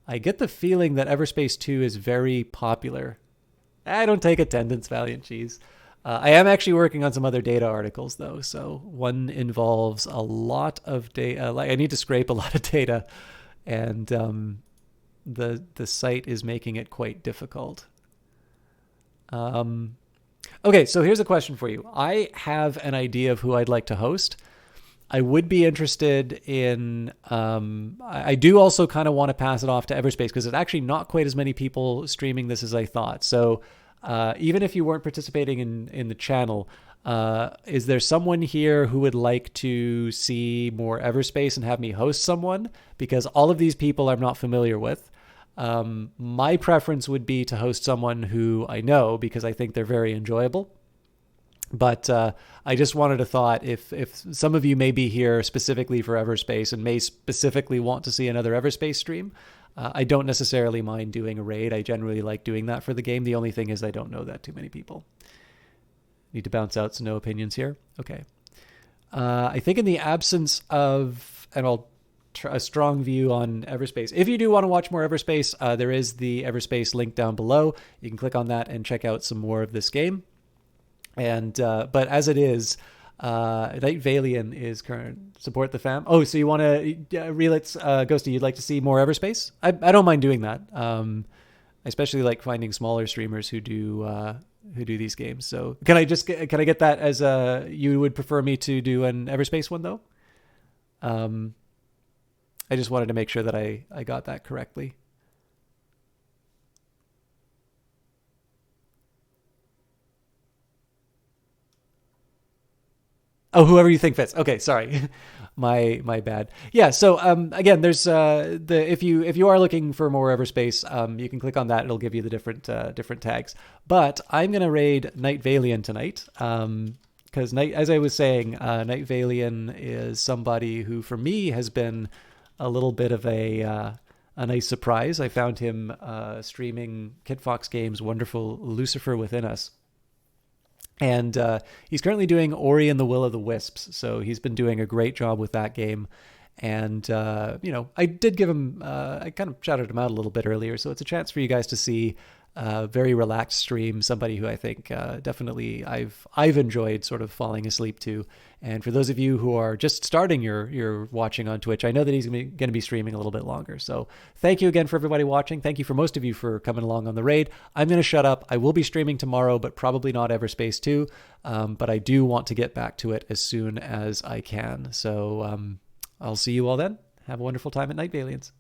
I get the feeling that Everspace 2 is very popular. I don't take attendance, Valiant Cheese. I am actually working on some other data articles, though. So one involves a lot of data. I need to scrape a lot of data, and the site is making it quite difficult. Okay, so here's a question for you. I have an idea of who I'd like to host. I would be interested in... I do also kind of want to pass it off to Everspace, because it's actually not quite as many people streaming this as I thought. So even if you weren't participating in the channel, Is there someone here who would like to see more Everspace and have me host someone? Because all of these people I'm not familiar with. My preference would be to host someone who I know because I think they're very enjoyable. But I just wanted a thought, if some of you may be here specifically for Everspace and may specifically want to see another Everspace stream, I don't necessarily mind doing a raid. I generally like doing that for the game. The only thing is I don't know that too many people. Need to bounce out, so no opinions here. Okay. I think in the absence of, and I'll a strong view on Everspace. If you do want to watch more Everspace, there is the Everspace link down below. You can click on that and check out some more of this game. And but as it is, Night Valian is current support the fam. Oh, so you want to reel it, Ghosty? You'd like to see more Everspace? I don't mind doing that. I especially like finding smaller streamers who do these games. So can I get that as you would prefer me to do an Everspace one though? I just wanted to make sure that I got that correctly. Oh, whoever you think fits. Okay, sorry. my bad. Yeah, so again, there's if you are looking for more Everspace, you can click on that. It'll give you the different tags. But I'm going to raid Night Valian tonight. Because as I was saying, Night Valian is somebody who for me has been a little bit of a nice surprise. I found him streaming Kit Fox Games' wonderful Lucifer Within Us. And he's currently doing Ori and the Will of the Wisps. So he's been doing a great job with that game. And, I did give him, I kind of shouted him out a little bit earlier. So it's a chance for you guys to see a very relaxed stream, somebody who I think definitely I've enjoyed sort of falling asleep to. And for those of you who are just starting your watching on Twitch, I know that he's going to be streaming a little bit longer. So thank you again for everybody watching. Thank you for most of you for coming along on the raid. I'm going to shut up. I will be streaming tomorrow, but probably not Everspace 2. But I do want to get back to it as soon as I can. So I'll see you all then. Have a wonderful time at Night Valians.